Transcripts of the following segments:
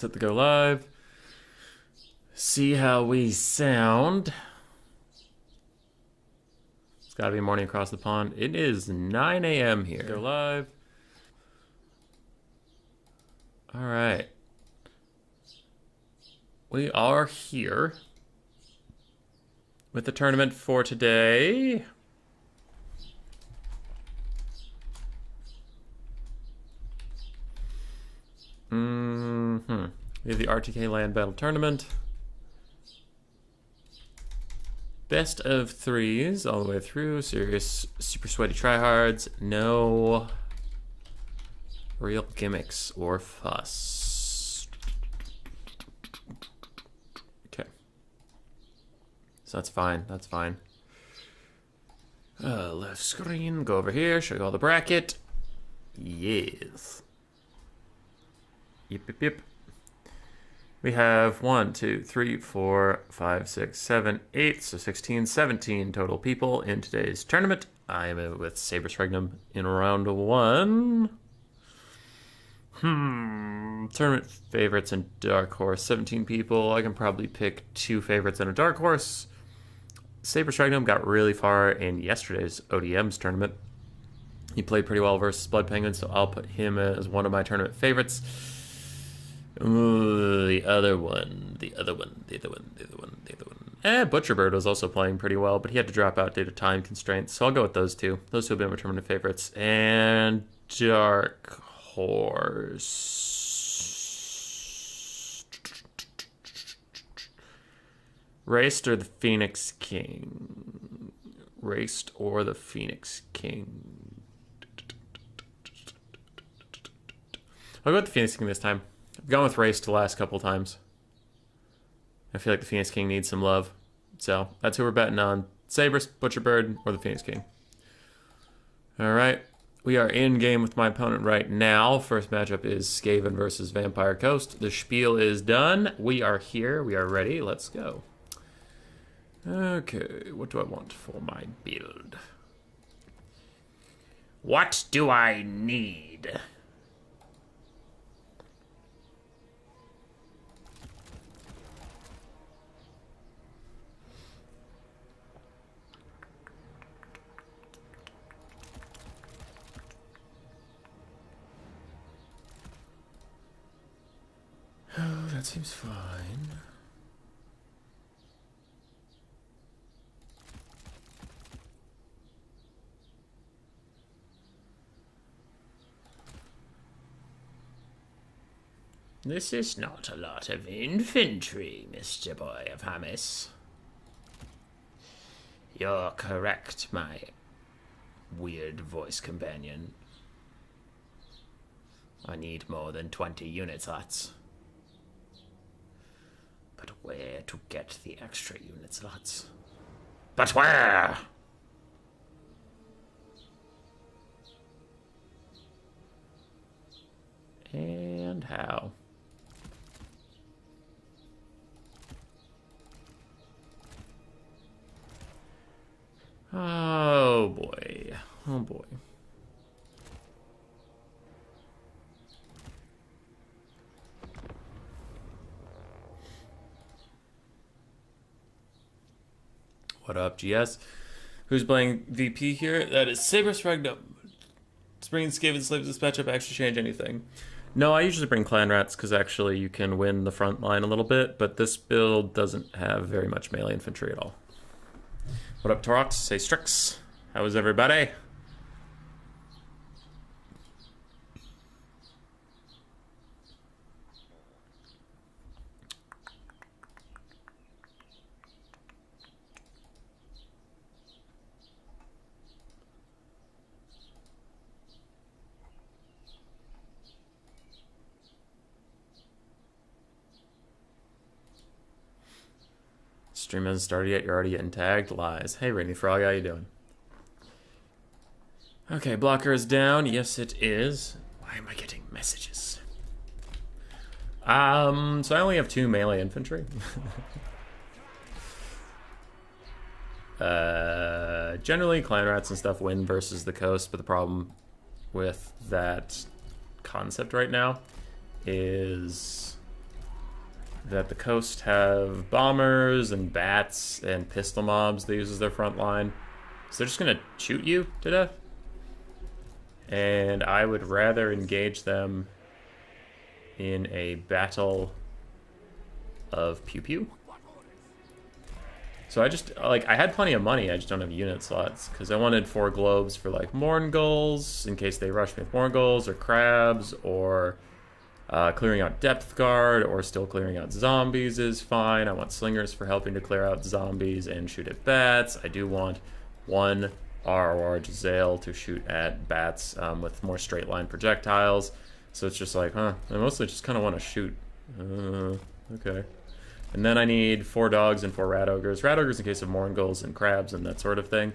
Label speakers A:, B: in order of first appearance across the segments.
A: Set the go live. See how we sound. It's gotta be morning across the pond. It is 9 a.m. here. Go live. All right. We are here with the tournament for today. We have the RTK land battle tournament. Best of threes all the way through. Serious, super sweaty tryhards. No real gimmicks or fuss. Okay. So that's fine. That's fine. Left screen. Go over here. Show you all the bracket. Yes. Yep, yep, yep. We have 1, 2, 3, 4, 5, 6, 7, 8, so 16, 17 total people in today's tournament. I am with Sabres Regnum in round 1. Tournament favorites and dark horse, 17 people. I can probably pick 2 favorites and a dark horse. Sabres Regnum got really far in yesterday's ODM's tournament. He played pretty well versus Blood Penguin, so I'll put him as one of my tournament favorites. Ooh, the other one. Butcherbird was also playing pretty well, but he had to drop out due to time constraints, so I'll go with those two. Those two have been my tournament favorites. And Dark Horse. Raced or the Phoenix King? Raced or the Phoenix King? I'll go with the Phoenix King this time. I've gone with Race the last couple times. I feel like the Phoenix King needs some love. So that's who we're betting on. Sabres, Butcherbird, or the Phoenix King. Alright. We are in game with my opponent right now. First matchup is Skaven versus Vampire Coast. The spiel is done. We are here. We are ready. Let's go. Okay. What do I want for my build? What do I need? Oh, that seems fine. This is not a lot of infantry, Mr. Boy of Hamis. You're correct, my weird voice companion. I need more than 20 unit slots. But where to get the extra unit slots? But where? And how? Oh boy. Oh boy. What up, GS? Who's playing VP here? That is Sabres Regnum. Bringing Skaven Slaves this matchup actually change anything? No, I usually bring Clan Rats because actually you can win the front line a little bit, but this build doesn't have very much melee infantry at all. What up, Torox? Say Strix. How is everybody? Stream hasn't started yet. You're already getting tagged. Lies. Hey, Rainy Frog, how you doing? Okay, blocker is down. Yes, it is. Why am I getting messages? So I only have 2 melee infantry. Generally, clan rats and stuff win versus the coast, but the problem with that concept right now is that the coast have bombers and bats and pistol mobs they use as their front line. So they're just going to shoot you to death. And I would rather engage them in a battle of pew-pew. So I just, like, I had plenty of money, I just don't have unit slots, because I wanted 4 globes for, like, Morngulls, in case they rush me with Morngulls, or crabs, or clearing out depth guard, or still clearing out zombies is fine. I want slingers for helping to clear out zombies and shoot at bats. I do want 1 ROR Jezzail to shoot at bats with more straight line projectiles. So it's just like, I mostly just kind of want to shoot. Okay. And then I need 4 dogs and 4 rat ogres. Rat ogres in case of Morngulls and crabs and that sort of thing.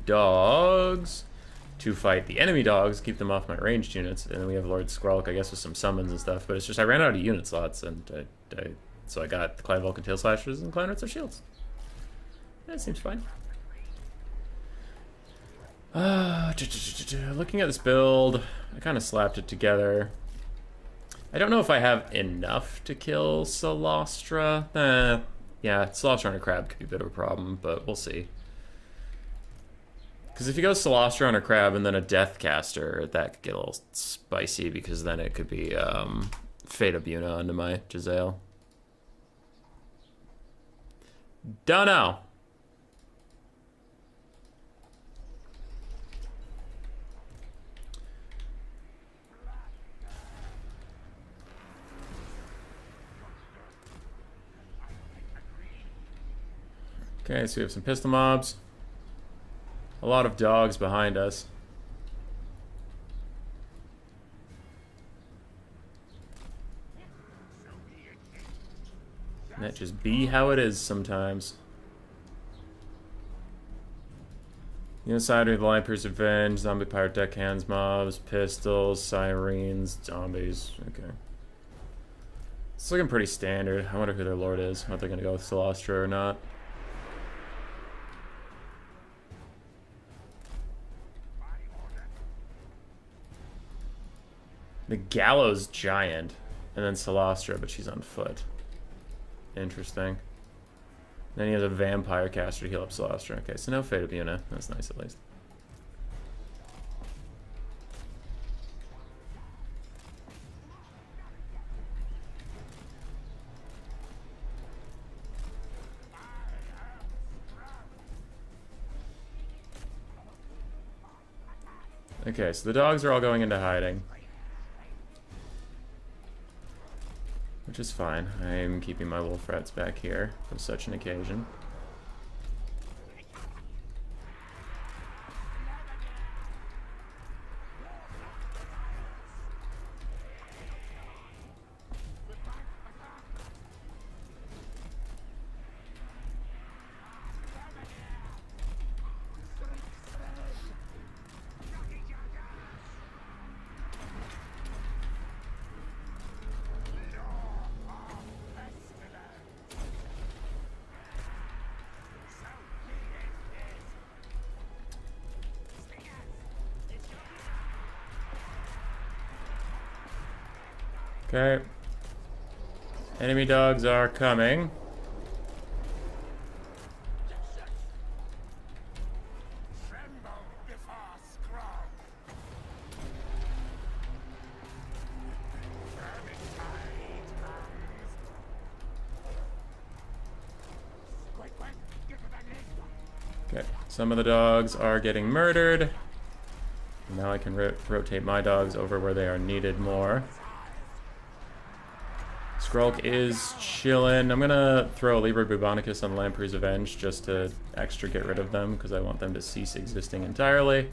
A: Dogs to fight the enemy dogs, keep them off my ranged units. And then we have Lord Skrulk, I guess, with some summons and stuff. But it's just I ran out of unit slots, and so I got the Clan Vulcan Tail Slashers and Clan Ritzer Shields. That seems fine. Looking at this build, I kind of slapped it together. I don't know if I have enough to kill Solastra. Yeah, Solastra on a crab could be a bit of a problem, but we'll see. Because if you go Solastra on a crab and then a Deathcaster, that could get a little spicy, because then it could be Fate of Buna onto my Jezzail. Don't know. Okay, so we have some pistol mobs. A lot of dogs behind us. And that just be how it is sometimes. The inside we have Viper's Revenge, Zombie Pirate Deckhands mobs, pistols, sirens, zombies. Okay. It's looking pretty standard. I wonder who their lord is, whether they're going to go with Solastra or not. The Gallows Giant, and then Solastra, but she's on foot. Interesting. Then he has a Vampire Caster to heal up Solastra. Okay, so no Fate of Buna. That's nice, at least. Okay, so the dogs are all going into hiding. Which is fine. I'm keeping my wolf rats back here for such an occasion. Okay. Enemy dogs are coming. Okay, some of the dogs are getting murdered. Now I can rotate my dogs over where they are needed more. Skrulk is chillin'. I'm gonna throw Liber Bubonicus on Lamprey's Revenge just to extra get rid of them, because I want them to cease existing entirely. And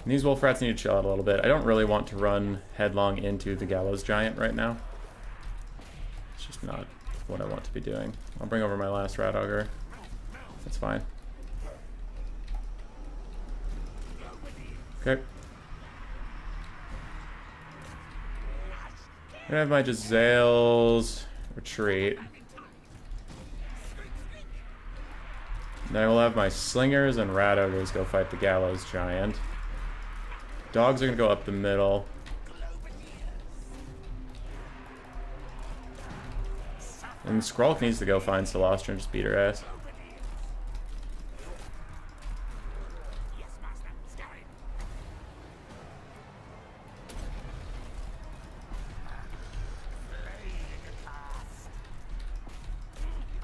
A: these wolf rats need to chill out a little bit. I don't really want to run headlong into the Gallows Giant right now. It's just not what I want to be doing. I'll bring over my last rat ogre. That's fine. Okay. I have my Jezzail's retreat. Then I will have my slingers and rat ogres go fight the Gallows Giant. Dogs are gonna go up the middle. And Skrulk needs to go find Celestra and just beat her ass.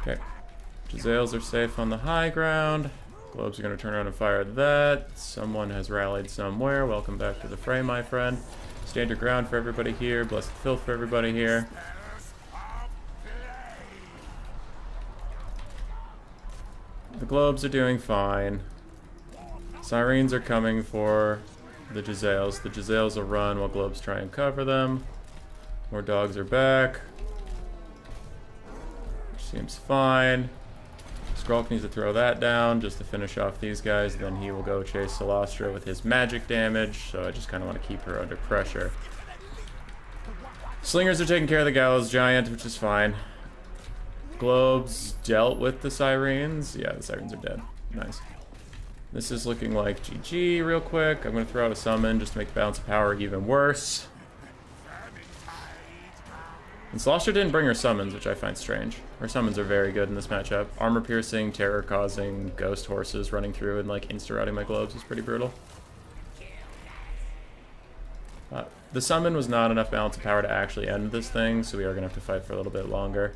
A: Okay. Jezzails are safe on the high ground. Globes are going to turn around and fire that. Someone has rallied somewhere. Welcome back to the fray, my friend. Stand your ground for everybody here. Blessed filth for everybody here. The globes are doing fine. Sirens are coming for the Jezzails. The Jezzails will run while globes try and cover them. More dogs are back. Which seems fine. Skrulk needs to throw that down just to finish off these guys. Then he will go chase Celestra with his magic damage. So I just kind of want to keep her under pressure. Slingers are taking care of the Gallows Giant, which is fine. Globes dealt with the Sirens. Yeah, the Sirens are dead. Nice. This is looking like GG real quick. I'm going to throw out a summon just to make the balance of power even worse. And Celestra didn't bring her summons, which I find strange. Her summons are very good in this matchup. Armor piercing, terror causing, ghost horses running through and like insta-routing my globes is pretty brutal. The summon was not enough balance of power to actually end this thing, so we are going to have to fight for a little bit longer.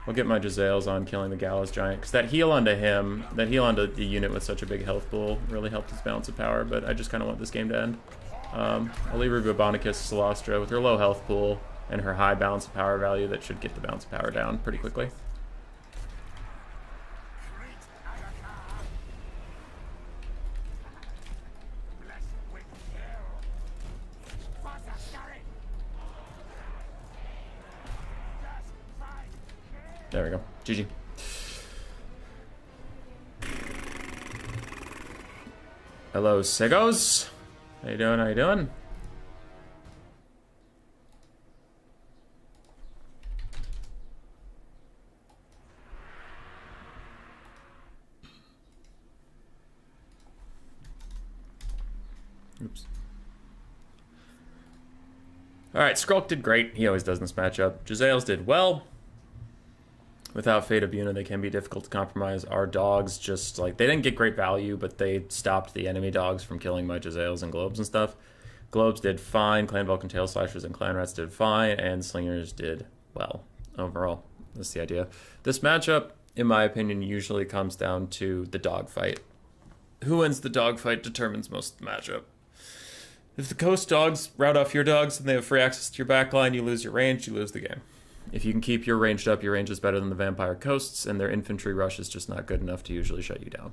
A: We'll get my Jezzails on killing the Gallows Giant, because that heal onto him, that heal onto the unit with such a big health pool really helped his balance of power, but I just kind of want this game to end. I'll leave Bobonicus Celestra with her low health pool and her high balance of power value that should get the balance of power down pretty quickly. There we go. GG. Hello, Segos. How you doing? How you doing? Oops. Alright, Skrulk did great. He always does in this matchup. Jezzails did well. Without Fate of Buna, they can be difficult to compromise. Our dogs just, like, they didn't get great value, but they stopped the enemy dogs from killing my Jezzails and Globes and stuff. Globes did fine. Clan Vulcan Tail Slashers and Clan Rats did fine. And Slingers did well overall. That's the idea. This matchup, in my opinion, usually comes down to the dogfight. Who wins the dogfight determines most of the matchup. If the coast dogs rout off your dogs and they have free access to your backline, you lose your range, you lose the game. If you can keep your ranged up, your range is better than the vampire coasts, and their infantry rush is just not good enough to usually shut you down.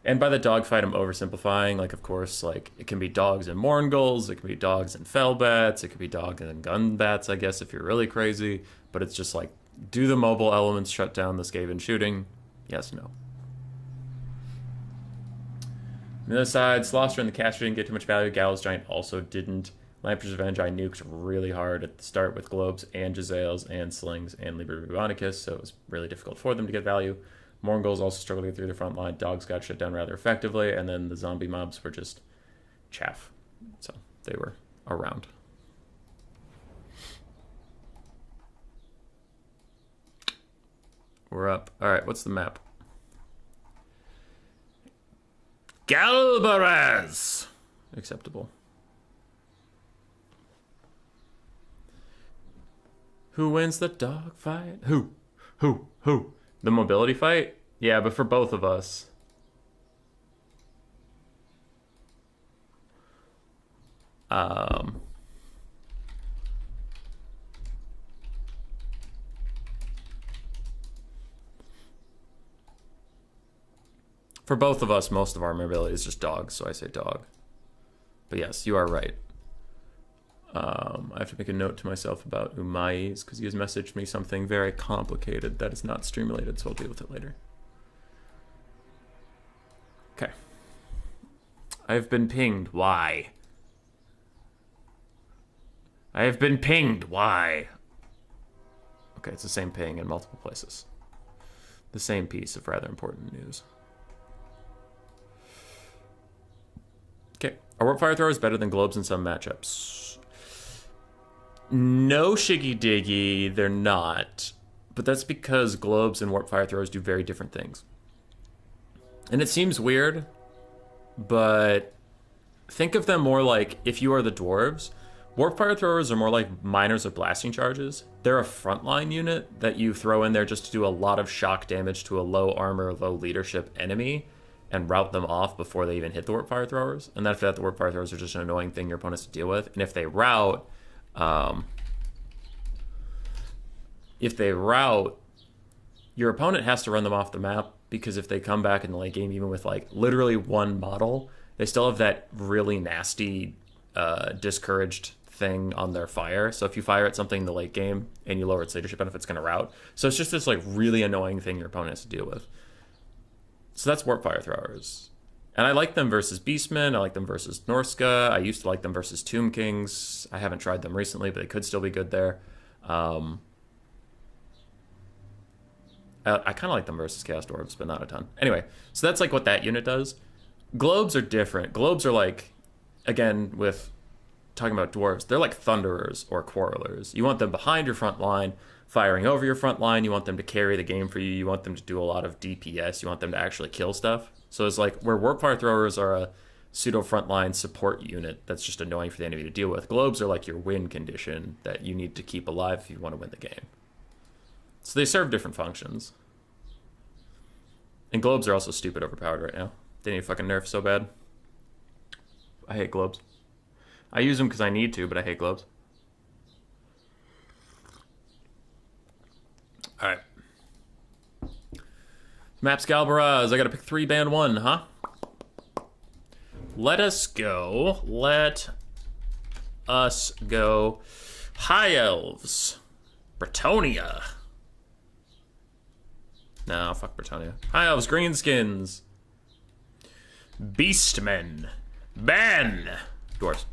A: And by the dogfight, I'm oversimplifying. Like, of course, like, it can be dogs and Morngulls, it can be dogs and Fellbats, it could be dogs and Gunbats, I guess, if you're really crazy. But it's just like, do the mobile elements shut down the Skaven shooting? Yes, no. On the other side, Celestra and the caster didn't get too much value. Gallows Giant also didn't. Lamper's Revenge, I nuked really hard at the start with Globes and Jezzails and Slings and Liber Bubonicus, so it was really difficult for them to get value. Morngulls also struggled to get through the front line. Dogs got shut down rather effectively, and then the zombie mobs were just chaff. So they were around. We're up. All right, what's the map? Galbaraz! Acceptable. Who wins the dog fight? Who? The mobility fight? Yeah, but for both of us. For both of us, most of our mobility is just dogs, so I say dog. But yes, you are right. I have to make a note to myself about Umai's because he has messaged me something very complicated that is not stream related, so I'll deal with it later. Okay. I've been pinged. Why? I have been pinged. Why? Okay, it's the same ping in multiple places. The same piece of rather important news. Okay. Our Warp Fire Thrower is better than Globes in some matchups. No Shiggy Diggy, they're not. But that's because globes and warp fire throwers do very different things. And it seems weird, but think of them more like if you are the dwarves. Warp fire throwers are more like miners of blasting charges. They're a frontline unit that you throw in there just to do a lot of shock damage to a low armor, low leadership enemy and route them off before they even hit the warp fire throwers. And after that, the warp fire throwers are just an annoying thing your opponents to deal with. And if they route, your opponent has to run them off the map, because if they come back in the late game, even with like literally one model, they still have that really nasty discouraged thing on their fire. So if you fire at something in the late game and you lower its leadership benefit, it's going to route. So it's just this like really annoying thing your opponent has to deal with. So that's warp fire throwers. And I like them versus Beastmen. I like them versus Norska. I used to like them versus Tomb Kings. I haven't tried them recently, but they could still be good there. I kind of like them versus Chaos Dwarves, but not a ton. Anyway, so that's like what that unit does. Globes are different. Globes are like, again, with talking about dwarves, they're like thunderers or quarrelers. You want them behind your front line, firing over your front line. You want them to carry the game for you. You want them to do a lot of DPS. You want them to actually kill stuff. So it's like where warp fire throwers are a pseudo frontline support unit that's just annoying for the enemy to deal with. Globes are like your win condition that you need to keep alive if you want to win the game. So they serve different functions. And globes are also stupid overpowered right now. They need fucking nerf so bad. I hate globes. I use them because I need to, but I hate globes. Alright. Maps Galbaraz. I gotta pick 3, ban 1, huh? Let us go. Let us go. High Elves. Bretonia. No, fuck Bretonia. High Elves, Greenskins. Beastmen. Ban! Dwarfs.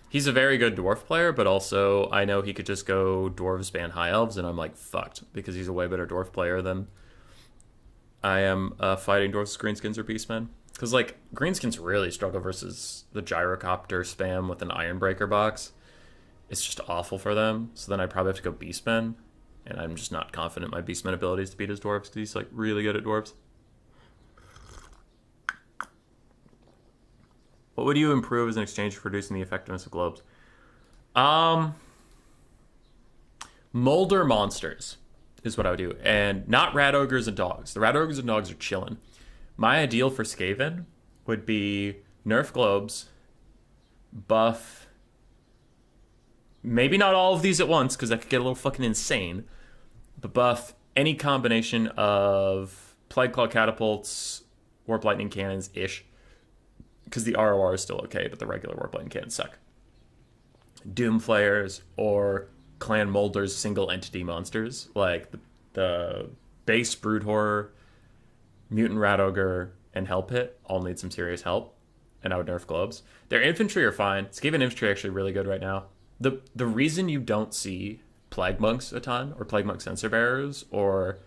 A: He's a very good dwarf player, but also I know he could just go dwarves ban high elves, and I'm like fucked because he's a way better dwarf player than I am fighting dwarves, greenskins, or beastmen. Because like greenskins really struggle versus the gyrocopter spam with an ironbreaker box. It's just awful for them. So then I probably have to go beastmen, and I'm just not confident in my beastmen abilities to beat his dwarves because he's like really good at dwarves. What would you improve as an exchange for reducing the effectiveness of globes? Molder monsters is what I would do. And not rat ogres and dogs. The rat ogres and dogs are chilling. My ideal for Skaven would be nerf globes, buff, maybe not all of these at once because that could get a little fucking insane, but buff any combination of Plague Claw catapults, Warp Lightning cannons-ish, because the ROR is still okay, but the regular Warp Lightning cannons suck. Doom Flayers or Clan Molder's single entity monsters, like the base Brood Horror, Mutant Rat Ogre, and Hell Pit all need some serious help, and I would nerf globes. Their infantry are fine. Skaven infantry are actually really good right now. The reason you don't see Plague Monks a ton, or Plague Monk Sensor Bearers, or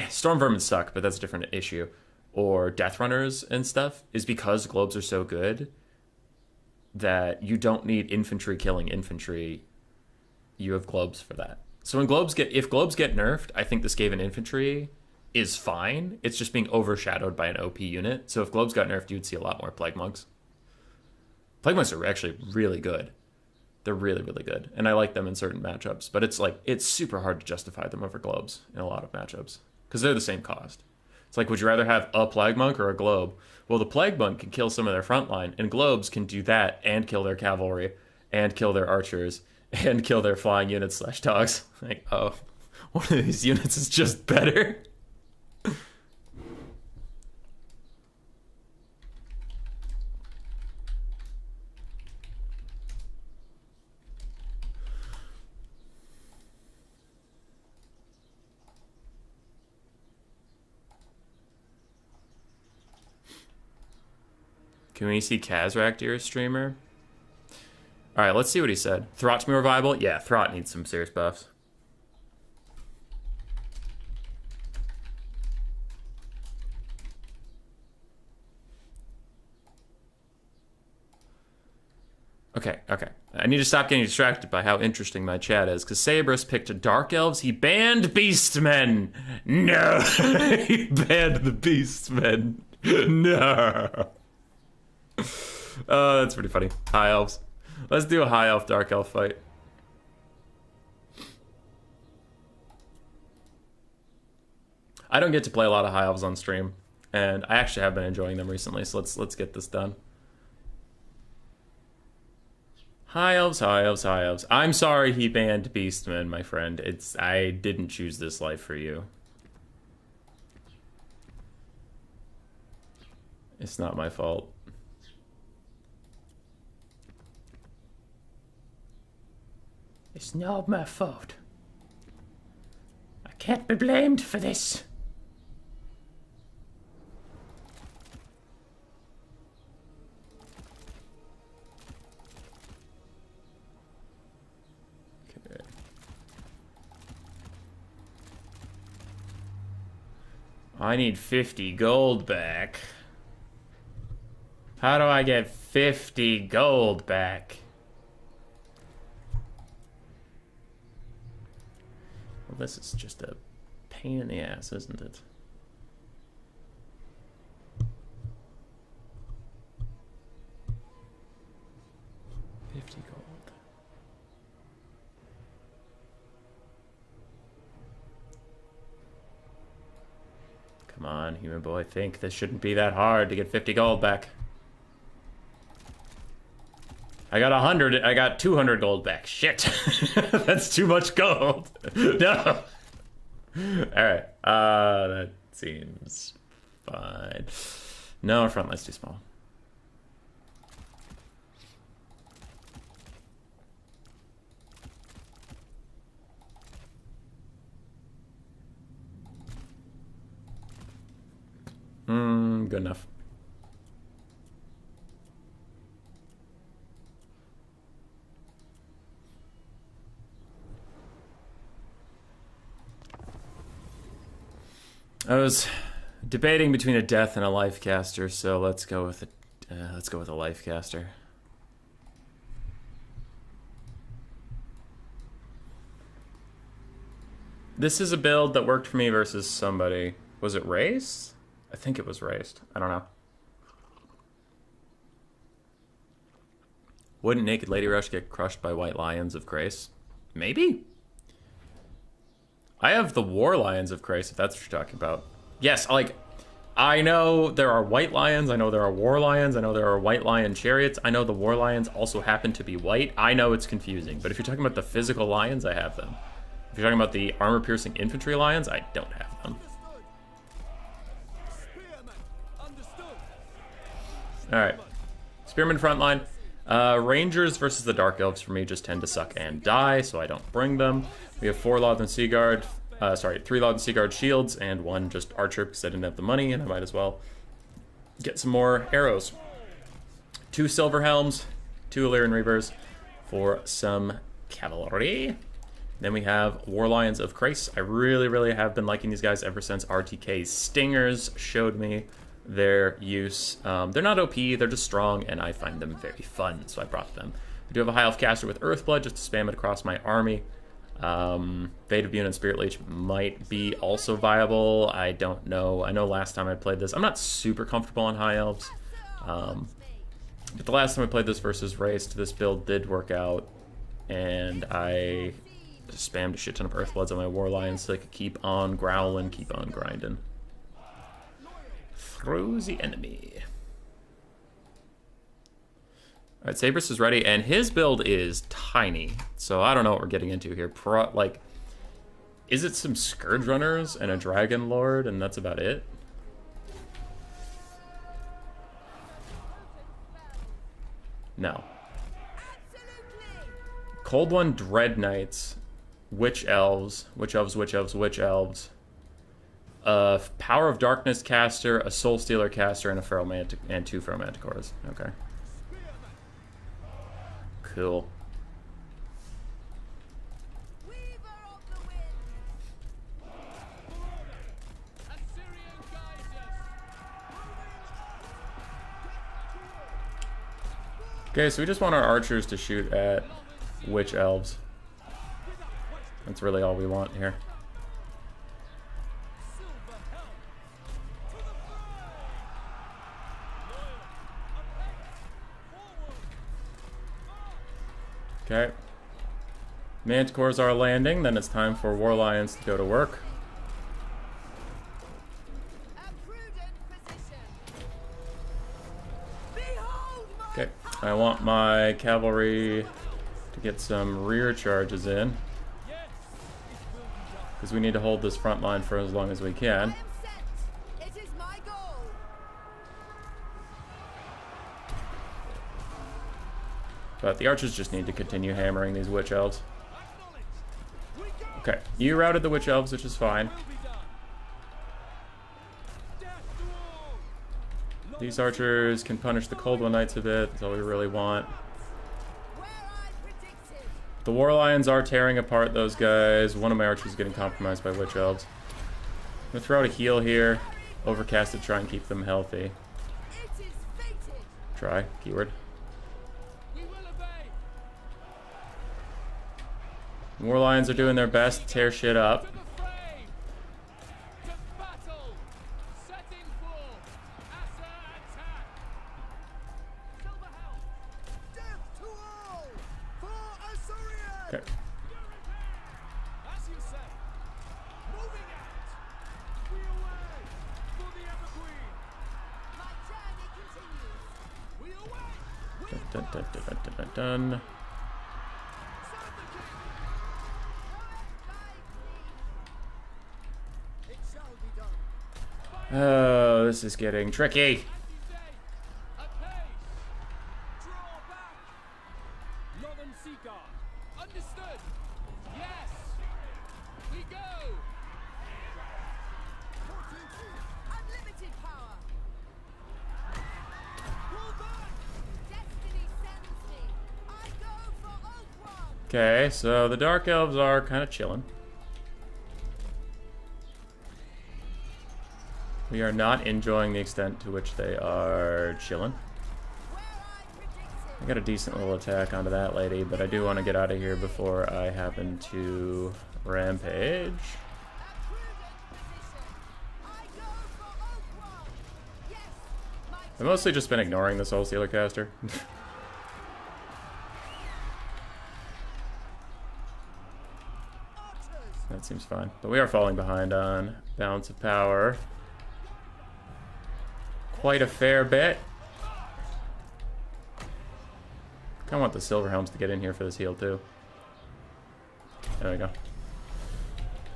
A: Storm Vermin suck, but that's a different issue, or Death Runners and stuff, is because globes are so good that you don't need infantry killing infantry. You have globes for that. So if globes get nerfed, I think the Skaven infantry is fine. It's just being overshadowed by an OP unit. So if globes got nerfed, you'd see a lot more Plague Monks. Plague Monks are actually really good. They're really, really good. And I like them in certain matchups. But it's super hard to justify them over globes in a lot of matchups because they're the same cost. It's like, would you rather have a Plague Monk or a globe? Well, the Plague Monk can kill some of their front line, and globes can do that and kill their cavalry and kill their archers and kill their flying units / dogs. Like, oh, one of these units is just better. Can we see Kazrak dear streamer? Alright, let's see what he said. Throt's more viable? Yeah, Throt needs some serious buffs. Okay, okay. I need to stop getting distracted by how interesting my chat is, because Sabrus picked Dark Elves. He banned Beastmen. No, he banned the Beastmen. No. Oh, that's pretty funny. High Elves. Let's do a High Elf Dark Elf fight. I don't get to play a lot of High Elves on stream, and I actually have been enjoying them recently. So let's get this done. High Elves, High Elves, High Elves. I'm sorry he banned Beastmen, my friend. I didn't choose this life for you. It's not my fault. It's not my fault. I can't be blamed for this. I need 50 gold back. How do I get 50 gold back? Well, this is just a pain in the ass, isn't it? $50 gold. Come on, human boy, think this shouldn't be that hard to get 50 gold back. I got 100, I got 200 gold back. Shit. That's too much gold. No. Alright, that seems fine. No, our front line's too small. Good enough. I was debating between a death and a life caster, so let's go with a life caster. This is a build that worked for me versus somebody. Was it Race? I think it was Raced. I don't know. Wouldn't Naked Lady Rush get crushed by White Lions of Grace? Maybe. I have the War Lions of Grace, if that's what you're talking about. Yes, like, I know there are White Lions, I know there are War Lions, I know there are White Lion Chariots, I know the War Lions also happen to be white. I know it's confusing, but if you're talking about the physical lions, I have them. If you're talking about the armor-piercing infantry lions, I don't have them. Alright. Spearman frontline. Rangers versus the Dark Elves for me just tend to suck and die, so I don't bring them. We have 4 Lothern Seaguard, 3 Lothern Seaguard shields, and 1 just archer because I didn't have the money, and I might as well get some more arrows. 2 Silver Helms, 2 Illyrian Reavers for some cavalry. Then we have War Lions of Krace. I really, really have been liking these guys ever since RTK's Stingers showed me their use. They're not OP, they're just strong, and I find them very fun, so I brought them. I do have a High Elf caster with Earthblood just to spam it across my army. Fate of Bune and Spirit Leech might be also viable. I don't know. I know last time I played this, I'm not super comfortable on High Elves. But the last time I played this versus Raced, this build did work out, and I spammed a shit ton of Earthbloods on my War Lions so I could keep on growling, keep on grinding. Through the enemy. Alright, Sabrus is ready, and his build is tiny. So I don't know what we're getting into here. Is it some Scourge Runners and a Dragon Lord, and that's about it? No. Cold One Dread Knights, Witch Elves, Witch Elves, Witch Elves, Witch Elves. Power of Darkness caster, a Soul Stealer caster, and and 2 Feral Manticores. Okay. Cool. Okay, so we just want our archers to shoot at Witch Elves. That's really all we want here. Okay. Manticores are landing, then it's time for War Lions to go to work. Okay, I want my cavalry to get some rear charges in, because we need to hold this front line for as long as we can. But the archers just need to continue hammering these Witch Elves. Okay, you routed the Witch Elves, which is fine. These archers can punish the Cold One Knights a bit. That's all we really want. The War Lions are tearing apart those guys. One of my archers is getting compromised by Witch Elves. I'm gonna throw out a heal here. Overcast to try and keep them healthy. Try, keyword. War Lions are doing their best to tear shit up. Okay. Dun. Oh, this is getting tricky. Okay, so the Dark Elves are kind of chilling. We are not enjoying the extent to which they are chilling. I got a decent little attack onto that lady, but I do want to get out of here before I happen to rampage. I've mostly just been ignoring the Soul Stealer caster. That seems fine. But we are falling behind on balance of power. Quite a fair bit. I want the Silver Helms to get in here for this heal too. There we go.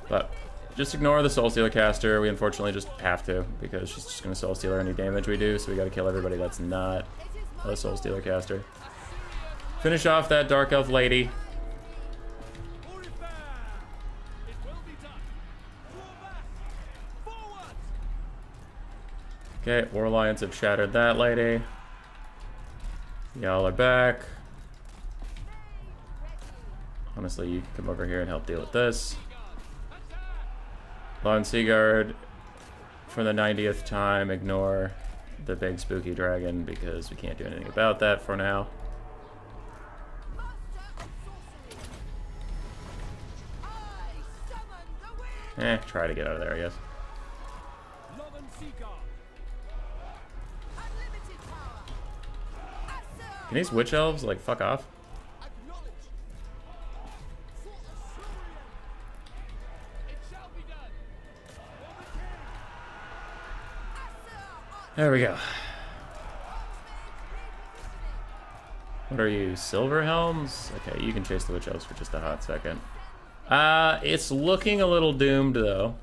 A: But just ignore the Soul Stealer caster. We unfortunately just have to, because she's just going to Soul Stealer any damage we do, so we got to kill everybody that's not a Soul Stealer caster. Finish off that Dark Elf lady. Okay, War Lions have shattered that lady. Y'all are back. Honestly, you can come over here and help deal with this. Lon Seaguard, for the 90th time, ignore the big spooky dragon because we can't do anything about that for now. Try to get out of there, I guess. Can these Witch Elves, like, fuck off? There we go. What are you, Silver Helms? Okay, you can chase the Witch Elves for just a hot second. It's looking a little doomed, though.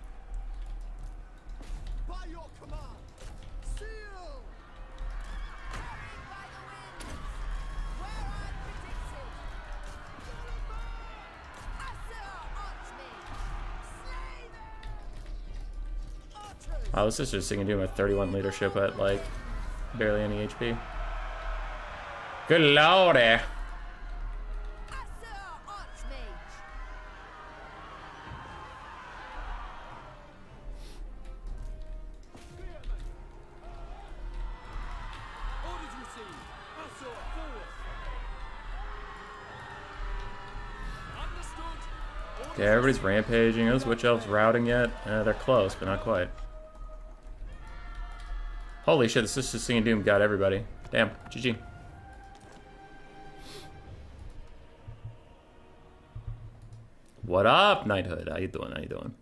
A: Wow, this is just singing doing a 31 leadership at, like, barely any HP. Good lordy! Okay, everybody's rampaging. Are those Witch Elves routing yet? They're close, but not quite. Holy shit, the Sisters of Singing Doom got everybody. Damn, GG. What up, Knighthood? How you doing? How you doing?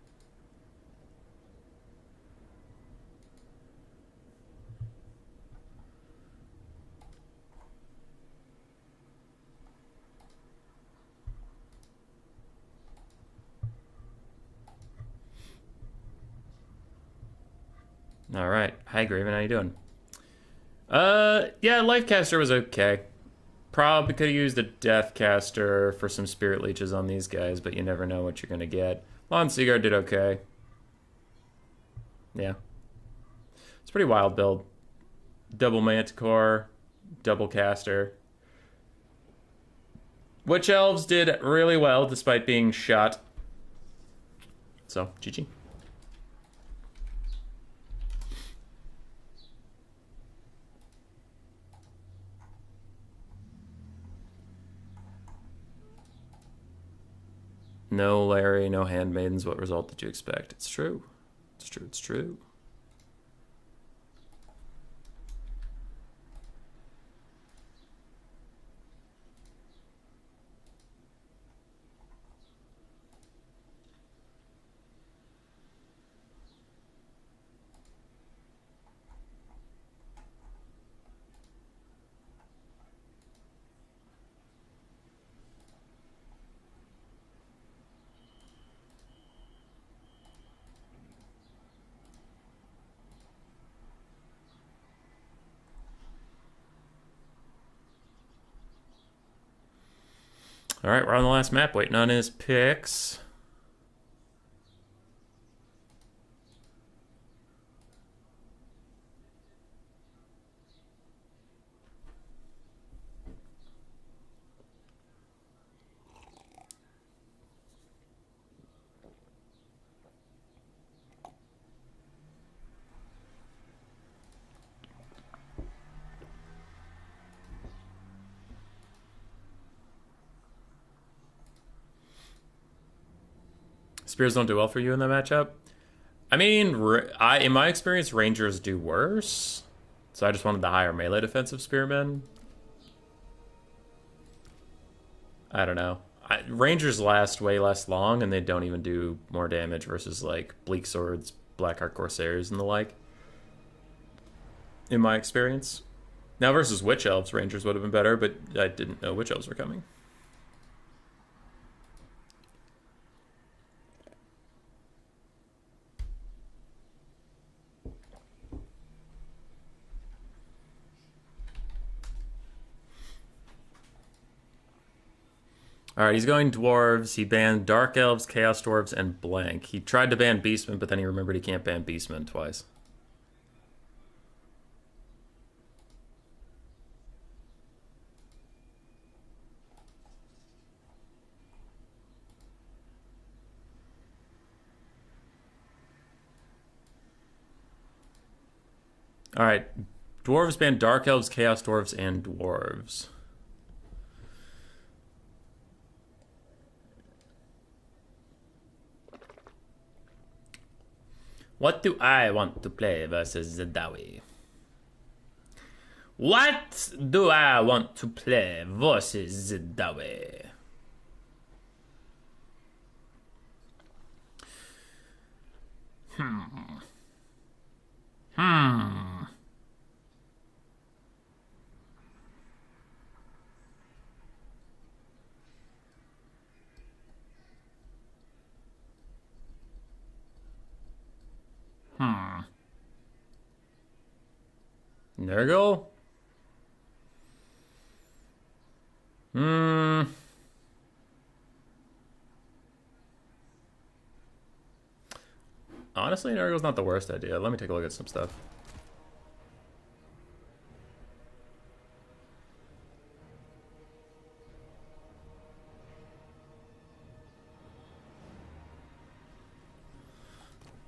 A: All right. Hi, Graven. How you doing? Yeah, Lifecaster was okay. Probably could have used a Deathcaster for some Spirit Leeches on these guys, but you never know what you're going to get. Lon Seaguard did okay. Yeah. It's a pretty wild build. Double Manticore, double Caster. Witch Elves did really well despite being shot. So, GG. No Larry, no Handmaidens. What result did you expect? It's true. It's true. It's true. All right, we're on the last map, waiting on his picks. Spears don't do well for you in that matchup. I mean, in my experience, Rangers do worse. So I just wanted the higher melee defensive Spearmen. I don't know. Rangers last way less long, and they don't even do more damage versus, like, Bleak Swords, Blackheart Corsairs, and the like. In my experience. Now versus Witch Elves, Rangers would have been better, but I didn't know Witch Elves were coming. Alright, he's going Dwarves. He banned Dark Elves, Chaos Dwarves, and Blank. He tried to ban Beastmen, but then he remembered he can't ban Beastmen twice. Alright, Dwarves banned Dark Elves, Chaos Dwarves, and Dwarves. What do I want to play versus Zedawi? What do I want to play versus Zedawi? Nurgle? Honestly, Nurgle's not the worst idea. Let me take a look at some stuff.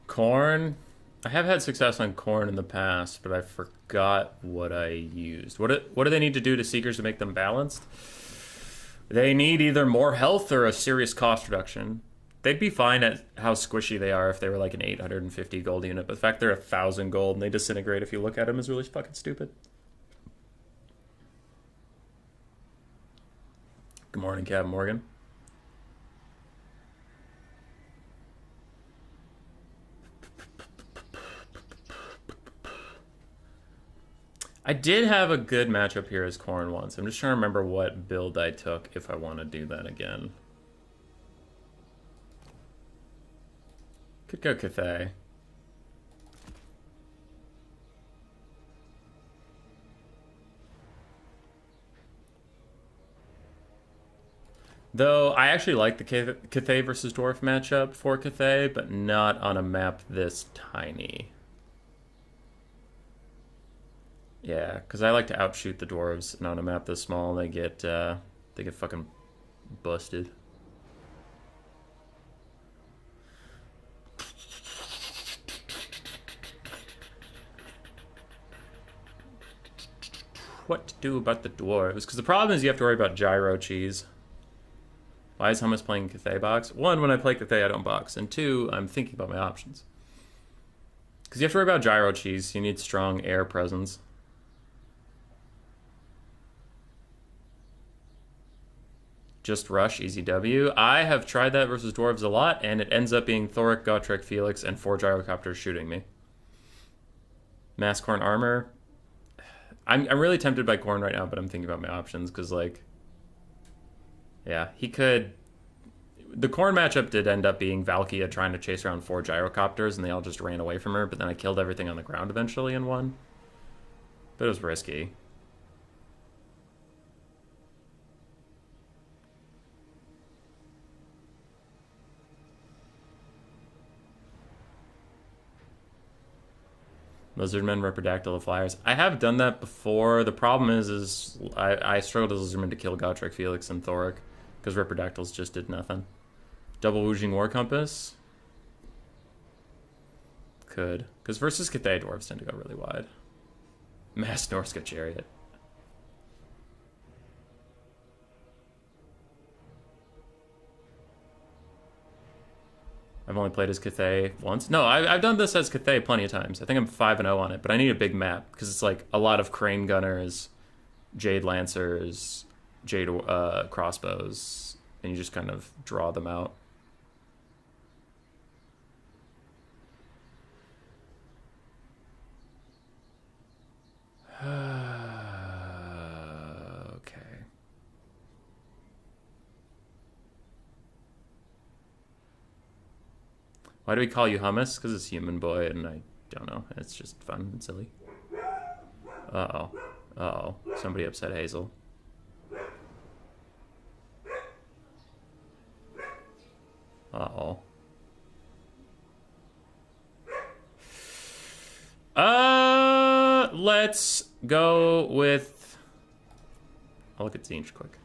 A: Corn? I have had success on Corn in the past, but I forgot what I used. What do they need to do to Seekers to make them balanced? They need either more health or a serious cost reduction. they'd be fine at how squishy they are if they were like an 850 gold unit, but the fact they're 1,000 gold and they disintegrate if you look at them is really fucking stupid. Good morning, Captain Morgan. I did have a good matchup here as Corrin once. I'm just trying to remember what build I took if I want to do that again. Could go Cathay. Though I actually like the Cathay versus Dwarf matchup for Cathay, but not on a map this tiny. Yeah, because I like to outshoot the dwarves, and on a map this small, they get fucking busted. What to do about the dwarves? Because the problem is you have to worry about gyro cheese. Why is Hummus playing Cathay box? One, when I play Cathay, I don't box, and two, I'm thinking about my options. Because you have to worry about gyro cheese. You need strong air presence. Just rush, easy W. I have tried that versus dwarves a lot, and it ends up being Thoric, Gotrek, Felix, and 4 gyrocopters shooting me. Mass Corn armor. I'm really tempted by Corn right now, but I'm thinking about my options, because, like... Yeah, he could... The Corn matchup did end up being Valkia trying to chase around 4 gyrocopters, and they all just ran away from her, but then I killed everything on the ground eventually and won. But it was risky. Lizardmen, Reprodactyl, Flyers. I have done that before. The problem is I struggled as Lizardmen to kill Gotrek, Felix, and Thoric, because Reprodactyls just did nothing. Double Woojing War Compass? Could. Because versus Cathay, dwarves tend to go really wide. Mass Norska Chariot. I've only played as Cathay once. No, I've done this as Cathay plenty of times. I think I'm 5-0 on it, but I need a big map because it's like a lot of Crane Gunners, Jade Lancers, Jade Crossbows, and you just kind of draw them out. Why do we call you Hummus? Because it's Human Boy, and I don't know. It's just fun and silly. Uh-oh. Uh-oh. Somebody upset Hazel. Uh-oh. Let's go with... I'll look at Tzeentch quick.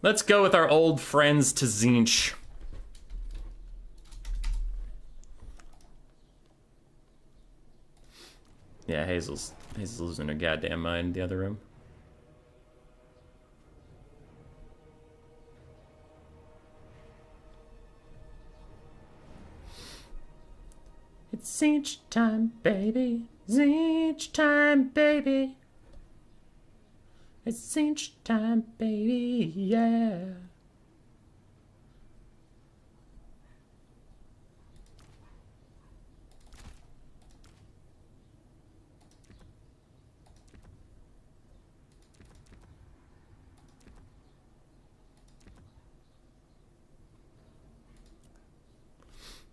A: Let's go with our old friends Tzeentch. Yeah, Hazel's losing her goddamn mind in the other room. It's Tzeentch time, baby. Tzeentch time, baby. It's Tzeentch time, baby, yeah.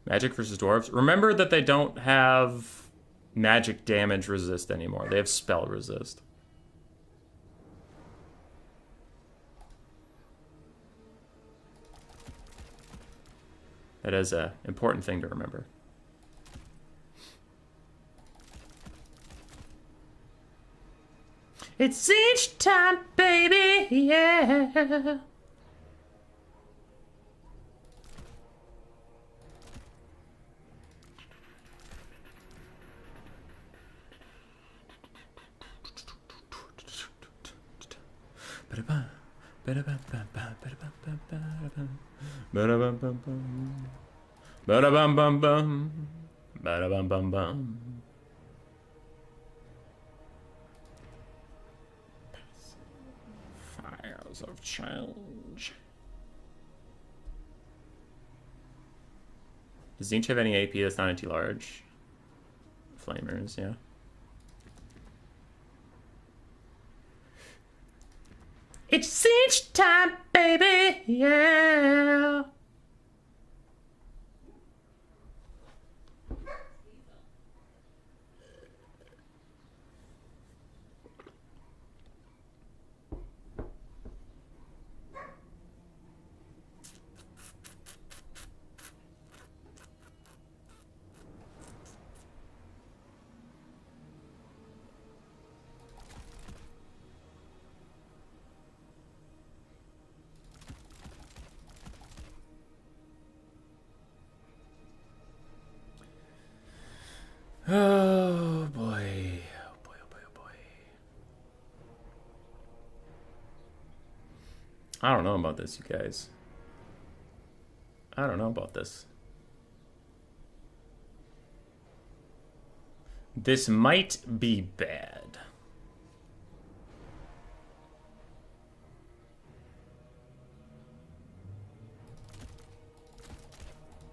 A: Magic versus dwarves. Remember that they don't have magic damage resist anymore. They have spell resist. That is an important thing to remember. It's Tzeentch time, baby, yeah. Fires of change. Does Tzeentch have any AP that's not anti-large? Flamers, yeah. It's Tzeentch time, baby, yeah. Oh boy. Oh boy, oh boy, oh boy. I don't know about this, you guys. I don't know about this. This might be bad.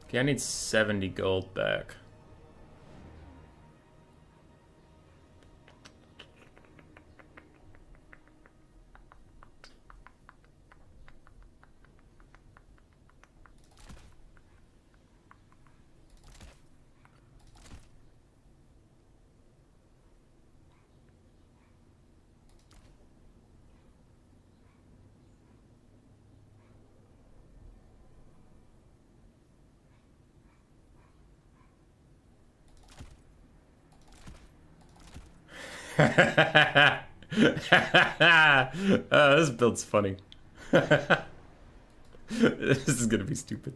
A: Okay, I need 70 gold back. This build's funny. This is gonna be stupid.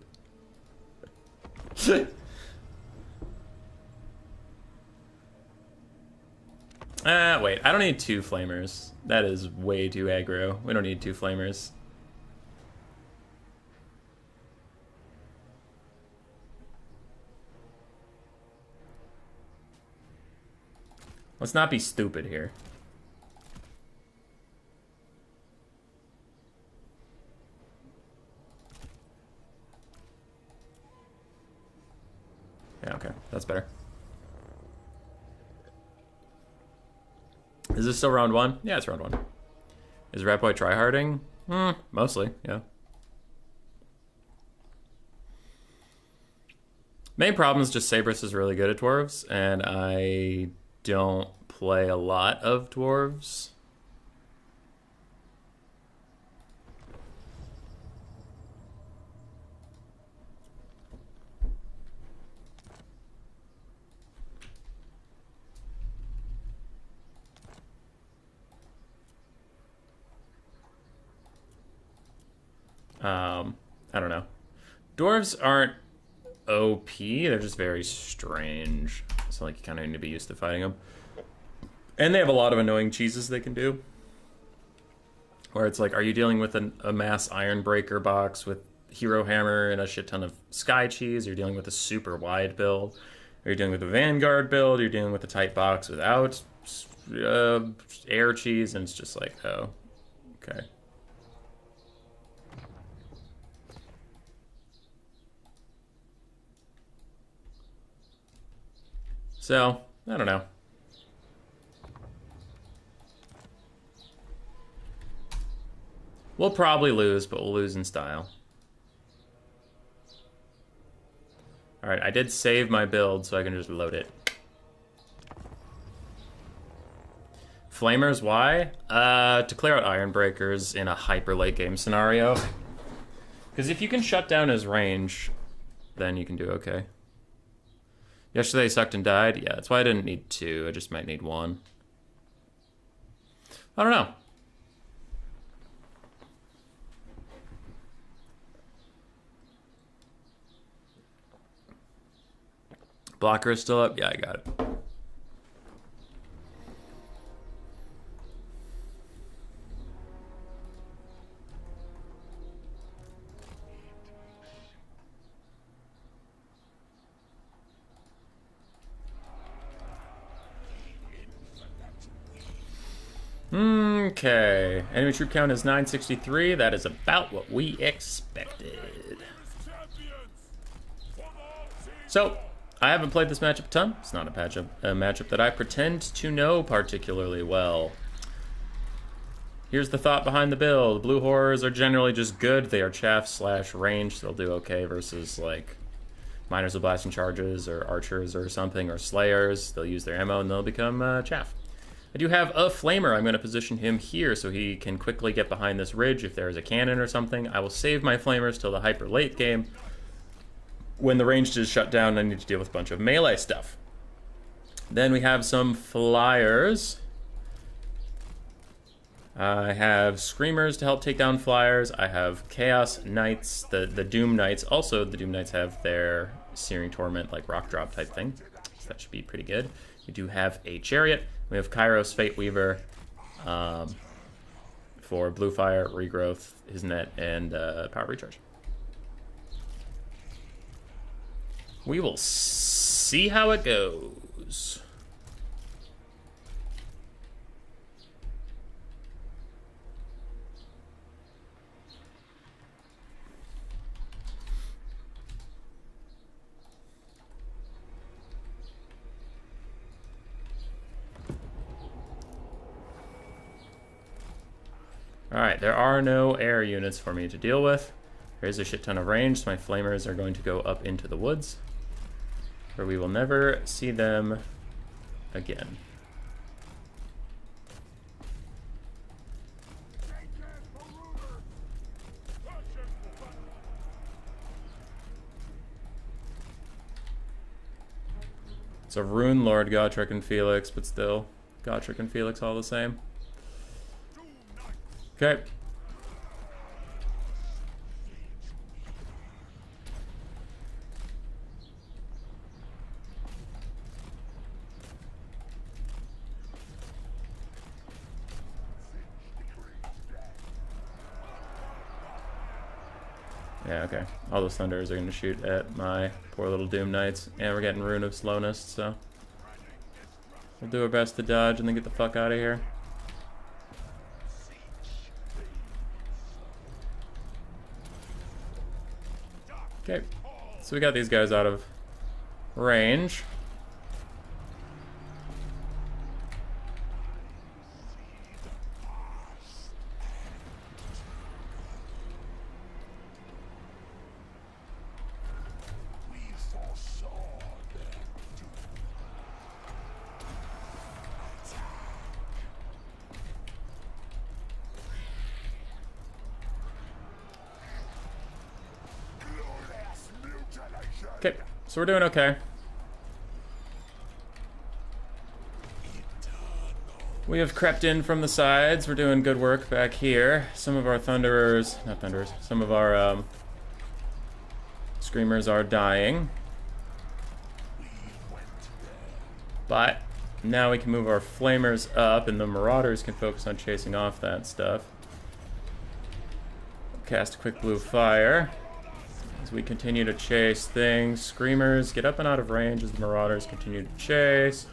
A: Wait, I don't need 2 flamers. That is way too aggro. We don't need 2 flamers. Let's not be stupid here. Yeah, okay. That's better. Is this still round 1? Yeah, it's round 1. Is Rat Boy tryharding? Mostly, yeah. Main problem is just Sabrus is really good at dwarves, and I don't play a lot of dwarves. I don't know. Dwarves aren't OP, they're just very strange. So like you kind of need to be used to fighting them. And they have a lot of annoying cheeses they can do. Where it's like, are you dealing with a mass Iron Breaker box with Hero Hammer and a shit ton of Sky Cheese? You're dealing with a super wide build. Are you dealing with a Vanguard build? You're dealing with a tight box without air cheese, and it's just like, oh, okay. So, I don't know. We'll probably lose, but we'll lose in style. Alright, I did save my build, so I can just load it. Flamers, why? To clear out Iron Breakers in a hyper late game scenario. Because if you can shut down his range, then you can do okay. Yesterday he sucked and died? Yeah, that's why I didn't need 2. I just might need 1. I don't know. Blocker is still up? Yeah, I got it. Okay. Enemy troop count is 963. That is about what we expected. So, I haven't played this matchup a ton. It's not a matchup that I pretend to know particularly well. Here's the thought behind the build. Blue horrors are generally just good. They are chaff / range. They'll do okay versus like miners with blasting charges or archers or something or slayers. They'll use their ammo and they'll become chaff. I do have a flamer. I'm going to position him here so he can quickly get behind this ridge if there is a cannon or something. I will save my flamers till the hyper late game. When the range is shut down, I need to deal with a bunch of melee stuff. Then we have some flyers. I have Screamers to help take down flyers. I have Chaos Knights, the Doom Knights. Also, the Doom Knights have their Searing Torment, like rock drop type thing. So that should be pretty good. We do have a Chariot. We have Kairos Fate Weaver for Blue Fire, Regrowth, His Net, and Power Recharge. We will see how it goes. Alright, there are no air units for me to deal with. There is a shit ton of range, so my flamers are going to go up into the woods, where we will never see them again. It's a Rune Lord, Gotrek and Felix, but still, Gotrek and Felix all the same. Okay. Yeah, okay. All those Thunderers are going to shoot at my poor little Doom Knights. And we're getting Rune of Slowness, so we'll do our best to dodge and then get the fuck out of here. Okay, so we got these guys out of range. Okay, so we're doing okay. We have crept in from the sides. We're doing good work back here. Some of our some of our Screamers are dying. But now we can move our Flamers up and the Marauders can focus on chasing off that stuff. Cast a quick Blue Fire. As we continue to chase things, Screamers get up and out of range as the Marauders continue to chase.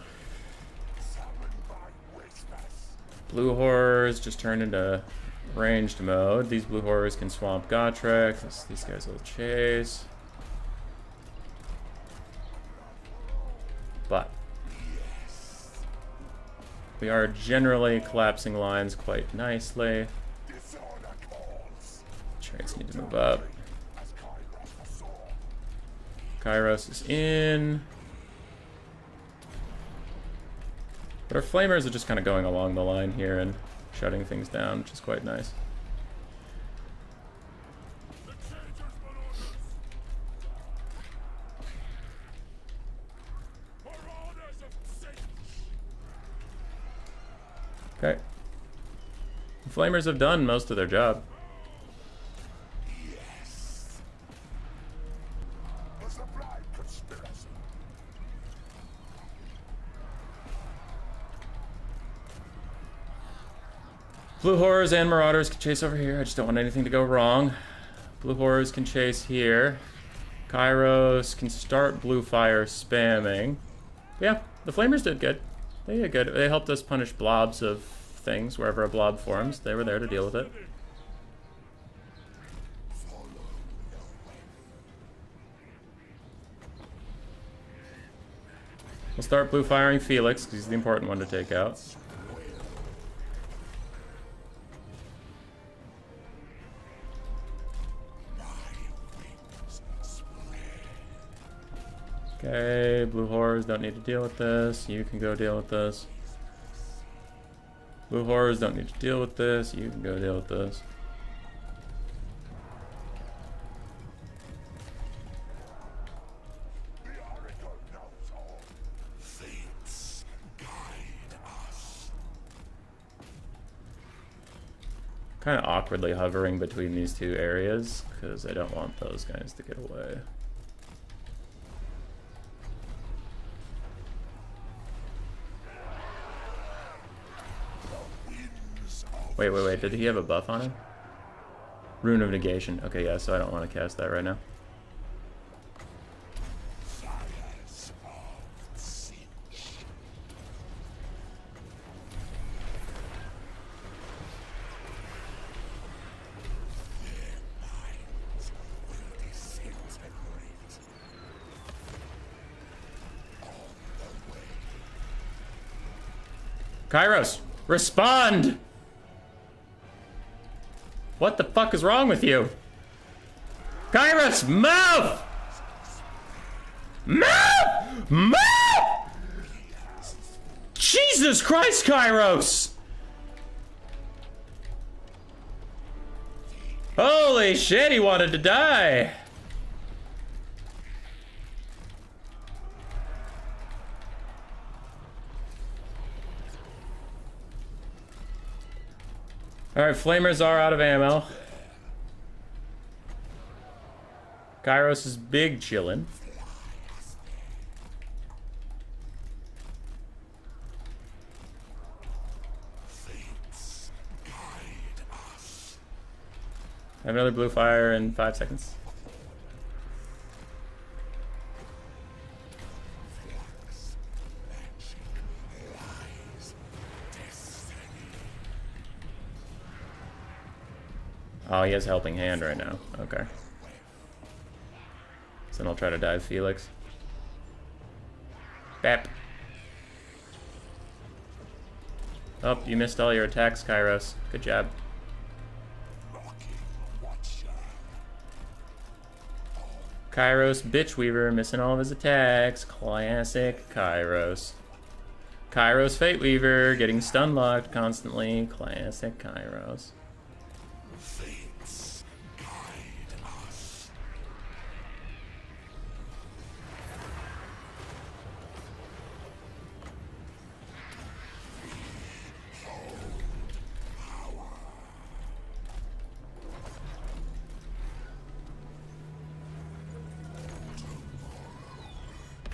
A: Blue Horrors just turn into ranged mode. These Blue Horrors can swamp Gotrek. These guys will chase. But we are generally collapsing lines quite nicely. Chariots need to move up. Kairos is in. But our Flamers are just kind of going along the line here and shutting things down, which is quite nice. Okay. The Flamers have done most of their job. Blue Horrors and Marauders can chase over here. I just don't want anything to go wrong. Blue Horrors can chase here. Kairos can start Blue Fire spamming. Yeah, the Flamers did good. They did good. They helped us punish blobs of things wherever a blob forms. They were there to deal with it. We'll start blue firing Felix, because he's the important one to take out. Okay, blue horrors don't need to deal with this. You can go deal with this. Blue horrors don't need to deal with this. You can go deal with this. Kind of awkwardly hovering between these two areas because I don't want those guys to get away. Wait, did he have a buff on him? Rune of Negation. Okay, yeah, so I don't want to cast that right now. Kairos, respond! What the fuck is wrong with you? Kairos, move! Move! Move! Jesus Christ, Kairos! Holy shit, he wanted to die! Alright, Flamers are out of ammo. Kairos is big chillin'. I have another blue fire in 5 seconds. Oh, he has Helping Hand right now. Okay. So then I'll try to dive Felix. Bap. Oh, you missed all your attacks, Kairos. Good job. Kairos Bitch Weaver missing all of his attacks. Classic Kairos. Kairos Fate Weaver getting stun locked constantly. Classic Kairos.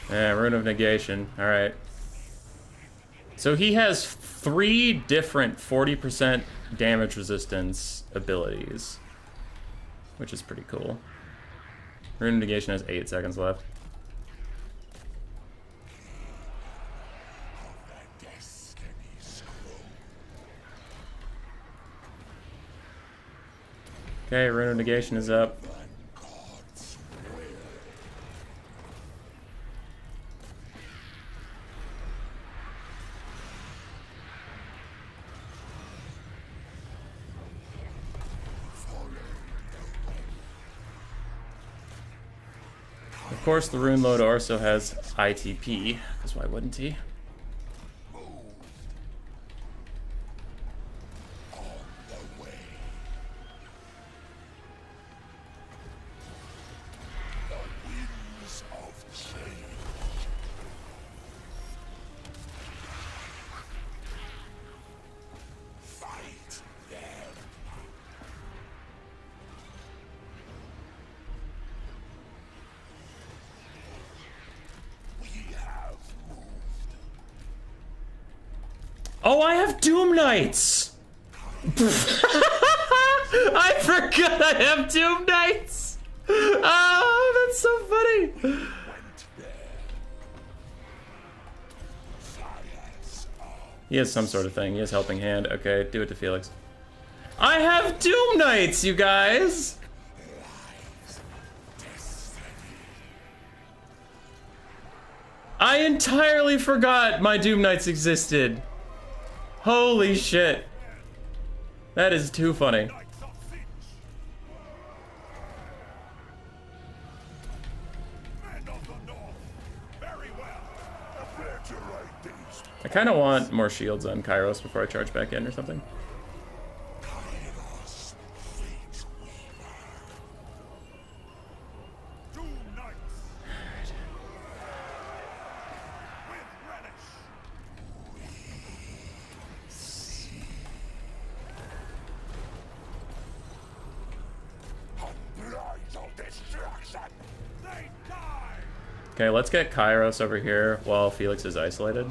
A: Yeah, Rune of Negation. Alright. So he has 3 different 40% damage resistance abilities, which is pretty cool. Rune of Negation has 8 seconds left. Okay, Rune of Negation is up. Of course, the Rune Lord also has ITP, because why wouldn't he? Oh, I have Doom Knights! I forgot I have Doom Knights! Oh, that's so funny! He has some sort of thing. He has Helping Hand. Okay, do it to Felix. I have Doom Knights, you guys! I entirely forgot my Doom Knights existed. Holy shit. That is too funny. I kind of want more shields on Kairos before I charge back in or something. Okay, let's get Kairos over here while Felix is isolated.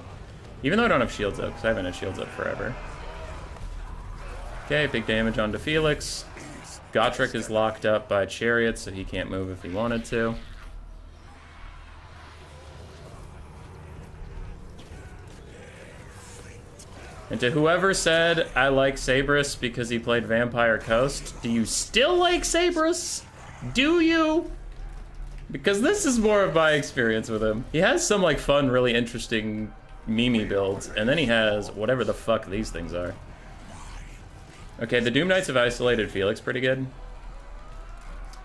A: Even though I don't have shields up, because I haven't had shields up forever. Okay, big damage onto Felix. Gotrek is locked up by Chariot, so he can't move if he wanted to. And to whoever said, I like Sabrus because he played Vampire Coast, do you still like Sabrus? Do you? Because this is more of my experience with him. He has some like fun, really interesting Mimi builds, and then he has whatever the fuck these things are. Okay, the Doom Knights have isolated Felix pretty good.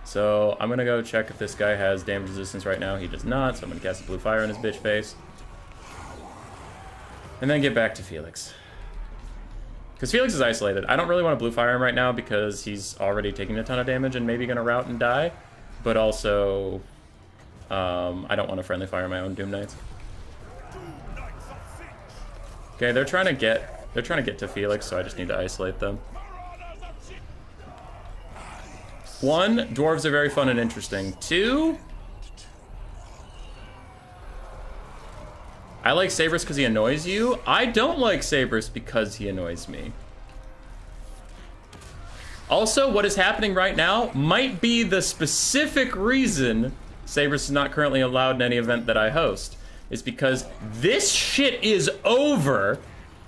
A: So I'm gonna go check if this guy has damage resistance right now. He does not, so I'm gonna cast a blue fire in his bitch face. And then get back to Felix. Because Felix is isolated. I don't really want to blue fire him right now because he's already taking a ton of damage and maybe gonna rout and die. But also, I don't want to friendly fire my own Doom Knights. Okay, they're trying to get to Felix, so I just need to isolate them. 1, dwarves are very fun and interesting. 2, I like Sabrus because he annoys you. I don't like Sabrus because he annoys me. Also, what is happening right now might be the specific reason Sabrus is not currently allowed in any event that I host. Is because this shit is over,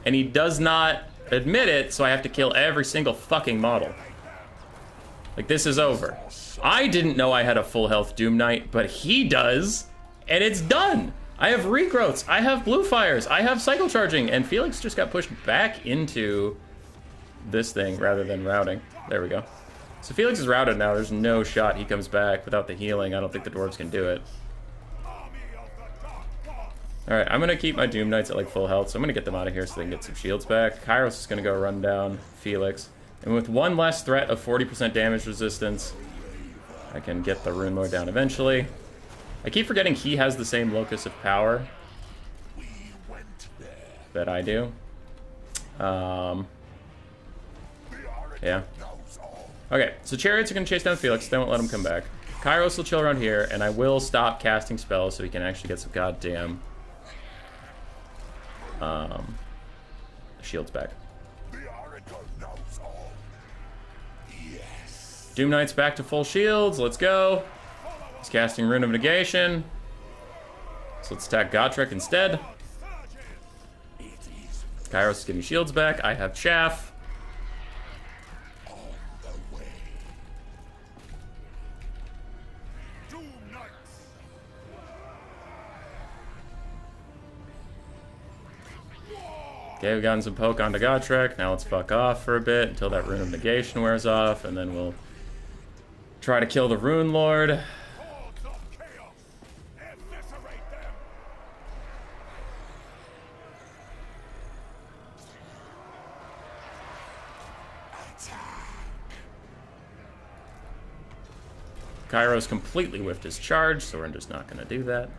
A: and he does not admit it, so I have to kill every single fucking model. Like, this is over. I didn't know I had a full health Doom Knight, but he does, and it's done. I have regrowths, I have blue fires, I have cycle charging, and Felix just got pushed back into this thing rather than routing. There we go. So Felix is routed now. There's no shot he comes back without the healing. I don't think the dwarves can do it. Alright, I'm going to keep my Doom Knights at like full health, so I'm going to get them out of here so they can get some shields back. Kairos is going to go run down Felix. And with one less threat of 40% damage resistance, I can get the Rune Lord down eventually. I keep forgetting he has the same locus of power that I do. Yeah. Okay, so Chariots are going to chase down Felix. They won't let him come back. Kairos will chill around here, and I will stop casting spells so he can actually get some goddamn shields back. Doom Knight's back to full shields. Let's go. He's casting Rune of Negation. So let's attack Gotrek instead. Kairos is getting shields back. I have Chaff. Okay, we've gotten some poke onto Gotrek. Now let's fuck off for a bit until that Rune of Negation wears off, and then we'll try to kill the Rune Lord. Kairos completely whiffed his charge, so we're just not going to do that.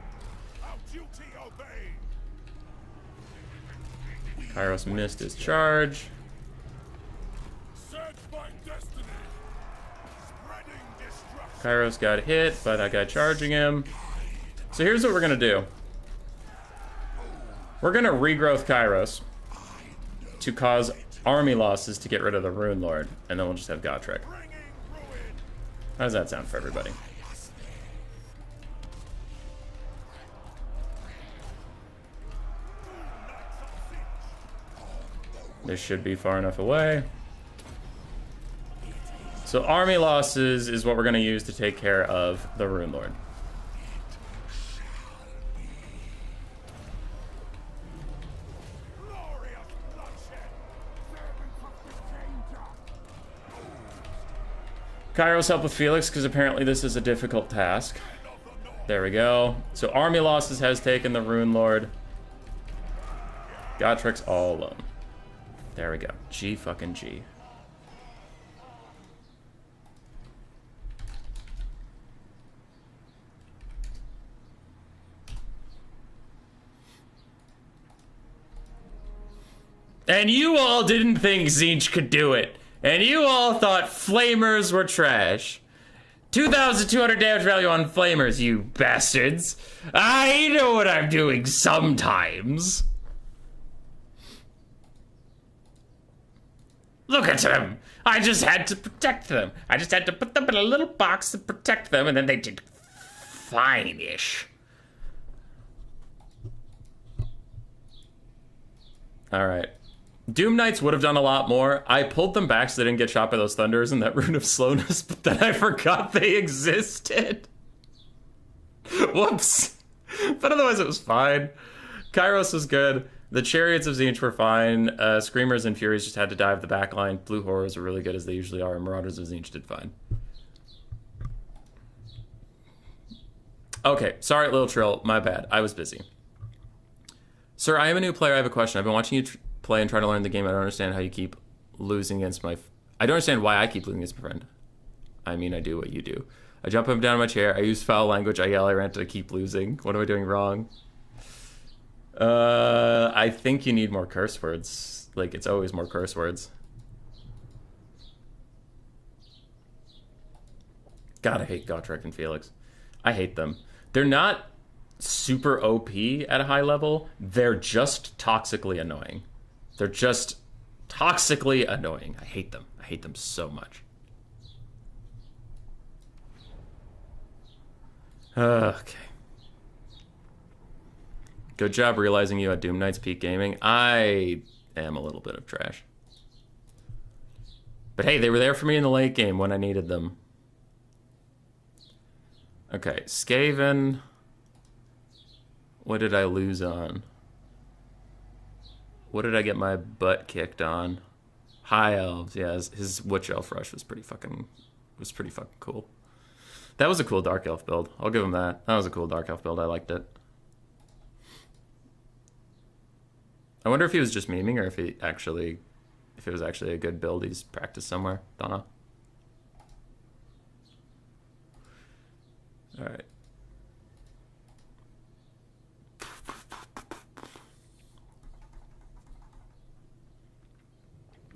A: Kairos missed his charge. Kairos got hit by that guy charging him. So here's what we're going to do. We're going to regrowth Kairos to cause army losses to get rid of the Rune Lord, and then we'll just have Gotrek. How does that sound for everybody? This should be far enough away. So army losses is what we're going to use to take care of the Rune Lord. Kairos help with Felix, because apparently this is a difficult task. There we go. So army losses has taken the Rune Lord. Gotrek's all alone. There we go. G fucking G. And you all didn't think Tzeentch could do it. And you all thought flamers were trash. 2,200 damage value on flamers, you bastards. I know what I'm doing sometimes. Look at them. I just had to protect them. I just had to put them in a little box to protect them, and then they did fine-ish. All right. Doom Knights would have done a lot more. I pulled them back so they didn't get shot by those thunders and that Rune of Slowness, but then I forgot they existed. Whoops. But otherwise it was fine. Kairos was good. The Chariots of Tzeentch were fine. Screamers and Furies just had to dive the back line. Blue Horrors were really good as they usually are, and Marauders of Tzeentch did fine. Okay, sorry, Little Trill. My bad. I was busy. Sir, I am a new player. I have a question. I've been watching you play and try to learn the game. I don't understand how you keep losing against my... I don't understand why I keep losing against my friend. I mean, I do what you do. I jump up and down in my chair. I use foul language. I yell. I rant. I keep losing. What am I doing wrong? I think you need more curse words. Like, it's always more curse words. God, I hate Gotrek and Felix. I hate them. They're not super OP at a high level. They're just toxically annoying. They're just toxically annoying. I hate them. I hate them so much. Okay. Good job realizing you had Doom Knights peak gaming. I am a little bit of trash. But hey, they were there for me in the late game when I needed them. Okay, Skaven. What did I lose on? What did I get my butt kicked on? High Elves, yeah, his Witch Elf Rush was pretty fucking cool. That was a cool Dark Elf build. I'll give him that. That was a cool Dark Elf build. I liked it. I wonder if he was just memeing or if it was actually a good build he's practiced somewhere. Don't know. All right.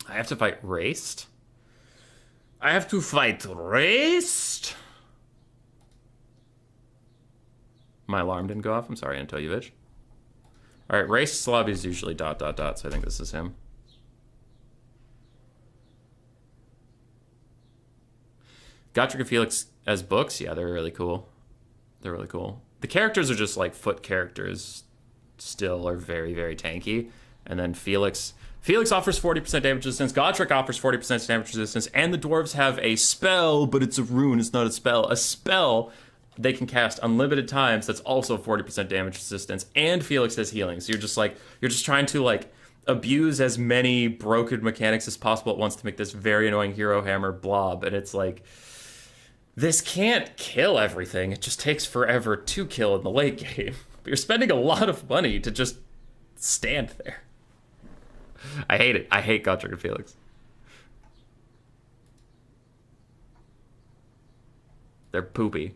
A: I have to fight Raced? I have to fight Raced? My alarm didn't go off. I'm sorry, Antoyevich. All right, Raced's lobby is usually ... so I think this is him. Gotrek and Felix as books? Yeah, they're really cool. They're really cool. The characters are just like foot characters still are very, very tanky. And then Felix offers 40% damage resistance. Gotrek offers 40% damage resistance. And the dwarves have a spell, but it's a rune. It's not a spell. A spell they can cast unlimited times that's also 40% damage resistance. And Felix has healing. So you're just trying to like abuse as many broken mechanics as possible at once to make this very annoying hero hammer blob. And it's like, this can't kill everything. It just takes forever to kill in the late game. But you're spending a lot of money to just stand there. I hate it. I hate Gotrek and Felix. They're poopy.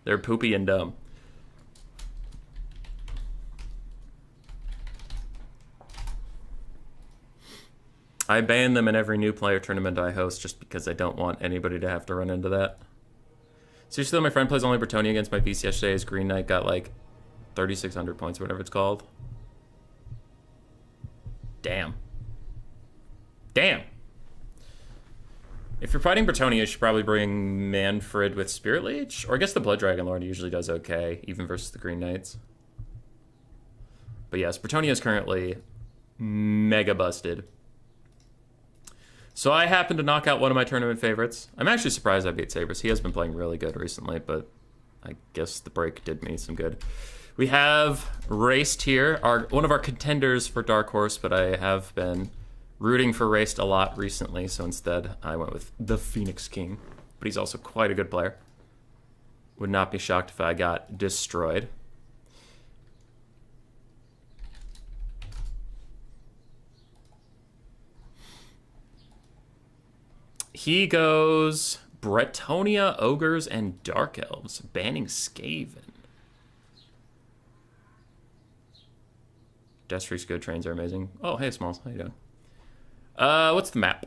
A: They're poopy and dumb. I ban them in every new player tournament I host just because I don't want anybody to have to run into that. Seriously though, my friend plays only Bretonnia against my beast yesterday. His Green Knight got like 3,600 points or whatever it's called. Damn. Damn. If you're fighting Bretonnia, you should probably bring Manfred with Spirit Leech. Or I guess the Blood Dragon Lord usually does okay, even versus the Green Knights. But yes, Bretonnia is currently mega busted. So I happened to knock out one of my tournament favorites. I'm actually surprised I beat Sabres. He has been playing really good recently, but I guess the break did me some good. We have Raced here, one of our contenders for Dark Horse, but I have been rooting for Raced a lot recently, so instead I went with the Phoenix King. But he's also quite a good player. Would not be shocked if I got destroyed. He goes Bretonia, Ogres, and Dark Elves, banning Skaven. Destry's good, trains are amazing. Oh, hey, Smalls, how you doing? What's the map?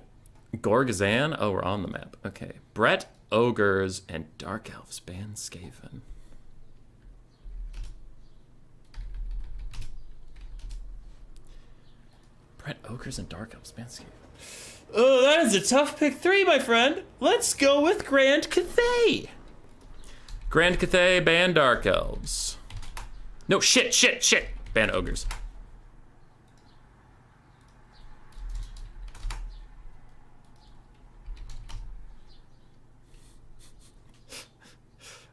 A: Gorgazan? Oh, we're on the map. Okay. Brett, Ogres, and Dark Elves, ban Skaven. Brett, Ogres, and Dark Elves, ban Skaven. Oh, that is a tough pick 3, my friend. Let's go with Grand Cathay. Grand Cathay, ban Dark Elves. No, shit. Ban Ogres.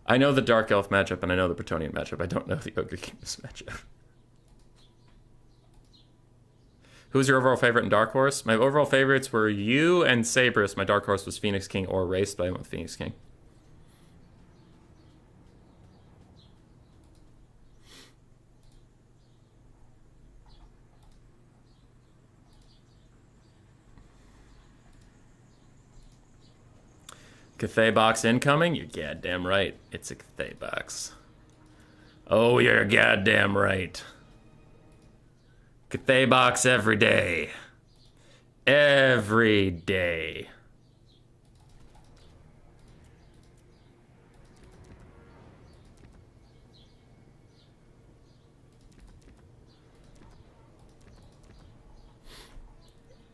A: I know the Dark Elf matchup, and I know the Bretonian matchup. I don't know the Ogre Kingdoms matchup. Who's your overall favorite in Dark Horse? My overall favorites were you and Sabres. My Dark Horse was Phoenix King or Raced, but I went with Phoenix King. Cathay box incoming? You're goddamn right. It's a Cathay box. Oh, you're goddamn right. Cathay box every day. Every day.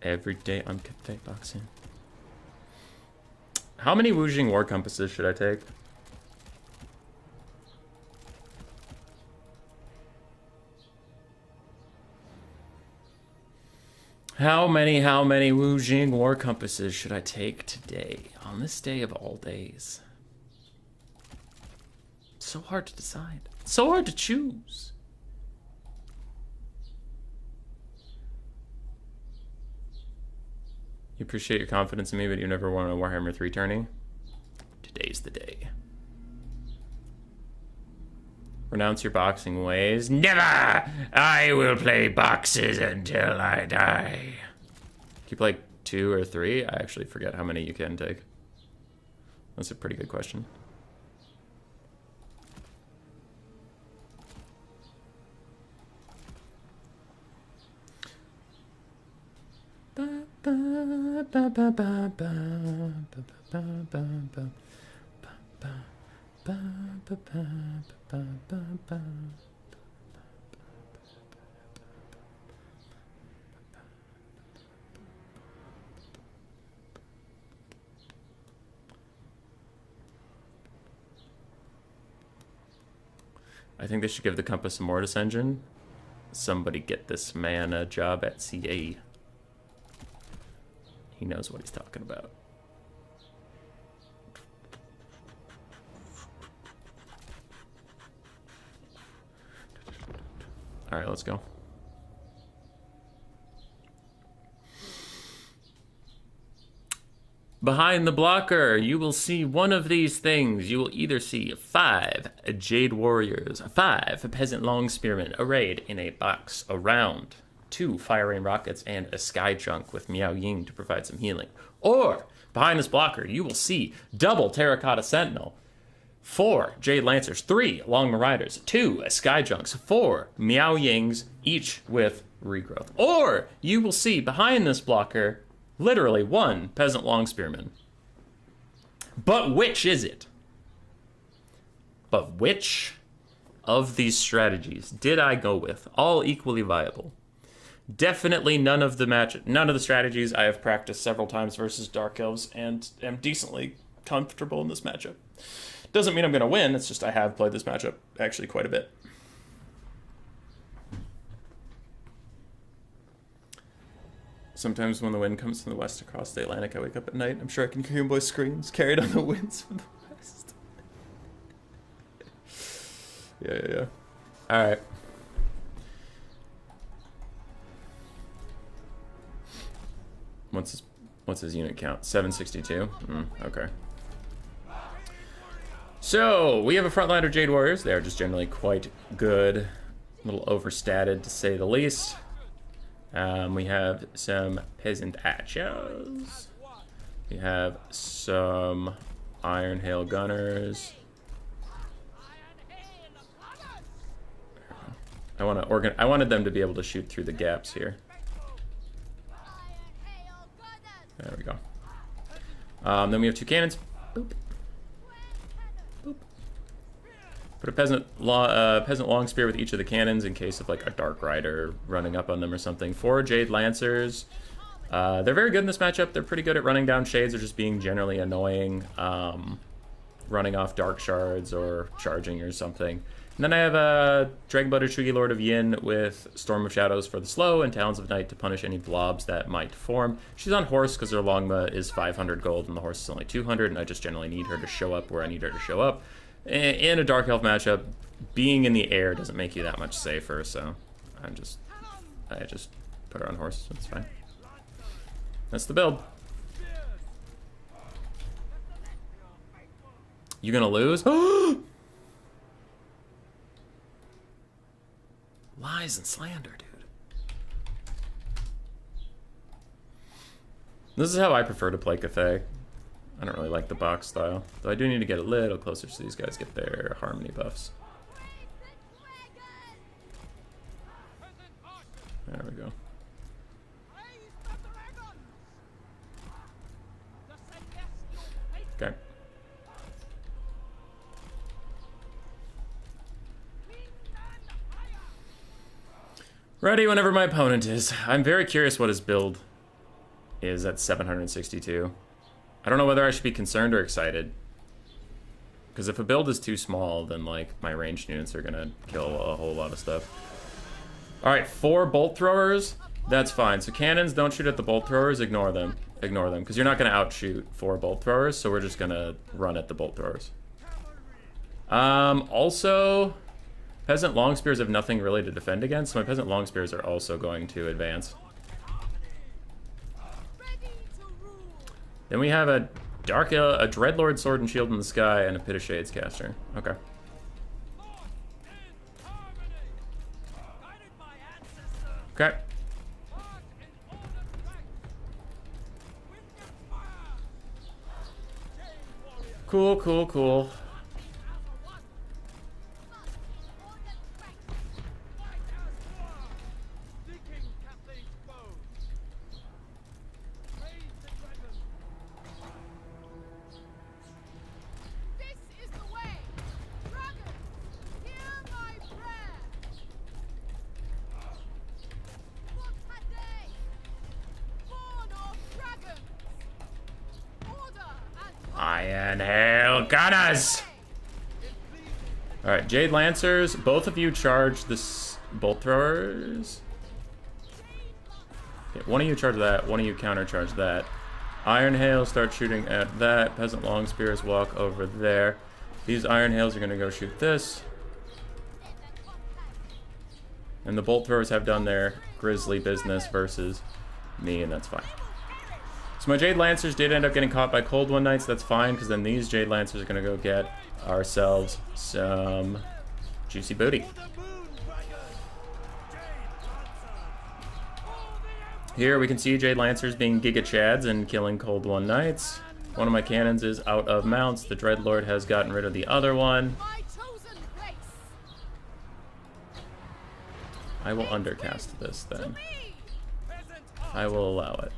A: Every day on Cathay boxing. How many Wujing War Compasses should I take? How many Wujing War Compasses should I take today, on this day of all days? So hard to decide. So hard to choose. You appreciate your confidence in me, but you never won a Warhammer 3 tourney? Today's the day. Renounce your boxing ways. Never! I will play boxes until I die. Can you play 2 or 3? I actually forget how many you can take. That's a pretty good question. I think they should give the Compass a Mortis engine. Somebody get this man a job at CA. He knows what he's talking about. All right, let's go. Behind the blocker, you will see one of these things. You will either see 5 Jade Warriors, 5 Peasant Long Spearmen arrayed in a box around 2 Fire Rain Rockets and a Sky Chunk with Miao Ying to provide some healing. Or, behind this blocker, you will see double Terracotta Sentinel, 4 Jade Lancers, 3 Long Marauders, 2 Sky Junks, 4 Miao Yings, each with regrowth. Or, you will see behind this blocker, literally 1 Peasant Long Spearman. But which is it? But which of these strategies did I go with? All equally viable. Definitely none of the strategies I have practiced several times versus Dark Elves and am decently comfortable in this matchup. Doesn't mean I'm going to win, it's just I have played this matchup actually quite a bit. Sometimes when the wind comes from the west across the Atlantic, I wake up at night. I'm sure I can hear your boys' screams carried on the winds from the west. Yeah. All right. What's his unit count? 762. Okay. So we have a frontliner Jade Warriors. They are just generally quite good, a little overstated to say the least. We have some peasant archers. We have some Iron Hail gunners. I wanted them to be able to shoot through the gaps here. There we go. Then we have 2 cannons. Boop. Boop. Put a peasant long spear with each of the cannons in case of like a Dark Rider running up on them or something. 4 Jade Lancers. They're very good in this matchup. They're pretty good at running down shades or just being generally annoying, running off Dark Shards or charging or something. And then I have a Dragonblood Shugi Lord of Yin with Storm of Shadows for the slow and Talons of Night to punish any blobs that might form. She's on horse because her Longma is 500 gold and the horse is only 200, and I just generally need her to show up where I need her to show up. In a Dark Elf matchup, being in the air doesn't make you that much safer, so I just put her on horse. That's fine. That's the build. You gonna lose? Lies and slander, dude. This is how I prefer to play Cathay. I don't really like the box style, though I do need to get a little closer so these guys get their harmony buffs. There we go. Okay. Ready whenever my opponent is. I'm very curious what his build is at 762. I don't know whether I should be concerned or excited. Because if a build is too small, then like my ranged units are gonna kill a whole lot of stuff. Alright, 4 bolt throwers. That's fine. So cannons, don't shoot at the bolt throwers, ignore them. Ignore them, because you're not gonna outshoot 4 bolt throwers, so we're just gonna run at the bolt throwers. Also, Peasant long spears have nothing really to defend against, so my peasant long spears are also going to advance. Then we have a Dreadlord Sword and Shield in the Sky and a Pit of Shades caster. Okay. Okay. Cool, cool, cool. Iron Hail Gunners! Alright, Jade Lancers, both of you charge this bolt throwers. Okay, one of you charge that, one of you counter charge that. Iron Hail start shooting at that. Peasant Long Spears walk over there. These Iron Hails are gonna go shoot this. And the bolt throwers have done their grisly business versus me, and that's fine. So my Jade Lancers did end up getting caught by Cold One Knights. That's fine, because then these Jade Lancers are going to go get ourselves some juicy booty. Here we can see Jade Lancers being Giga Chads and killing Cold One Knights. One of my cannons is out of mounts. The Dreadlord has gotten rid of the other one. I will undercast this then. I will allow it.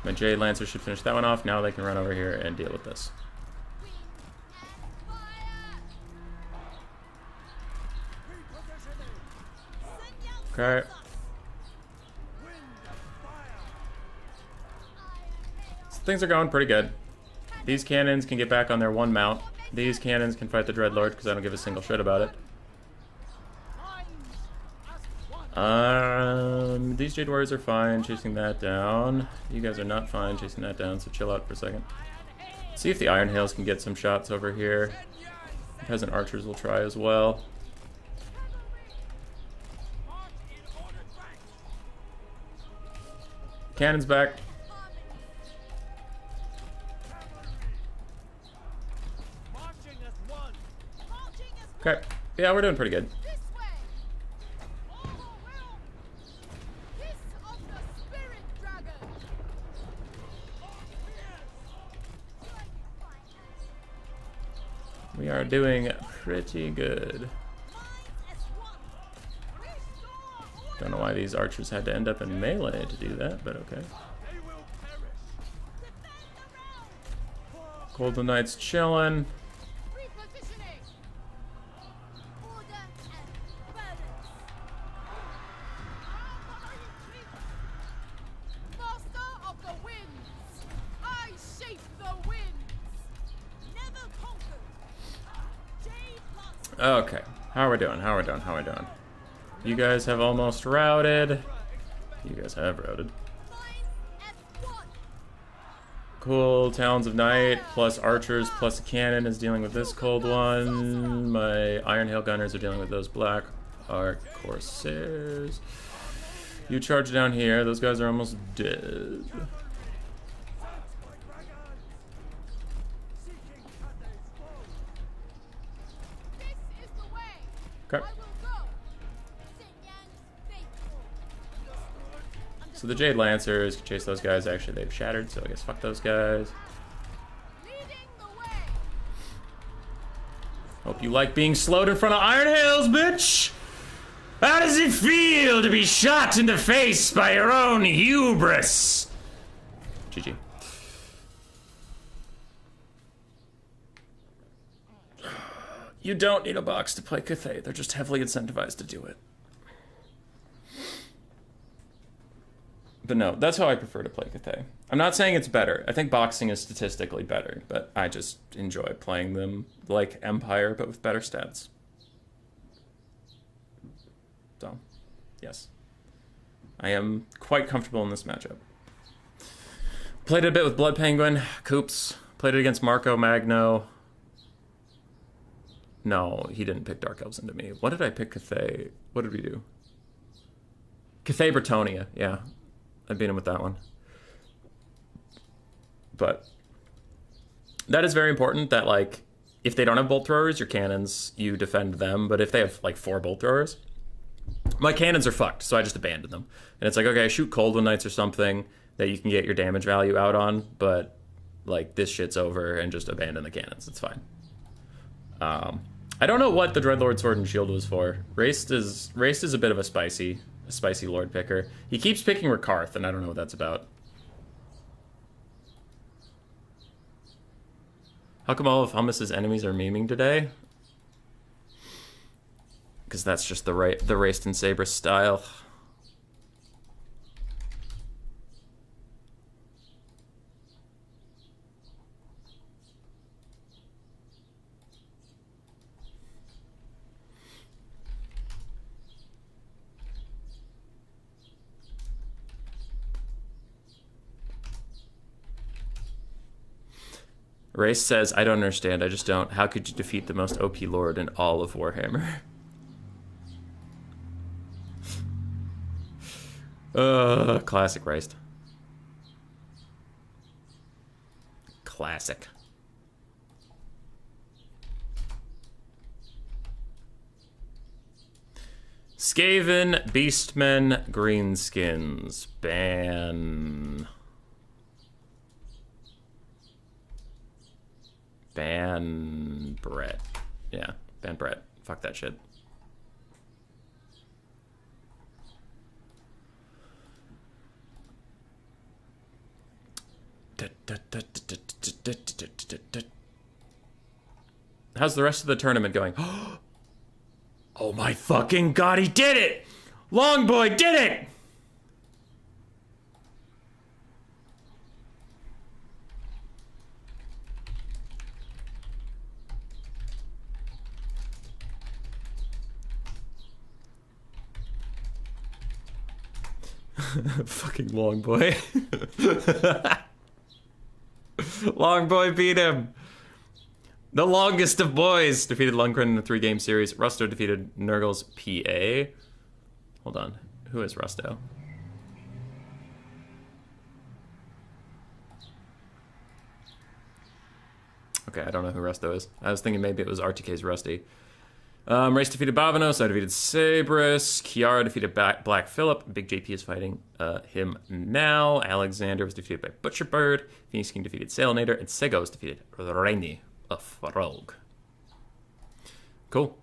A: My Jade Lancer should finish that one off. Now they can run over here and deal with this. Okay. So things are going pretty good. These cannons can get back on their one mount. These cannons can fight the Dreadlord because I don't give a single shit about it. These Jade Warriors are fine chasing that down. You guys are not fine chasing that down, so chill out for a second. See if the Iron Hails can get some shots over here. Peasant Archers will try as well. Cannon's back. Okay. Yeah, we're doing pretty good. We are doing pretty good. Don't know why these archers had to end up in melee to do that, but okay. Golden Knight's chilling. Okay, how are we doing? How are we doing? How are we doing? You guys have almost routed. You guys have routed. Cool, Talons of Night plus archers plus a cannon is dealing with this cold one. My Iron Hail Gunners are dealing with those black arc corsairs. You charge down here, those guys are almost dead. Okay. So the Jade Lancers can chase those guys. Actually, they've shattered, so I guess fuck those guys. Hope you like being slowed in front of Iron Hails, bitch! How does it feel to be shot in the face by your own hubris? GG. You don't need a box to play Cathay. They're just heavily incentivized to do it. But no, that's how I prefer to play Cathay. I'm not saying it's better. I think boxing is statistically better, but I just enjoy playing them like Empire, but with better stats. So, yes. I am quite comfortable in this matchup. Played it a bit with Blood Penguin, Coops. Played it against Marco Magno. No, he didn't pick Dark Elves into me. What did I pick Cathay? What did we do? Cathay Bretonia, yeah. I beat him with that one. But that is very important that, like, if they don't have bolt throwers, your cannons, you defend them. But if they have, like, 4 bolt throwers, my cannons are fucked, so I just abandon them. And it's like, okay, shoot Cold Knights or something that you can get your damage value out on, but, like, this shit's over and just abandon the cannons. It's fine. I don't know what the Dreadlord Sword and Shield was for. Raced is a bit of a spicy Lord picker. He keeps picking Rakarth, and I don't know what that's about. How come all of Hummus's enemies are memeing today? Because that's just the Raced and Saber style. Race says, I don't understand, I just don't. How could you defeat the most OP Lord in all of Warhammer? Classic Raced. Classic. Skaven, Beastmen, Greenskins. Ban Brett. Yeah, ban Brett. Fuck that shit. How's the rest of the tournament going? Oh my fucking god, he did it! Longboy did it! Fucking long boy. Long boy beat him. The longest of boys defeated Lundgren in a 3-game series. Rusto defeated Nurgle's PA. Hold on. Who is Rusto? Okay, I don't know who Rusto is. I was thinking maybe it was RTK's Rusty. Race defeated Bavanos. I defeated Sabris. Kiara defeated Black Phillip. Big JP is fighting him now. Alexander was defeated by Butcherbird. Phoenix King defeated Salinator. And Sego was defeated Rainy of Rogue. Cool.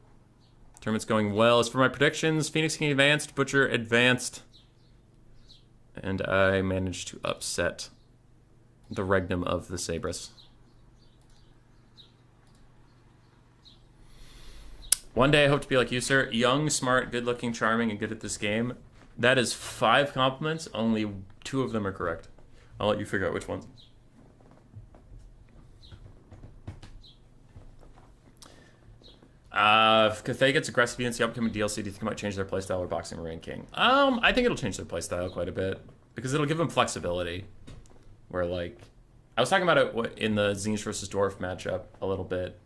A: Tournament's going well. As for my predictions, Phoenix King advanced. Butcher advanced. And I managed to upset the Regnum of the Sabris. One day I hope to be like you, sir. Young, smart, good-looking, charming, and good at this game. That is 5 compliments. Only 2 of them are correct. I'll let you figure out which ones. If Cathay gets aggressive against the upcoming DLC, do you think it might change their playstyle or Boxing Marine King? I think it'll change their playstyle quite a bit. Because it'll give them flexibility. Where, like... I was talking about it in the Tzeentch versus Dwarf matchup a little bit.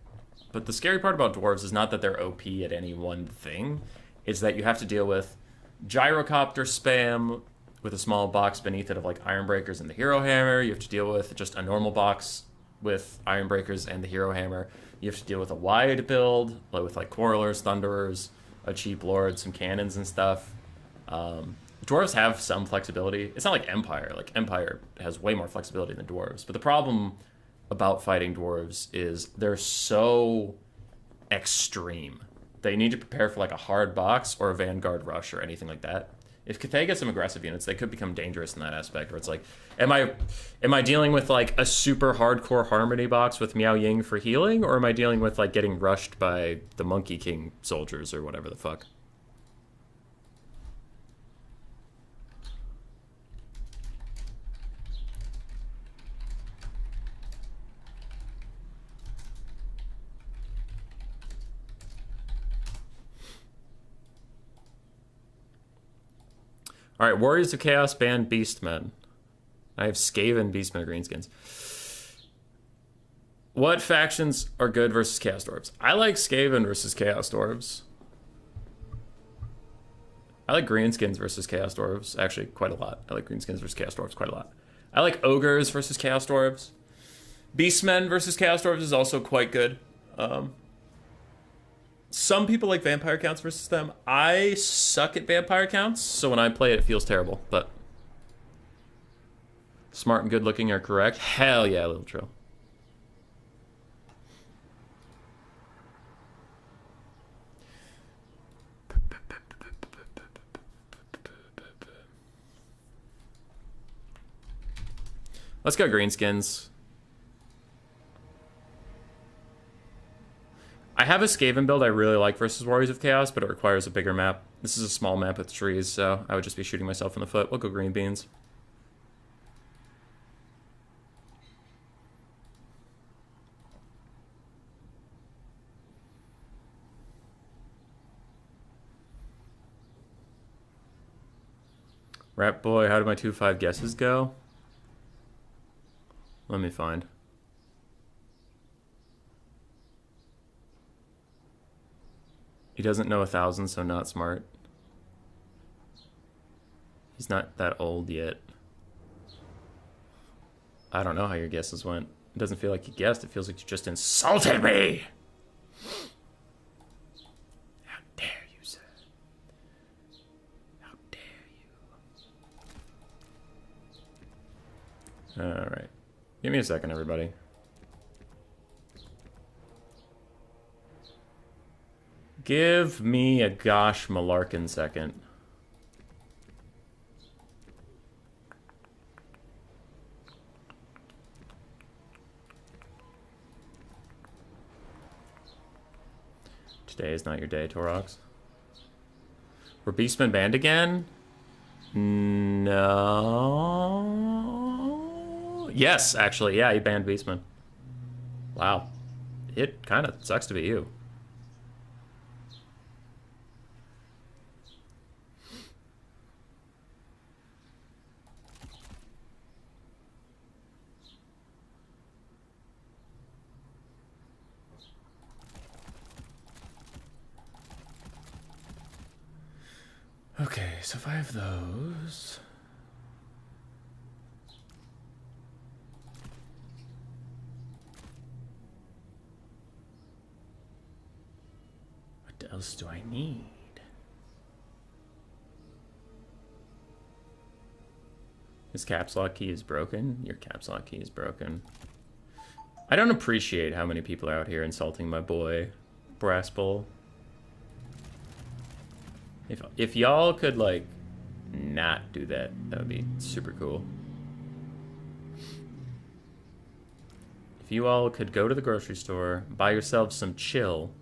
A: But the scary part about Dwarves is not that they're OP at any one thing. It's that you have to deal with gyrocopter spam with a small box beneath it of like Ironbreakers and the Hero Hammer. You have to deal with just a normal box with Ironbreakers and the Hero Hammer. You have to deal with a wide build with like Quarrelers, Thunderers, a cheap Lord, some cannons and stuff. Dwarves have some flexibility. It's not like Empire. Like Empire has way more flexibility than Dwarves. But the problem about fighting Dwarves is they're so extreme. They need to prepare for like a hard box or a Vanguard rush or anything like that. If Cathay gets some aggressive units, they could become dangerous in that aspect where it's like, am I dealing with like a super hardcore Harmony box with Miao Ying for healing, or am I dealing with like getting rushed by the Monkey King soldiers or whatever the fuck? Alright, Warriors of Chaos ban Beastmen. I have Skaven, Beastmen, Greenskins. What factions are good versus Chaos Dwarves? I like Skaven versus Chaos Dwarves. I like Greenskins versus Chaos Dwarves, actually, quite a lot. I like Greenskins versus Chaos Dwarves quite a lot. I like Ogres versus Chaos Dwarves. Beastmen versus Chaos Dwarves is also quite good. Some people like vampire counts versus them. I suck at vampire counts, so when I play it, it feels terrible. But smart and good looking are correct. Hell yeah, Little Trill. Let's go Greenskins. I have a Skaven build I really like versus Warriors of Chaos, but it requires a bigger map. This is a small map with trees, so I would just be shooting myself in the foot. We'll go green beans. Rat boy, how did my 2-5 guesses go? Let me find. He doesn't know 1,000, so not smart. He's not that old yet. I don't know how your guesses went. It doesn't feel like you guessed. It feels like you just insulted me! How dare you, sir? How dare you? Alright. Give me a second, everybody. Give me a gosh malarkin second. Today is not your day, Torox. Were Beastmen banned again? No. Yes, actually. Yeah, he banned Beastmen. Wow. It kind of sucks to be you. Okay, so if I have those... What else do I need? His caps lock key is broken. Your caps lock key is broken. I don't appreciate how many people are out here insulting my boy, Brass Bull. If y'all could, like, not do that, that would be super cool. If you all could go to the grocery store, buy yourselves some chill,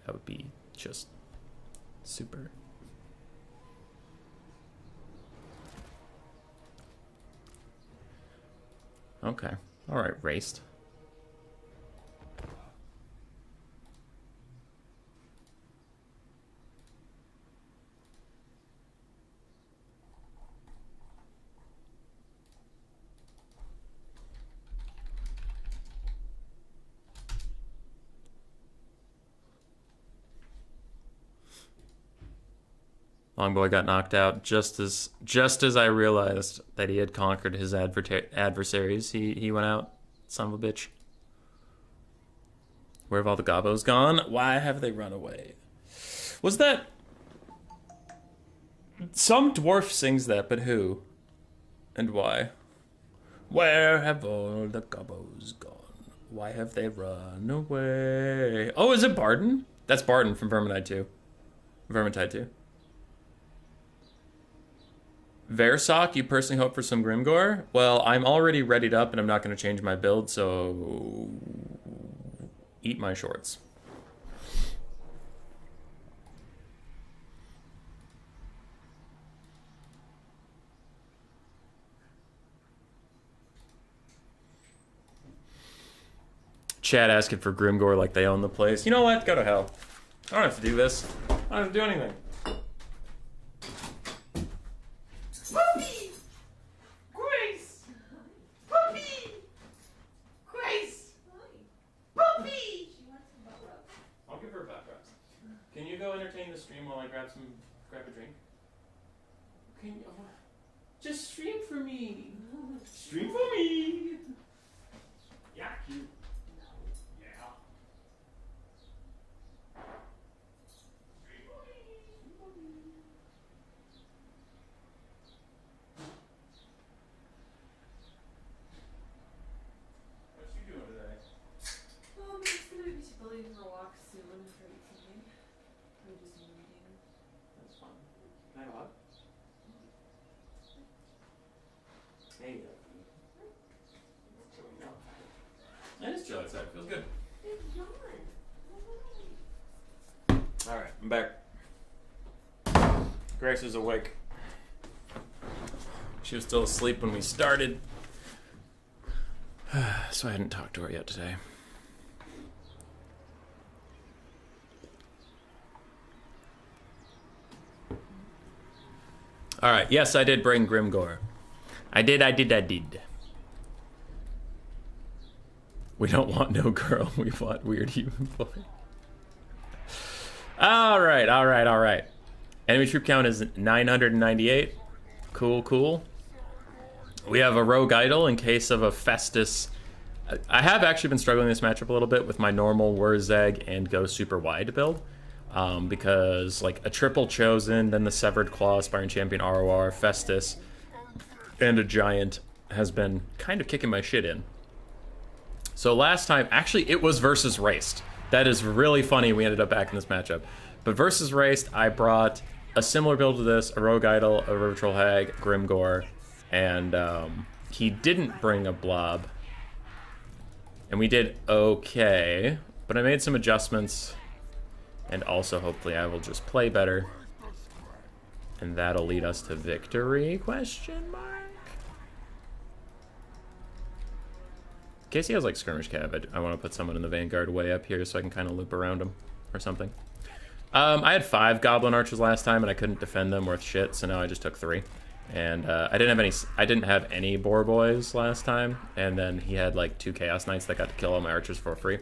A: that would be just super. Okay. Alright, raced. Longboy got knocked out just as I realized that he had conquered his adversaries. He went out, son of a bitch. Where have all the gobos gone? Why have they run away? Was that... Some dwarf sings that, but who? And why? Where have all the gobos gone? Why have they run away? Oh, is it Barden? That's Barden from Vermintide 2. Vermintide 2. Versock, you personally hope for some Grimgore? Well, I'm already readied up and I'm not going to change my build, so... Eat my shorts. Chad asking for Grimgore like they own the place. You know what? Go to hell. I don't have to do this. I don't have to do anything.
B: Puppy! Grace! Puppy! Grace! Puppy! She wants some butt rubs.
A: I'll give her back rubs. Can you go entertain the stream while I grab a drink? Can you, just stream for me. Stream for me. Yeah, cute. Yeah. Stream for me. What you doing today?
B: I'm just gonna be going for a walk soon for RTK. I'm just meeting.
A: That's fun. Can I have a hug? Hey, it is chill outside. Feels good.
B: It's not.
A: All right, I'm back. Grace is awake. She was still asleep when we started, so I hadn't talked to her yet today. All right. Yes, I did bring Grimgore. I did. We don't want no girl. We want weird human boy. All right. Enemy troop count is 998. Cool. We have a Rogue Idol in case of a Festus. I have actually been struggling this matchup a little bit with my normal Wurzeg and go super wide build. Because like a triple Chosen, then the Severed Claw, Aspiring Champion, ROR, Festus, and a Giant has been kind of kicking my shit in. So last time, actually it was versus Raced. That is really funny we ended up back in this matchup. But versus Raced, I brought a similar build to this, a Rogue Idol, a River Troll Hag, Grimgore, and he didn't bring a Blob. And we did okay, but I made some adjustments, and also hopefully I will just play better. And that'll lead us to victory, question mark? In case he has like skirmish cav, I want to put someone in the Vanguard way up here so I can kind of loop around him or something. I had 5 Goblin Archers last time and I couldn't defend them worth shit, so now I just took 3. And I didn't have any Boar Boys last time, and then he had like 2 Chaos Knights that got to kill all my archers for free.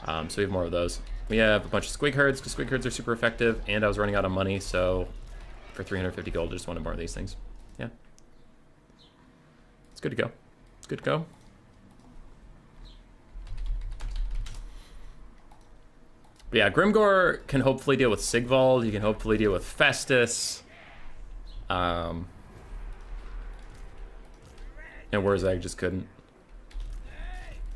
A: So we have more of those. We have a bunch of squig herds, because squig herds are super effective, and I was running out of money, so for 350 gold, I just wanted more of these things. Yeah. It's good to go. It's good to go. But yeah, Grimgor can hopefully deal with Sigvald. You can hopefully deal with Festus. And Wurzag just couldn't.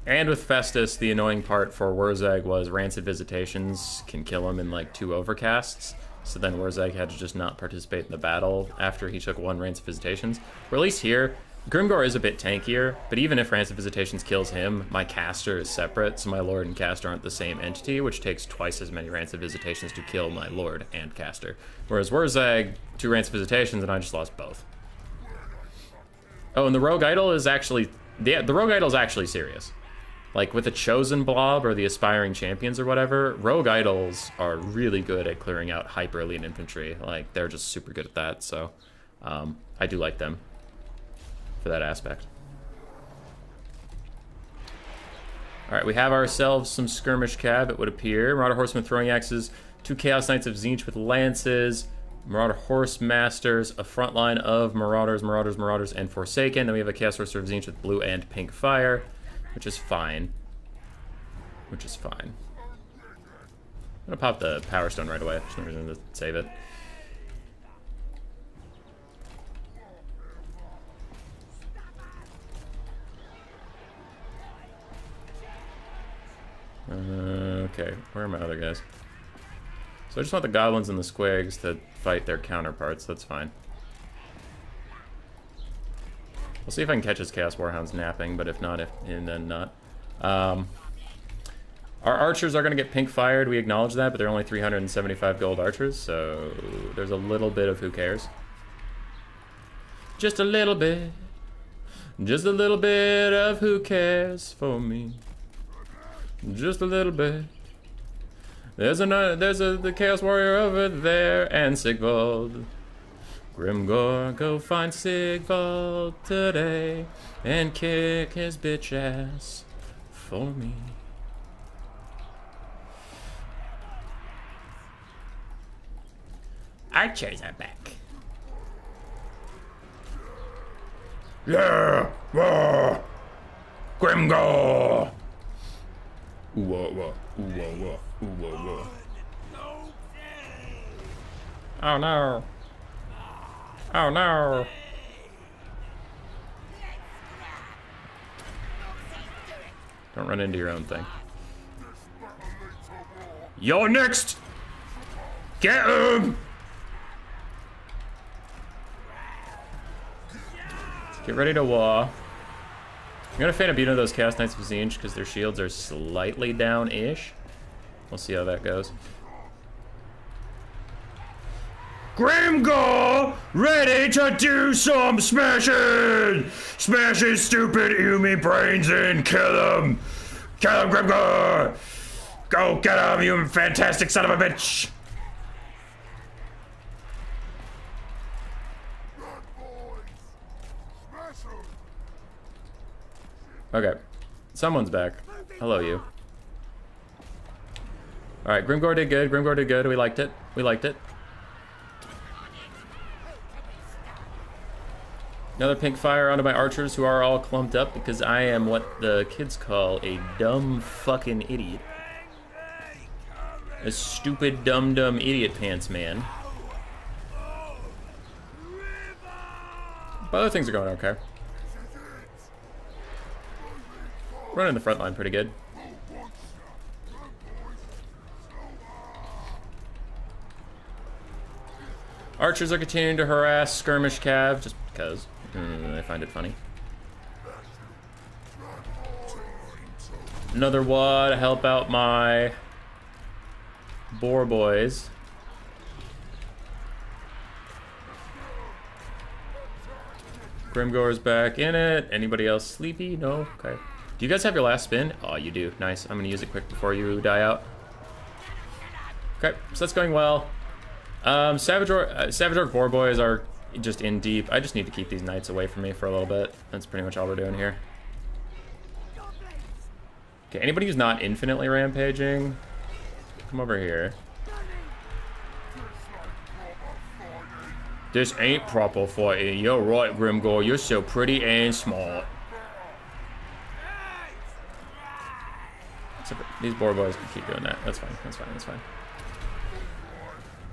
A: And with Festus, the annoying part for Wurzag was Rancid Visitations can kill him in like 2 overcasts. So then Wurzag had to just not participate in the battle after he took 1 Rancid Visitations. Or at least here, Grimgor is a bit tankier, but even if Rancid Visitations kills him, my caster is separate, so my Lord and caster aren't the same entity, which takes twice as many Rancid Visitations to kill my Lord and caster. Whereas Wurzag, 2 Rancid Visitations, and I just lost both. Oh, and the Rogue Idol is actually... the Rogue Idol is actually serious. Like, with the Chosen Blob or the Aspiring Champions or whatever, Rogue Idols are really good at clearing out hyper-elite infantry. Like, they're just super good at that, so I do like them for that aspect. Alright, we have ourselves some skirmish cab, it would appear. Marauder Horsemen throwing axes, 2 Chaos Knights of Tzeentch with lances, Marauder Horse Masters, a front line of Marauders, and Forsaken. Then we have a Chaos Sorcerer of Tzeentch with blue and pink fire, which is fine. Which is fine. I'm gonna pop the Power Stone right away. There's no reason to save it. Okay, where are my other guys? So I just want the goblins and the squigs to fight their counterparts, that's fine. We'll see if I can catch his Chaos Warhounds napping, but if not, then not. Our archers are going to get pink fired, we acknowledge that, but they're only 375 gold archers, so there's a little bit of who cares. Just a little bit. Just a little bit of who cares for me. Just a little bit. There's the Chaos Warrior over there, and Sigvald. Grimgor, go find Sigvald today, and kick his bitch ass for me. Archers are back.
C: Yeah! Grimgor! Ooh, wah, wah. Ooh, wah, wah. Ooh, wah, wah.
A: Oh no. Oh no. Don't run into your own thing.
C: You're next! Get him!
A: Get ready to war. I'm gonna feign a beat of those Chaos Knights of Tzeentch because their shields are slightly down-ish. We'll see how that goes.
C: Grimgor, ready to do some smashing! Smash his stupid Umi brains in, kill him! Kill him, Grimgor! Go get him, you fantastic son of a bitch!
A: Okay. Someone's back. Hello, you. Alright, Grimgor did good. Grimgor did good. We liked it. We liked it. Another pink fire onto my archers who are all clumped up because I am what the kids call a dumb fucking idiot. A stupid dumb idiot pants man. But other things are going okay. Running the front line pretty good. Archers are continuing to harass skirmish cav just because I find it funny. Another wad to help out my boar boys. Grimgor's back in it. Anybody else sleepy? No? Okay. Do you guys have your last spin? Oh, you do. Nice. I'm gonna use it quick before you die out. Okay, so that's going well. Savage Orc Boar Boys are just in deep. I just need to keep these knights away from me for a little bit. That's pretty much all we're doing here. Okay, anybody who's not infinitely rampaging, come over here. This ain't proper fighting. You're right, Grimgor. You're so pretty and smart. Except for these boar boys can keep doing that. That's fine. That's fine. That's fine.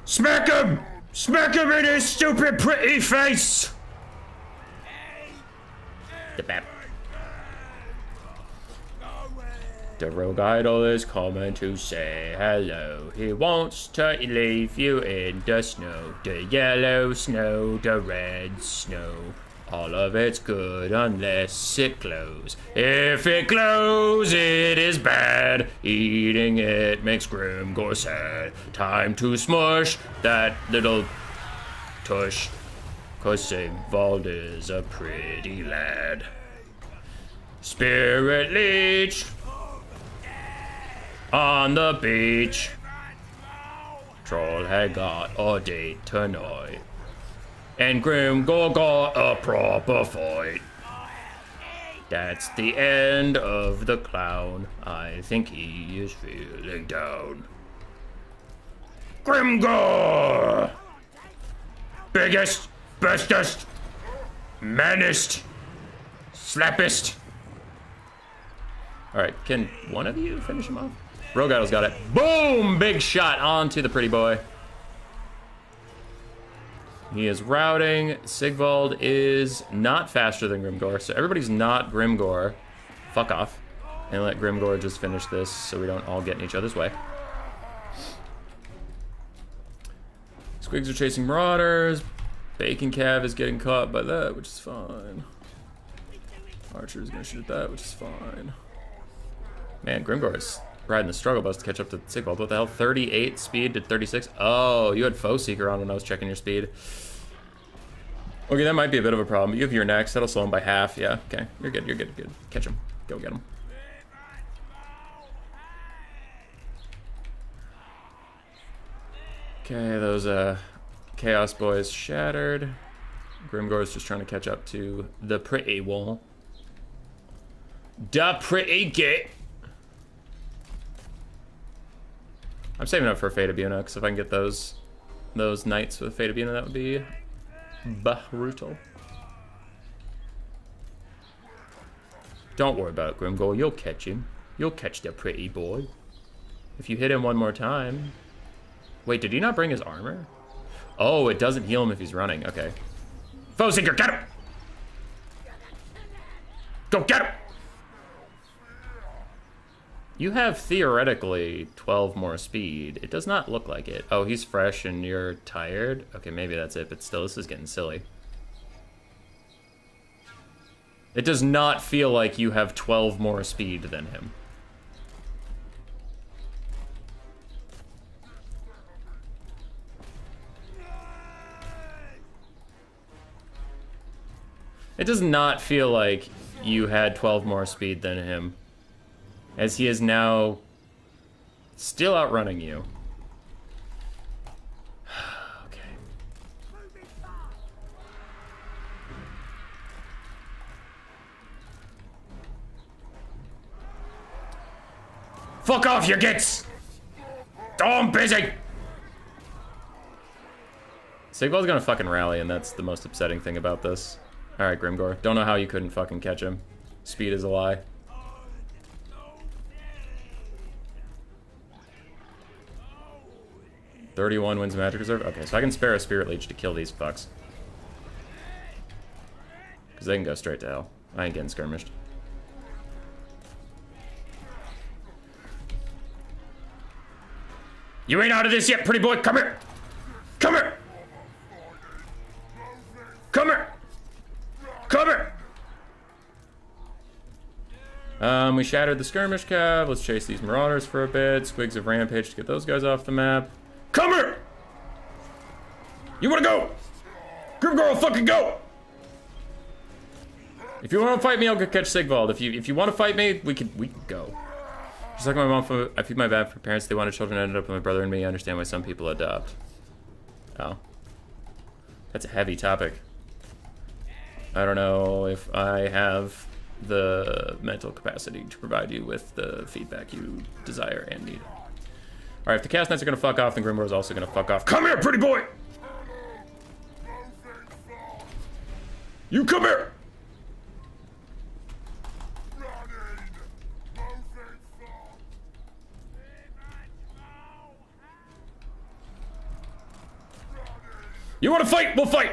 C: Smack him! Smack him in his stupid pretty face!
A: The bap. The rogue idol is coming to say hello. He wants to leave you in the snow. The yellow snow, the red snow. All of it's good unless it glows. If it glows, it is bad. Eating it makes Grimgor sad. Time to smush that little tush. 'Cause Sigvald is a pretty lad. Spirit Leech on the beach. Troll had got a date tonight. And Grimgor got a proper fight. That's the end of the clown. I think he is feeling down.
C: Grimgor! Biggest, bestest, manest, slappest.
A: Alright, can one of you finish him off? Rogue Idol's got it. Boom! Big shot onto the pretty boy. He is routing. Sigvald is not faster than Grimgor, so everybody's not Grimgor. Fuck off. And let Grimgor just finish this so we don't all get in each other's way. Squigs are chasing Marauders. Bacon Cav is getting caught by that, which is fine. Archer is gonna shoot that, which is fine. Man, Grimgor is riding the struggle bus to catch up to Sigvald. What the hell? 38 speed to 36? Oh, you had Foe Seeker on when I was checking your speed. Okay, that might be a bit of a problem. You have your next. That'll slow him by half. Yeah, okay. You're good, you're good, good. Catch him. Go get him. Okay, those Chaos Boys shattered. Grimgor's just trying to catch up to the pretty wall. Da pretty git. I'm saving up for Fate of Buna, because if I can get those knights with Fate of Buna, that would be brutal. Don't worry about it, Grimgor. You'll catch him. You'll catch the pretty boy. If you hit him one more time. Wait, did he not bring his armor? Oh, it doesn't heal him if he's running. Okay. Foe Seeker, get him! Go get him! You have theoretically 12 more speed. It does not look like it. Oh, he's fresh and you're tired? Okay, maybe that's it, but still, this is getting silly. It does not feel like you have 12 more speed than him. It does not feel like you had 12 more speed than him, as he is now still outrunning you. Okay.
C: Fuck off, you gits! Oh, I'm busy!
A: Sigvald's gonna fucking rally, and that's the most upsetting thing about this. Alright, Grimgor. Don't know how you couldn't fucking catch him. Speed is a lie. $31 wins Magic Reserve? Okay, so I can spare a Spirit Leech to kill these fucks. Because they can go straight to hell. I ain't getting skirmished.
C: You ain't out of this yet, pretty boy. Come here. Come here. Come here. Come here.
A: We shattered the Skirmish Cav. Let's chase these Marauders for a bit. Squigs of Rampage to get those guys off the map.
C: Come here. You wanna go? Grimgor will fucking go.
A: If you want to fight me, I'll go catch Sigvald. If you want to fight me, we can go. Just like my mom, I feel my bad for parents. They wanted children, ended up with my brother and me. I understand why some people adopt. Oh. That's a heavy topic. I don't know if I have the mental capacity to provide you with the feedback you desire and need. All right, if the Cast Knights are gonna fuck off, then Grimoire is also gonna fuck off.
C: Come here, pretty boy! You come here! You wanna fight? We'll fight!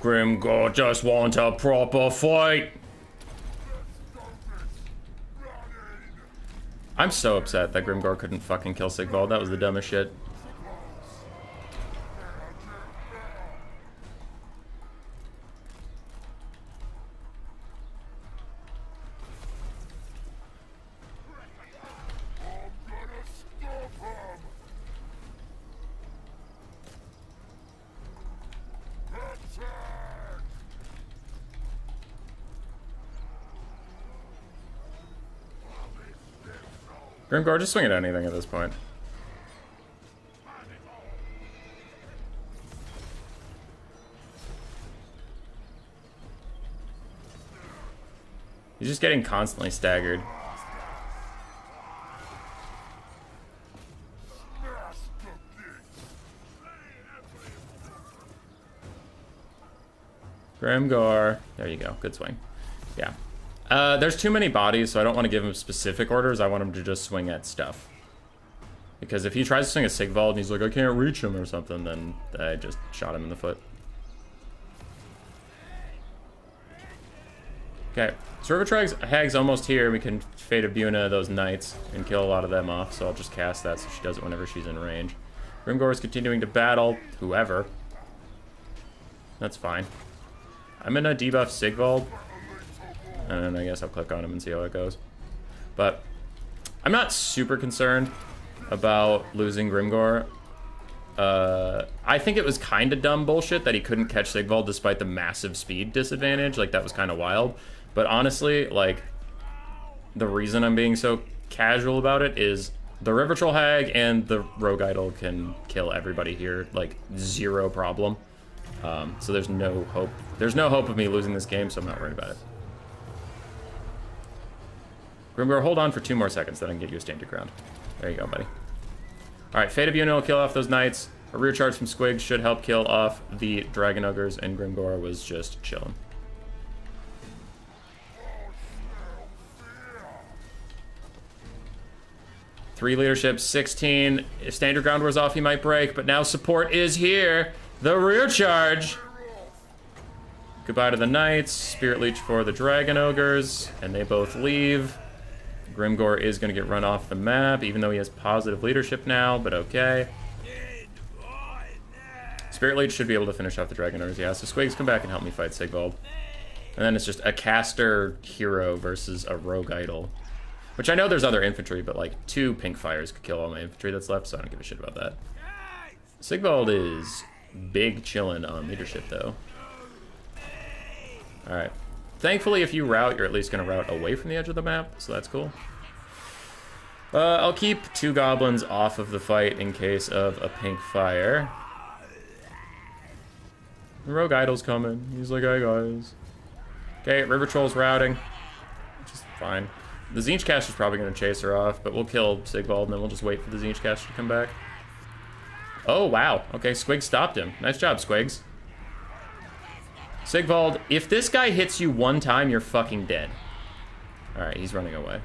C: Grimgor just wants a proper fight.
A: I'm so upset that Grimgor couldn't fucking kill Sigvald. That was the dumbest shit. Grimgor, just swing at anything at this point. He's just getting constantly staggered. Grimgor. There you go. Good swing. Yeah. There's too many bodies, so I don't want to give him specific orders. I want him to just swing at stuff. Because if he tries to swing at Sigvald and he's like, I can't reach him or something, then I just shot him in the foot. Okay, so River Hag's almost here. We can Fate of Buna those knights and kill a lot of them off, so I'll just cast that so she does it whenever she's in range. Grimgor is continuing to battle whoever. That's fine. I'm gonna debuff Sigvald. And I guess I'll click on him and see how it goes. But I'm not super concerned about losing Grimgor. I think it was kind of dumb bullshit that he couldn't catch Sigvald despite the massive speed disadvantage. Like, that was kind of wild. But honestly, like, the reason I'm being so casual about it is the River Troll Hag and the Rogue Idol can kill everybody here, like, zero problem. So there's no hope. There's no hope of me losing this game, so I'm not worried about it. Grimgor, hold on for 2 more seconds, then I can get you a stand your ground. There you go, buddy. Alright, Fate of Buna will kill off those knights. A rear charge from Squig should help kill off the Dragon Ogres, and Grimgor was just chilling. Three leadership, 16. If stand your ground was off, he might break, but now support is here. The rear charge. Goodbye to the knights. Spirit Leech for the Dragon Ogres, and they both leave. Grimgor is going to get run off the map, even though he has positive leadership now, but okay. Spirit Leech should be able to finish off the Dragon Ogres, yeah. So Squigs, come back and help me fight Sigvald. And then it's just a caster hero versus a rogue idol. Which I know there's other infantry, but like 2 pink fires could kill all my infantry that's left, so I don't give a shit about that. Sigvald is big chillin' on leadership, though. Alright. Thankfully, if you route, you're at least going to route away from the edge of the map, so that's cool. I'll keep 2 goblins off of the fight in case of a pink fire. The Rogue Idol's coming. He's like, hey guys. Okay, River Troll's routing, which is fine. The Tzeentch caster's probably going to chase her off, but we'll kill Sigvald and then we'll just wait for the Tzeentch caster to come back. Oh, wow. Okay, Squigs stopped him. Nice job, Squigs. Sigvald, if this guy hits you 1 time, you're fucking dead. Alright, he's running away.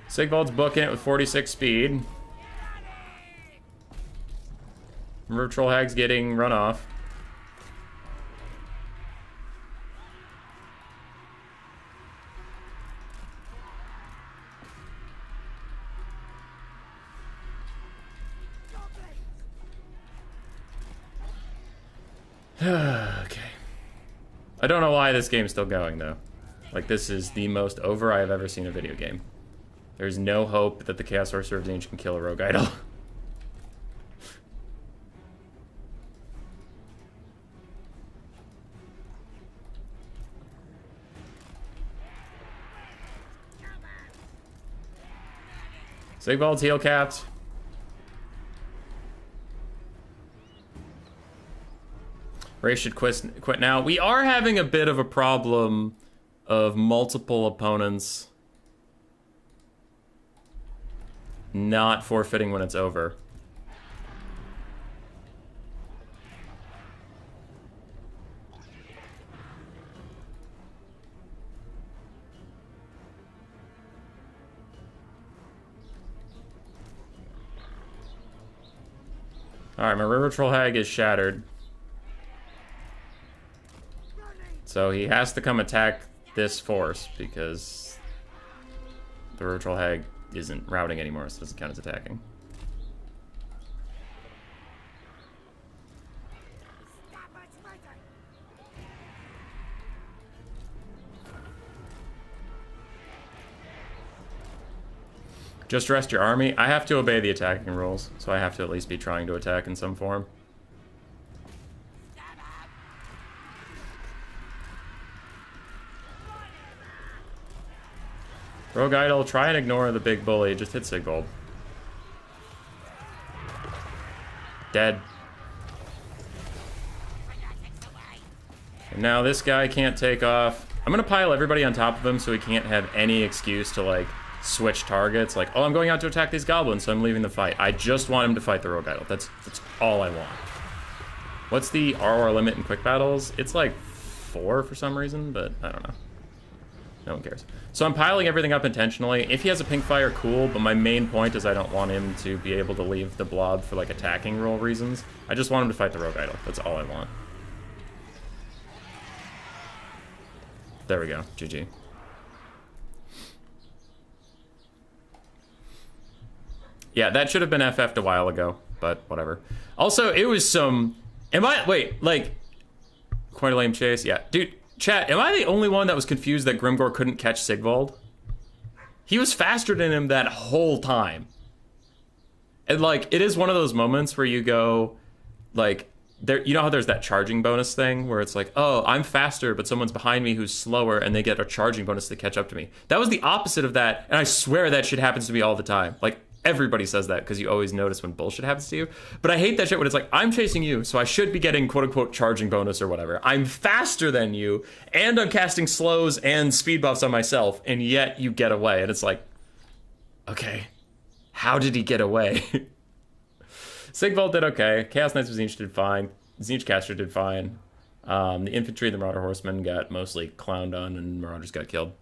A: Sigvald's booking it with 46 speed. River Troll Hag's getting run off. Okay. I don't know why this game's still going, though. Like, this is the most over I have ever seen a video game. There's no hope that the Chaos Sorcerer of Tzeentch can kill a Rogue Idol. Sigvald's heel capped. Ray should quit now. We are having a bit of a problem of multiple opponents not forfeiting when it's over. Alright, my River Troll Hag is shattered. So he has to come attack this force because the River Troll Hag isn't routing anymore, so it doesn't count as attacking. Just rest your army. I have to obey the attacking rules, so I have to at least be trying to attack in some form. Rogue Idol, try and ignore the big bully. Just hit Sigvald. Dead. And now this guy can't take off. I'm gonna pile everybody on top of him so he can't have any excuse to, like, switch targets. Like, oh, I'm going out to attack these goblins, so I'm leaving the fight. I just want him to fight the Rogue Idol. That's all I want. What's the RR limit in quick battles? It's like 4 for some reason, but I don't know. No one cares. So I'm piling everything up intentionally. If he has a pink fire, cool, but my main point is I don't want him to be able to leave the blob for, like, attacking role reasons. I just want him to fight the Rogue Idol. That's all I want. There we go. GG. Yeah, that should have been FF'd a while ago, but whatever. Also, it was some... Wait, like... Quite a lame chase? Yeah. Dude, chat, am I the only one that was confused that Grimgor couldn't catch Sigvald? He was faster than him that whole time. And, like, it is one of those moments where you go, like... you know how there's that charging bonus thing where it's like, oh, I'm faster, but someone's behind me who's slower, and they get a charging bonus to catch up to me. That was the opposite of that, and I swear that shit happens to me all the time. Like, everybody says that because you always notice when bullshit happens to you. But I hate that shit when it's like, I'm chasing you, so I should be getting quote-unquote charging bonus or whatever. I'm faster than you, and I'm casting slows and speed buffs on myself, and yet you get away. And it's like, okay, how did he get away? Sigvald did okay. Chaos Knights of Tzeentch did fine. Tzeentch Caster did fine. The infantry, the Marauder Horsemen got mostly clowned on, and Marauders got killed.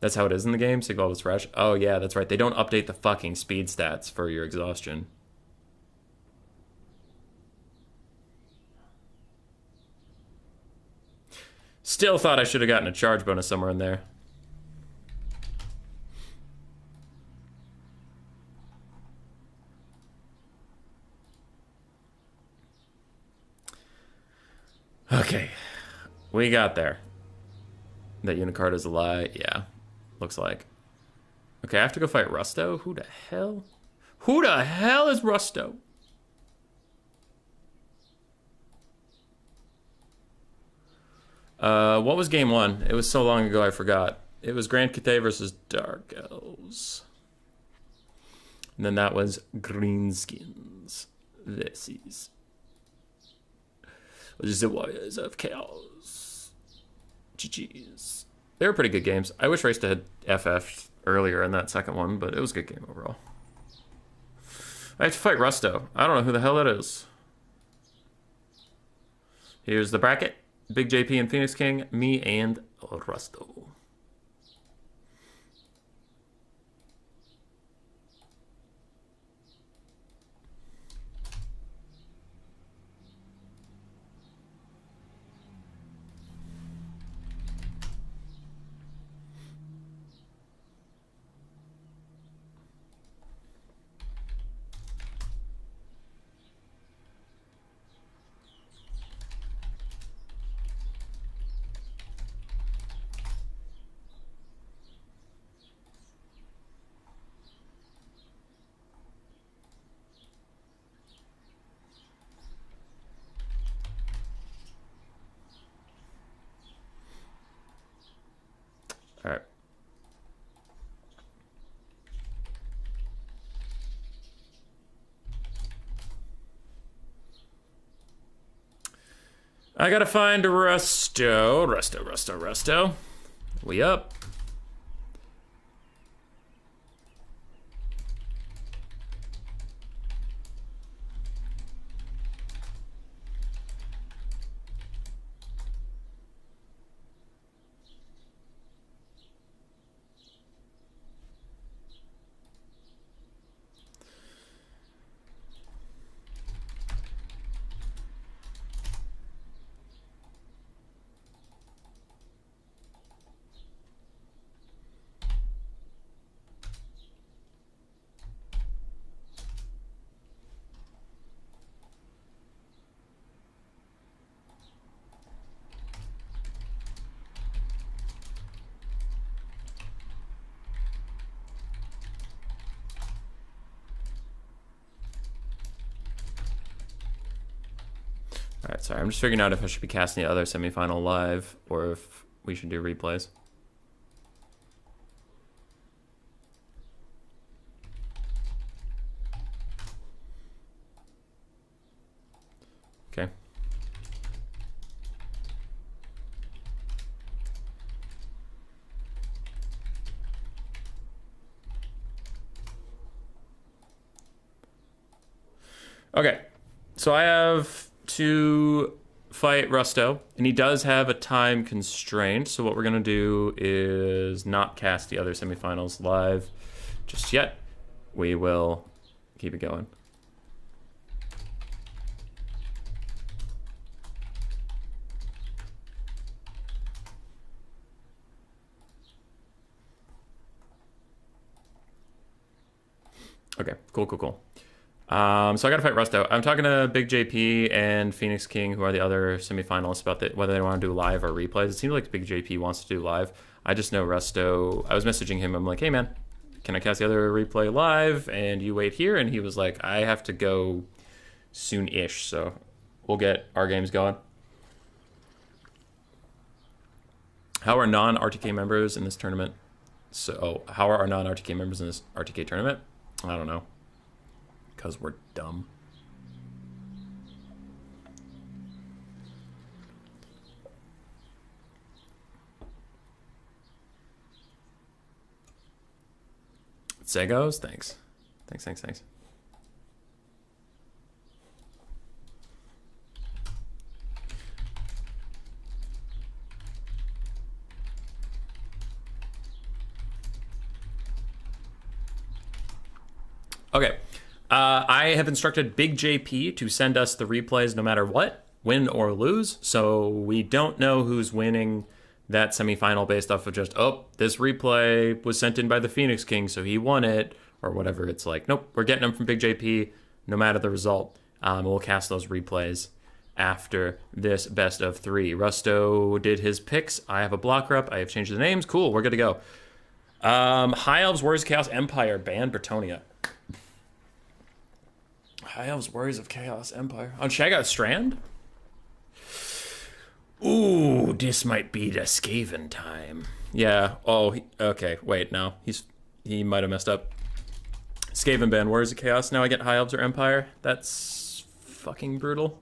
A: That's how it is in the game? Sigvald was fresh? Oh yeah, that's right. They don't update the fucking speed stats for your exhaustion. Still thought I should have gotten a charge bonus somewhere in there. Okay, we got there. That Unicard is a lie, yeah, looks like. Okay, I have to go fight Rusto? Who the hell? Who the hell is Rusto? What was game 1? It was so long ago I forgot. It was Grand Cathay versus Dark Elves. And then that was Greenskins versus the Warriors of Chaos. GG's. They were pretty good games. I wish Raced had FF'd earlier in that second one, but it was a good game overall. I have to fight Rusto. I don't know who the hell that is. Here's the bracket. Big JP and Phoenix King, me and Rusto. I gotta find Rusto. Rusto. We up. Alright, sorry, I'm just figuring out if I should be casting the other semifinal live or if we should do replays. Okay. Okay, so I have to fight Rusto, and he does have a time constraint, so what we're gonna do is not cast the other semifinals live just yet. We will keep it going. Okay, cool. So I gotta fight Rusto. I'm talking to Big JP and Phoenix King, who are the other semifinalists, about whether they want to do live or replays. It seems like Big JP wants to do live. I just know Rusto. I was messaging him. I'm like, hey man, can I cast the other replay live? And you wait here. And he was like, I have to go soon-ish. So we'll get our games going. How are non-RTK members in this tournament? So how are our non-RTK members in this RTK tournament? I don't know. Because we're dumb. Segos? Thanks. Thanks. Okay. I have instructed Big JP to send us the replays no matter what, win or lose. So we don't know who's winning that semifinal based off of just, oh, this replay was sent in by the Phoenix King, so he won it, or whatever. It's like, nope, we're getting them from Big JP no matter the result. We'll cast those replays after this best of 3. Rusto did his picks. I have a blocker up. I have changed the names. Cool, we're good to go. High Elves, Warriors of Chaos, Empire, ban Bretonnia. High Elves, Warriors of Chaos, Empire. On Shagout Strand? Ooh, this might be the Skaven time. Yeah. Oh, okay. Wait, no. He might have messed up. Skaven ban Warriors of Chaos. Now I get High Elves or Empire. That's fucking brutal.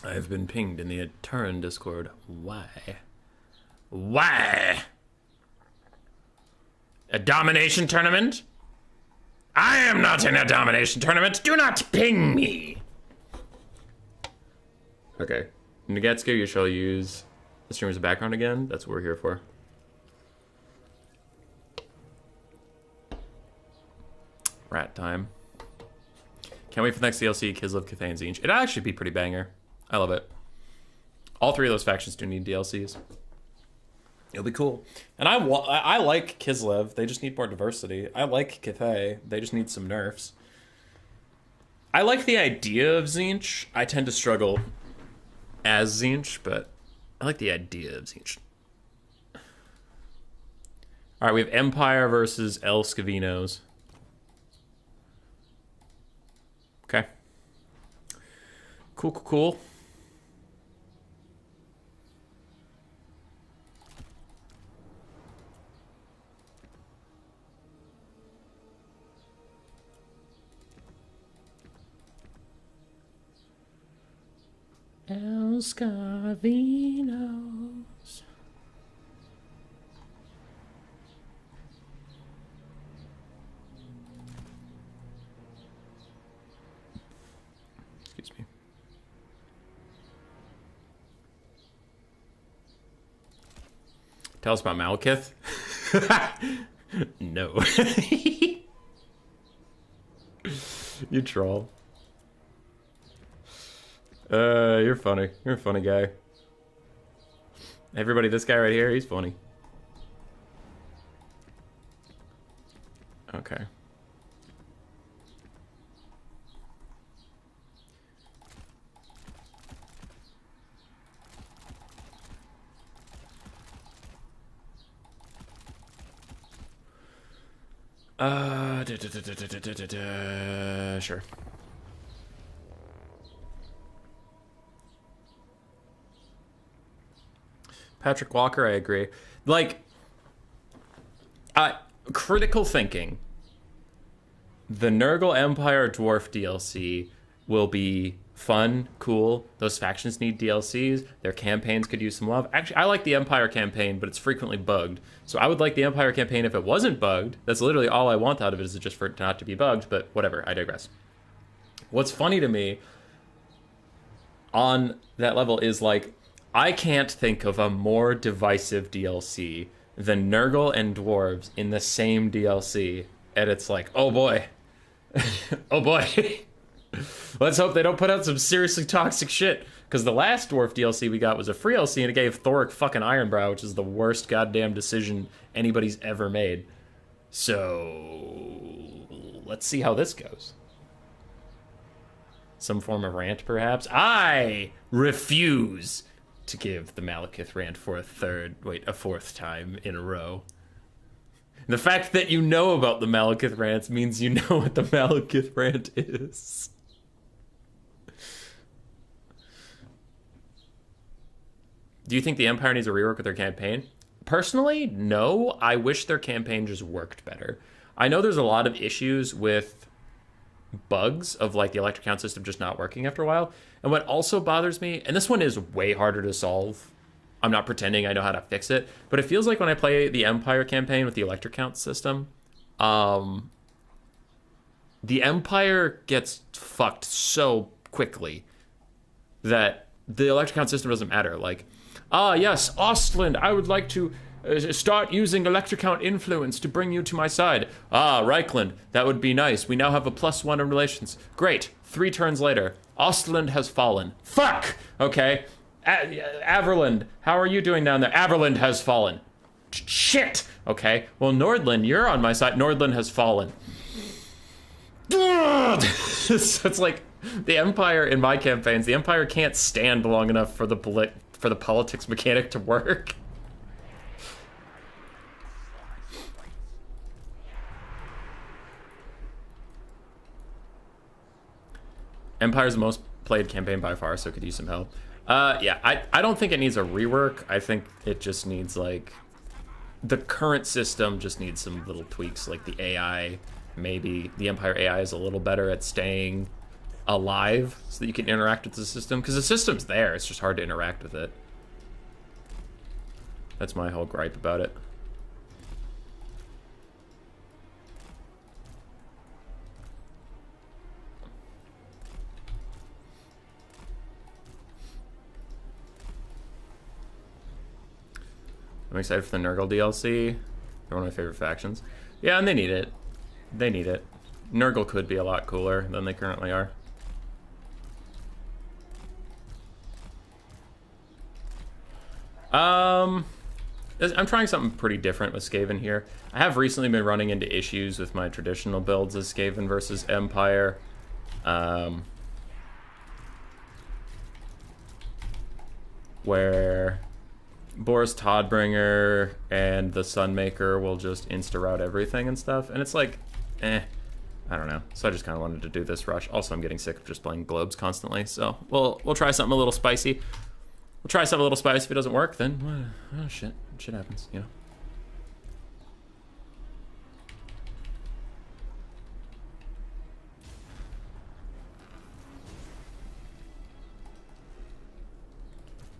A: I've been pinged in the Turin Discord. Why? Why? A domination tournament? I am not in a domination tournament. Do not ping me. Okay. Nagetsuko, you shall use the stream as a background again. That's what we're here for. Rat time. Can't wait for the next DLC, Kislev, Cathay, and Tzeentch. It'll actually be pretty banger. I love it. All 3 of those factions do need DLCs. It'll be cool. And I like Kislev. They just need more diversity. I like Cathay. They just need some nerfs. I like the idea of Tzeentch. I tend to struggle as Tzeentch, but I like the idea of Tzeentch. All right, we have Empire versus El Scavinos. Cool, cool, cool. El Scavinos. Excuse me. Tell us about Malekith. No. You troll. You're funny. You're a funny guy. Everybody, this guy right here, he's funny. Okay. Sure. Patrick Walker, I agree. Like, critical thinking. The Nurgle Empire Dwarf DLC will be fun, cool. Those factions need DLCs. Their campaigns could use some love. Actually, I like the Empire campaign, but it's frequently bugged. So I would like the Empire campaign if it wasn't bugged. That's literally all I want out of it, is just for it not to be bugged, but whatever, I digress. What's funny to me on that level is, like, I can't think of a more divisive DLC than Nurgle and Dwarves in the same DLC. And it's like, oh boy. Oh boy. Let's hope they don't put out some seriously toxic shit. Because the last Dwarf DLC we got was a free DLC, and it gave Thoric fucking Ironbrow, which is the worst goddamn decision anybody's ever made. So let's see how this goes. Some form of rant, perhaps? I refuse to give the Malekith rant for a fourth time in a row. The fact that you know about the Malekith rants means you know what the Malekith rant is. Do you think the Empire needs a rework with their campaign? Personally, no. I wish their campaign just worked better. I know there's a lot of issues with bugs of, like, the electric count system just not working after a while. And what also bothers me, and this one is way harder to solve, I'm not pretending I know how to fix it, but it feels like when I play the Empire campaign with the electric count system, the Empire gets fucked so quickly that the electric count system doesn't matter. Like, yes, Ostland, I would like to start using electric count influence to bring you to my side. Reichland, that would be nice. We now have a +1 in relations. Great. 3 turns later, Ostland has fallen. Fuck! Okay. Averland, how are you doing down there? Averland has fallen. Shit! Okay. Well, Nordland, you're on my side. Nordland has fallen. So it's like, the Empire in my campaigns, the Empire can't stand long enough for the politics mechanic to work. Empire's the most played campaign by far, so it could use some help. Yeah, I don't think it needs a rework. I think it just needs, like, the current system just needs some little tweaks, like the AI. Maybe the Empire AI is a little better at staying alive so that you can interact with the system, because the system's there, it's just hard to interact with it. That's my whole gripe about it. I'm excited for the Nurgle DLC. They're one of my favorite factions. Yeah, and they need it. They need it. Nurgle could be a lot cooler than they currently are. I'm trying something pretty different with Skaven here. I have recently been running into issues with my traditional builds as Skaven versus Empire. Where Boris Todbringer and the Sunmaker will just insta-route everything and stuff, and it's like, I don't know. So I just kind of wanted to do this rush. Also, I'm getting sick of just playing globes constantly. So we'll try something a little spicy. We'll try something a little spicy. If it doesn't work, then oh shit, shit happens. You know.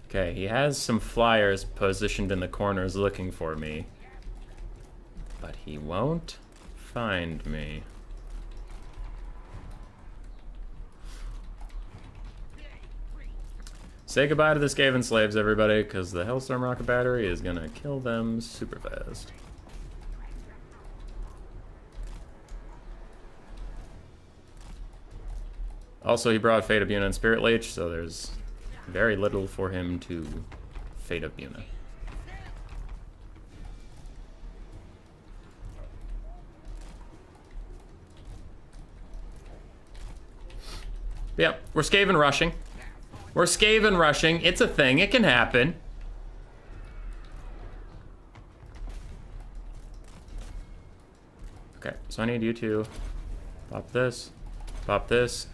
A: Okay, he has some flyers positioned in the corners looking for me. But he won't find me. Say goodbye to the Skaven slaves, everybody, because the Hellstorm Rocket Battery is gonna kill them super fast. Also, he brought Fate of Yuna and Spirit Leech, so there's very little for him to Fate of Yuna. Yep, we're Skaven rushing. We're Skaven rushing. It's a thing. It can happen. Okay, so I need you to pop this,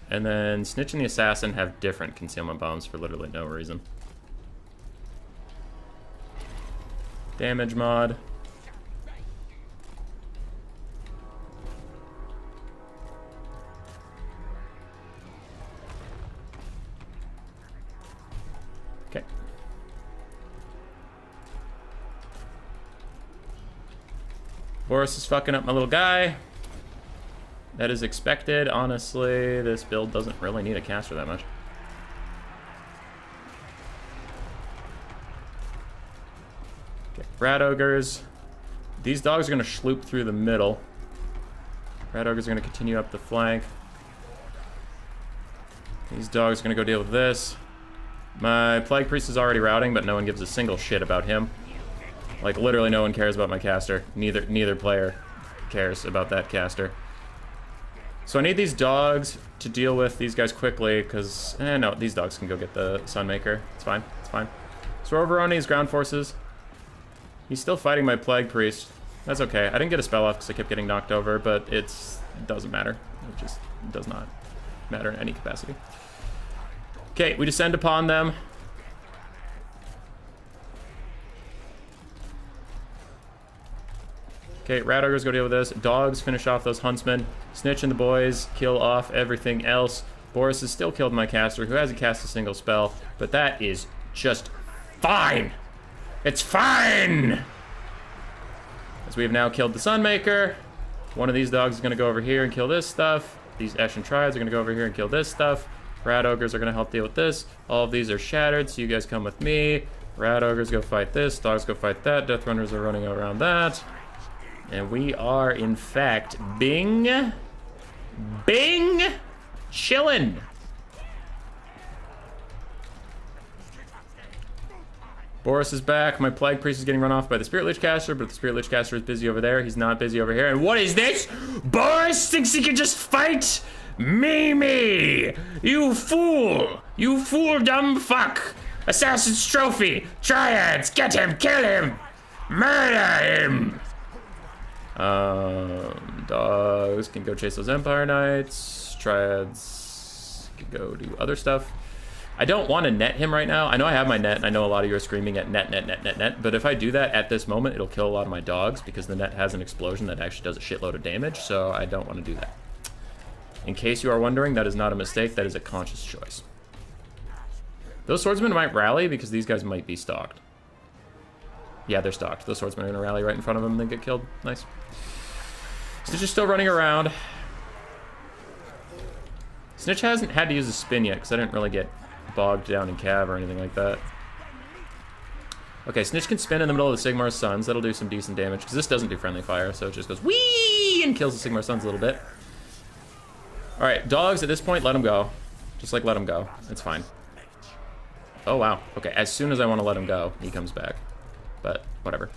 A: and then Tzeentch and the Assassin have different concealment bombs for literally no reason. Damage mod. Okay. Boris is fucking up my little guy. That is expected. Honestly, this build doesn't really need a caster that much. Okay, Rat Ogres. These dogs are going to sloop through the middle. Rat Ogres are going to continue up the flank. These dogs are going to go deal with this. My Plague Priest is already routing, but no one gives a single shit about him. Like, literally no one cares about my caster. Neither player cares about that caster. So I need these dogs to deal with these guys quickly, because, no, these dogs can go get the Sunmaker. It's fine, it's fine. So we're overrunning his ground forces. He's still fighting my Plague Priest. That's okay. I didn't get a spell off because I kept getting knocked over, but it doesn't matter. It just does not matter in any capacity. Okay, we descend upon them. Okay, Rat Ogres go deal with this. Dogs finish off those huntsmen. Tzeentch and the boys kill off everything else. Boris has still killed my caster, who hasn't cast a single spell, but that is just fine. It's fine! As we have now killed the Sunmaker. One of these dogs is going to go over here and kill this stuff. These Eshin Triads are going to go over here and kill this stuff. Rat Ogres are going to help deal with this. All of these are shattered, so you guys come with me. Rat Ogres go fight this. Dogs go fight that. Death Runners are running around that. And we are, in fact, bing, chillin'. Boris is back. My Plague Priest is getting run off by the Spirit Lich caster, but the Spirit Lich caster is busy over there. He's not busy over here. And what is this? Boris thinks he can just fight me. You fool. You fool dumb fuck. Assassin's Trophy. Triads. Get him. Kill him. Murder him. Dogs can go chase those Empire Knights. Triads can go do other stuff. I don't want to net him right now. I know I have my net, and I know a lot of you are screaming at net, but if I do that at this moment, it'll kill a lot of my dogs, because the net has an explosion that actually does a shitload of damage, so I don't want to do that. In case you are wondering, that is not a mistake, that is a conscious choice. Those swordsmen might rally, because these guys might be stalked. Yeah, they're stalked. Those swordsmen are going to rally right in front of them and then get killed. Nice. Tzeentch is still running around. Tzeentch hasn't had to use a spin yet, because I didn't really get bogged down in cav or anything like that. Okay, Tzeentch can spin in the middle of the Sigmar's Sons. That'll do some decent damage, because this doesn't do friendly fire, so it just goes whee and kills the Sigmar Sons a little bit. Alright, dogs at this point, let them go. Just like let them go. It's fine. Oh wow. Okay, as soon as I want to let him go, he comes back. But whatever.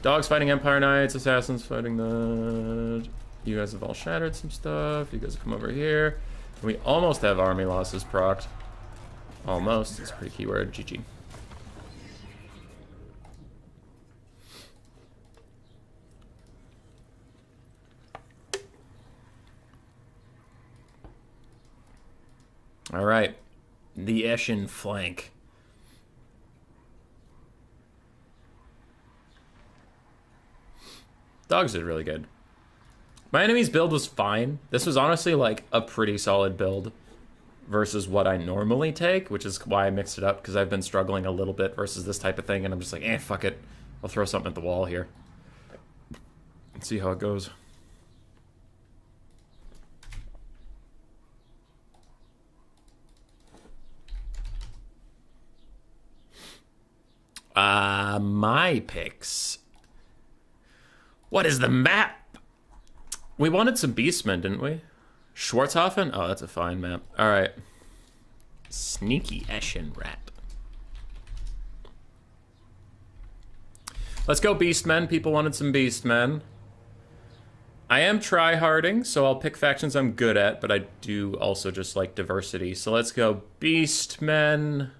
A: Dogs fighting Empire Knights, Assassins fighting the... You guys have all shattered some stuff. You guys come over here. We almost have army losses procced. Almost. It's a pretty keyword. GG. All right. The Eshin flank. Dogs did really good. My enemy's build was fine. This was honestly like a pretty solid build versus what I normally take, which is why I mixed it up, because I've been struggling a little bit versus this type of thing, and I'm just like, fuck it. I'll throw something at the wall here. Let's see how it goes. My picks. What is the map? We wanted some Beastmen, didn't we? Schwarzhofen? Oh, that's a fine map. All right. Sneaky Eshin rat. Let's go Beastmen. People wanted some Beastmen. I am try-harding, so I'll pick factions I'm good at, but I do also just like diversity. So let's go Beastmen,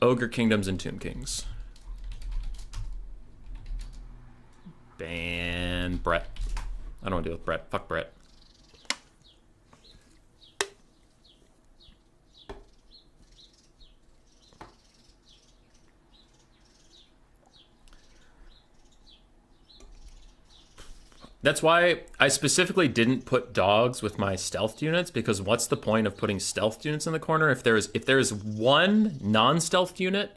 A: Ogre Kingdoms, and Tomb Kings. Ban Brett. I don't want to deal with Brett. Fuck Brett. That's why I specifically didn't put dogs with my stealth units, because what's the point of putting stealth units in the corner if there's one non-stealth unit,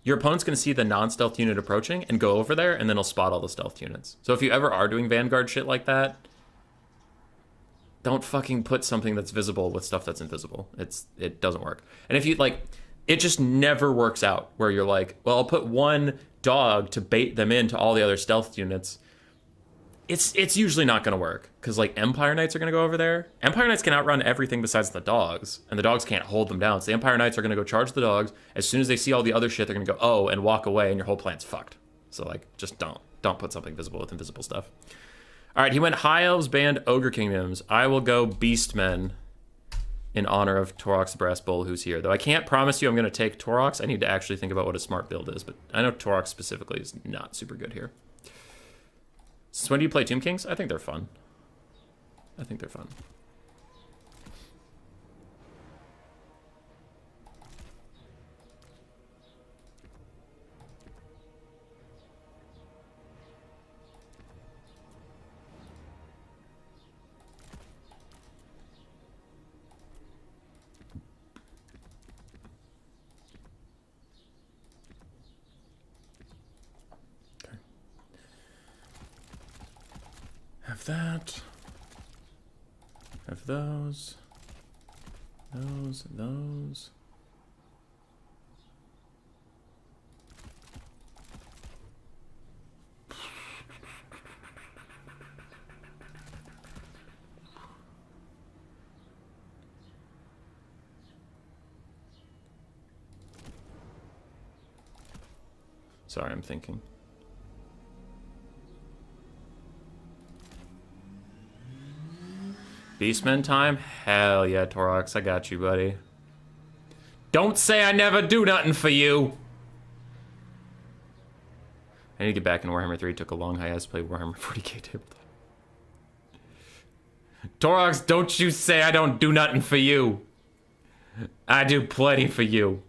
A: your opponent's going to see the non-stealth unit approaching and go over there, and then he'll spot all the stealth units. So if you ever are doing Vanguard shit like that, don't fucking put something that's visible with stuff that's invisible. It doesn't work. And if you like, it just never works out where you're like, well, I'll put one dog to bait them into all the other stealth units. It's usually not going to work, because like Empire Knights are going to go over there. Empire Knights can outrun everything besides the dogs, and the dogs can't hold them down. So the Empire Knights are going to go charge the dogs. As soon as they see all the other shit, they're going to go, oh, and walk away, and your whole plan's fucked. So like, just don't put something visible with invisible stuff. All right, he went High Elves, Band, Ogre Kingdoms. I will go Beastmen in honor of Torox the Brass Bull, who's here. Though I can't promise you I'm going to take Torox. I need to actually think about what a smart build is, but I know Torox specifically is not super good here. So when do you play Tomb Kings? I think they're fun. I think they're fun. Have that. Have those. Those and those. Sorry, I'm thinking. Beastmen time? Hell yeah, Torox, I got you, buddy. Don't say I never do nothing for you! I need to get back in Warhammer 3. Took a long hiatus to play Warhammer 40k tabletop. Torox, don't you say I don't do nothing for you. I do plenty for you.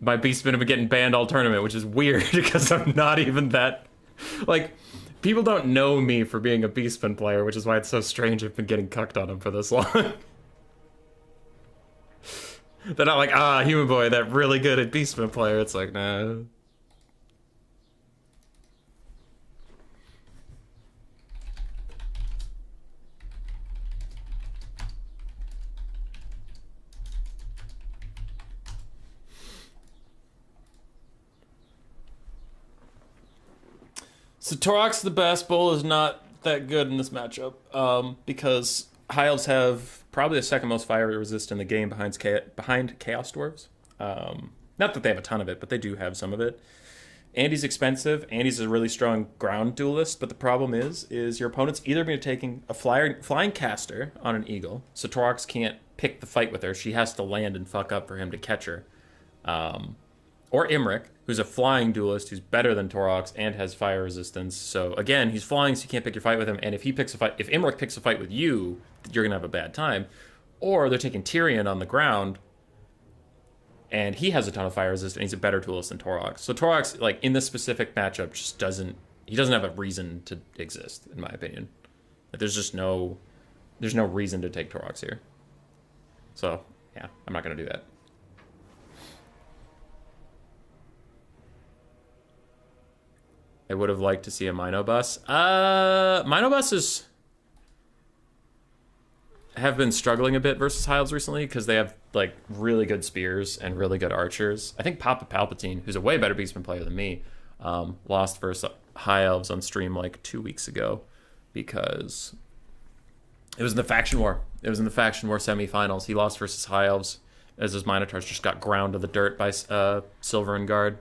A: My Beastmen have been getting banned all tournament, which is weird because I'm not even that... Like, people don't know me for being a Beastman player, which is why it's so strange I've been getting cucked on them for this long. They're not like, Human Boy, that really good at Beastman player. It's like, nah. So Torox the Bass Bull is not that good in this matchup, because High Elves have probably the second most fire resist in the game behind Chaos Dwarves. Not that they have a ton of it, but they do have some of it. Andy's expensive. Andy's a really strong ground duelist, but the problem is your opponent's either going to be taking a flying caster on an eagle, so Torox can't pick the fight with her. She has to land and fuck up for him to catch her. or Imric, who's a flying duelist who's better than Torox and has fire resistance. So again, he's flying, so you can't pick your fight with him. And if Imric picks a fight with you, you're gonna have a bad time. Or they're taking Tyrion on the ground, and he has a ton of fire resistance, and he's a better duelist than Torox. So Torox, like in this specific matchup, just doesn't have a reason to exist, in my opinion. Like, there's no reason to take Torox here. So yeah, I'm not gonna do that. I would have liked to see a Mino bus. Mino buses have been struggling a bit versus High Elves recently because they have like really good spears and really good archers. I think Papa Palpatine, who's a way better Beastman player than me, lost versus High Elves on stream like 2 weeks ago because it was in the faction war. It was in the faction war semifinals. He lost versus High Elves as his Minotaurs just got ground to the dirt by Silver and Guard.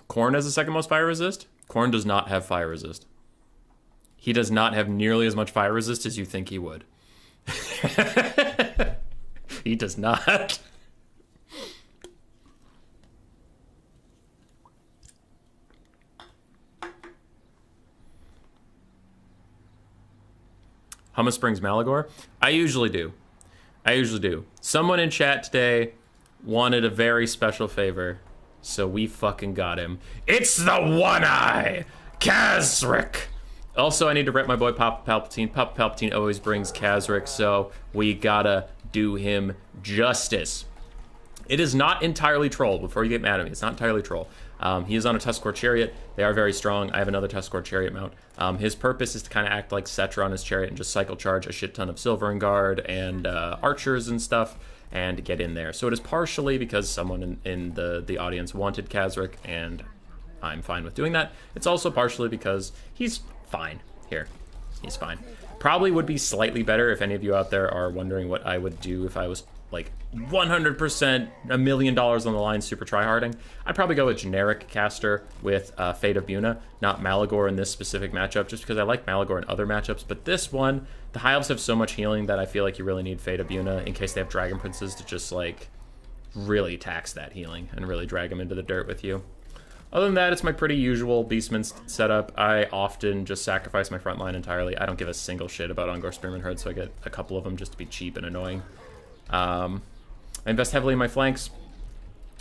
A: Khorne has the second most fire resist. Khorne does not have fire resist. He does not have nearly as much fire resist as you think he would. He does not. Hummus Springs Malagor? I usually do. Someone in chat today wanted a very special favor. So we fucking got him. It's the One-Eye! Kazric! Also, I need to rep my boy Papa Palpatine. Papa Palpatine always brings Kazric, so we gotta do him justice. It is not entirely troll, before you get mad at me. It's not entirely troll. He is on a Tuskor Chariot. They are very strong. I have another Tuskor Chariot mount. His purpose is to kind of act like Cetra on his chariot and just cycle charge a shit ton of Silver and Guard and archers and stuff, and get in there. So it is partially because someone in the audience wanted Kazric, and I'm fine with doing that. It's also partially because he's fine here. He's fine. Probably would be slightly better if any of you out there are wondering what I would do if I was like 100% $1 million on the line super tryharding. I'd probably go with generic caster with Fate of Buna, not Malagor in this specific matchup, just because I like Malagor in other matchups. But this one, the High Elves have so much healing that I feel like you really need Fate of Buna in case they have Dragon Princes to just like really tax that healing and really drag them into the dirt with you. Other than that, it's my pretty usual Beastman setup. I often just sacrifice my front line entirely. I don't give a single shit about Ungor Spearman Herd, so I get a couple of them just to be cheap and annoying. I invest heavily in my flanks.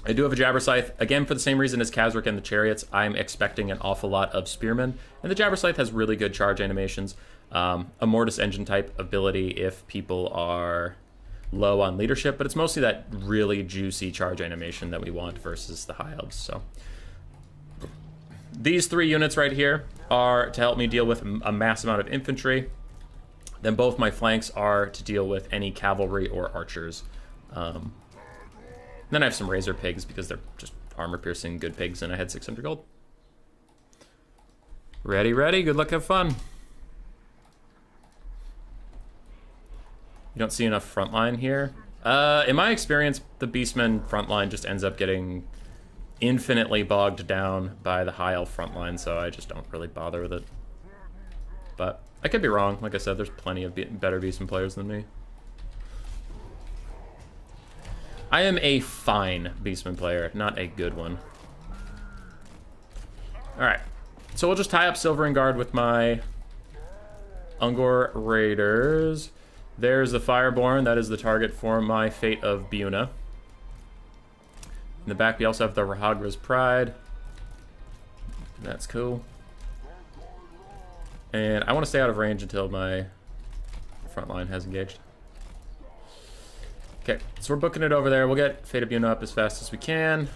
A: I do have a Jabber Scythe. Again, for the same reason as Kazric and the Chariots, I'm expecting an awful lot of Spearmen. And the Jabber Scythe has really good charge animations. A Mortis Engine type ability if people are low on leadership, but it's mostly that really juicy charge animation that we want versus the High Elves. So these three units right here are to help me deal with a mass amount of infantry. Then both my flanks are to deal with any cavalry or archers. Then I have some Razor Pigs because they're just armor-piercing good pigs, and I had 600 gold. Ready, ready. Good luck, have fun. You don't see enough frontline here. In my experience, the Beastman frontline just ends up getting infinitely bogged down by the High Elf frontline, so I just don't really bother with it. But I could be wrong. Like I said, there's plenty of better Beastman players than me. I am a fine Beastman player, not a good one. Alright. So we'll just tie up Silver and Guard with my Ungor Raiders. There's the Fireborn. That is the target for my Fate of Buna. In the back, we also have the Rahagra's Pride. That's cool. And I want to stay out of range until my front line has engaged. Okay, so we're booking it over there. We'll get Fate of Buna up as fast as we can.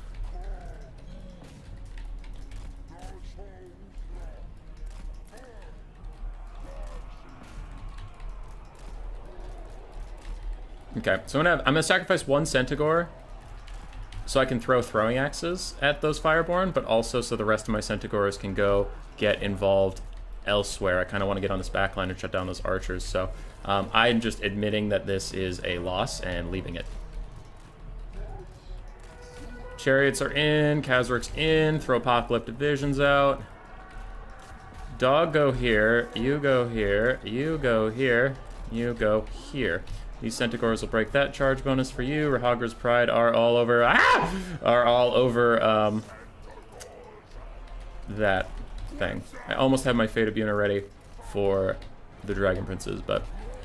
A: Okay, so I'm gonna sacrifice one Centaur so I can throw throwing axes at those Fireborn, but also so the rest of my Centaurs can go get involved elsewhere. I kind of want to get on this backline and shut down those archers, so I'm just admitting that this is a loss and leaving it. Chariots are in, Kazric's in, throw Apocalyptic Visions out. Dog go here, you go here, you go here, you go here. These Centaurs will break that charge bonus for you. Rahagre's Pride are all over, are all over, that thing. I almost have my Fate of Yuna ready for the Dragon Princes, but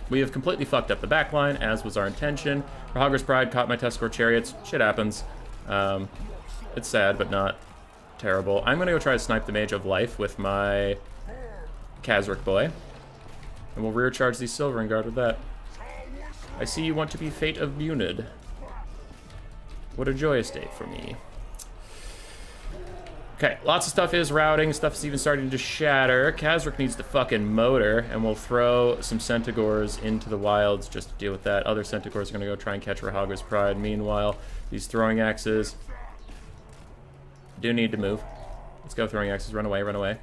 A: we have completely fucked up the backline, as was our intention. Rahagre's Pride caught my Teskor Chariots. Shit happens. It's sad, but not terrible. I'm gonna go try to snipe the Mage of Life with my Khazric boy. And we'll rear charge the Silvering Guard with that. I see you want to be Fate of Bunid. What a joyous day for me. Okay, lots of stuff is routing. Stuff is even starting to shatter. Khazric needs the fucking motor, and we'll throw some Centaurs into the wilds just to deal with that. Other Centaurs are going to go try and catch Rahagre's Pride. Meanwhile, these throwing axes do need to move. Let's go, throwing axes. Run away, run away.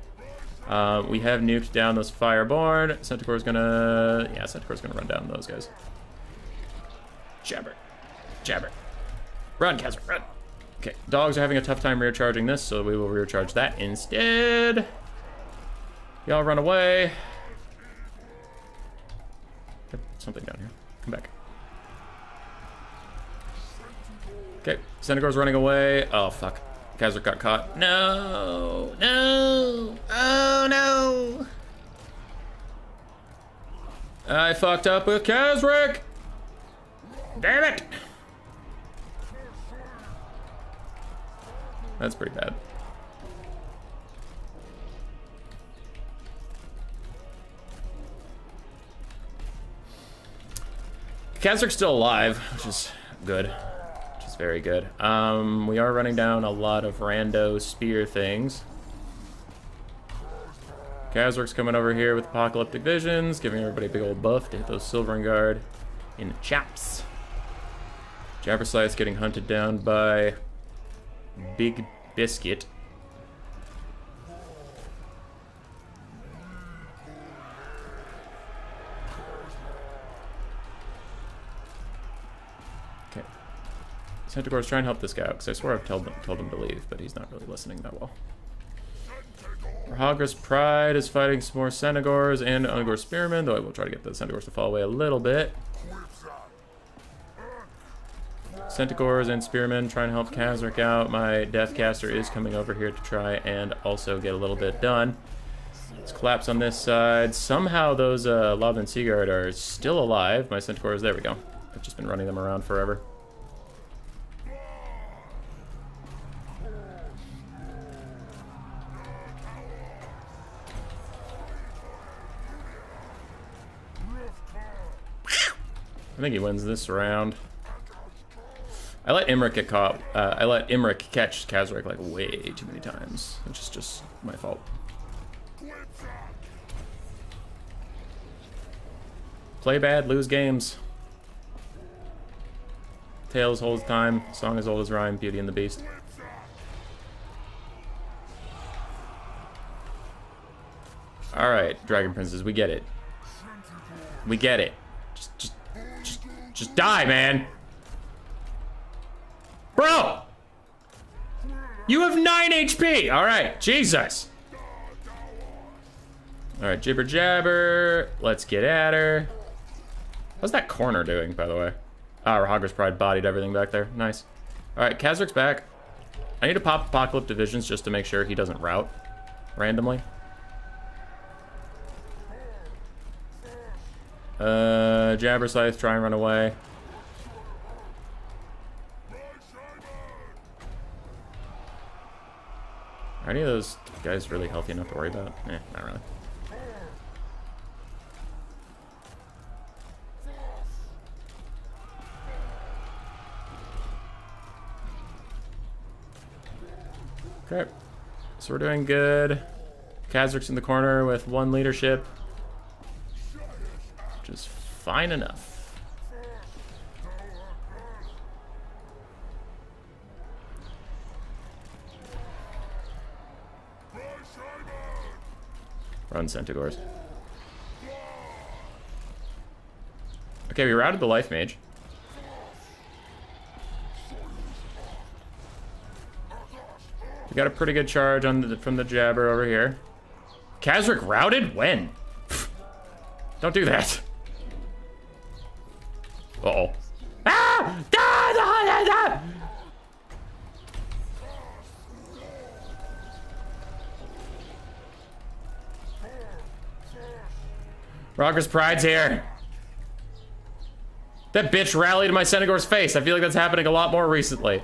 A: We have nuked down those Fireborn. Centaur's gonna... Yeah, Centaur's gonna run down those guys. Jabber. Jabber. Run, Khazric, run. Okay, dogs are having a tough time rear charging this, so we will rear charge that instead. Y'all run away. Got something down here. Come back. Okay, Centaur's running away. Oh, fuck. Khazric got caught. No! No! Oh, no! I fucked up with Khazric! Damn it! That's pretty bad. Khazric's still alive, which is good. Which is very good. We are running down a lot of rando spear things. Khazric's coming over here with Apocalyptic Visions, giving everybody a big old buff to hit those Silvering Guard in the chaps. Jabberslythe's getting hunted down by Big Biscuit. Okay. Centaur's trying to help this guy out, because I swear I've told him to leave, but he's not really listening that well. Rahagre's Pride is fighting some more Centaurs and Ungor Spearmen, though I will try to get the Centaurs to fall away a little bit. Centaurs and Spearmen trying to help Khazric out. My Deathcaster is coming over here to try and also get a little bit done. Let's collapse on this side. Somehow those Lothern Seaguard are still alive. My Centaurs, there we go. I've just been running them around forever. I think he wins this round. I let Imric get caught. I let Imric catch Khazric like way too many times, which is just my fault. Play bad, lose games. Tale as old as time, song as old as rhyme, Beauty and the Beast. All right, Dragon Princes, we get it. We get it. Just die, man. Bro! You have 9 HP! Alright, Jesus! Alright, Jibber Jabber. Let's get at her. How's that corner doing, by the way? Ah, Rahagre's Pride bodied everything back there. Nice. Alright, Khazric's back. I need to pop Apocalyptic Visions just to make sure he doesn't rout randomly. Jabberslythe, try and run away. Are any of those guys really healthy enough to worry about? Eh, not really. Okay, so we're doing good. Khazric's in the corner with 1 leadership, which is fine enough. Run, Centaurs. Okay, we routed the Life Mage. We got a pretty good charge on from the Jabber over here. Kazric routed? When? Don't do that. Uh-oh. Ah! Rogger's Pride's here. That bitch rallied in my Senegor's face. I feel like that's happening a lot more recently.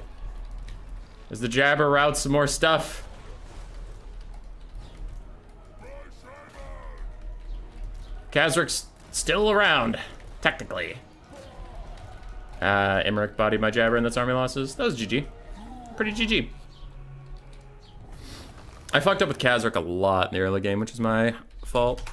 A: As the Jabber routes some more stuff. Kazric's still around, technically. Emmerich bodied my Jabber and that's army losses. That was GG. Pretty GG. I fucked up with Kazric a lot in the early game, which is my fault.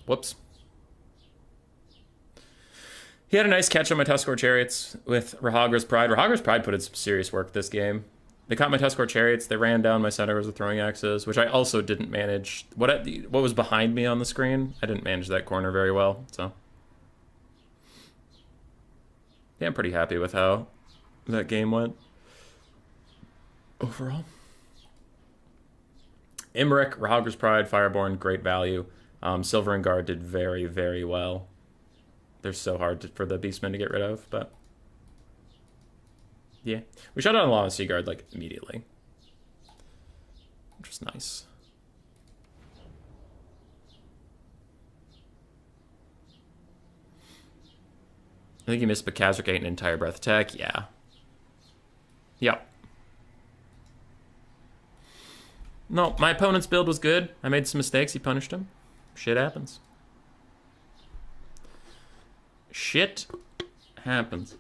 A: Whoops. He had a nice catch on my Tuskor Chariots with Rahagra's Pride. Rahagra's Pride put in some serious work this game. They caught my Tuskor Chariots. They ran down my Senegors with throwing axes, which I also didn't manage. What was behind me on the screen, I didn't manage that corner very well, so. Yeah, I'm pretty happy with how that game went overall. Imric, Rahagra's Pride, Fireborn, great value. Silver and Guard did very, very well. They're so hard for the Beastmen to get rid of, but yeah. We shot down a lot of Sea Guard, like, immediately. Which was nice. I think you missed, but Kazric ate an entire breath attack. Yeah. Yep. No, my opponent's build was good. I made some mistakes. He punished him. Shit happens. Shit happens.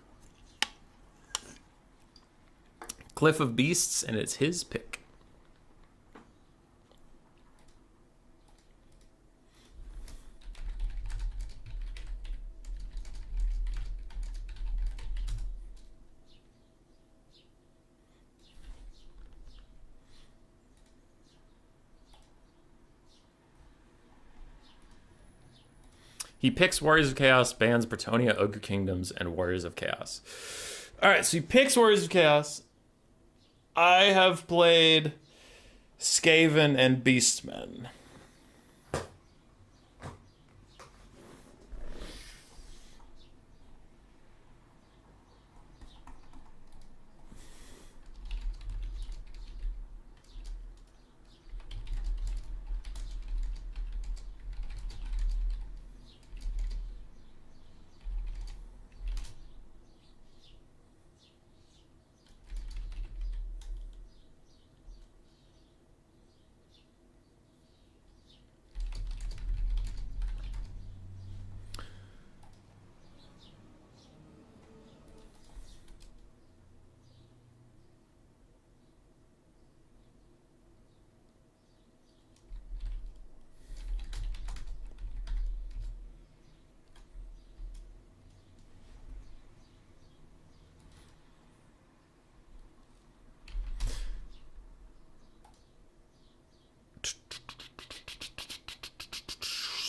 A: Cliff of Beasts, and it's his pick. He picks Warriors of Chaos, bans Bretonia, Ogre Kingdoms, and Warriors of Chaos. Alright, so he picks Warriors of Chaos. I have played Skaven and Beastmen.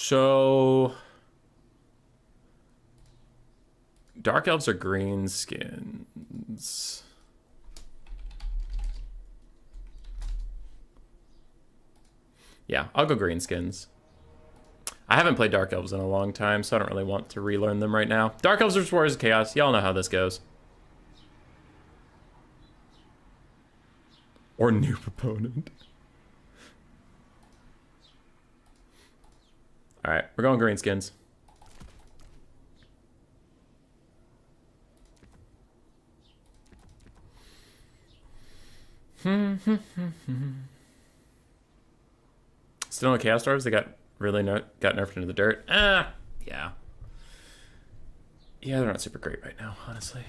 A: So Dark Elves are green skins. Yeah, I'll go green skins. I haven't played Dark Elves in a long time, so I don't really want to relearn them right now. Dark Elves are Warriors of Chaos. Y'all know how this goes. Or new opponent. All right, we're going green skins. Still no Chaos Dwarves? They got really got nerfed into the dirt. Yeah. Yeah, they're not super great right now, honestly.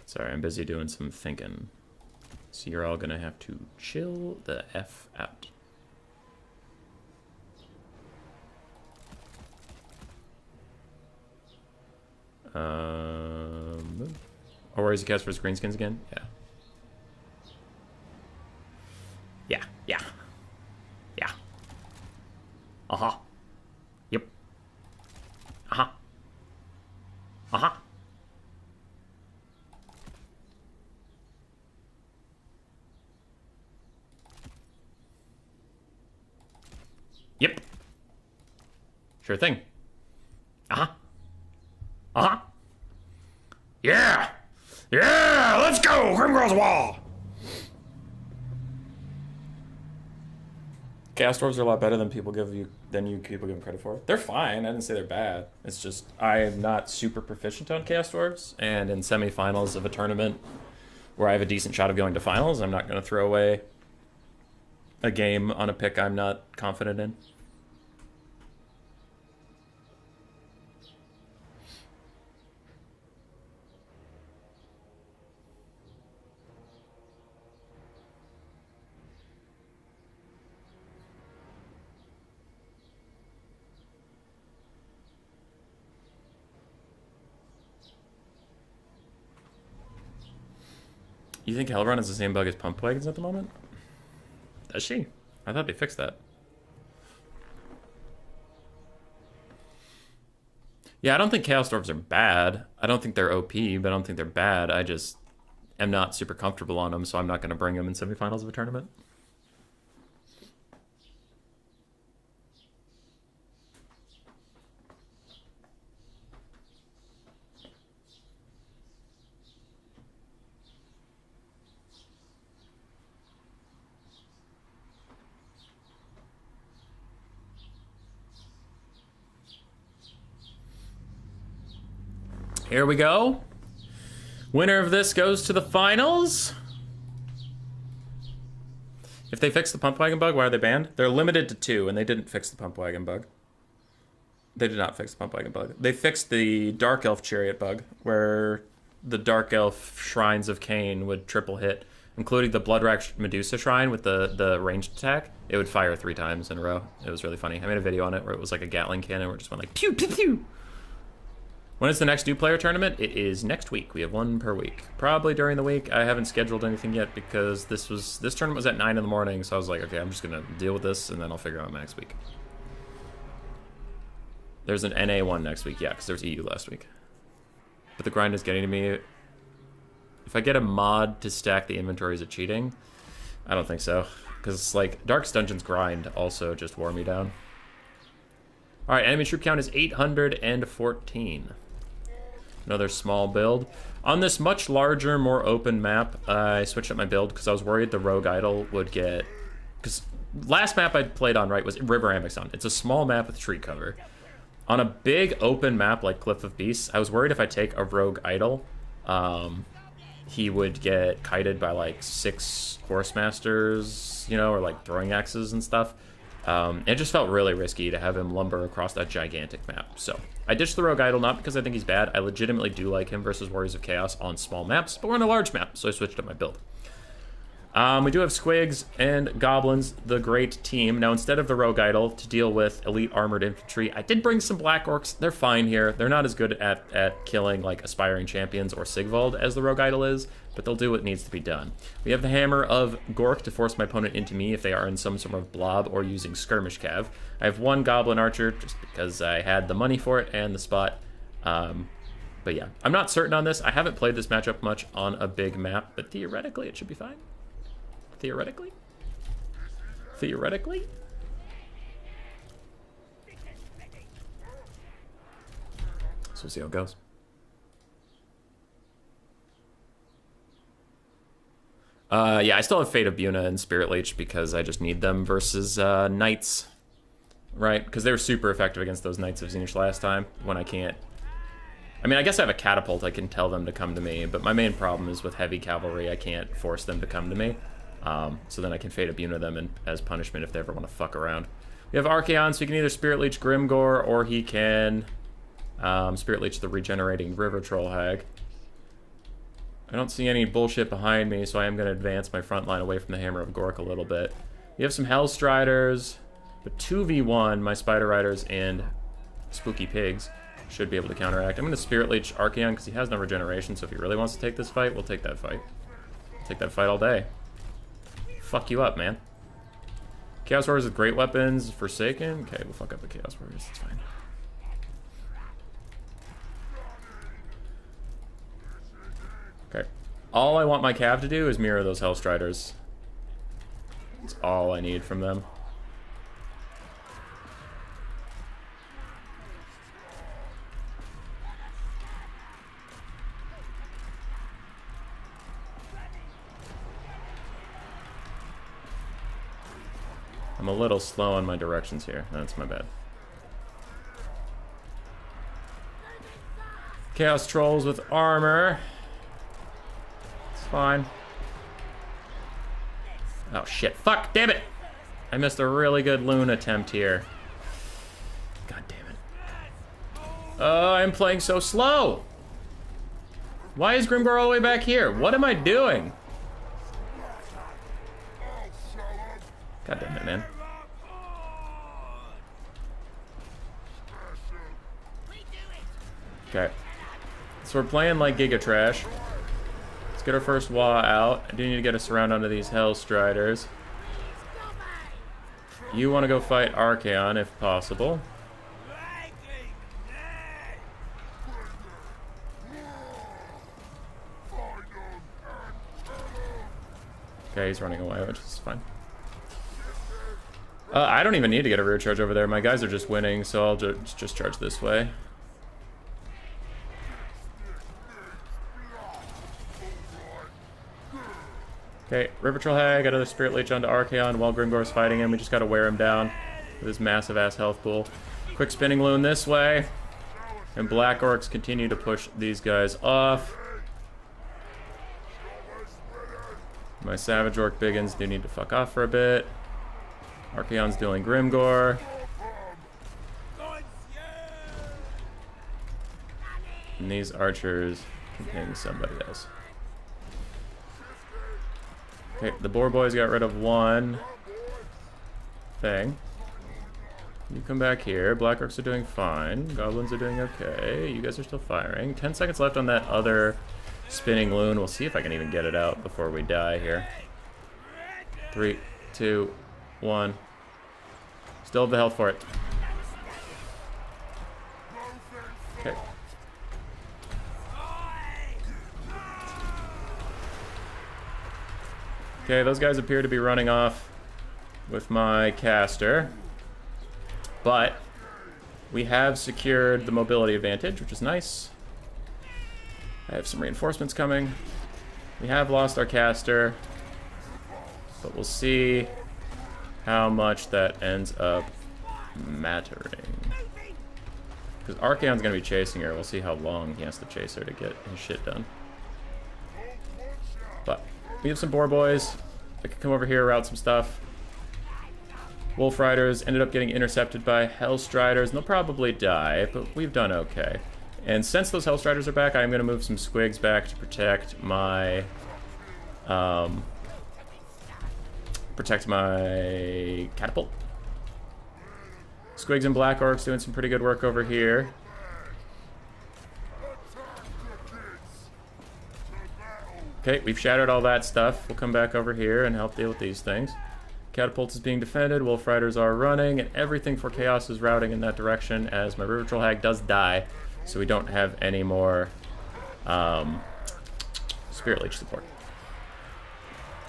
A: Sorry, I'm busy doing some thinking. So you're all gonna have to chill the F out. Oh, where is he cast for his greenskins again? Yeah. Yeah, yeah. Yeah. Uh-huh. Yep. Uh-huh. Uh-huh. Yep. Sure thing. Uh-huh. Uh-huh.
C: Yeah! Yeah! Let's go! Grimgirl's Wall!
A: Chaos Dwarves are a lot better than people give them credit for. They're fine. I didn't say they're bad. It's just I am not super proficient on Chaos Dwarves, and in semifinals of a tournament where I have a decent shot of going to finals, I'm not going to throw away a game on a pick I'm not confident in. You think Hellrun has the same bug as Pump Wagons at the moment? Does she? I thought they fixed that. Yeah, I don't think Chaos Dwarves are bad. I don't think they're OP, but I don't think they're bad. I just am not super comfortable on them, so I'm not going to bring them in semifinals of a tournament. Here we go. Winner of this goes to the finals. If they fix the pump wagon bug, why are they banned? They're limited to 2, and they didn't fix the pump wagon bug. They did not fix the pump wagon bug. They fixed the Dark Elf Chariot bug, where the Dark Elf Shrines of Cain would triple hit, including the Bloodrack Medusa Shrine with the ranged attack. It would fire 3 times in a row. It was really funny. I made a video on it where it was like a Gatling cannon where it just went like pew pew pew. When is the next new player tournament? It is next week. We have one per week. Probably during the week. I haven't scheduled anything yet because this tournament was at 9 in the morning, so I was like, okay, I'm just gonna deal with this and then I'll figure out next week. There's an NA one next week, yeah, because there was EU last week. But the grind is getting to me. If I get a mod to stack the inventory, is it cheating? I don't think so. Because like Dark's Dungeon's grind also just wore me down. Alright, enemy troop count is 814. Another small build. On this much larger, more open map, I switched up my build because I was worried the Rogue Idol would get... Because last map I played on, right, was River Amazon. It's a small map with tree cover. On a big open map like Cliff of Beasts, I was worried if I take a Rogue Idol, he would get kited by like 6 Horsemasters, you know, or like throwing axes and stuff. It just felt really risky to have him lumber across that gigantic map. So I ditched the Rogue Idol, not because I think he's bad. I legitimately do like him versus Warriors of Chaos on small maps, but we're on a large map, so I switched up my build. We do have Squigs and Goblins, the great team. Now, instead of the Rogue Idol to deal with elite armored infantry, I did bring some Black Orcs. They're fine here. They're not as good at killing like aspiring champions or Sigvald as the Rogue Idol is, but they'll do what needs to be done. We have the Hammer of Gork to force my opponent into me if they are in some sort of blob or using Skirmish Cav. I have 1 Goblin Archer just because I had the money for it and the spot. But yeah, I'm not certain on this. I haven't played this matchup much on a big map, but theoretically it should be fine. Theoretically? Theoretically? So we'll see how it goes. Yeah, I still have Fate of Buna and Spirit Leech because I just need them versus Knights. Right? Because they were super effective against those Knights of Tzeentch last time when I can't... I mean, I guess I have a catapult. I can tell them to come to me, but my main problem is with heavy cavalry. I can't force them to come to me. So then I can Fate of Buna them as punishment if they ever want to fuck around. We have Archaon, so he can either Spirit Leech Grimgore, or he can Spirit Leech the regenerating River Troll Hag. I don't see any bullshit behind me, so I am going to advance my front line away from the Hammer of Gork a little bit. You have some Hellstriders, but 2v1, my Spider Riders and Spooky Pigs should be able to counteract. I'm going to Spirit Leech Archaon because he has no regeneration, so if he really wants to take this fight, we'll take that fight. Take that fight all day. Fuck you up, man. Chaos Warriors with great weapons. Forsaken. Okay, we'll fuck up the Chaos Warriors. It's fine. Okay. All I want my Cav to do is mirror those Hellstriders. That's all I need from them. I'm a little slow on my directions here. That's my bad. Chaos Trolls with armor. It's fine. Oh shit. Fuck! Damn it! I missed a really good loon attempt here. God damn it. Oh, I'm playing so slow! Why is Grimgar all the way back here? What am I doing? God damn it, man. Okay. So we're playing like Giga Trash. Let's get our first Wah out. I do need to get us around onto these Hellstriders. You want to go fight Archaon if possible. Okay, he's running away, which is fine. I don't even need to get a rear charge over there. My guys are just winning, so I'll just charge this way. Okay, River Troll Hag, got another Spirit Leech onto Archaon while Grimgor's fighting him. We just gotta wear him down with his massive ass health pool. Quick spinning loon this way. And Black Orcs continue to push these guys off. My Savage Orc Biggins do need to fuck off for a bit. Archaon's dealing Grimgor. And these archers can ping somebody else. Okay, the Boar Boys got rid of one thing. You come back here. Black Orcs are doing fine. Goblins are doing okay. You guys are still firing. 10 seconds left on that other spinning loon. We'll see if I can even get it out before we die here. 3, 2, 1. Still have the health for it. Okay. Okay, those guys appear to be running off with my caster. But we have secured the mobility advantage, which is nice. I have some reinforcements coming. We have lost our caster, but we'll see how much that ends up mattering. Because Archaon's going to be chasing her. We'll see how long he has to chase her to get his shit done. But we have some Boar Boys that can come over here, route some stuff. Wolf Riders ended up getting intercepted by Hellstriders, and they'll probably die, but we've done okay. And since those Hellstriders are back, I'm going to move some Squigs back to protect my catapult. Squigs and Black Orcs doing some pretty good work over here. Okay, we've shattered all that stuff. We'll come back over here and help deal with these things. Catapult is being defended, Wolf Riders are running, and everything for Chaos is routing in that direction as my River Troll Hag does die, so we don't have any more Spirit Leech support.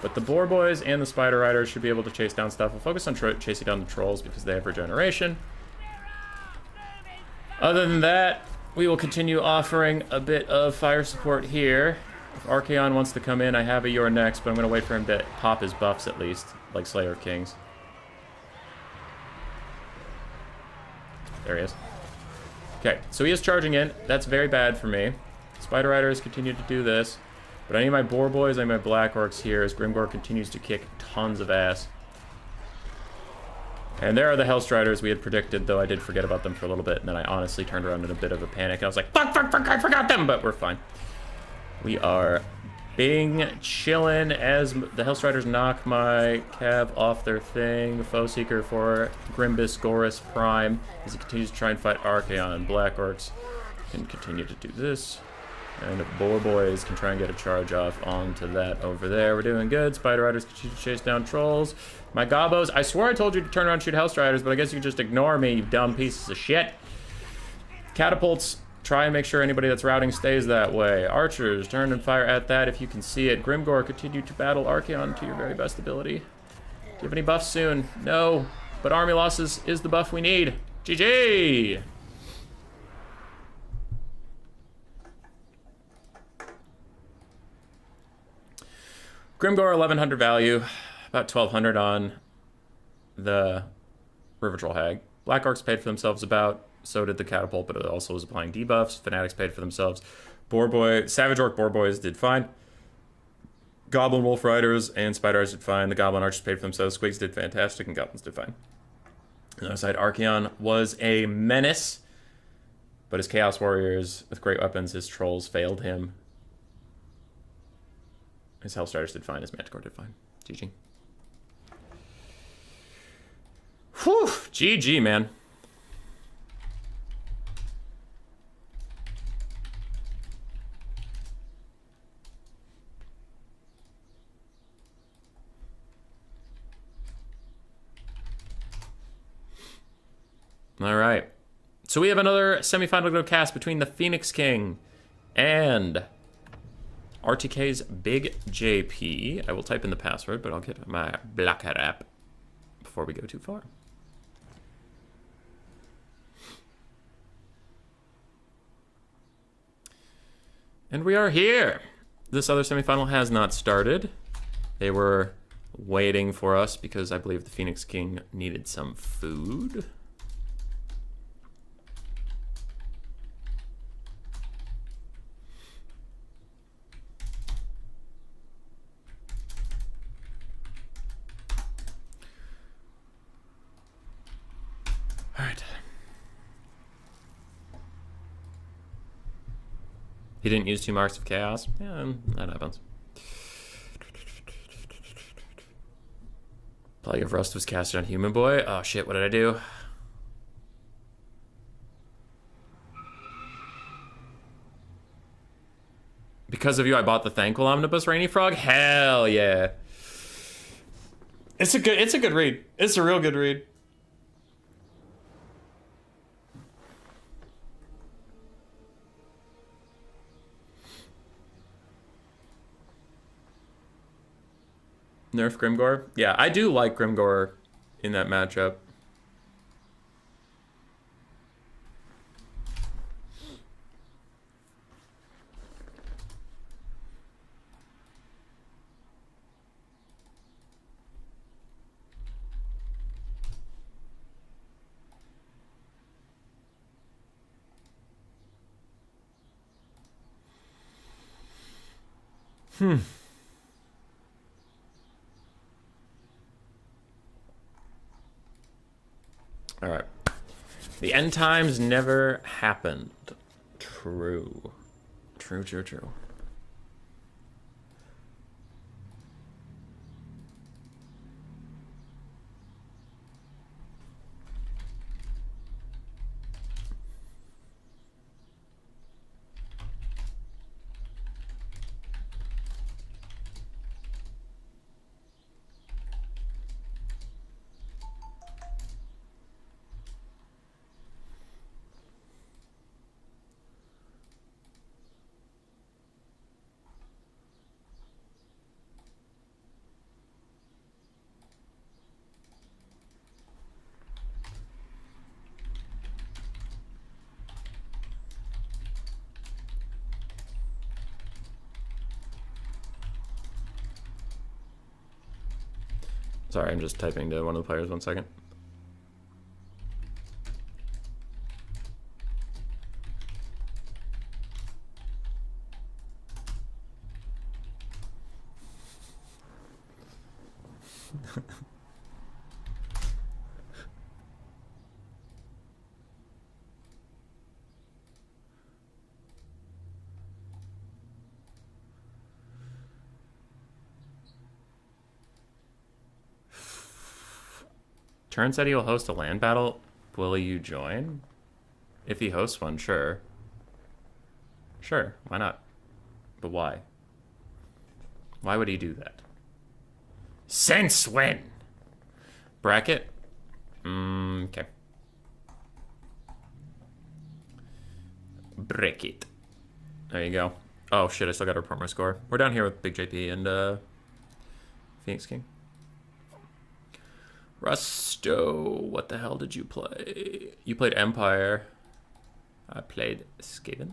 A: But the Boar Boys and the Spider Riders should be able to chase down stuff. We'll focus on chasing down the Trolls because they have regeneration. Other than that, we will continue offering a bit of fire support here. If Archaon wants to come in, I have a You're Next, but I'm going to wait for him to pop his buffs at least, like Slayer of Kings. There he is. Okay, so he is charging in. That's very bad for me. Spider Riders continue to do this. But I need my Boar Boys, I need my Black Orcs here as Grimgor continues to kick tons of ass. And there are the Hellstriders we had predicted, though I did forget about them for a little bit, and then I honestly turned around in a bit of a panic. I was like, fuck, I forgot them! But we're fine. We are being chillin' as the Hellstriders knock my Cav off their thing. Foe Seeker for Grimbus Gorus Prime as he continues to try and fight Archaon. Black Orcs can continue to do this. And Boar Boys can try and get a charge off onto that over there. We're doing good. Spider Riders continue to chase down trolls. My Gobos, I swore I told you to turn around and shoot Hellstriders, but I guess you can just ignore me, you dumb pieces of shit. Catapults, try and make sure anybody that's routing stays that way. Archers, turn and fire at that if you can see it. Grimgor, continue to battle Archaon to your very best ability. Do you have any buffs soon? No, but army losses is the buff we need. GG! Grimgor, 1100 value, about 1200 on the River Troll Hag. Black Orcs paid for themselves about, so did the Catapult, but it also was applying debuffs. Fanatics paid for themselves. Savage Orc Boar Boys did fine. Goblin Wolf Riders and Spiders did fine. The Goblin Archers paid for themselves. Squigs did fantastic, and Goblins did fine. On the other side, Archaon was a menace, but his Chaos Warriors with great weapons, his Trolls failed him. His Hellstriders did fine, his Manticore did fine. GG. Whew! GG, man. All right. So we have another semifinal to go cast between the Phoenix King and RTK's Big JP. I will type in the password, but I'll get my Black Hat app before we go too far. And we are here. This other semifinal has not started. They were waiting for us because I believe the Phoenix King needed some food. He didn't use 2 marks of chaos. Yeah, that happens. Plague of Rust was casted on Human Boy. Oh shit, what did I do? Because of you, I bought the Thankful Omnibus Rainy Frog? Hell yeah. It's a good read. It's a real good read. Nerf Grimgor? Yeah, I do like Grimgor in that matchup. All right. The end times never happened. True. True, true, true. Sorry, I'm just typing to one of the players. 1 second. Turn said he'll host a land battle. Will you join? If he hosts one, sure. Sure, why not? But why? Why would he do that? Since when? Bracket? Okay. Bracket. There you go. Oh shit, I still gotta report my score. We're down here with Big JP and Phoenix King. Rusto, what the hell did you play? You played Empire. I played Skaven.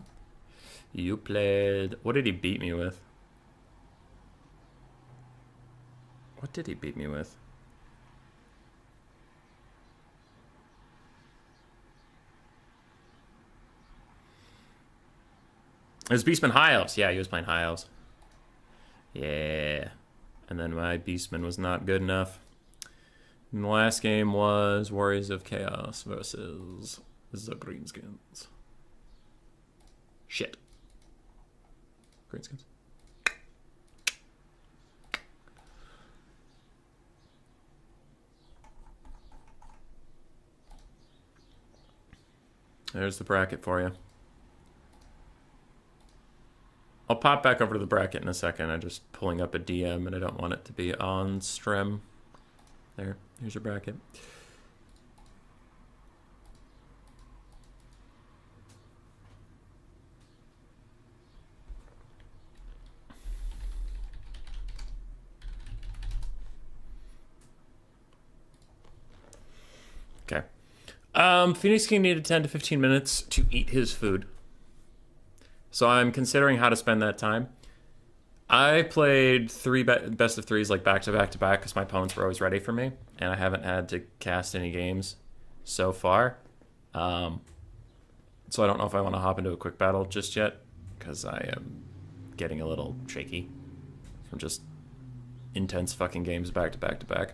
A: You played... What did he beat me with? What did he beat me with? It was Beastman High Elves. Yeah, he was playing High Elves. Yeah. And then my Beastman was not good enough. And the last game was Warriors of Chaos versus the Greenskins. Shit. Greenskins. There's the bracket for you. I'll pop back over to the bracket in a second. I'm just pulling up a DM and I don't want it to be on stream. There, here's your bracket. Okay. Phoenix King needed 10 to 15 minutes to eat his food. So I'm considering how to spend that time. I played 3 best of 3s like back to back to back because my opponents were always ready for me, and I haven't had to cast any games so far. So I don't know if I want to hop into a quick battle just yet because I am getting a little shaky from just intense fucking games back to back to back.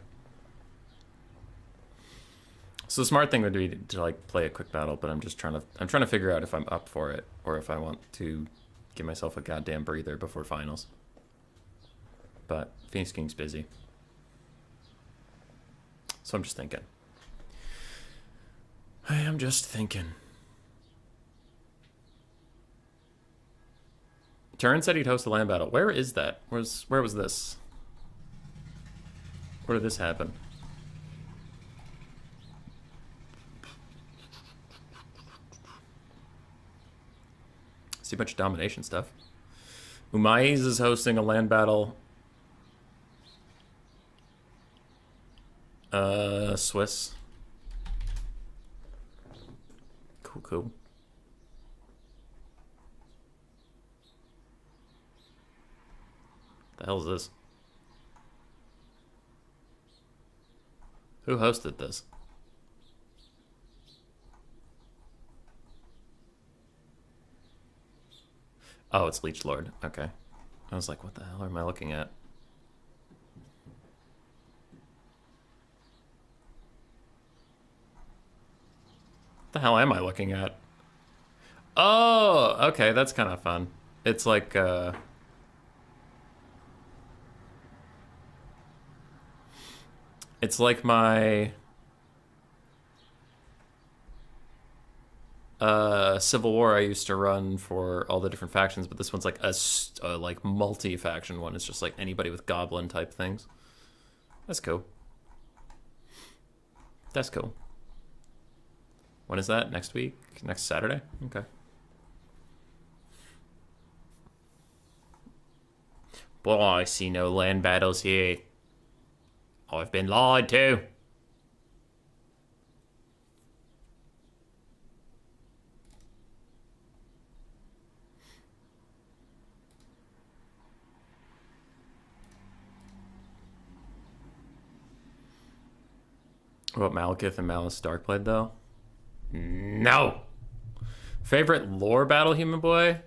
A: So the smart thing would be to like play a quick battle, but I'm trying to figure out if I'm up for it or if I want to give myself a goddamn breather before finals. But Phoenix King's busy. So I'm just thinking. I am just thinking. Turin said he'd host a land battle. Where is that? Where was this? Where did this happen? See a bunch of domination stuff. Umaiz is hosting a land battle. Swiss. Cool. The hell is this? Who hosted this? Oh, it's Leech Lord. Okay. I was like, what the hell am I looking at? What the hell am I looking at? Oh, okay, that's kind of fun. It's like, it's like my Civil War I used to run for all the different factions, but this one's like a like multi-faction one. It's just like anybody with goblin type things. That's cool. That's cool. When is that? Next week? Next Saturday? Okay. Boy, I see no land battles here. I've been lied to. What Malekith and Malice Darkblade though? No. Favorite lore battle, Human Boy?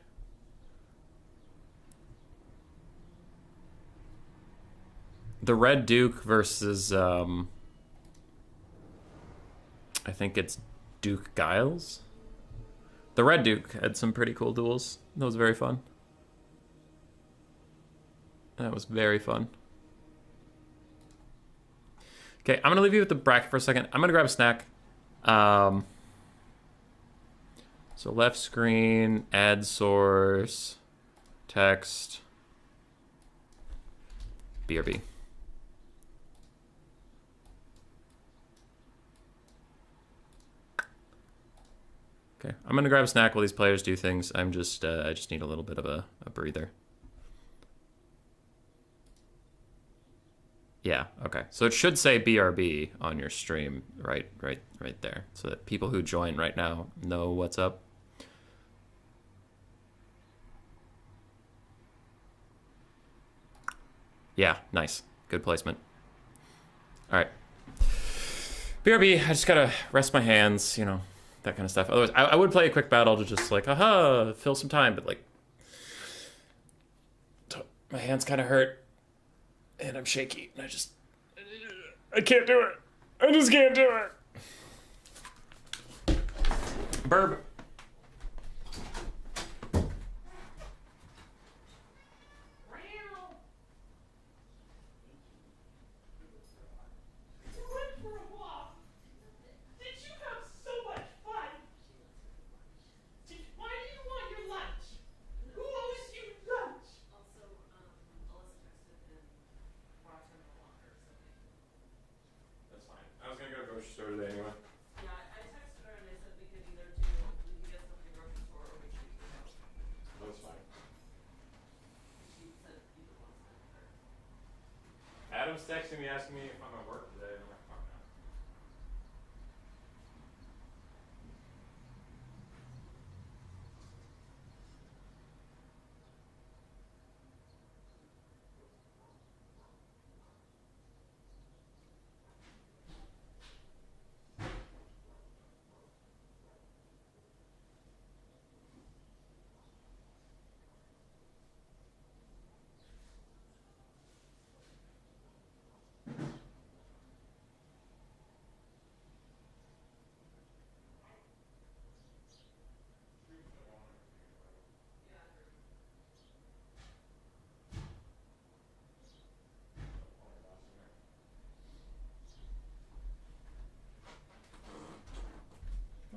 A: The Red Duke versus I think it's Duke Giles. The Red Duke had some pretty cool duels. That was very fun. That was very fun. Okay, I'm gonna leave you with the bracket for a second. I'm gonna grab a snack. So left screen, add source, text, BRB. Okay, I'm gonna grab a snack while these players do things. I just need a little bit of a breather. Yeah, okay. So it should say BRB on your stream right there, so that people who join right now know what's up. Yeah, nice. Good placement. All right. BRB, I just gotta rest my hands, you know, that kind of stuff. Otherwise, I would play a quick battle to just like, aha, fill some time, but like, my hands kind of hurt, and I'm shaky, and I can't do it. I just can't do it. Burb. Store today anyway.
B: Yeah, I texted her and they said we could get something at the grocery store or we could eat out.
A: That's fine.
B: She said either one's good with her.
A: Adam's texting me asking me if I'm at work today, and I'm like, fuck no.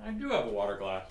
A: I do have a water glass.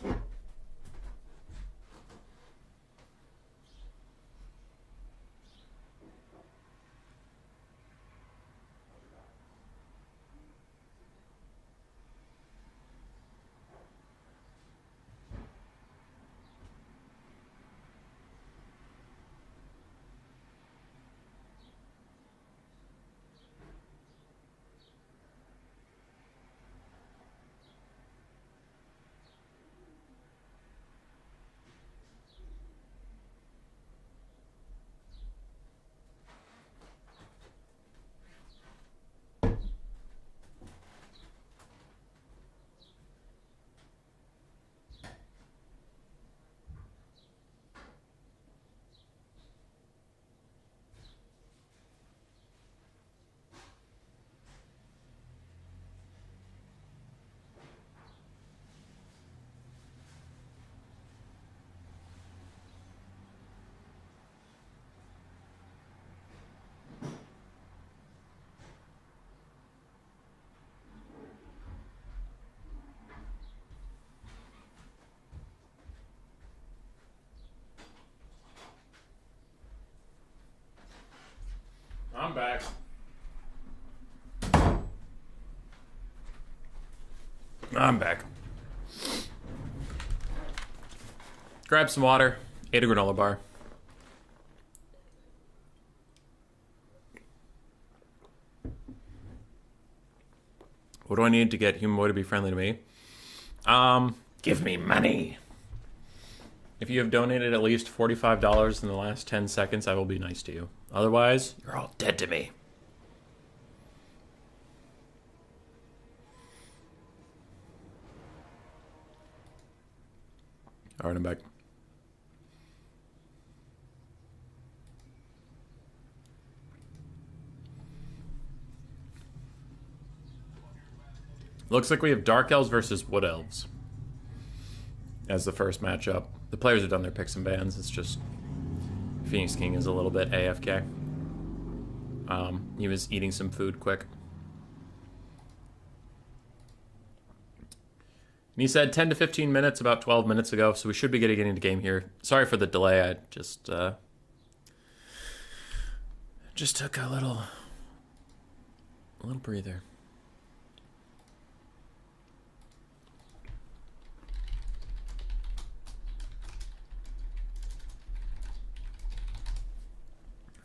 A: I'm back. I'm back. Grab some water, ate a granola bar. What do I need to get Human Boy to be friendly to me? Give me money. If you have donated at least $45 in the last 10 seconds, I will be nice to you. Otherwise, you're all dead to me. All right, I'm back. Looks like we have Dark Elves versus Wood Elves as the first matchup. The players have done their picks and bans. It's just Phoenix King is a little bit AFK. He was eating some food quick. And he said 10 to 15 minutes about 12 minutes ago, so we should be getting into game here. Sorry for the delay. I just took a little breather.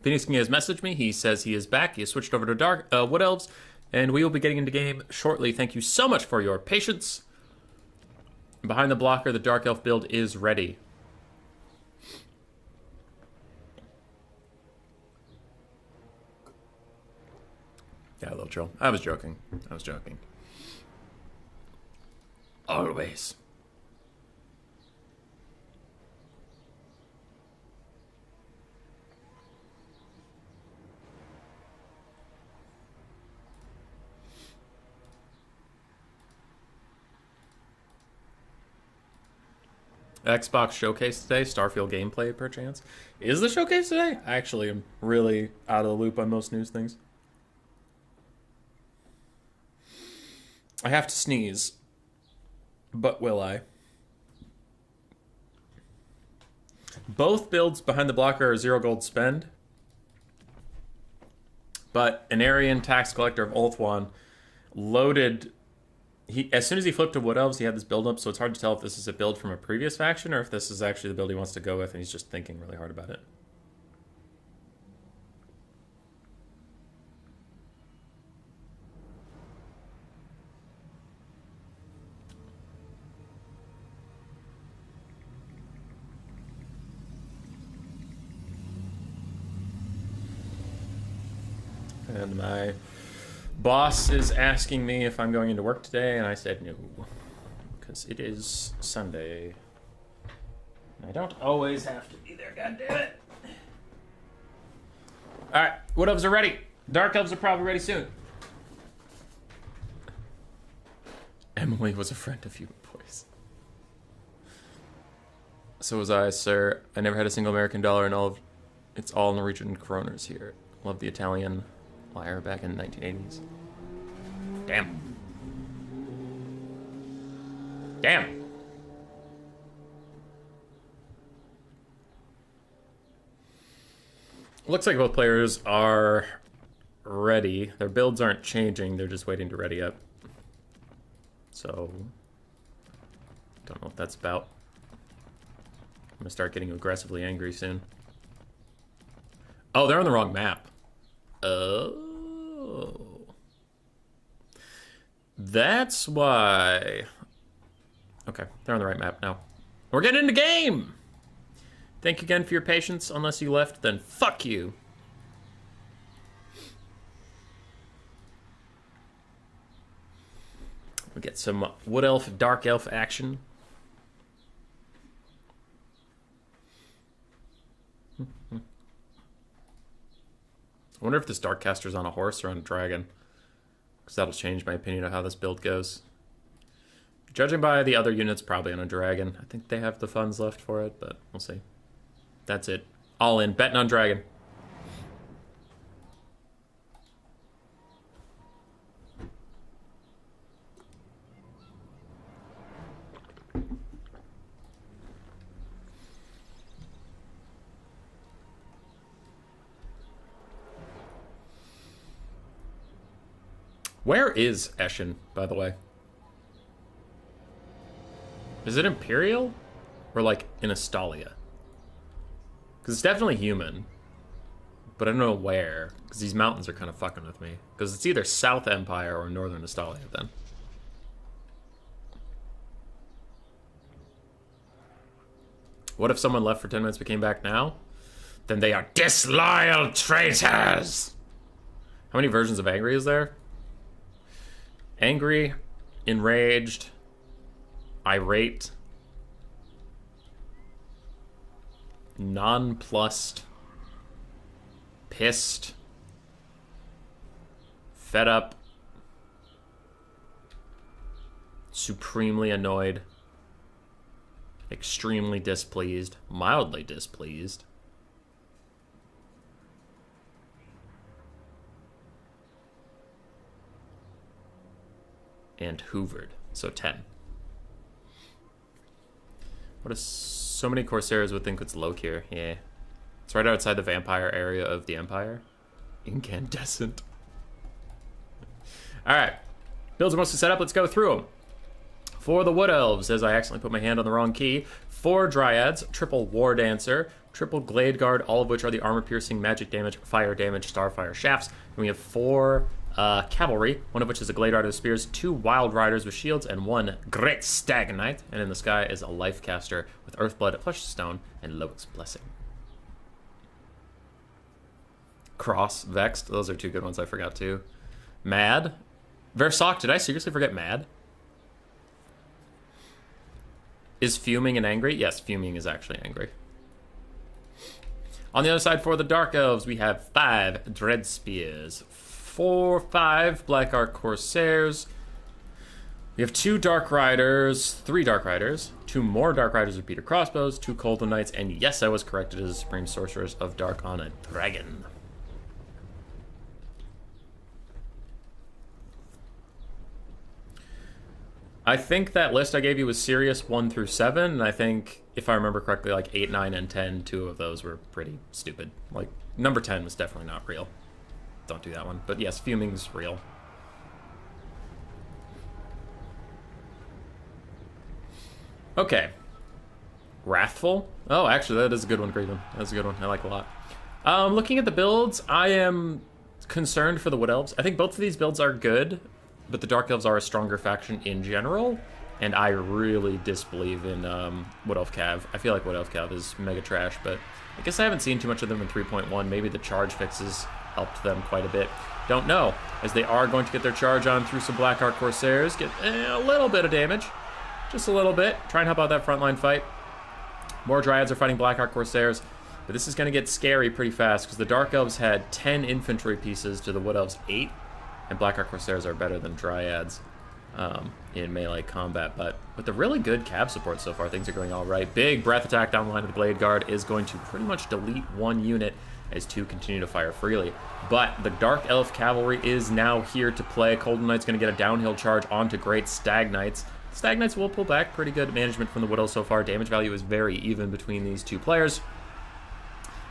A: Phoenix King has messaged me. He says he is back. He has switched over to Wood Elves, and we will be getting into game shortly. Thank you so much for your patience. Behind the blocker, the Dark Elf build is ready. Yeah, a little chill. I was joking. Always. Xbox showcase today, Starfield gameplay perchance. Is the showcase today? I actually am really out of the loop on most news things. I have to sneeze. But will I? Both builds behind the blocker are 0 gold spend. But an Aryan tax collector of Ulthuan loaded... as soon as he flipped to Wood Elves, he had this build up, so it's hard to tell if this is a build from a previous faction or if this is actually the build he wants to go with, and he's just thinking really hard about it. And my boss is asking me if I'm going into work today, and I said no, because it is Sunday. I don't always have to be there, goddammit. Alright, Wood Elves are ready. Dark Elves are probably ready soon. Emily was a friend of you, boys. So was I, sir. I never had a single American dollar in all of... It's all Norwegian kronas here. Love the Italian lire back in the 1980s. Damn. Damn. Looks like both players are ready. Their builds aren't changing. They're just waiting to ready up. So, don't know what that's about. I'm gonna start getting aggressively angry soon. Oh, they're on the wrong map. Oh. That's why. Okay, they're on the right map now. We're getting into game! Thank you again for your patience. Unless you left, then fuck you. We get some Wood Elf, Dark Elf action. I wonder if this Darkcaster's on a horse or on a dragon. Because that'll change my opinion of how this build goes. Judging by the other units, probably on a dragon. I think they have the funds left for it, but we'll see. That's it. All in. Betting on dragon. Where is Eshin, by the way? Is it Imperial? Or like in Astalia? Because it's definitely human. But I don't know where. Because these mountains are kind of fucking with me. Because it's either South Empire or Northern Astalia then. What if someone left for 10 minutes but came back now? Then they are disloyal traitors! How many versions of Angry is there? Angry, enraged, irate, nonplussed, pissed, fed up, supremely annoyed, extremely displeased, mildly displeased, and hoovered. So 10. What is so many Corsairs would think it's Lokir? Yeah. It's right outside the vampire area of the Empire. Incandescent. Alright. Builds are mostly set up. Let's go through them. For the Wood Elves, as I accidentally put my hand on the wrong key, 4 Dryads, triple War Dancer, triple Glade Guard, all of which are the armor-piercing, magic damage, fire damage, starfire shafts. And we have 4 Cavalry, one of which is a Glade Rider with spears, 2 Wild Riders with shields, and 1 Great Stag Knight. And in the sky is a Life Caster with Earthblood, Flesh Stone, and Loic's Blessing. Cross, Vexed, those are 2 good ones I forgot too. Mad. Versok, did I seriously forget Mad? Is Fuming and Angry? Yes, Fuming is actually angry. On the other side for the Dark Elves, we have 5 Dread Spears, 5 Black Ark Corsairs. We have 2 Dark Riders, 3 Dark Riders, 2 more Dark Riders with Peter Crossbows, 2 Coldwood Knights, and yes, I was corrected as Supreme Sorcerers of Dark on a Dragon. I think that list I gave you was Sirius 1 through 7, and I think, if I remember correctly, like 8, 9, and 10, 2 of those were pretty stupid. Like, number 10 was definitely not real. Don't do that one. But yes, Fuming's real. Okay. Wrathful? Oh, actually, that is a good one, Graven. That's a good one. I like a lot. Looking at the builds, I am concerned for the Wood Elves. I think both of these builds are good, but the Dark Elves are a stronger faction in general, and I really disbelieve in Wood Elf Cav. I feel like Wood Elf Cav is mega trash, but I guess I haven't seen too much of them in 3.1. Maybe the charge fixes helped them quite a bit. Don't know, as they are going to get their charge on through some Black Ark Corsairs, get a little bit of damage, just a little bit. Try and help out that frontline fight. More Dryads are fighting Black Ark Corsairs, but this is going to get scary pretty fast, because the Dark Elves had 10 infantry pieces to the Wood Elves' 8, and Black Ark Corsairs are better than Dryads in melee combat. But with the really good Cav support so far, things are going all right. Big breath attack down the line of the Blade Guard is going to pretty much delete 1 unit as 2 continue to fire freely. But the Dark Elf Cavalry is now here to play. Coldwood Knight's going to get a downhill charge onto Great Stag Knights. Stag Knights will pull back. Pretty good management from the Wood Elves so far. Damage value is very even between these 2 players.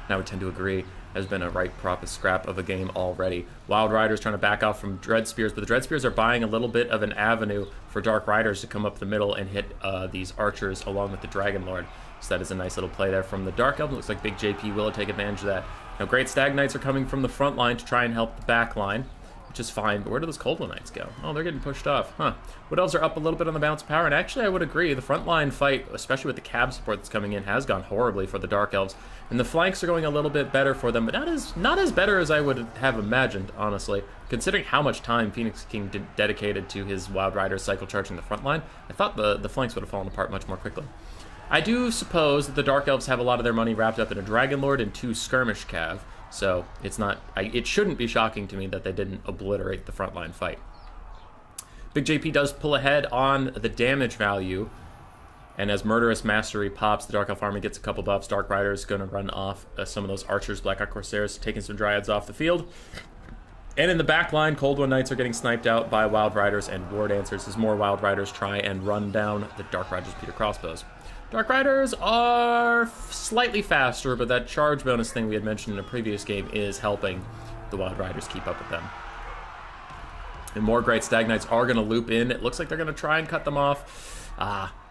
A: And I would tend to agree. Has been a right proper scrap of a game already. Wild Riders trying to back off from Dread Spears, but the Dread Spears are buying a little bit of an avenue for Dark Riders to come up the middle and hit these archers along with the Dragon Lord. So that is a nice little play there from the Dark Elf. Looks like Big JP will take advantage of that. Now, Great Stag Knights are coming from the front line to try and help the back line, which is fine. But where do those Coldwood Knights go? Oh, they're getting pushed off. Huh. Wood Elves are up a little bit on the balance of power, and actually I would agree. The front line fight, especially with the Cab support that's coming in, has gone horribly for the Dark Elves. And the flanks are going a little bit better for them, but not as better as I would have imagined, honestly. Considering how much time Phoenix King dedicated to his Wild Riders cycle charging the front line, I thought the flanks would have fallen apart much more quickly. I do suppose that the Dark Elves have a lot of their money wrapped up in a Dragon Lord and 2 Skirmish Cav, so it shouldn't be shocking to me that they didn't obliterate the frontline fight. Big JP does pull ahead on the damage value, and as Murderous Mastery pops, the Dark Elf army gets a couple buffs. Dark Rider's going to run off some of those archers, Black Ark Corsairs, taking some Dryads off the field. And in the back line, Coldwood Knights are getting sniped out by Wild Riders and War Dancers as more Wild Riders try and run down the Dark Riders' Peter Crossbows. Dark Riders are slightly faster, but that charge bonus thing we had mentioned in a previous game is helping the Wild Riders keep up with them. And more Great Stag Knights are going to loop in. It looks like they're going to try and cut them off.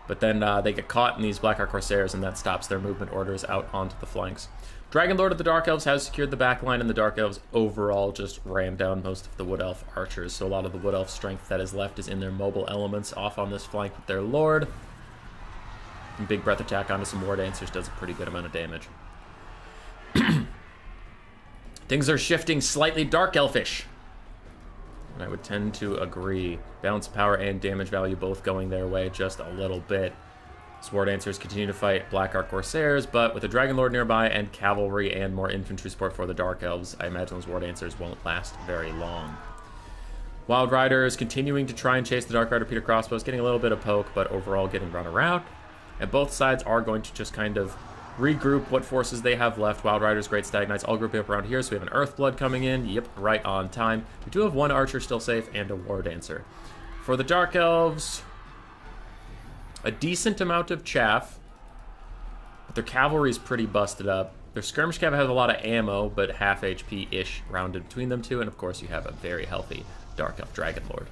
A: But then they get caught in these Black Ark Corsairs, and that stops their movement orders out onto the flanks. Dragon Lord of the Dark Elves has secured the back line, and the Dark Elves overall just ran down most of the Wood Elf archers. So a lot of the Wood Elf strength that is left is in their mobile elements off on this flank with their Lord. And big breath attack onto some War Dancers does a pretty good amount of damage. Things are shifting slightly Dark Elfish. And I would tend to agree. Balance of power and damage value both going their way just a little bit. War Dancers continue to fight Black Ark Corsairs, but with a Dragon Lord nearby and cavalry and more infantry support for the Dark Elves, I imagine those War Dancers won't last very long. Wild Riders continuing to try and chase the Dark Rider Peter Crossbows, getting a little bit of poke, but overall getting run around. And both sides are going to just kind of regroup what forces they have left. Wild Riders, Great Stag Knights all grouping up around here, so we have an Earthblood coming in. Yep, right on time. We do have 1 Archer still safe and a War Dancer. For the Dark Elves, a decent amount of chaff, But their cavalry's pretty busted up. Their skirmish cav has a lot of ammo, but half HP-ish rounded between them two. And of course, you have a very healthy Dark Elf Dragon Lord.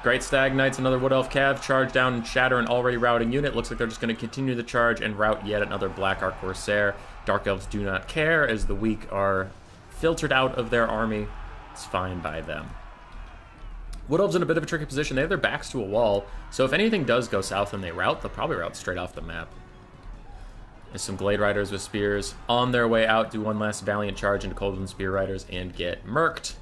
A: Great Stag Knights, another Wood Elf Cav, charge down and shatter an already routing unit. Looks like they're just going to continue the charge and rout yet another Black Ark Corsair. Dark Elves do not care, as the weak are filtered out of their army. It's fine by them. Wood Elves in a bit of a tricky position. They have their backs to a wall, so if anything does go south and they rout, they'll probably rout straight off the map. There's some Glade Riders with spears on their way out, do one last valiant charge into Coldwind Spear Riders and get murked.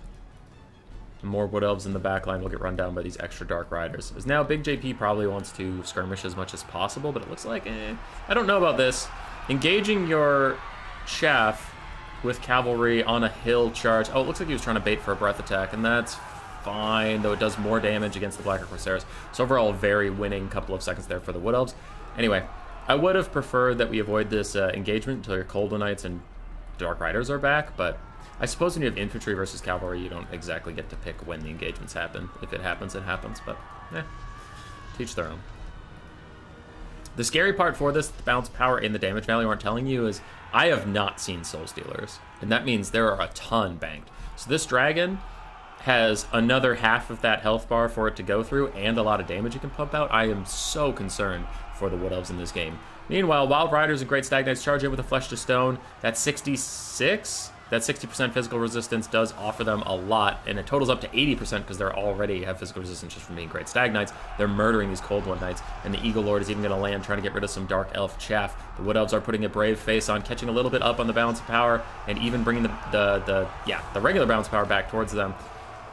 A: More Wood Elves in the back line will get run down by these extra Dark Riders. As now, Big JP probably wants to skirmish as much as possible, but it looks like, I don't know about this. Engaging your chaff with cavalry on a hill charge. Oh, it looks like he was trying to bait for a breath attack, and that's fine, though it does more damage against the Black Ark Corsairs. So overall, a very winning couple of seconds there for the Wood Elves. Anyway, I would have preferred that we avoid this engagement until your Coldwind Knights and Dark Riders are back, but I suppose when you have infantry versus cavalry, you don't exactly get to pick when the engagements happen. If it happens, it happens, but teach their own. The scary part for this, the balance of power and the damage value aren't telling you, is I have not seen Soul Stealers, and that means there are a ton banked. So this dragon has another half of that health bar for it to go through and a lot of damage it can pump out. I am so concerned for the Wood Elves in this game. Meanwhile, Wild Riders and Great Stag Knights charge in with a Flesh to Stone. That's 66. That 60% physical resistance does offer them a lot, and it totals up to 80% because they're already have physical resistance just from being Great Stag Knights. They're murdering these Coldwind Knights, and the Eagle Lord is even going to land trying to get rid of some Dark Elf chaff. The Wood Elves are putting a brave face on, catching a little bit up on the balance of power, and even bringing the regular balance of power back towards them.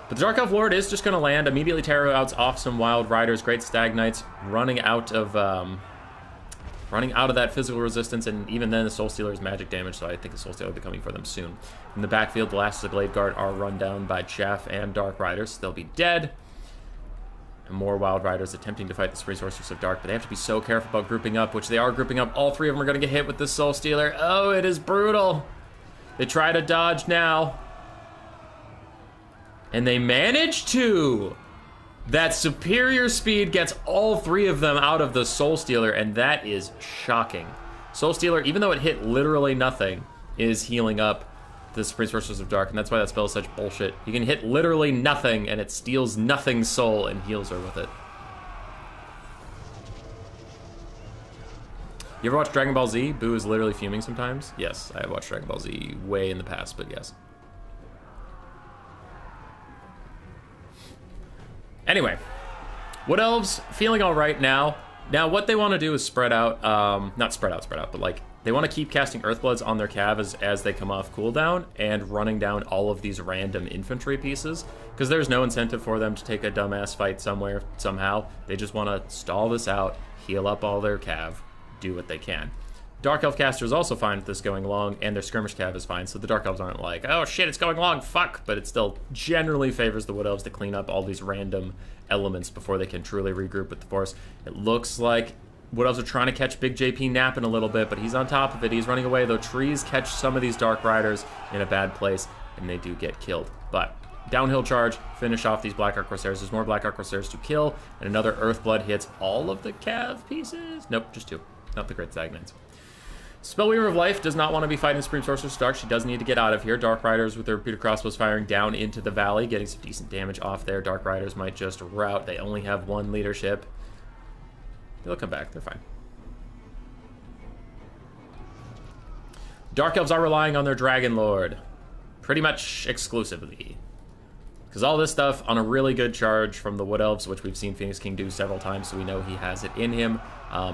A: But the Dark Elf Lord is just going to land, immediately terror outs off some Wild Riders, Great Stag Knights, running out of that physical resistance, and even then the Soul Stealer's magic damage, so I think the Soul Stealer will be coming for them soon. In the backfield, the last of the Glade Guard are run down by Chaff and Dark Riders, so they'll be dead. And more Wild Riders attempting to fight the Spree Sorceress of Dark, but they have to be so careful about grouping up, which they are grouping up. All three of them are going to get hit with the Soul Stealer. Oh, it is brutal. They try to dodge now. And they manage to. That superior speed gets all three of them out of the Soul Stealer, and that is shocking. Soul Stealer, even though it hit literally nothing, is healing up the Spree Sorceress of Dark, and that's why that spell is such bullshit. You can hit literally nothing, and it steals nothing's soul and heals her with it. You ever watch Dragon Ball Z? Boo is literally fuming sometimes. Yes, I have watched Dragon Ball Z way in the past, but yes. Anyway, Wood Elves feeling all right now. Now, what they want to do is spread out, not spread out, but like, they want to keep casting Earthbloods on their cav as they come off cooldown and running down all of these random infantry pieces, because there's no incentive for them to take a dumbass fight somewhere, somehow. They just want to stall this out, heal up all their cav, do what they can. Dark Elf caster is also fine with this going long, and their skirmish cav is fine, so the Dark Elves aren't like, oh shit, it's going long, fuck, but it still generally favors the Wood Elves to clean up all these random elements before they can truly regroup with the force. It looks like Wood Elves are trying to catch Big JP napping a little bit, but he's on top of it, he's running away, though trees catch some of these Dark Riders in a bad place, and they do get killed. But downhill charge, finish off these Black Ark Corsairs. There's more Black Ark Corsairs to kill, and another Earthblood hits all of the cav pieces. Nope, just two, not the Great Stag Knights. Spellweaver of Life does not want to be fighting Supreme Sorceress Dark. She does need to get out of here. Dark Riders with their repeater crossbows firing down into the valley, getting some decent damage off there. Dark Riders might just rout. They only have one leadership. They'll come back. They're fine. Dark Elves are relying on their Dragon Lord. Pretty much exclusively. Because all this stuff on a really good charge from the Wood Elves, which we've seen Phoenix King do several times, so we know he has it in him.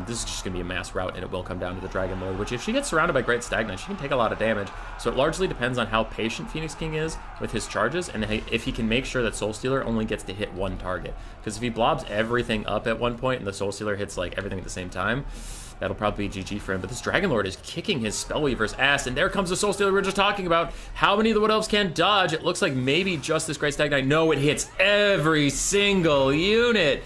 A: This is just going to be a mass rout, and it will come down to the Dragon Lord, which if she gets surrounded by Great Stag Knights, she can take a lot of damage. So it largely depends on how patient Phoenix King is with his charges, and if he can make sure that Soul Stealer only gets to hit one target. Because if he blobs everything up at one point, and the Soul Stealer hits like everything at the same time, that'll probably be GG for him. But this Dragon Lord is kicking his Spellweaver's ass, and there comes the Soul Stealer we were just talking about. How many of the Wood Elves can dodge? It looks like maybe just this Great Stag Knight. No, it hits every single unit.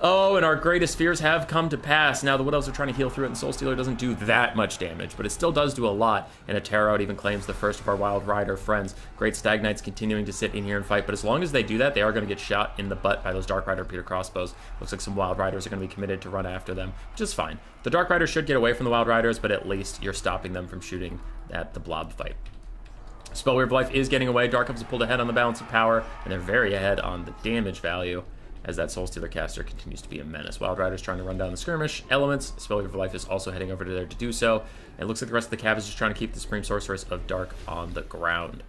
A: Oh, and our greatest fears have come to pass. Now the Wood Elves are trying to heal through it, and Soul Stealer doesn't do that much damage, but it still does do a lot, and a Tear Out even claims the first of our Wild Rider friends. Great Stag Knights continuing to sit in here and fight, but as long as they do that, they are going to get shot in the butt by those Dark Rider Peter crossbows. Looks like some Wild Riders are going to be committed to run after them, which is fine. The Dark Riders should get away from the Wild Riders, but at least you're stopping them from shooting at the blob fight. Spellweaver of Life is getting away. Dark Elves have pulled ahead on the balance of power, and they're very ahead on the damage value, as that Soul Stealer caster continues to be a menace. Wild Rider's trying to run down the skirmish elements. Spellweaver of Life is also heading over to there to do so. And it looks like the rest of the Cav is just trying to keep the Supreme Sorceress of Dark on the ground.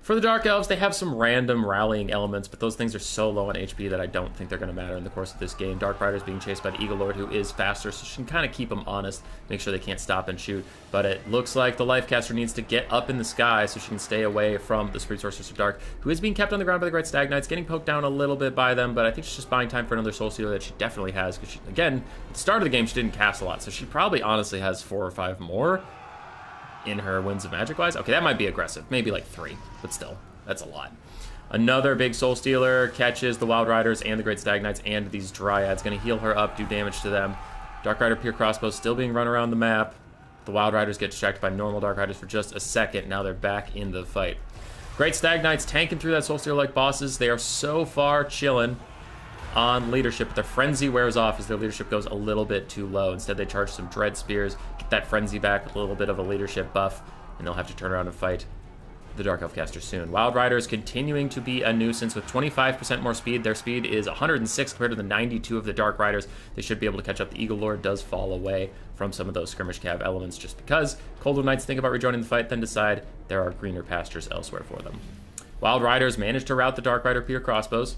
A: For the Dark Elves, they have some random rallying elements, but those things are so low on HP that I don't think they're going to matter in the course of this game. Dark Rider's being chased by the Eagle Lord, who is faster, so she can kind of keep them honest, make sure they can't stop and shoot. But it looks like the Life Caster needs to get up in the sky so she can stay away from the Supreme Sorceress of Dark, who is being kept on the ground by the Great Stag Knights, getting poked down a little bit by them, but I think she's just buying time for another Soul Stealer that she definitely has, because again, at the start of the game, she didn't cast a lot, so she probably honestly has 4 or 5 more in her Winds of Magic-wise. Okay, that might be aggressive. Maybe like 3, but still. That's a lot. Another big Soul Stealer catches the Wild Riders and the Great Stag Knights and these Dryads. Going to heal her up, do damage to them. Dark Rider Pure Crossbow still being run around the map. The Wild Riders get distracted by normal Dark Riders for just a second. Now they're back in the fight. Great Stag Knights tanking through that Soul Stealer like bosses. They are so far chilling on leadership, but their frenzy wears off as their leadership goes a little bit too low. Instead, they charge some Dread Spears, get that frenzy back with a little bit of a leadership buff, and they'll have to turn around and fight the Dark Elf caster soon. Wild Riders continuing to be a nuisance with 25% more speed. Their speed is 106 compared to the 92 of the Dark Riders. They should be able to catch up. The Eagle Lord does fall away from some of those skirmish cav elements just because Cold Knights think about rejoining the fight, then decide there are greener pastures elsewhere for them. Wild Riders manage to rout the Dark Rider Peter crossbows.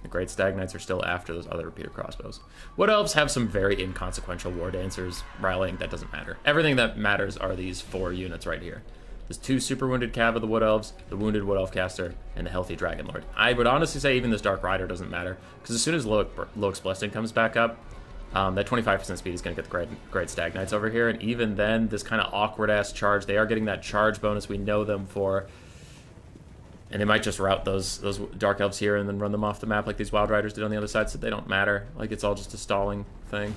A: The Great Stag Knights are still after those other Peter crossbows. Wood Elves have some very inconsequential War Dancers rallying. That doesn't matter. Everything that matters are these 4 units right here. There's 2 super wounded cav of the Wood Elves, the wounded Wood Elf caster, and the healthy Dragon Lord. I would honestly say even this Dark Rider doesn't matter, because as soon as Loic's Blessing comes back up, that 25% speed is going to get the Great Stag Knights over here, and even then, this kind of awkward-ass charge, they are getting that charge bonus we know them for, and they might just route those Dark Elves here and then run them off the map like these Wild Riders did on the other side, so they don't matter. Like, it's all just a stalling thing.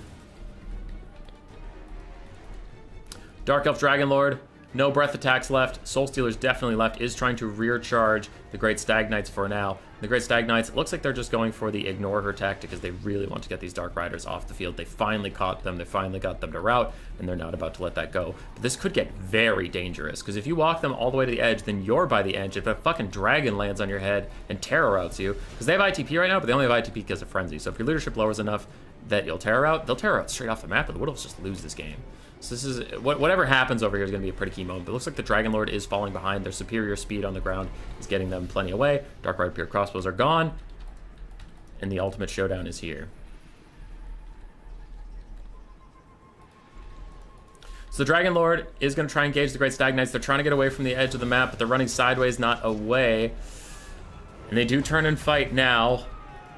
A: Dark Elf Dragon Lord. No breath attacks left. Soul Stealer's definitely left. Is trying to rear charge the Great Stag Knights for now. The Great Stag Knights, it looks like they're just going for the ignore her tactic because they really want to get these Dark Riders off the field. They finally caught them. They finally got them to rout, and they're not about to let that go. But this could get very dangerous because if you walk them all the way to the edge, then you're by the edge. If a fucking dragon lands on your head and terror routs you, because they have ITP right now, but they only have ITP because of Frenzy. So if your leadership lowers enough that you'll terror out, they'll terror out straight off the map, and the Wood Elves just lose this game. So this is whatever happens over here is going to be a pretty key moment. But it looks like the Dragon Lord is falling behind. Their superior speed on the ground is getting them plenty away. Dark Rider Pure Crossbows are gone, and the ultimate showdown is here. So the Dragon Lord is going to try and engage the Great Stag Knights. They're trying to get away from the edge of the map, but they're running sideways, not away. And they do turn and fight now.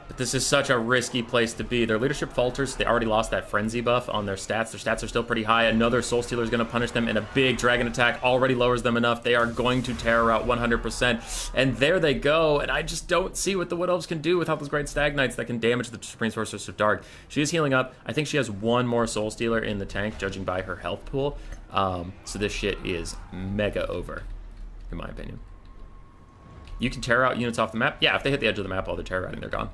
A: But this is such a risky place to be. Their leadership falters. They already lost that frenzy buff on their stats. Their stats are still pretty high. Another Soul Stealer is going to punish them, and a big dragon attack already lowers them enough. They are going to terror out 100%. And there they go. And I just don't see what the Wood Elves can do without those Great Stag Knights that can damage the Supreme Sorceress of Dark. She is healing up. I think she has 1 more Soul Stealer in the tank, judging by her health pool. So this shit is mega over, in my opinion. You can terror out units off the map. Yeah, if they hit the edge of the map while they're terror routing, they're gone.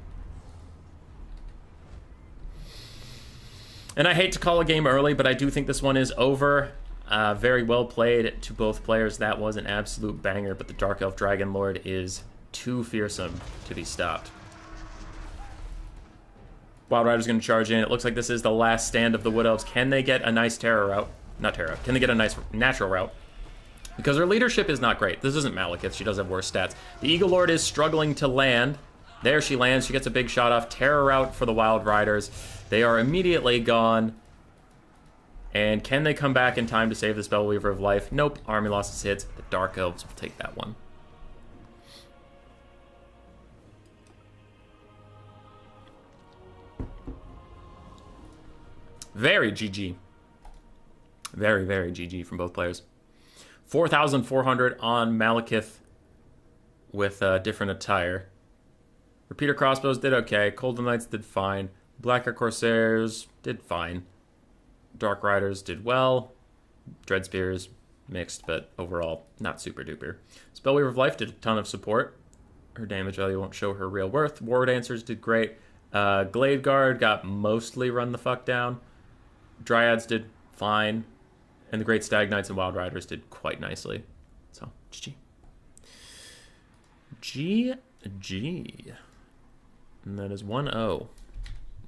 A: And I hate to call a game early, but I do think this one is over. Very well played to both players. That was an absolute banger, but the Dark Elf Dragon Lord is too fearsome to be stopped. Wild Rider's going to charge in. It looks like this is the last stand of the Wood Elves. Can they get a nice terror route? Not terror route. Can they get a nice natural route? Because her leadership is not great. This isn't Malekith. She does have worse stats. The Eagle Lord is struggling to land. There she lands. She gets a big shot off. Terror route for the Wild Riders. They are immediately gone. And can they come back in time to save the Spellweaver of Life? Nope. Army losses hits. The Dark Elves will take that one. Very GG. Very, very GG from both players. 4,400 on Malekith with different attire. Repeater crossbows did okay. Golden Knights did fine. Blacker Corsairs did fine. Dark Riders did well. Dread Spears mixed, but overall not super duper. Spellweaver of Life did a ton of support. Her damage value won't show her real worth. War Dancers did great. Glade Guard got mostly run the fuck down. Dryads did fine. And the Great Stag Knights and Wild Riders did quite nicely. So, GG. GG. And that is 1-0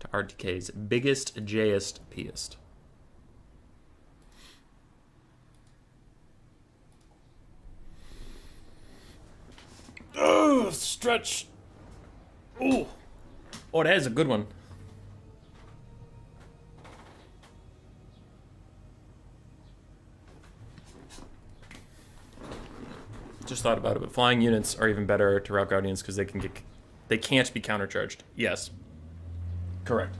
A: to RTK's biggest, Jayest, Piest. Oh, stretch. Ooh. Oh, that is a good one. Just thought about it, but flying units are even better to route guardians because they can't be countercharged. Yes. Correct.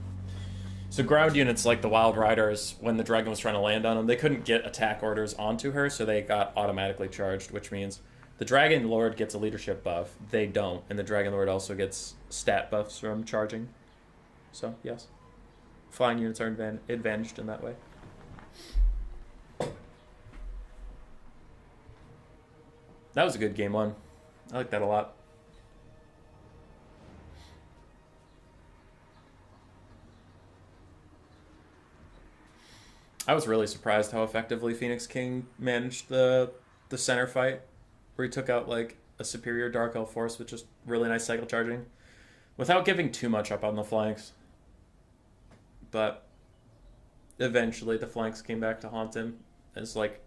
A: So ground units like the Wild Riders, when the dragon was trying to land on them, they couldn't get attack orders onto her, so they got automatically charged, which means the Dragon Lord gets a leadership buff. They don't, and the Dragon Lord also gets stat buffs from charging. So, yes. Flying units are advantaged in that way. That was a good game one. I like that a lot. I was really surprised how effectively Phoenix King managed the center fight, where he took out like a superior Dark Elf force with just really nice cycle charging, without giving too much up on the flanks. But eventually the flanks came back to haunt him as like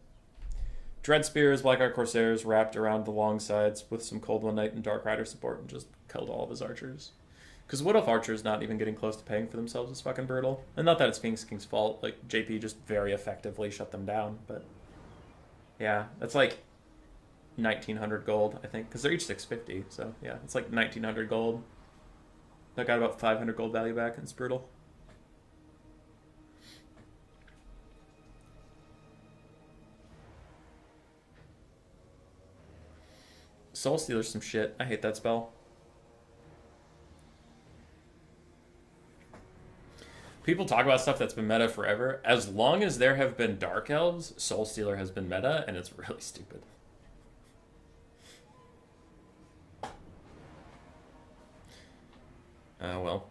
A: Dread Spears, Blackguard Corsairs wrapped around the long sides with some Cold One Knight and Dark Rider support and just killed all of his archers. Because Wood Elf archers not even getting close to paying for themselves is fucking brutal. And not that it's Phoenix King's fault. Like, JP just very effectively shut them down. But yeah, that's like 1,900 gold, I think. Because they're each 650. So yeah, it's like 1,900 gold. That got about 500 gold value back, and it's brutal. Soul Stealer's some shit. I hate that spell. People talk about stuff that's been meta forever. As long as there have been Dark Elves, Soul Stealer has been meta, and it's really stupid. Well.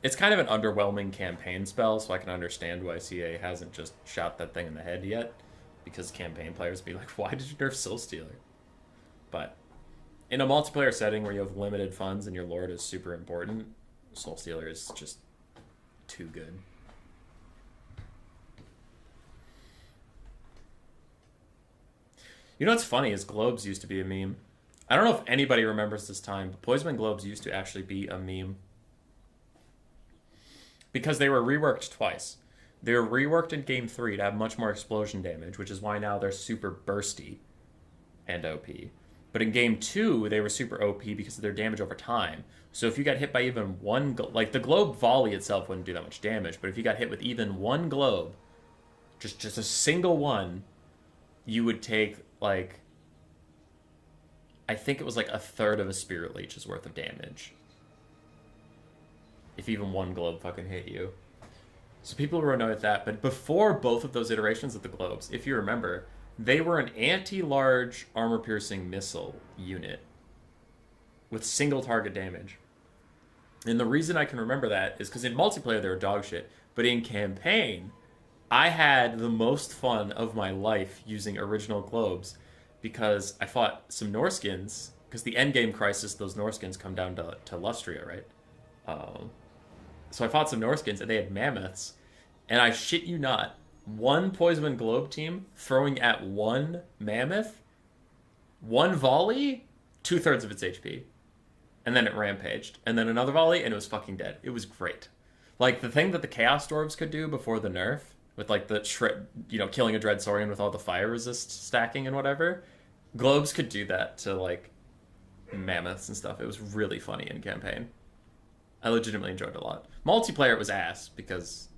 A: It's kind of an underwhelming campaign spell, so I can understand why CA hasn't just shot that thing in the head yet. Because campaign players be like, why did you nerf Soul Stealer? But in a multiplayer setting where you have limited funds and your lord is super important, Soul Stealer is just too good. You know what's funny is globes used to be a meme. I don't know if anybody remembers this time, but Poisonman globes used to actually be a meme. Because they were reworked twice. They were reworked in Game 3 to have much more explosion damage, which is why now they're super bursty and OP. But in Game 2, they were super OP because of their damage over time. So if you got hit by even one... like, the globe volley itself wouldn't do that much damage, but if you got hit with even one globe, just a single one, you would take, like... I think it was like a third of a Spirit Leech's worth of damage. If even one globe fucking hit you. So people were annoyed at that, but before both of those iterations of the globes, if you remember... they were an anti-large armor-piercing missile unit with single target damage. And the reason I can remember that is because in multiplayer they were dog shit, but in campaign, I had the most fun of my life using original globes because I fought some Norskins, because the endgame crisis, those Norskins come down to Lustria, right? So I fought some Norskins and they had mammoths, and I shit you not, one Poisonman Globe team throwing at one mammoth, one volley, 2/3 of its HP. And then it rampaged. And then another volley, and it was fucking dead. It was great. Like, the thing that the Chaos Dwarves could do before the nerf, with, like, the killing a Dread Saurian with all the fire resist stacking and whatever, globes could do that to, like, mammoths and stuff. It was really funny in campaign. I legitimately enjoyed it a lot. Multiplayer, it was ass, because...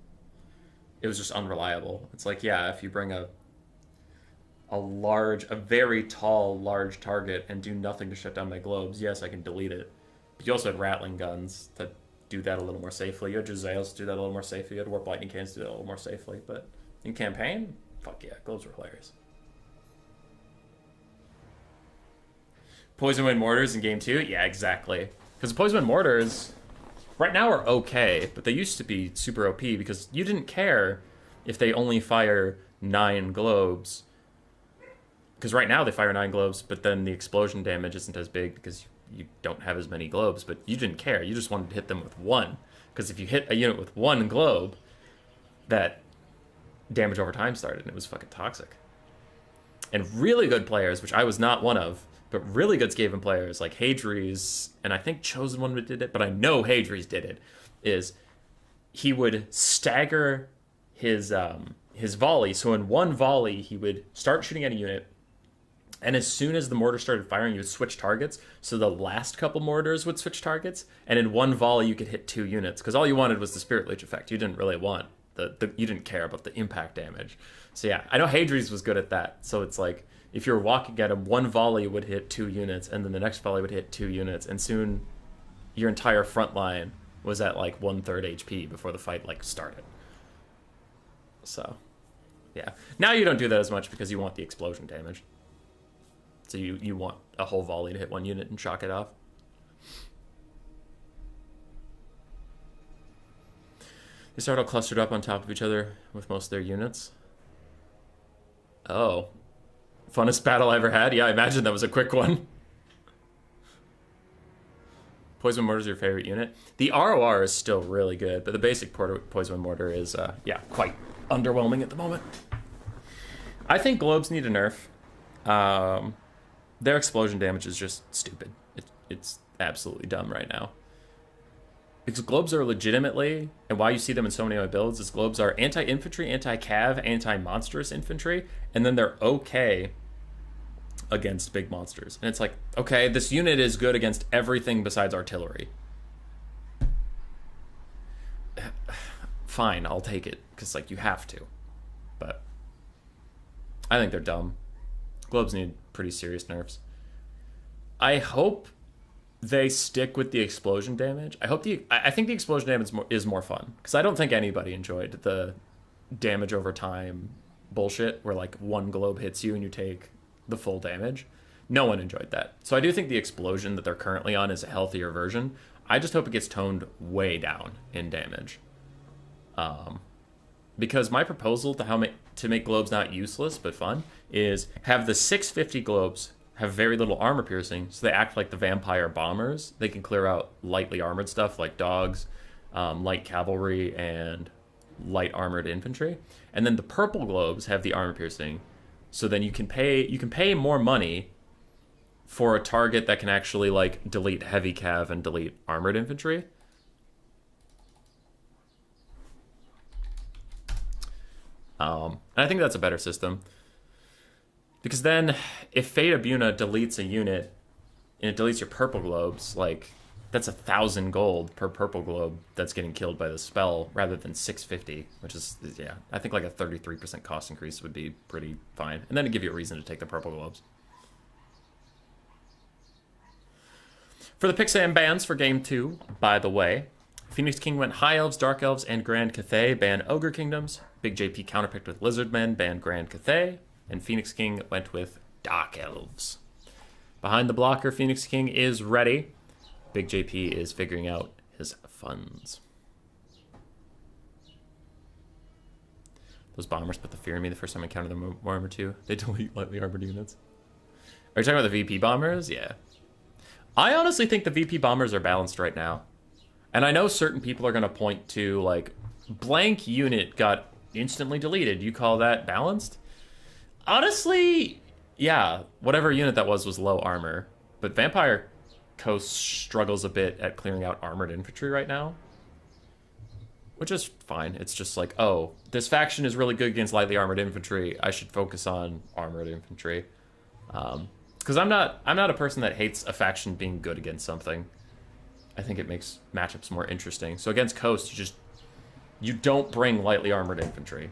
A: it was just unreliable. It's like, yeah, if you bring a very tall, large target and do nothing to shut down my globes, yes, I can delete it. But you also had rattling guns that do that a little more safely. You had Jezzails do that a little more safely. You had Warp Lightning Cannons do that a little more safely. But in campaign, fuck yeah, globes were hilarious. Poison Wind Mortars in game 2? Yeah, exactly. Because Poison Wind Mortars right now are okay, but they used to be super OP because you didn't care if they only fire 9 globes. Because right now they fire 9 globes, but then the explosion damage isn't as big because you don't have as many globes, but you didn't care. You just wanted to hit them with 1. Because if you hit a unit with 1 globe, that damage over time started, and it was fucking toxic. And really good players, which I was not one of, but really good Skaven players like Hadries, and I think Chosen One did it, but I know Hadries did it, is he would stagger his volley. So in one volley, he would start shooting at a unit, and as soon as the mortar started firing, you would switch targets. So the last couple mortars would switch targets, and in one volley, you could hit 2 units, because all you wanted was the Spirit Leech effect. You didn't really want you didn't care about the impact damage. So yeah, I know Hadries was good at that. So it's like, if you're walking at him, one volley would hit 2 units, and then the next volley would hit 2 units, and soon your entire front line was at like 1/3 HP before the fight like started. So, yeah. Now you don't do that as much because you want the explosion damage. So you want a whole volley to hit 1 unit and shock it off. They start all clustered up on top of each other with most of their units. Oh. Funnest battle I ever had? Yeah, I imagine that was a quick one. Poison Mortar is your favorite unit? The ROR is still really good, but the basic Poison Mortar is, yeah, quite underwhelming at the moment. I think globes need a nerf. Their explosion damage is just stupid. It's absolutely dumb right now. Because globes are legitimately, and why you see them in so many of my builds, is globes are anti-infantry, anti-cav, anti-monstrous infantry, and then they're okay against big monsters. And it's like, okay, this unit is good against everything besides artillery. Fine, I'll take it, because like you have to. But I think they're dumb. Globes need pretty serious nerfs. I hope they stick with the explosion damage. I think the explosion damage is more fun, because I don't think anybody enjoyed the damage over time bullshit where like 1 globe hits you and you take the full damage. No one enjoyed that. So I do think the explosion that they're currently on is a healthier version. I just hope it gets toned way down in damage. Because my proposal to make globes not useless but fun is have the 650 globes have very little armor piercing, so they act like the vampire bombers. They can clear out lightly armored stuff like dogs, light cavalry, and light armored infantry. And then the purple globes have the armor piercing, so then you can pay more money for a target that can actually like delete heavy cav and delete armored infantry. And I think that's a better system. Because then, if Fate Abuna deletes a unit, and it deletes your purple globes, like, that's 1,000 gold per purple globe that's getting killed by the spell, rather than 650, which is, yeah, I think like a 33% cost increase would be pretty fine. And then it'd give you a reason to take the purple globes. For the Pixam bans for Game 2, by the way, Phoenix King went High Elves, Dark Elves, and Grand Cathay, ban Ogre Kingdoms. Big JP counterpicked with Lizardmen, ban Grand Cathay. And Phoenix King went with Dark Elves. Behind the blocker, Phoenix King is ready. Big JP is figuring out his funds. Those bombers put the fear in me the first time I encountered them more armor too. They delete lightly armored units. Are you talking about the VP bombers? Yeah. I honestly think the VP bombers are balanced right now. And I know certain people are going to point to, like, blank unit got instantly deleted. You call that balanced? Honestly, yeah, whatever unit that was low armor. But Vampire Coast struggles a bit at clearing out armored infantry right now. Which is fine. It's just like, oh, this faction is really good against lightly armored infantry. I should focus on armored infantry. Because I'm not a person that hates a faction being good against something. I think it makes matchups more interesting. So against Coast, you don't bring lightly armored infantry.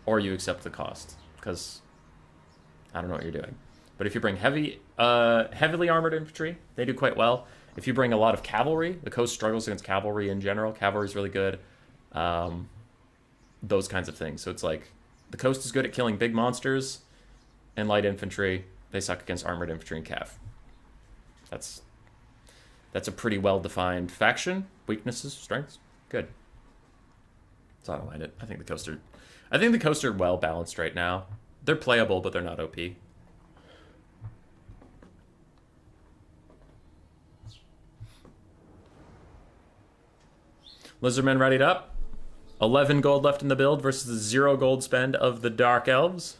A: Or you accept the cost. Because I don't know what you're doing. But if you bring heavily armored infantry, they do quite well. If you bring a lot of cavalry, the coast struggles against cavalry in general. Cavalry's really good. Those kinds of things. So it's like the coast is good at killing big monsters and light infantry. They suck against armored infantry and cav. That's a pretty well-defined faction. Weaknesses, strengths, good. So I don't mind it. I think the coast are well balanced right now. They're playable, but they're not OP. Lizardmen readied up. 11 gold left in the build versus the 0 gold spend of the Dark Elves.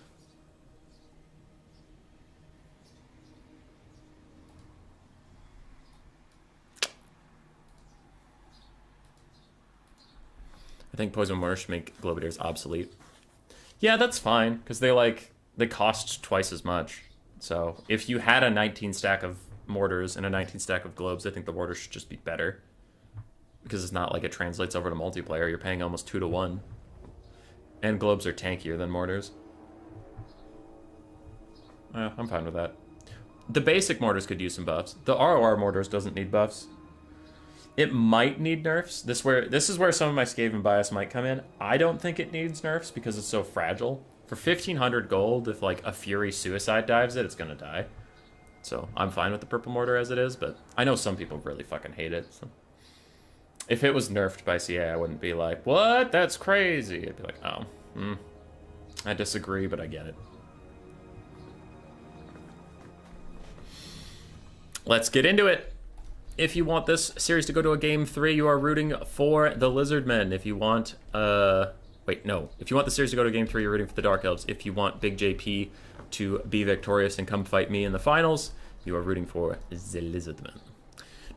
A: I think Poison Mortar should make Globadiers obsolete. Yeah, that's fine, because they cost twice as much. So if you had a 19 stack of mortars and a 19 stack of globes, I think the mortars should just be better. Because it's not like it translates over to multiplayer. You're paying almost 2 to 1. And globes are tankier than mortars. I'm fine with that. The basic mortars could use some buffs. The ROR mortars doesn't need buffs. It might need nerfs. This is where some of my Skaven bias might come in. I don't think it needs nerfs because it's so fragile. For 1,500 gold, if like a Fury Suicide dives it, it's gonna die. So I'm fine with the purple mortar as it is, but I know some people really fucking hate it. So. If it was nerfed by CA, I wouldn't be like, what? That's crazy. I'd be like, oh, I disagree, but I get it. Let's get into it. If you want this series to go to a game 3, you are rooting for the Lizardmen. If you want, If you want the series to go to game 3, you're rooting for the Dark Elves. If you want Big JP to be victorious and come fight me in the finals, you are rooting for the Lizardmen.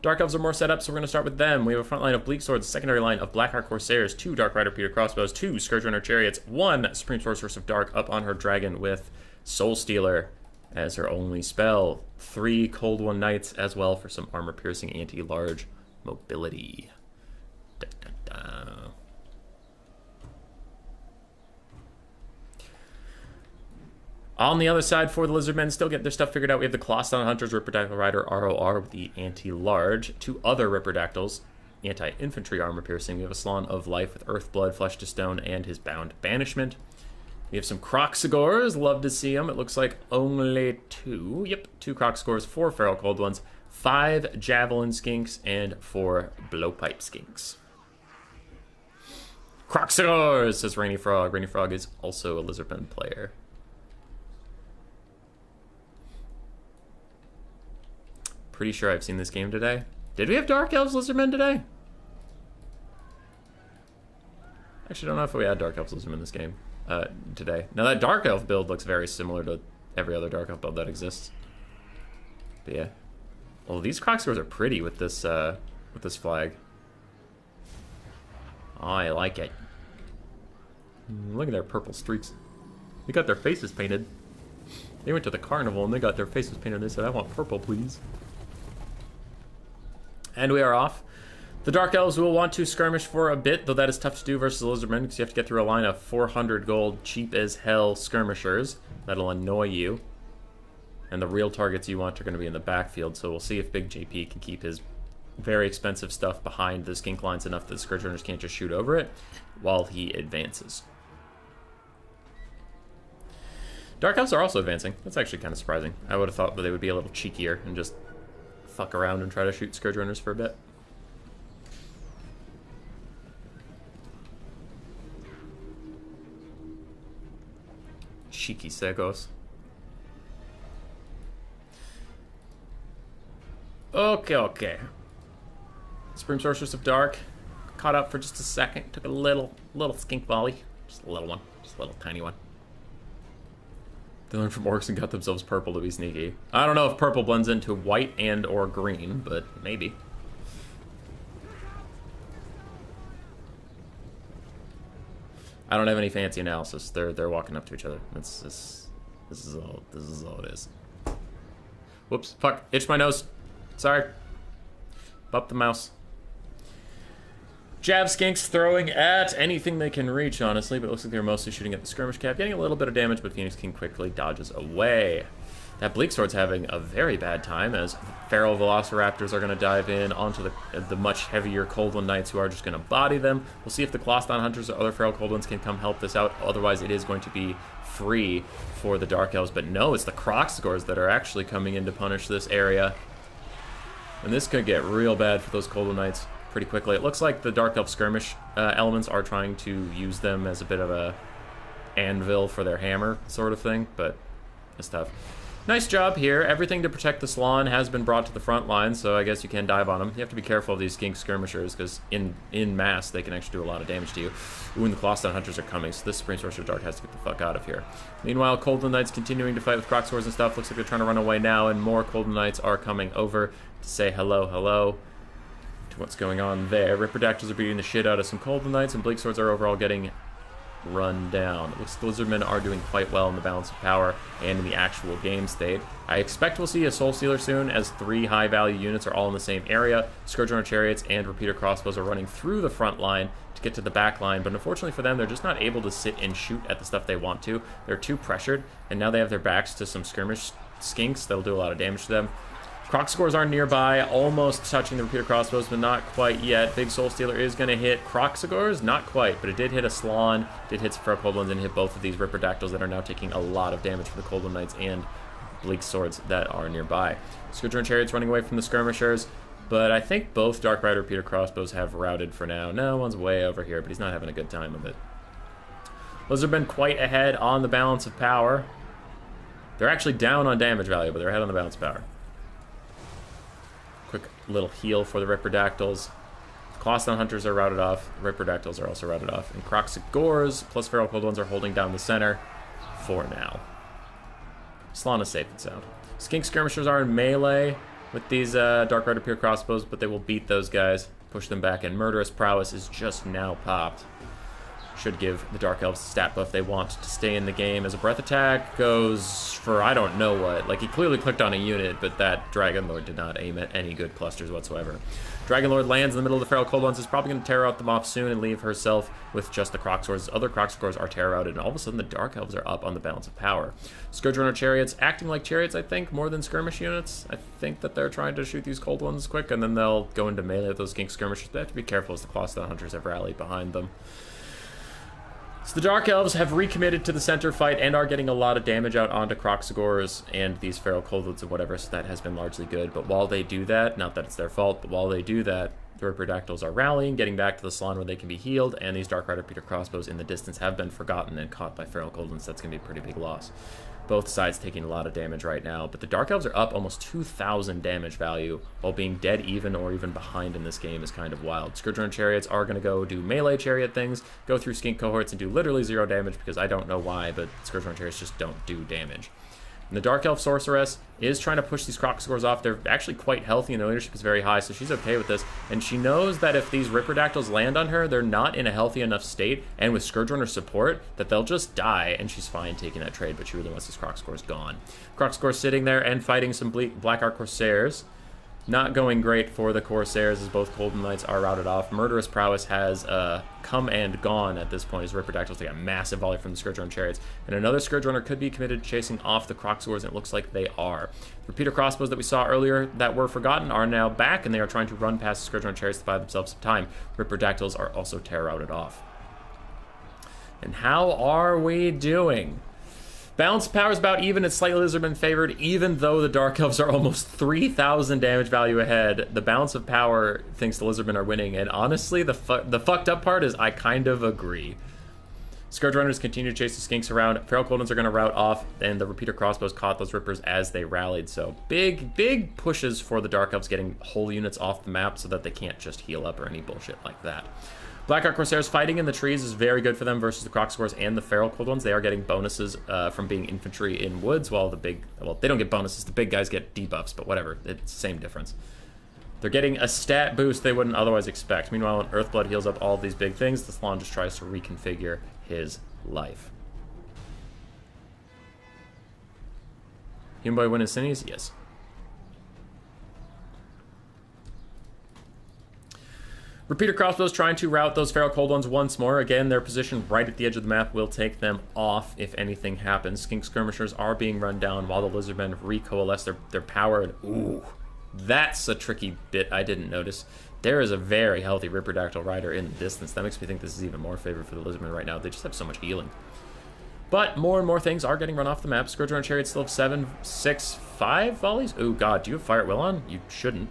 A: Dark Elves are more set up, so we're going to start with them. We have a front line of Bleak Swords, a secondary line of Blackheart Corsairs, 2 Dark Rider Peter Crossbows, 2 Scourge Runner Chariots, 1 Supreme Sorceress of Dark up on her dragon with Soul Stealer as her only spell, 3 Cold One Knights as well for some armor-piercing anti-large mobility. Da, da, da. On the other side, for the Lizardmen, still get their stuff figured out. We have the Clawstone Hunters, Ripperdactyl Rider, ROR with the anti-large. 2 other Ripperdactyls, anti-infantry armor-piercing. We have a Salon of Life with Earthblood, Flesh to Stone, and his Bound Banishment. We have some Croxagors. Love to see them. It looks like only 2. Yep, 2 Croxagors, 4 Feral Cold Ones, 5 Javelin Skinks, and 4 Blowpipe Skinks. Croxagors, says Rainy Frog. Rainy Frog is also a Lizardman player. Pretty sure I've seen this game today. Did we have Dark Elves Lizardmen today? Actually, I don't know if we had Dark Elves Lizardmen this game today. Now that Dark Elf build looks very similar to every other Dark Elf build that exists. But yeah. Well, these Croxagors are pretty with this flag. Oh, I like it. Look at their purple streaks. They got their faces painted. They went to the carnival and they got their faces painted. They said, I want purple, please. And we are off. The Dark Elves will want to skirmish for a bit, though that is tough to do versus the Lizardmen, because you have to get through a line of 400 gold, cheap as hell skirmishers. That'll annoy you. And the real targets you want are going to be in the backfield, so we'll see if Big JP can keep his very expensive stuff behind the skink lines enough that the Scourge Runners can't just shoot over it while he advances. Dark Elves are also advancing. That's actually kind of surprising. I would have thought that they would be a little cheekier and just fuck around and try to shoot Scourge Runners for a bit. Cheeky Segos. Okay. Supreme Sorceress of Dark. Caught up for just a second. Took a little skink volley. Just a little one. Just a little tiny one. They learned from orcs and got themselves purple to be sneaky. I don't know if purple blends into white and or green, but maybe. I don't have any fancy analysis. They're walking up to each other. This is all it is. Whoops! Fuck! Itched my nose. Sorry. Bump the mouse. Jab Skinks throwing at anything they can reach, honestly, but it looks like they're mostly shooting at the skirmish cap, getting a little bit of damage, but Phoenix King quickly dodges away. That Bleak Sword's having a very bad time as Feral Velociraptors are going to dive in onto the much heavier Cold One Knights who are just going to body them. We'll see if the Coloston Hunters or other Feral Cold Ones can come help this out. Otherwise, it is going to be free for the Dark Elves. But no, it's the Crocsgores that are actually coming in to punish this area. And this could get real bad for those Cold One Knights pretty quickly. It looks like the Dark Elf skirmish elements are trying to use them as a bit of a anvil for their hammer sort of thing, but it's tough. Nice job here. Everything to protect the Slann has been brought to the front line, so I guess you can dive on them. You have to be careful of these skink skirmishers, because in mass, they can actually do a lot of damage to you. Ooh, and the Coloston Hunters are coming, so this Supreme Sorcerer Dark has to get the fuck out of here. Meanwhile, Cold One Knights continuing to fight with Crocswords and stuff. Looks like they're trying to run away now, and more Cold One Knights are coming over to say hello to what's going on there. Ripperdactyls are beating the shit out of some Cold One Knights, and Bleak Swords are overall getting run down. It looks like the Lizardmen are doing quite well in the balance of power and in the actual game state. I expect we'll see a Soul Stealer soon, as 3 high-value units are all in the same area. Scourge-Runner Chariots and Repeater Crossbows are running through the front line to get to the back line, but unfortunately for them, they're just not able to sit and shoot at the stuff they want to. They're too pressured, and now they have their backs to some skirmish skinks that'll do a lot of damage to them. Crocsgores are nearby, almost touching the Repeater Crossbows, but not quite yet. Big Soul Stealer is going to hit Crocsgores, not quite, but it did hit a Slann, did hit some Feral Cold Ones, and hit both of these Ripperdactyls that are now taking a lot of damage for the Cold One Knights and Bleak Swords that are nearby. Scourge Chariots running away from the skirmishers, but I think both Dark Rider Repeater Crossbows have routed for now. No, one's way over here, but he's not having a good time of it. Lizardmen quite ahead on the balance of power. They're actually down on damage value, but they're ahead on the balance of power. Quick little heal for the Ripperdactyls. Coloston Hunters are routed off. Ripperdactyls are also routed off. And Crocsgores plus Feral Cold Ones are holding down the center for now. Slann is safe and sound. Skink Skirmishers are in melee with these Dark Rider Repeater Crossbows, but they will beat those guys, push them back, and Murderous Prowess is just now popped. Should give the Dark Elves the stat buff they want to stay in the game, as a Breath Attack goes for I don't know what. Like, he clearly clicked on a unit, but that Dragon Lord did not aim at any good clusters whatsoever. Dragon Lord lands in the middle of the Feral Cold Ones, is probably going to tear out them off soon and leave herself with just the Crocswords. Other Crocswords are tear routed, and all of a sudden the Dark Elves are up on the balance of power. Scourge Runner Chariots acting like chariots, I think, more than skirmish units. I think that they're trying to shoot these Cold Ones quick, and then they'll go into melee with those Skink Skirmishers. They have to be careful as the Coloston Hunters have rallied behind them. So the Dark Elves have recommitted to the center fight and are getting a lot of damage out onto Crocsgores and these Feral Cold Ones and whatever, so that has been largely good. But while they do that, not that it's their fault, but while they do that, the Ripperdactyls are rallying, getting back to the Slann where they can be healed, and these Dark Rider Repeater Crossbows in the distance have been forgotten and caught by Feral Cold Ones. That's going to be a pretty big loss. Both sides taking a lot of damage right now, but the Dark Elves are up almost 2,000 damage value, while being dead even or even behind in this game is kind of wild. Scourge Runner Chariots are going to go do melee chariot things, go through skink cohorts and do literally 0 damage, because I don't know why, but Scourge Runner Chariots just don't do damage. And the Dark Elf Sorceress is trying to push these Crocsgores off. They're actually quite healthy, and their leadership is very high, so she's okay with this. And she knows that if these Ripperdactyls land on her, they're not in a healthy enough state, and with Scourge Runner support, that they'll just die, and she's fine taking that trade, but she really wants these Crocsgores gone. Crocsgores sitting there and fighting some Black Ark Corsairs. Not going great for the Corsairs, as both Cold Knights are routed off. Murderous Prowess has come and gone at this point, as Ripperdactyls take a massive volley from the Scourge Runner Chariots. And another Scourge Runner could be committed to chasing off the Crocsgores, and it looks like they are. Repeater Crossbows that we saw earlier that were forgotten are now back, and they are trying to run past the Scourge Runner Chariots to buy themselves some time. Ripperdactyls are also tear routed off. And how are we doing? Balance of power is about even. It's slightly Lizardman favored, even though the Dark Elves are almost 3,000 damage value ahead. The balance of power thinks the Lizardmen are winning, and honestly, the fucked up part is I kind of agree. Scourge Runners continue to chase the skinks around. Feral Cold Ones are going to rout off, and the Repeater Crossbows caught those Rippers as they rallied. So big pushes for the Dark Elves, getting whole units off the map so that they can't just heal up or any bullshit like that. Black Ark Corsairs fighting in the trees is very good for them versus the Crocsgores and the Feral Cold Ones. They are getting bonuses from being infantry in woods, while they don't get bonuses. The big guys get debuffs, but whatever. It's the same difference. They're getting a stat boost they wouldn't otherwise expect. Meanwhile, when Earthblood heals up all of these big things, the Slann just tries to reconfigure his life. Human Boy win his Cinnies? Yes. Repeater crossbows trying to rout those feral cold ones once more. Again, their position right at the edge of the map will take them off if anything happens. Skink skirmishers are being run down while the lizardmen recoalesce their power. And ooh, that's a tricky bit I didn't notice. There is a very healthy Ripperdactyl rider in the distance. That makes me think this is even more favored for the lizardmen right now. They just have so much healing. But more and more things are getting run off the map. Scourge Runner Chariot still have 7, 6, 5 volleys. Oh god, do you have Fire at Will on? You shouldn't.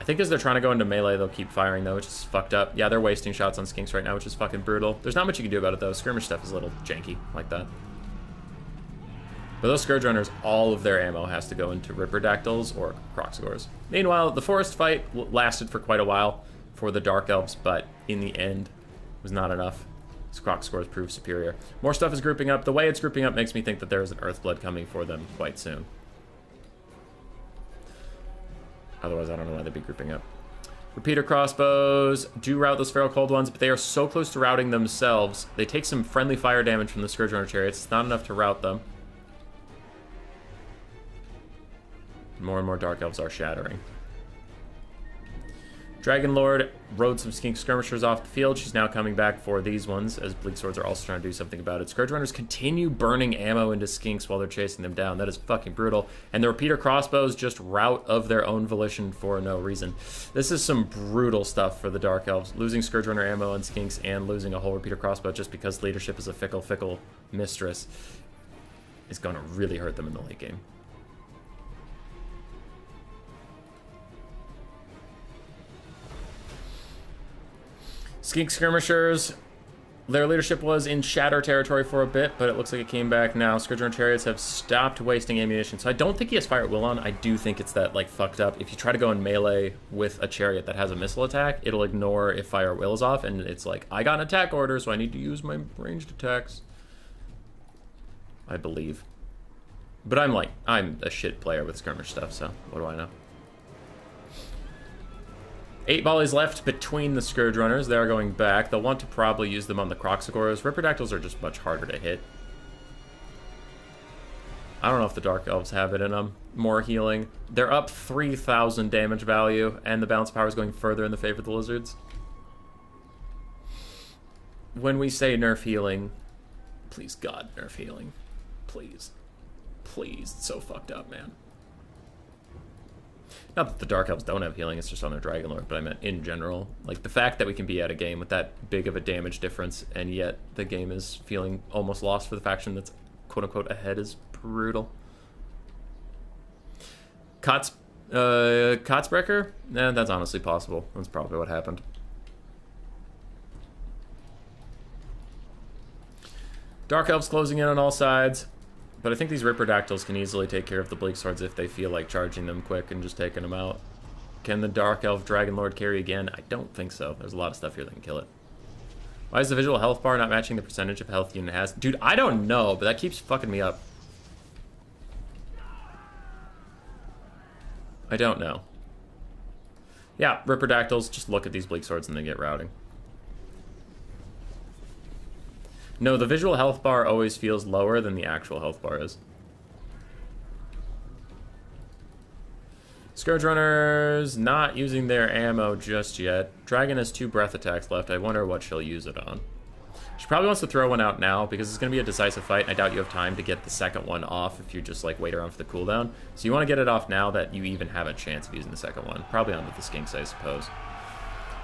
A: I think as they're trying to go into melee, they'll keep firing, though, which is fucked up. Yeah, they're wasting shots on skinks right now, which is fucking brutal. There's not much you can do about it, though. Skirmish stuff is a little janky like that. But those Scourge Runners, all of their ammo has to go into Ripperdactyls or Crocsgores. Meanwhile, the forest fight lasted for quite a while for the Dark Elves, but in the end, was not enough. These Crocsgores proved superior. More stuff is grouping up. The way it's grouping up makes me think that there is an Earthblood coming for them quite soon. Otherwise, I don't know why they'd be grouping up. Repeater crossbows do rout those feral cold ones, but they are so close to routing themselves. They take some friendly fire damage from the Scourge Runner Chariots. It's not enough to rout them. More and more Dark Elves are shattering. Dragon Lord rode some skink skirmishers off the field. She's now coming back for these ones, as Bleak Swords are also trying to do something about it. Scourge Runners continue burning ammo into skinks while they're chasing them down. That is fucking brutal. And the repeater crossbows just rout of their own volition for no reason. This is some brutal stuff for the Dark Elves. Losing Scourge Runner ammo on skinks and losing a whole repeater crossbow just because leadership is a fickle mistress is going to really hurt them in the late game. Skink skirmishers, their leadership was in shatter territory for a bit, but it looks like it came back now. Scourge Runner Chariots have stopped wasting ammunition, so I don't think he has Fire at Will on. I do think it's that, like, fucked up. If you try to go in melee with a chariot that has a missile attack, it'll ignore if Fire at Will is off, and it's like, I got an attack order, so I need to use my ranged attacks. I believe. But I'm a shit player with skirmish stuff, so what do I know? 8 volleys left between the Scourge Runners. They are going back. They'll want to probably use them on the Crocsagores. Ripperdactyls are just much harder to hit. I don't know if the Dark Elves have it in them. More healing. They're up 3,000 damage value, and the balance power is going further in the favor of the Lizards. When we say nerf healing, please God, nerf healing. Please. Please. It's so fucked up, man. Not that the Dark Elves don't have healing, it's just on their Dragon Lord, but I meant in general. Like, the fact that we can be at a game with that big of a damage difference, and yet the game is feeling almost lost for the faction that's quote-unquote ahead is brutal. Kotzbreaker? That's honestly possible. That's probably what happened. Dark Elves closing in on all sides. But I think these Ripperdactyls can easily take care of the Bleak Swords if they feel like charging them quick and just taking them out. Can the Dark Elf Dragon Lord carry again? I don't think so. There's a lot of stuff here that can kill it. Why is the visual health bar not matching the percentage of health the unit has? Dude, I don't know, but that keeps fucking me up. I don't know. Yeah, Ripperdactyls, just look at these Bleak Swords and they get routing. No, the visual health bar always feels lower than the actual health bar is. Scourge Runners not using their ammo just yet. Dragon has 2 breath attacks left. I wonder what she'll use it on. She probably wants to throw one out now because it's going to be a decisive fight. I doubt you have time to get the second one off if you just like wait around for the cooldown. So you want to get it off now that you even have a chance of using the second one. Probably onto the skinks, I suppose.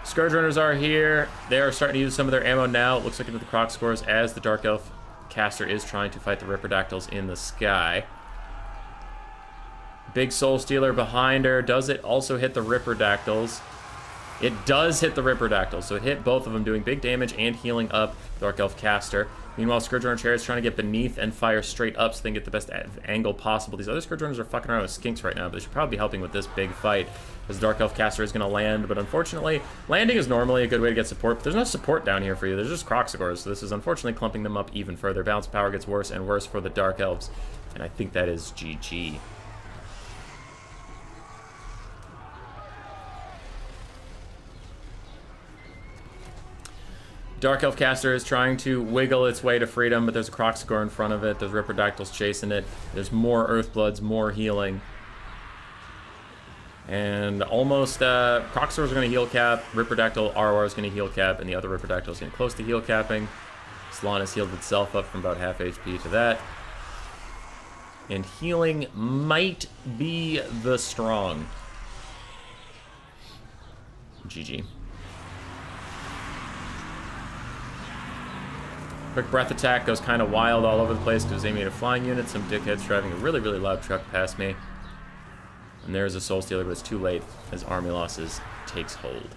A: Scourge Runners are here. They are starting to use some of their ammo now. It looks like into the Crocsgores as the Dark Elf caster is trying to fight the Ripperdactyls in the sky. Big Soul Stealer behind her. Does it also hit the Ripperdactyls? It does hit the Ripperdactyls, so it hit both of them, doing big damage and healing up Dark Elf caster. Meanwhile, Scourge Runner Chariot's trying to get beneath and fire straight up so they can get the best angle possible. These other Scourge Runners are fucking around with skinks right now, but they should probably be helping with this big fight as Dark Elf caster is going to land. But unfortunately, landing is normally a good way to get support, but there's no support down here for you. There's just Crocsagores, so this is unfortunately clumping them up even further. Balance power gets worse and worse for the Dark Elves, and I think that is GG. Dark Elf caster is trying to wiggle its way to freedom, but there's a Crocsagore in front of it. There's Ripperdactyls chasing it. There's more Earthbloods, more healing. And almost, Croxor's going to heal cap, Ripperdactyl ROR is going to heal cap, and the other Ripperdactyl is getting close to heal capping. Salon has healed itself up from about half HP to that. And healing might be the strong. GG. Quick breath attack goes kind of wild all over the place because aiming at a flying unit. Some dickhead's driving a really, really loud truck past me. And there's a Soul Stealer, but it's too late as army losses takes hold.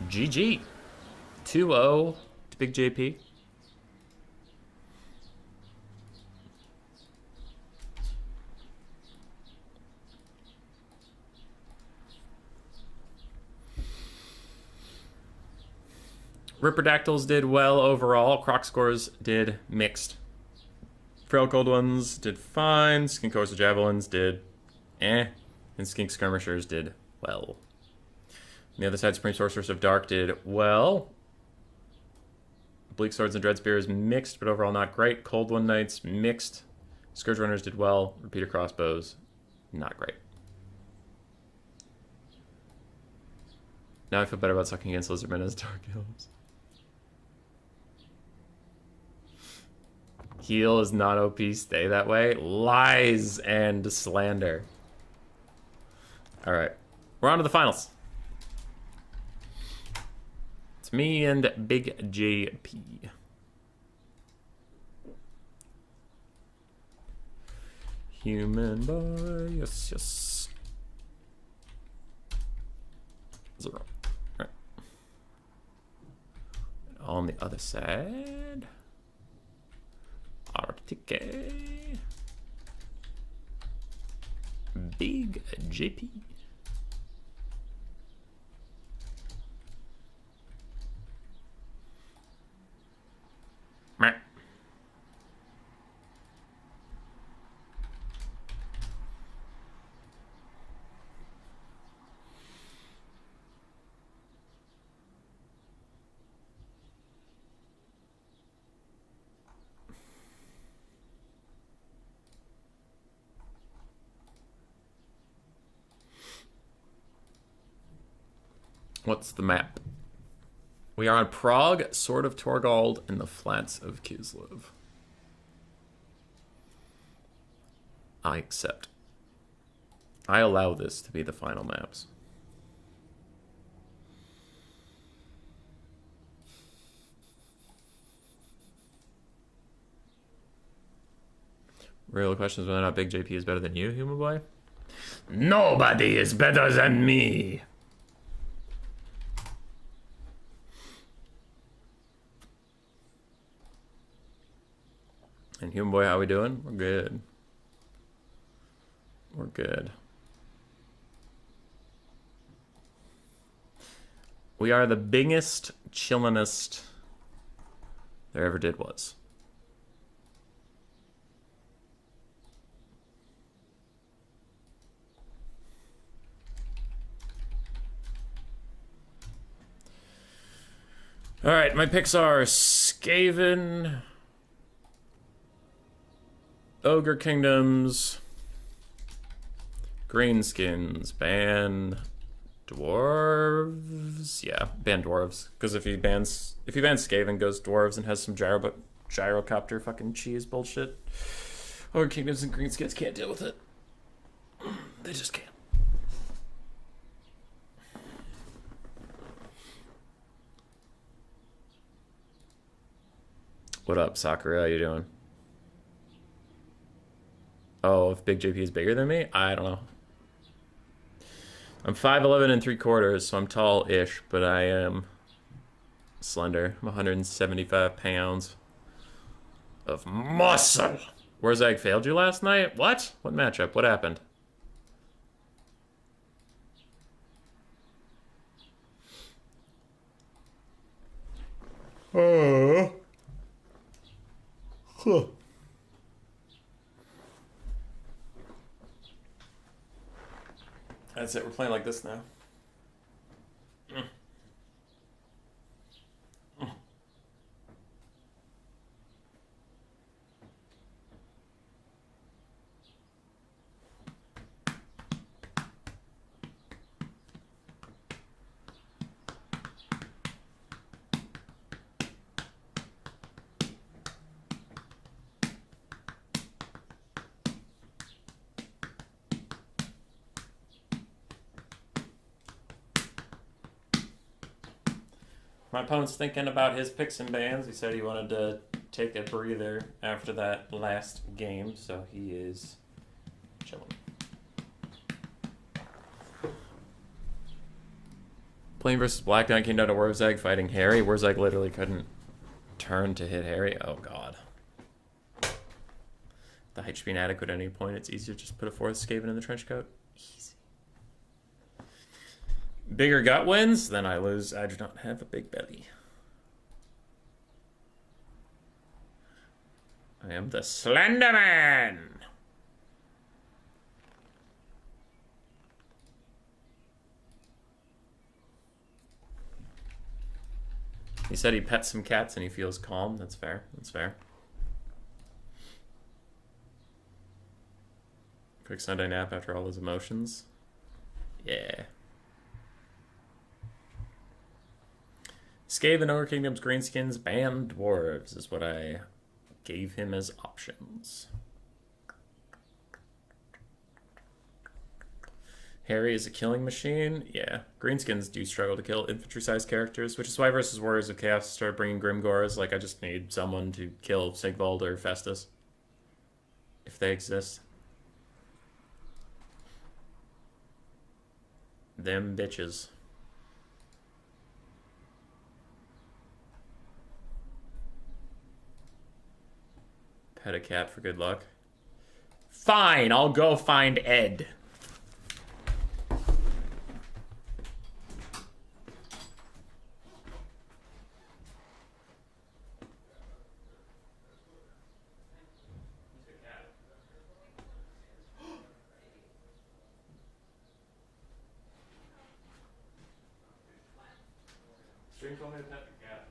A: GG. 2-0 to Big JP. Ripperdactyls did well overall. Croc scores did mixed. Frail Cold Ones did fine. Skinkorsa Javelins did and Skink Skirmishers did well. On the other side, Supreme Sorceress of Dark did well. Bleak Swords and Dread Spears mixed, but overall not great. Cold One Knights mixed. Scourge Runners did well. Repeater Crossbows, not great. Now I feel better about sucking against Lizardmen as Dark Elves. Heal is not OP, stay that way. Lies and slander. Alright, we're on to the finals. It's me and Big JP. Human boy, yes, yes. 0. Alright. On the other side, RTK. Big JP. Meh. What's the map? We are on Prague, Sword of Torgold, and the Flats of Kislev. I accept. I allow this to be the final maps. Real question is whether or not Big JP is better than you, human boy? Nobody is better than me! And human boy, how we doing? We're good. We're good. We are the biggest, chillinest there ever did was. All right, my picks are Skaven, Ogre Kingdoms, Greenskins, ban Dwarves. Yeah, ban Dwarves. Because if he bans Skaven, goes Dwarves and has some gyrocopter fucking cheese bullshit. Ogre Kingdoms and Greenskins can't deal with it. They just can't. What up, Sakura? How you doing? Oh, if Big JP is bigger than me? I don't know. I'm 5'11 and 3/4, so I'm tall-ish, but I am slender. I'm 175 pounds of muscle. Where's Egg failed you last night? What? What matchup? What happened? Oh. Huh. That's it, we're playing like this now. My opponent's thinking about his picks and bans. He said he wanted to take a breather after that last game, so he is chilling. Playing versus Black Knight came down to Wurzag fighting Harry. Wurzag literally couldn't turn to hit Harry. Oh god. The height should be inadequate at any point. It's easier to just put a fourth Skaven in the trench coat. Easy. Bigger gut wins? Then I lose. I do not have a big belly. I am the Slender Man. He said he pets some cats and he feels calm. That's fair. That's fair. Quick Sunday nap after all his emotions. Yeah. Skaven, Ogre Kingdoms, Greenskins, ban Dwarves is what I gave him as options. Harry is a killing machine. Yeah. Greenskins do struggle to kill infantry-sized characters, which is why versus Warriors of Chaos started bringing Grimgors. Like, I just need someone to kill Sigvald or Festus. If they exist. Them bitches. Pet a cat for good luck. Fine, I'll go find Ed. Stream told me to pet the cat.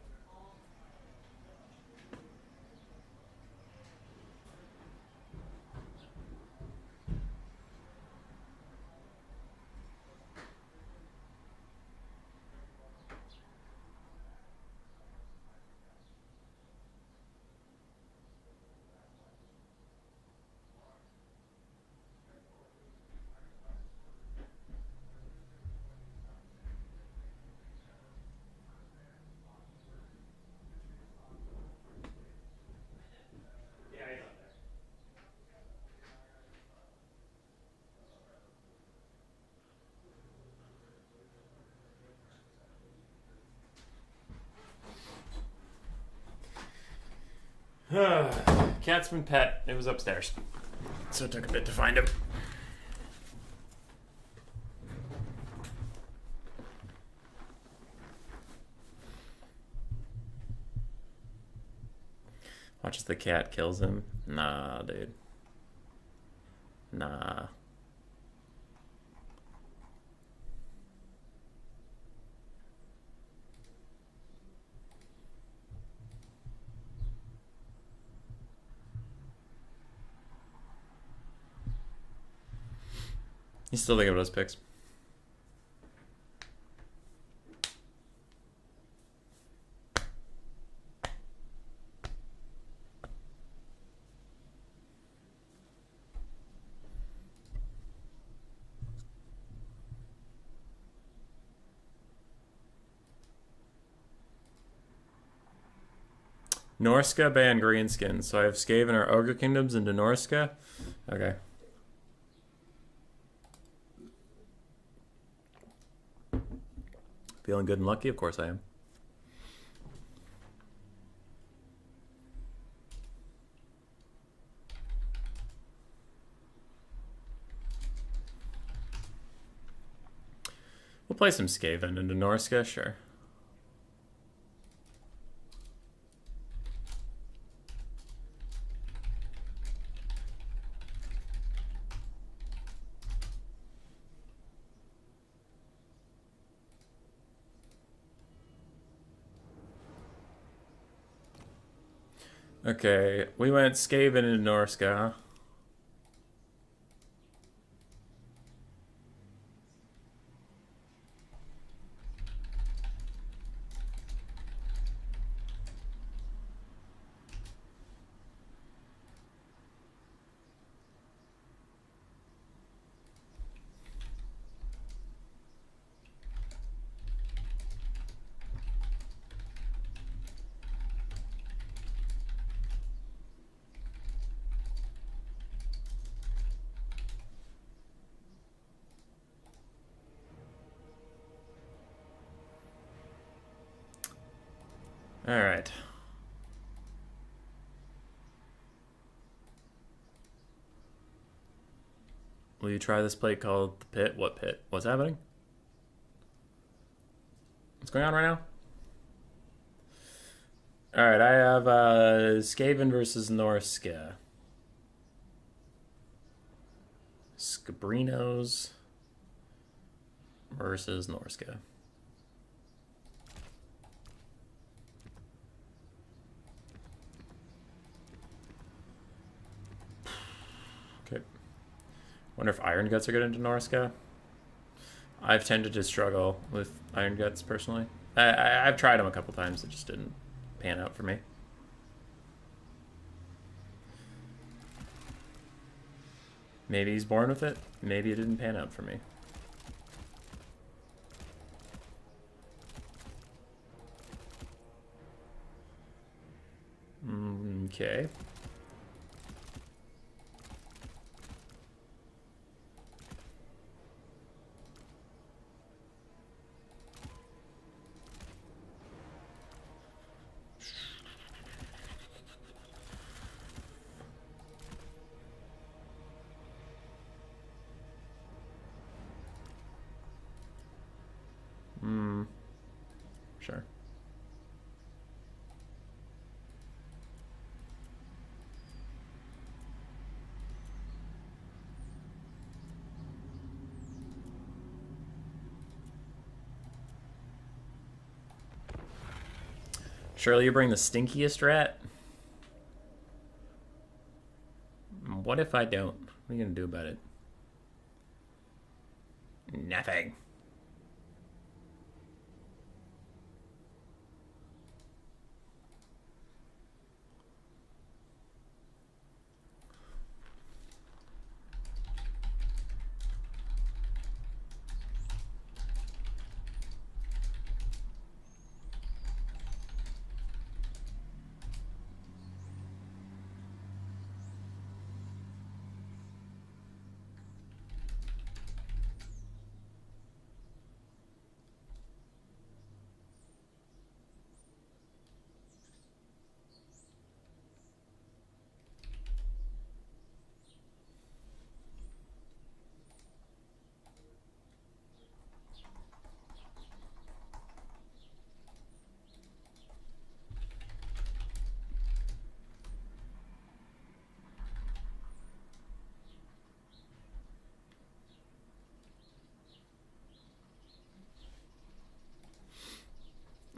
A: Cat's been pet. It was upstairs. So it took a bit to find him. Watch as the cat kills him. Nah, dude. Nah. He's still thinking about his picks. Norska ban Greenskins. So I have Skaven or Ogre Kingdoms into Norska. Okay. Feeling good and lucky? Of course I am. We'll play some Skaven into Norska, sure. Okay, we went Skaven into Norska, huh? All right. Will you try this plate called the Pit? What pit? What's happening? What's going on right now? All right, I have Skaven versus Norska. Scabrinos versus Norska. Okay. Wonder if Iron Guts are good into Norska. I've tended to struggle with Iron Guts personally. I've tried them a couple times. It just didn't pan out for me. Maybe he's born with it. Maybe it didn't pan out for me. Okay. Sure. Surely you bring the stinkiest rat? What if I don't? What are you gonna do about it? Nothing.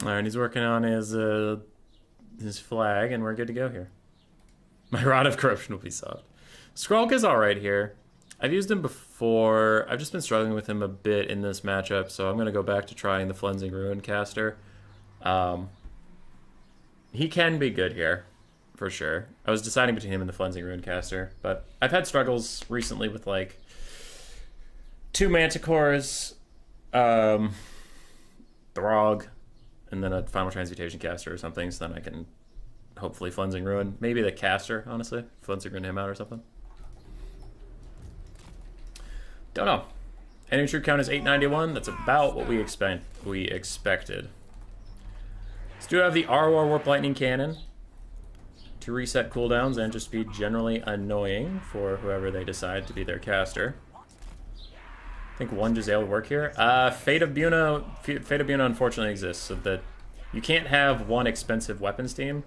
A: Alright, he's working on his flag, and we're good to go here. My Rod of Corruption will be soft. Skrulk is alright here. I've used him before. I've just been struggling with him a bit in this matchup, so I'm going to go back to trying the Flensing Ruin caster. He can be good here, for sure. I was deciding between him and the Flensing Ruin caster, but I've had struggles recently with, like, 2 Manticores, Throg, and then a Final Transmutation caster or something, so then I can hopefully Flensing Ruin. Maybe the caster, honestly. Flensing Ruin him out or something. Don't know. Enemy troop count is 891. That's about what we expected. So do have the R-War Warp Lightning Cannon to reset cooldowns and just be generally annoying for whoever they decide to be their caster. I think one Giselle would work here. Fate of Buna unfortunately exists, so that you can't have one expensive weapons team,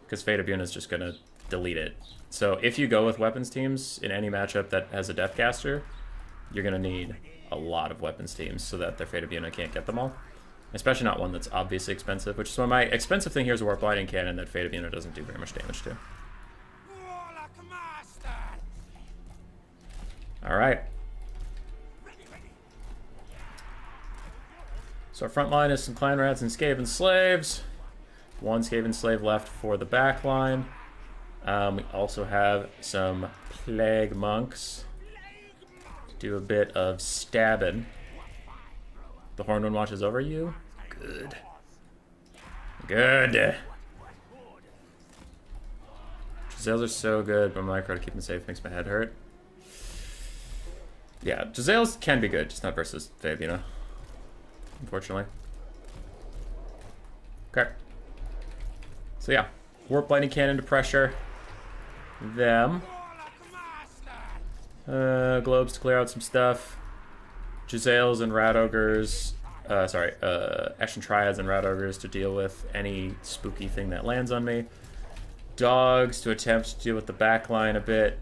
A: because Fate of Buna is just going to delete it. So if you go with weapons teams in any matchup that has a Deathcaster, you're going to need a lot of weapons teams so that their Fate of Buna can't get them all. Especially not one that's obviously expensive, which is why my expensive thing here is a Warp Lightning Cannon that Fate of Buna doesn't do very much damage to. Alright. So our front line is some Clan Rats and Skaven Slaves. One Skaven Slave left for the back line. We also have some Plague Monks to do a bit of stabbing. The Horned One watches over you. Good. Good. Giselles are so good, but micro to keep them safe makes my head hurt. Yeah, Giselles can be good, just not versus Fabe, you know? Unfortunately. Okay. So yeah, Warp Lightning Cannon to pressure them. Globes to clear out some stuff. Giselles and Rat Ogres. Ashen Triads and Rat Ogres to deal with any spooky thing that lands on me. Dogs to attempt to deal with the back line a bit.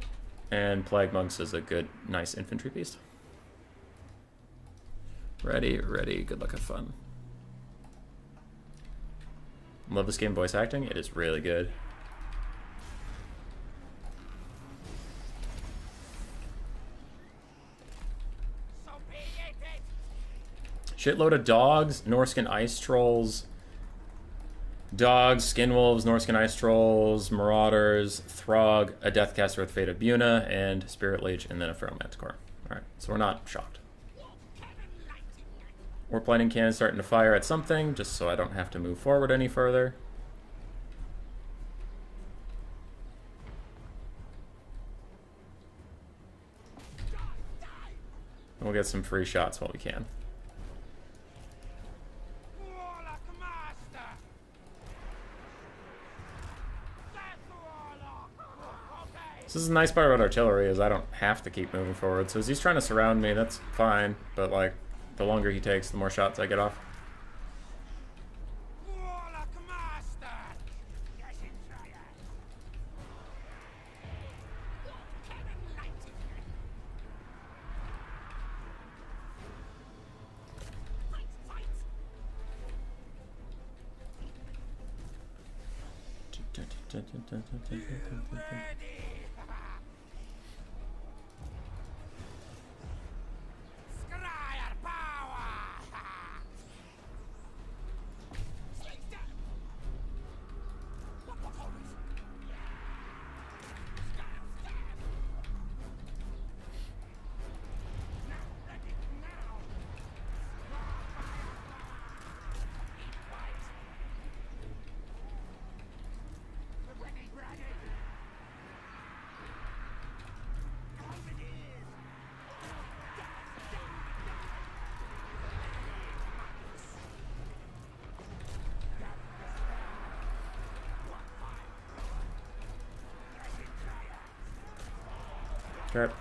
A: And Plague Monks is a good, nice infantry beast. Ready, good luck, have fun. Love this game voice acting, it is really good. Shitload of dogs, Norscan Ice Trolls, dogs, Skinwolves, Norscan Ice Trolls, Marauders, Throg, a Deathcaster with Fate of Buna, and Spirit Leech, and then a Feral Manticore. Alright, so we're not shocked. Warp Lightning Cannon starting to fire at something, just so I don't have to move forward any further. And we'll get some free shots while we can. So this is the nice part about artillery is I don't have to keep moving forward. So as he's trying to surround me, that's fine. But like, the longer he takes, the more shots I get off. Okay.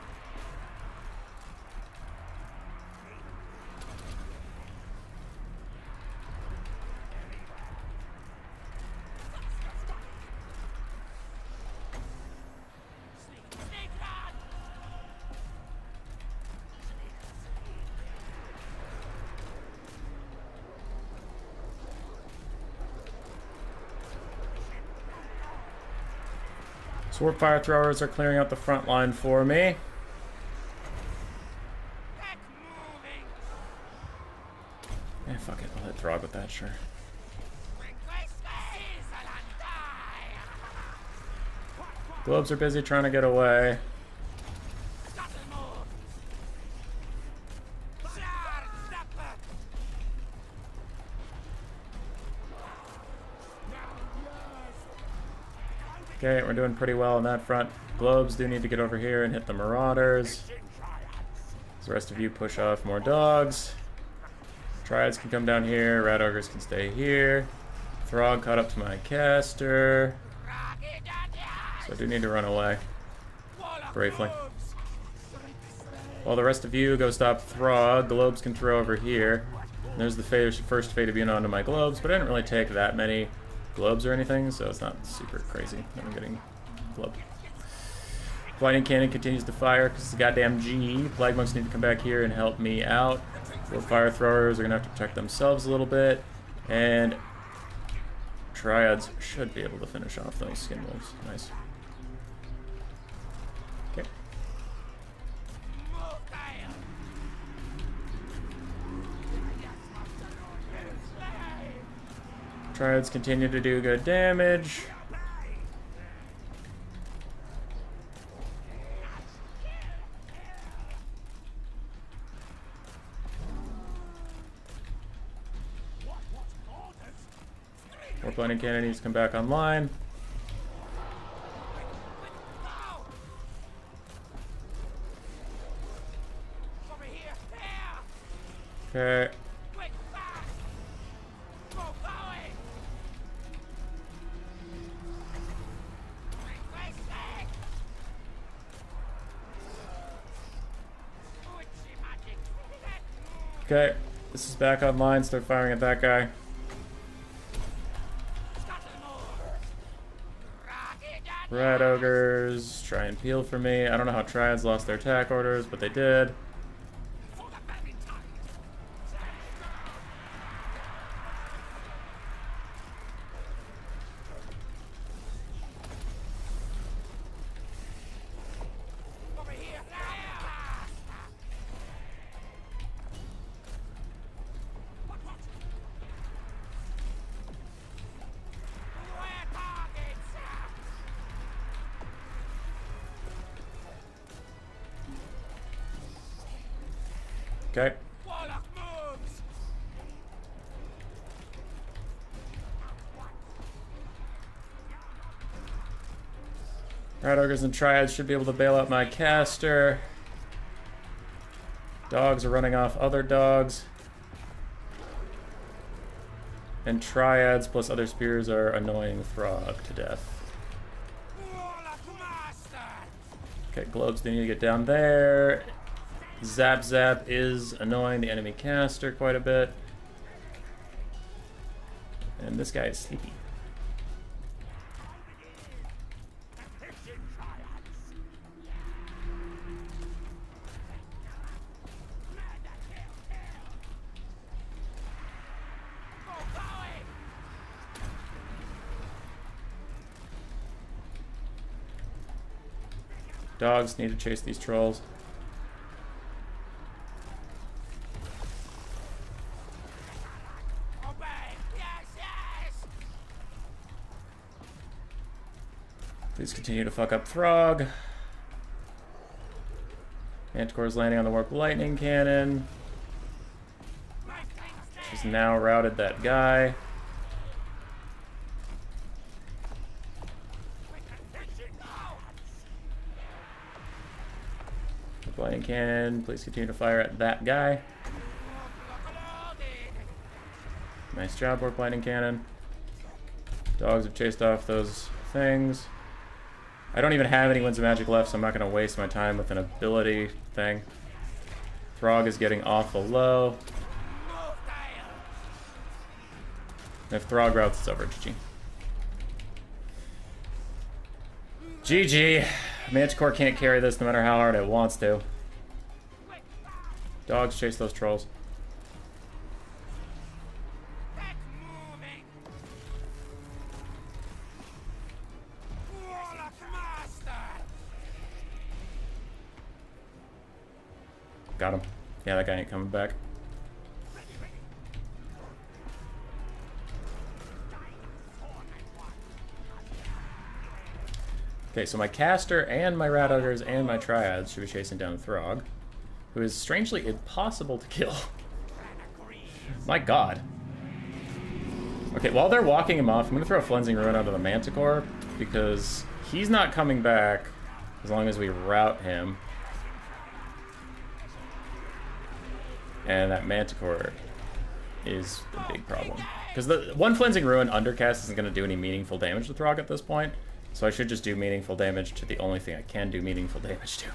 A: Sword Fire Throwers are clearing out the front line for me. Yeah, fuck it. I'll hit Throg with that, sure. Globes are busy trying to get away. Okay, we're doing pretty well on that front. Globes do need to get over here and hit the Marauders. So the rest of you push off more dogs. Triads can come down here. Rat Ogres can stay here. Throg caught up to my caster. So I do need to run away. Briefly. While the rest of you go stop Throg, Globes can throw over here. And there's the first Fate of Buna onto my Globes, but I didn't really take that many Globes or anything, so it's not super crazy that I'm getting Globed. Lightning Cannon continues to fire because it's a goddamn G. Plague Monks need to come back here and help me out. Both Fire Throwers are going to have to protect themselves a little bit. And Triads should be able to finish off those Skin Wolves. Nice. Okay. Triads continue to do good damage. Warp Lightning Cannon needs to come back online. Okay. Okay, this is back online. Start firing at that guy. Rat ogres, try and peel for me. I don't know how triads lost their attack orders, but they did. Okay. Rat ogres and triads should be able to bail out my caster. Dogs are running off other dogs. And triads plus other spears are annoying Throg to death. Okay, globes, they need to get down there. Zap Zap is annoying the enemy caster quite a bit. And this guy is sleepy. Dogs need to chase these trolls. Please continue to fuck up Throg. Manticore's landing on the Warp Lightning Cannon. She's now routed that guy. Warp Lightning Cannon, please continue to fire at that guy. Nice job, Warp Lightning Cannon. Dogs have chased off those things. I don't even have any Winds of Magic left, so I'm not going to waste my time with an ability thing. Throg is getting awful low. If Throg routes, it's over. GG. GG. Manticore can't carry this no matter how hard it wants to. Dogs chase those trolls. Got him. Yeah, that guy ain't coming back. Okay, so my caster and my rat ogres and my triads should be chasing down Throg, who is strangely impossible to kill. My god. Okay, while they're walking him off, I'm going to throw a Flensing Ruin onto the Manticore, because he's not coming back as long as we rout him. And that Manticore is a big problem. Because the one Flensing Ruin undercast isn't going to do any meaningful damage to Throg at this point. So I should just do meaningful damage to the only thing I can do meaningful damage to.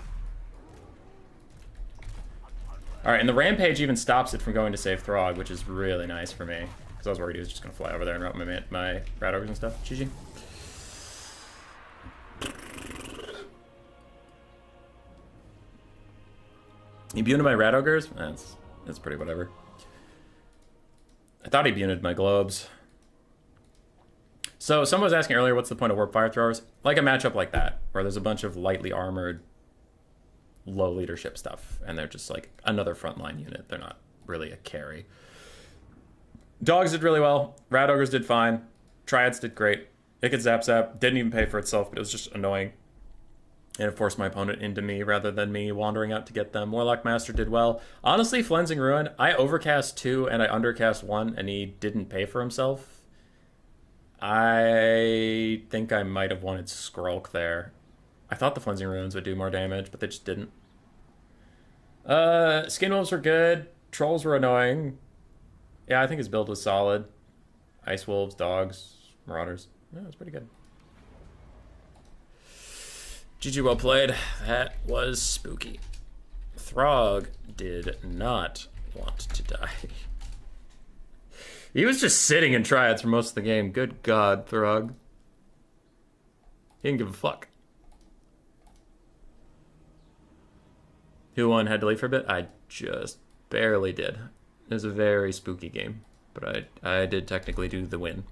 A: Alright, and the Rampage even stops it from going to save Throg, which is really nice for me. Because I was worried he was just going to fly over there and route my rat ogres and stuff. GG. He bunted my rat ogres? That's pretty whatever. I thought he bunted my globes. So someone was asking earlier, what's the point of warp fire throwers? Like a matchup like that, where there's a bunch of lightly armored, low leadership stuff, and they're just like another frontline unit. They're not really a carry. Dogs did really well. Rat ogres did fine. Triads did great. It could zap zap. Didn't even pay for itself, but it was just annoying. And it forced my opponent into me rather than me wandering out to get them. Warlock Master did well. Honestly, Flensing Ruin, I overcast 2 and I undercast 1, and he didn't pay for himself. I think I might have wanted Skrulk there. I thought the Flensing Ruins would do more damage, but they just didn't. Skin Wolves were good. Trolls were annoying. Yeah, I think his build was solid. Ice Wolves, Dogs, Marauders. Yeah, it was pretty good. GG, well played. That was spooky. Throg did not want to die. He was just sitting in triads for most of the game. Good God, Throg. He didn't give a fuck. Who won? Had to leave for a bit? I just barely did. It was a very spooky game, but I did technically do the win.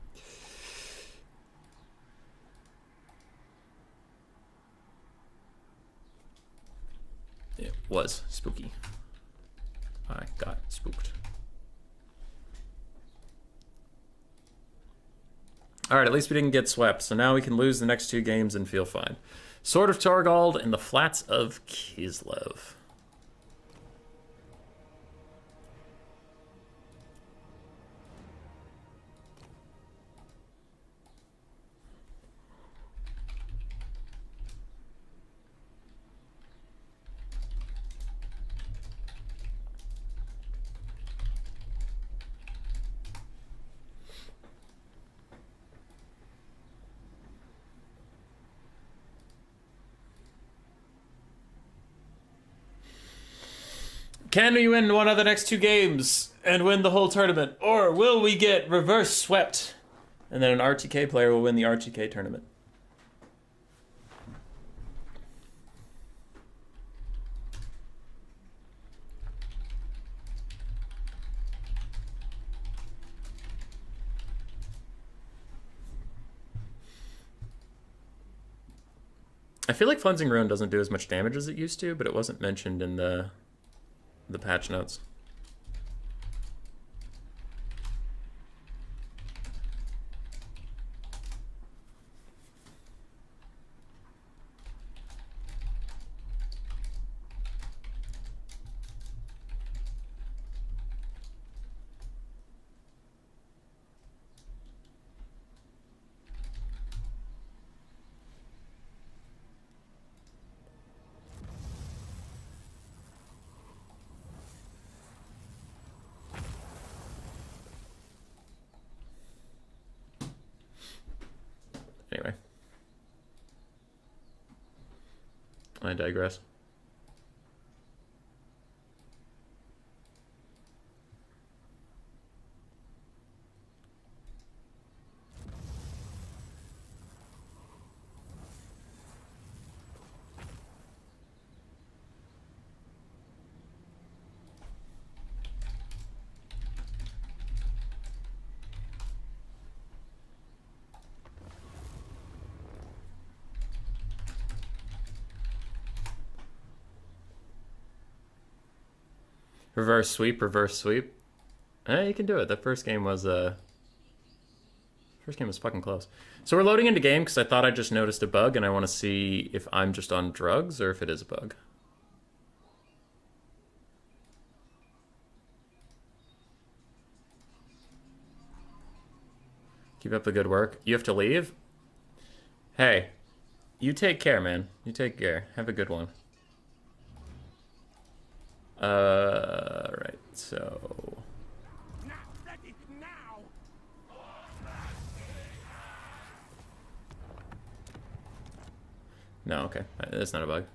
A: It was spooky. I got spooked. Alright, at least we didn't get swept, so now we can lose the next 2 games and feel fine. Sword of Torgald and the Flats of Kislev. Can we win one of the next 2 games and win the whole tournament? Or will we get reverse swept? And then an RTK player will win the RTK tournament. I feel like Cleansing Ruin doesn't do as much damage as it used to, but it wasn't mentioned in the patch notes. Anyway. I digress. Reverse sweep, reverse sweep. You can do it. That first game was fucking close. So we're loading into game because I thought I just noticed a bug and I want to see if I'm just on drugs or if it is a bug. Keep up the good work. You have to leave? Hey, you take care, man. You take care. Have a good one. Right, so... No, okay. That's not a bug.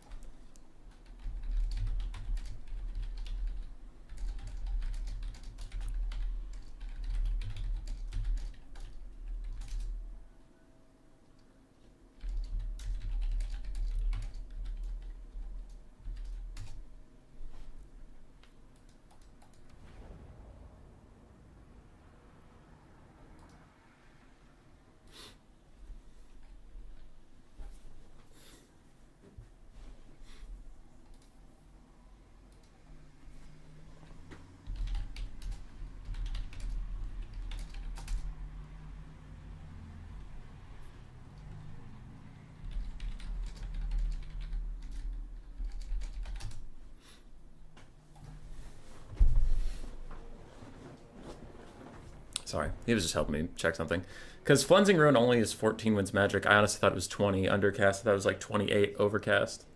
A: Sorry, he was just helping me check something. Because Flensing Ruin only is 14 wins magic. I honestly thought it was 20 undercast. I thought it was like 28 overcast.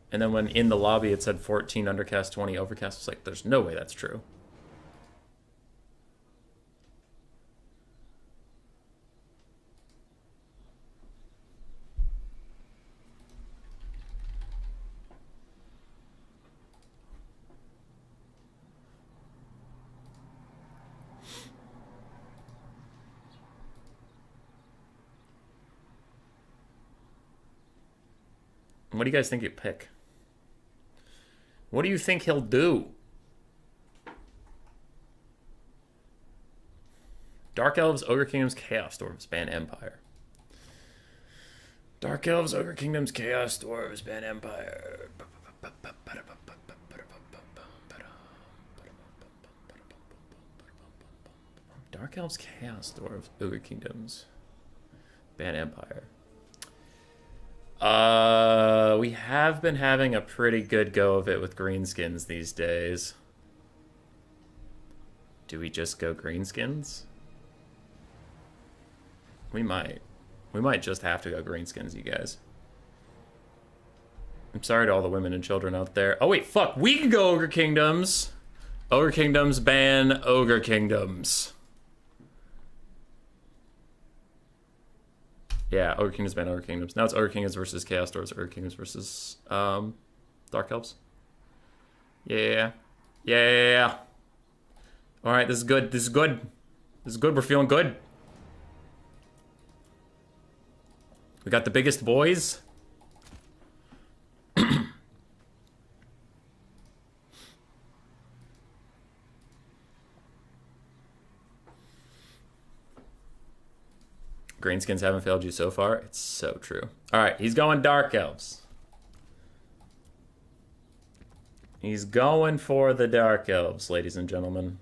A: And then when in the lobby it said 14 undercast, 20 overcast, I was like, there's no way that's true. What do you guys think he'd pick? What do you think he'll do? Dark Elves, Ogre Kingdoms, Chaos Dwarves, ban Empire. Dark Elves, Ogre Kingdoms, Chaos Dwarves, ban Empire. Dark Elves, Chaos Dwarves, Ogre Kingdoms, ban Empire. We have been having a pretty good go of it with greenskins these days. Do we just go greenskins? We might. We might just have to go greenskins, you guys. I'm sorry to all the women and children out there. Oh wait, fuck, we can go Ogre Kingdoms. Ogre Kingdoms ban Ogre Kingdoms. Yeah, Ogre Kingdoms ban Ogre Kingdoms. Now it's Ogre Kingdoms versus Chaos Dwarves, Ogre Kingdoms versus Dark Elves. Yeah. Yeah. Alright, this is good. This is good. This is good. We're feeling good. We got the biggest boys. Greenskins haven't failed you so far. It's so true. All right, he's going Dark Elves. He's going for the Dark Elves, ladies and gentlemen.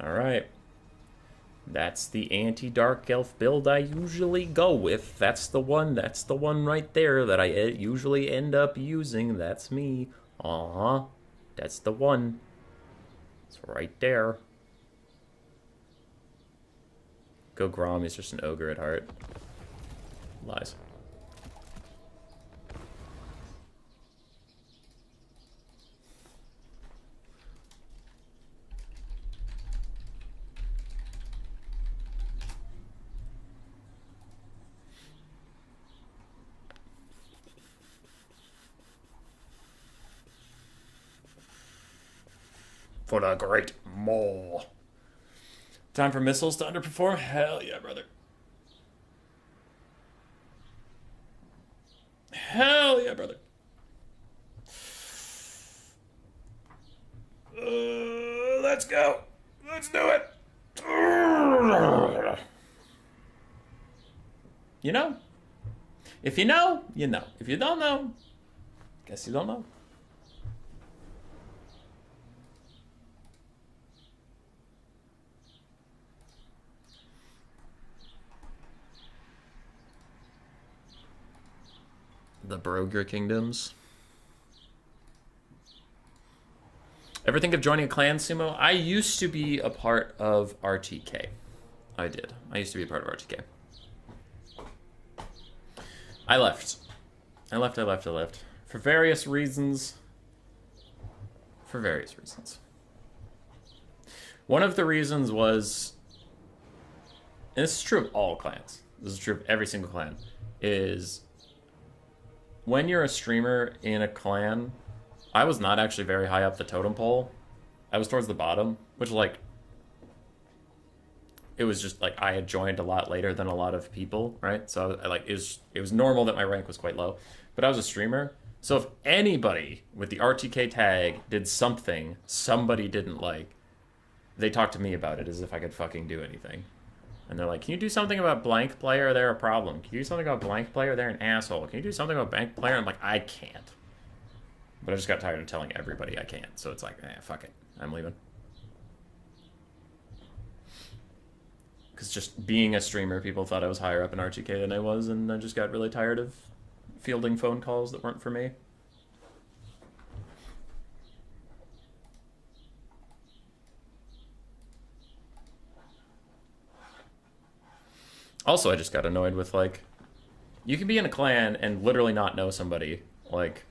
A: Alright. That's the anti-Dark Elf build I usually go with. That's the one right there that I usually end up using. That's me. That's the one. It's right there. Go Grom, he's just an ogre at heart. Lies. For the great maw. Time for missiles to underperform? Hell yeah, brother. Hell yeah, brother. Let's go. Let's do it. You know? If you know, you know. If you don't know, guess you don't know. The Broger Kingdoms. Ever think of joining a clan, Sumo? I used to be a part of RTK. I did. I used to be a part of RTK. I left. I left. For various reasons. One of the reasons was, and this is true of all clans, this is true of every single clan, is when you're a streamer in a clan, I was not actually very high up the totem pole. I was towards the bottom, which, like, it was just, like, I had joined a lot later than a lot of people, right? So, it was normal that my rank was quite low. But I was a streamer, so if anybody with the RTK tag did something somebody didn't like, they talked to me about it as if I could fucking do anything. And they're like, can you do something about blank player? They're a problem. Can you do something about blank player? They're an asshole. Can you do something about blank player? I'm like, I can't. But I just got tired of telling everybody I can't. So it's like, fuck it. I'm leaving. Because just being a streamer, people thought I was higher up in RTK than I was. And I just got really tired of fielding phone calls that weren't for me. Also, I just got annoyed with, like, you can be in a clan and literally not know somebody. Like,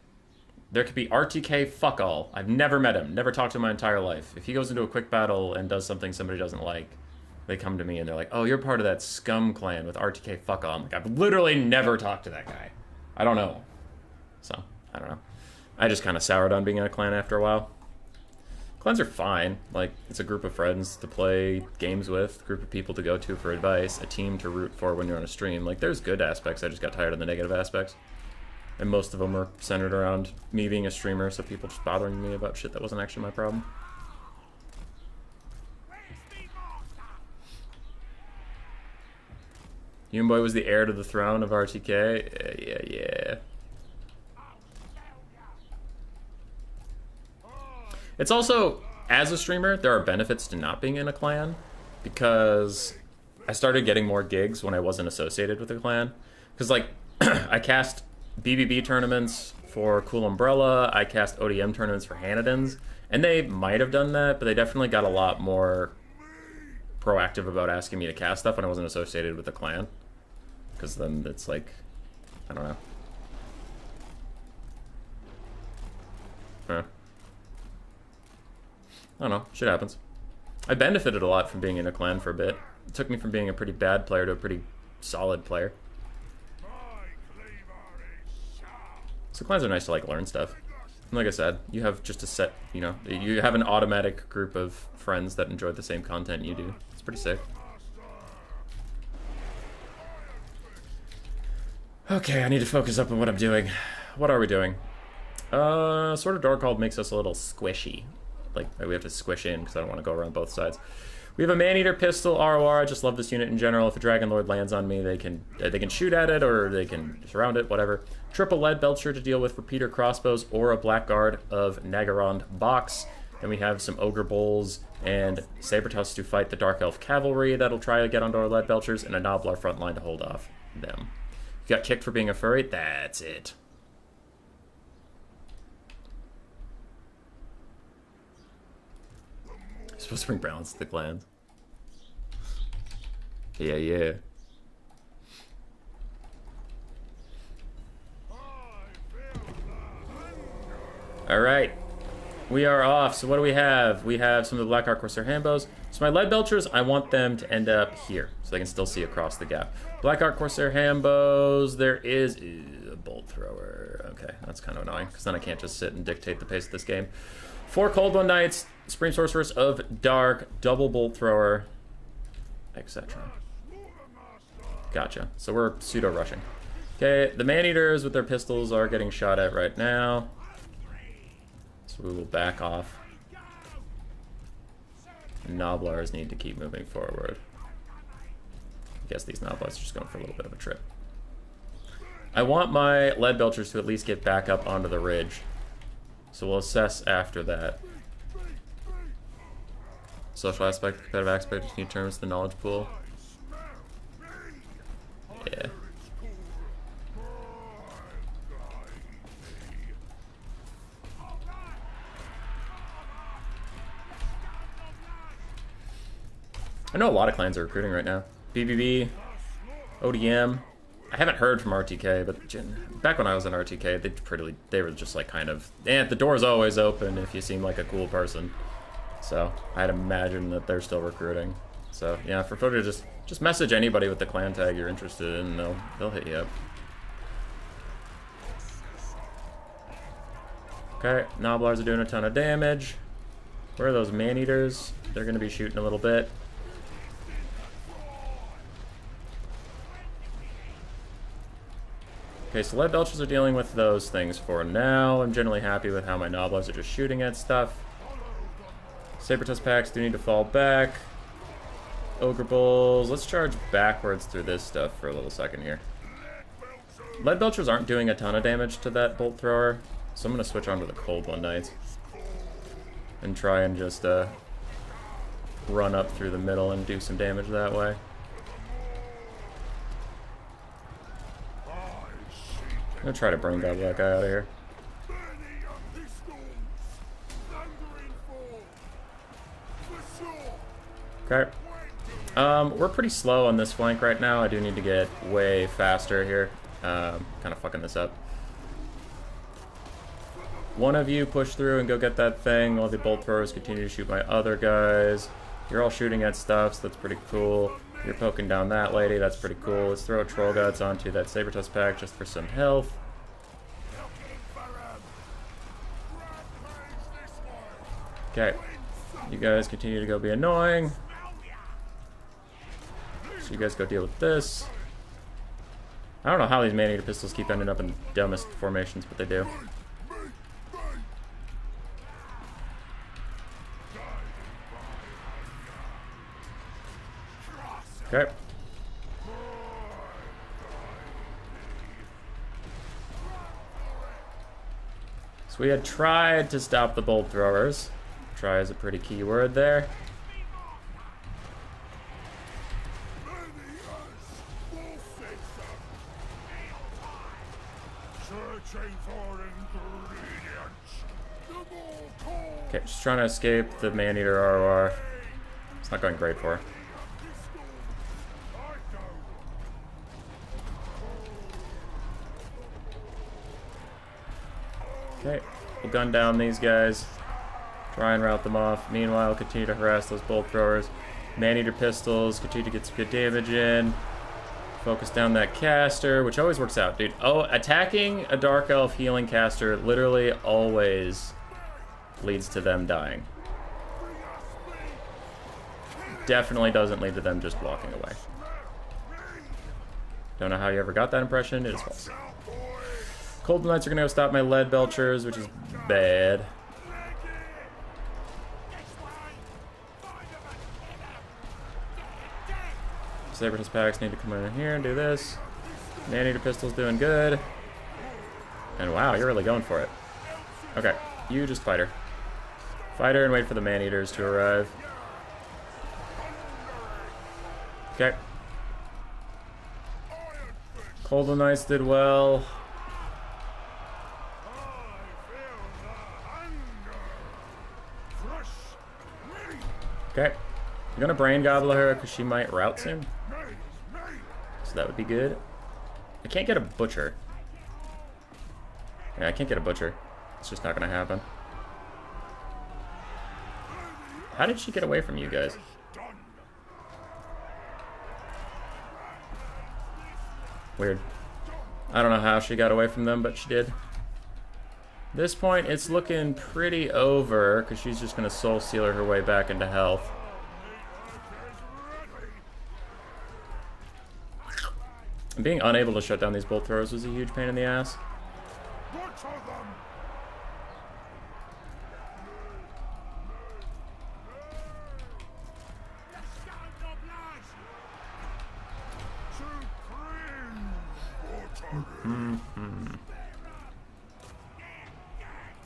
A: There could be RTK fuck all. I've never met him, never talked to him my entire life. If he goes into a quick battle and does something somebody doesn't like, they come to me and they're like, oh, you're part of that scum clan with RTK fuck all. I'm like, I've literally never talked to that guy. I don't know. So, I don't know. I just kind of soured on being in a clan after a while. Clans are fine. Like, it's a group of friends to play games with, a group of people to go to for advice, a team to root for when you're on a stream. Like, there's good aspects. I just got tired of the negative aspects. And most of them are centered around me being a streamer, so people just bothering me about shit that wasn't actually my problem. Yoonboy was the heir to the throne of RTK. Yeah. It's also, as a streamer, there are benefits to not being in a clan, because I started getting more gigs when I wasn't associated with a clan. Because, like, I cast BBB tournaments for Cool Umbrella, I cast ODM tournaments for Hanadans, and they might have done that, but they definitely got a lot more proactive about asking me to cast stuff when I wasn't associated with a clan. Because then it's like, I don't know. I don't know, shit happens. I benefited a lot from being in a clan for a bit. It took me from being a pretty bad player to a pretty solid player. So clans are nice to, like, learn stuff. And like I said, you have just a set, you know, you have an automatic group of friends that enjoy the same content you do. It's pretty sick. Okay, I need to focus up on what I'm doing. What are we doing? Sword of Dorkhold makes us a little squishy. Like, we have to squish in because I don't want to go around both sides. We have a Man-Eater pistol, ROR. I just love this unit in general. If a Dragon Lord lands on me, they can shoot at it or they can surround it, whatever. Triple Lead Belcher to deal with repeater crossbows or a Blackguard of Nagarond box. Then we have some Ogre Bulls and Sabertusk to fight the Dark Elf Cavalry that'll try to get onto our Lead Belchers, and a Noblar front line to hold off them. You got kicked for being a furry? That's it. You're supposed to bring balance to the clans. Yeah. Alright. We are off. So what do we have? We have some of the Blackheart Corsair Handbows. So my Lead Belchers, I want them to end up here, so they can still see across the gap. Blackheart Corsair Handbows, there is a Bolt Thrower. Okay, that's kind of annoying, because then I can't just sit and dictate the pace of this game. 4 Cold Bone Knights, Supreme Sorceress of Dark, double Bolt Thrower, etc. Gotcha. So we're pseudo-rushing. Okay, the Man-Eaters with their pistols are getting shot at right now. So we will back off. Noblars need to keep moving forward. I guess these Noblars are just going for a little bit of a trip. I want my Lead Belchers to at least get back up onto the ridge. So we'll assess after that. Social aspect, competitive aspect, new terms, the knowledge pool. Yeah. I know a lot of clans are recruiting right now. BBB, ODM. I haven't heard from RTK, but back when I was in RTK, they were just like kind of, the door's always open if you seem like a cool person. So I'd imagine that they're still recruiting. So yeah, for Footer, just message anybody with the clan tag you're interested in, and they'll hit you up. Okay, Noblars are doing a ton of damage. Where are those Man-Eaters? They're gonna be shooting a little bit. Okay, so Lead Belchers are dealing with those things for now. I'm generally happy with how my Noblars are just shooting at stuff. Sabertusk packs do need to fall back. Ogre Bulls. Let's charge backwards through this stuff for a little second here. Lead Belchers aren't doing a ton of damage to that Bolt Thrower, so I'm going to switch on to the Cold One Knights. And try and just run up through the middle and do some damage that way. I'm gonna try to brain gobble that guy out of here. Okay. We're pretty slow on this flank right now. I do need to get way faster here. Kind of fucking this up. One of you push through and go get that thing while the bolt throwers continue to shoot my other guys. You're all shooting at stuff, so that's pretty cool. You're poking down that lady, that's pretty cool. Let's throw troll guts onto that saber tusk pack just for some health. Okay, you guys continue to go be annoying. So you guys go deal with this. I don't know how these man-eater pistols keep ending up in the dumbest formations, but they do. Okay. So we had tried to stop the bolt throwers. Try is a pretty key word there. Okay, just trying to escape the man-eater ROR. It's not going great for her. Okay, we'll gun down these guys. Try and rout them off. Meanwhile, continue to harass those bolt throwers. Man-eater pistols, continue to get some good damage in. Focus down that caster, which always works out, dude. Oh, attacking a Dark Elf healing caster literally always leads to them dying. Definitely doesn't lead to them just walking away. Don't know how you ever got that impression. It is false. Cold Knights are going to go stop my lead belchers, which is bad. Saber-tusk packs need to come in here and do this. Man-eater pistol's doing good. And wow, you're really going for it. Okay, you just fight her. Fight her and wait for the man-eaters to arrive. Okay. Cold Knights did well. Okay. I'm gonna brain gobble her because she might rout soon. So that would be good. I can't get a butcher. Yeah, I can't get a butcher. It's just not gonna happen. How did she get away from you guys? Weird. I don't know how she got away from them, but she did. At this point, it's looking pretty over because she's just gonna soul sealer her way back into health. And being unable to shut down these bolt throwers was a huge pain in the ass.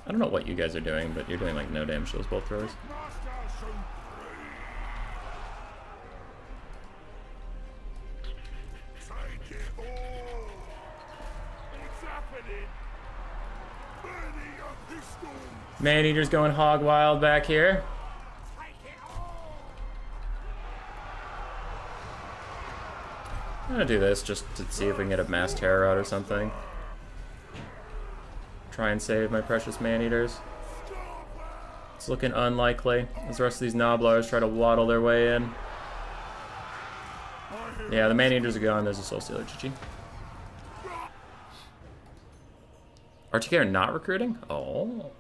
A: I don't know what you guys are doing, but you're doing like no damage to those bolt throwers. Man-eater's going hog wild back here. I'm gonna do this just to see if we can get a mass terror out or something. Try and save my precious man-eaters. It's looking unlikely as the rest of these Noblars try to waddle their way in. Yeah, the man-eaters are gone. There's a soul stealer. GG. RTK are not recruiting? Oh.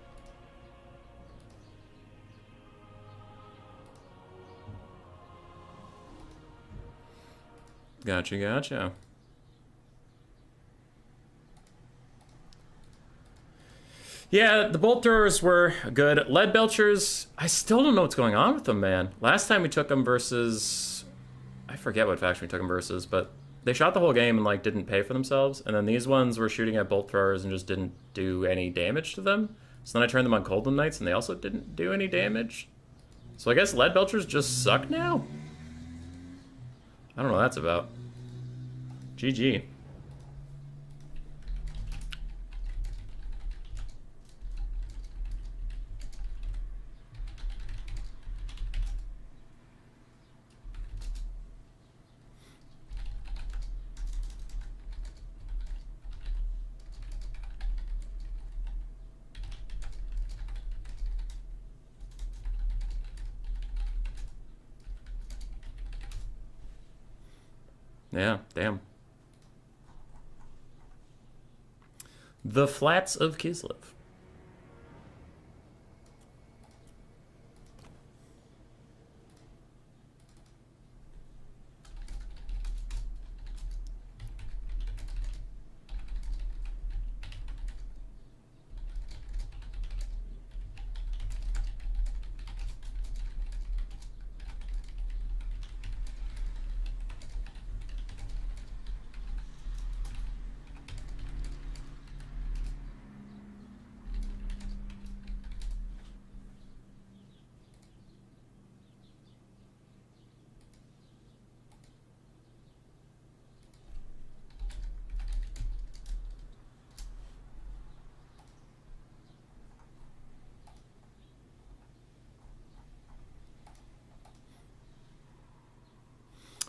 A: Gotcha, gotcha. Yeah, the bolt throwers were good. Lead belchers, I still don't know what's going on with them, man. Last time we took them versus... I forget what faction we took them versus, but they shot the whole game and, like, didn't pay for themselves. And then these ones were shooting at bolt throwers and just didn't do any damage to them. So then I turned them on Cold Knights and they also didn't do any damage. So I guess lead belchers just suck now? I don't know what that's about. GG. Yeah, damn. The Flats of Kislev.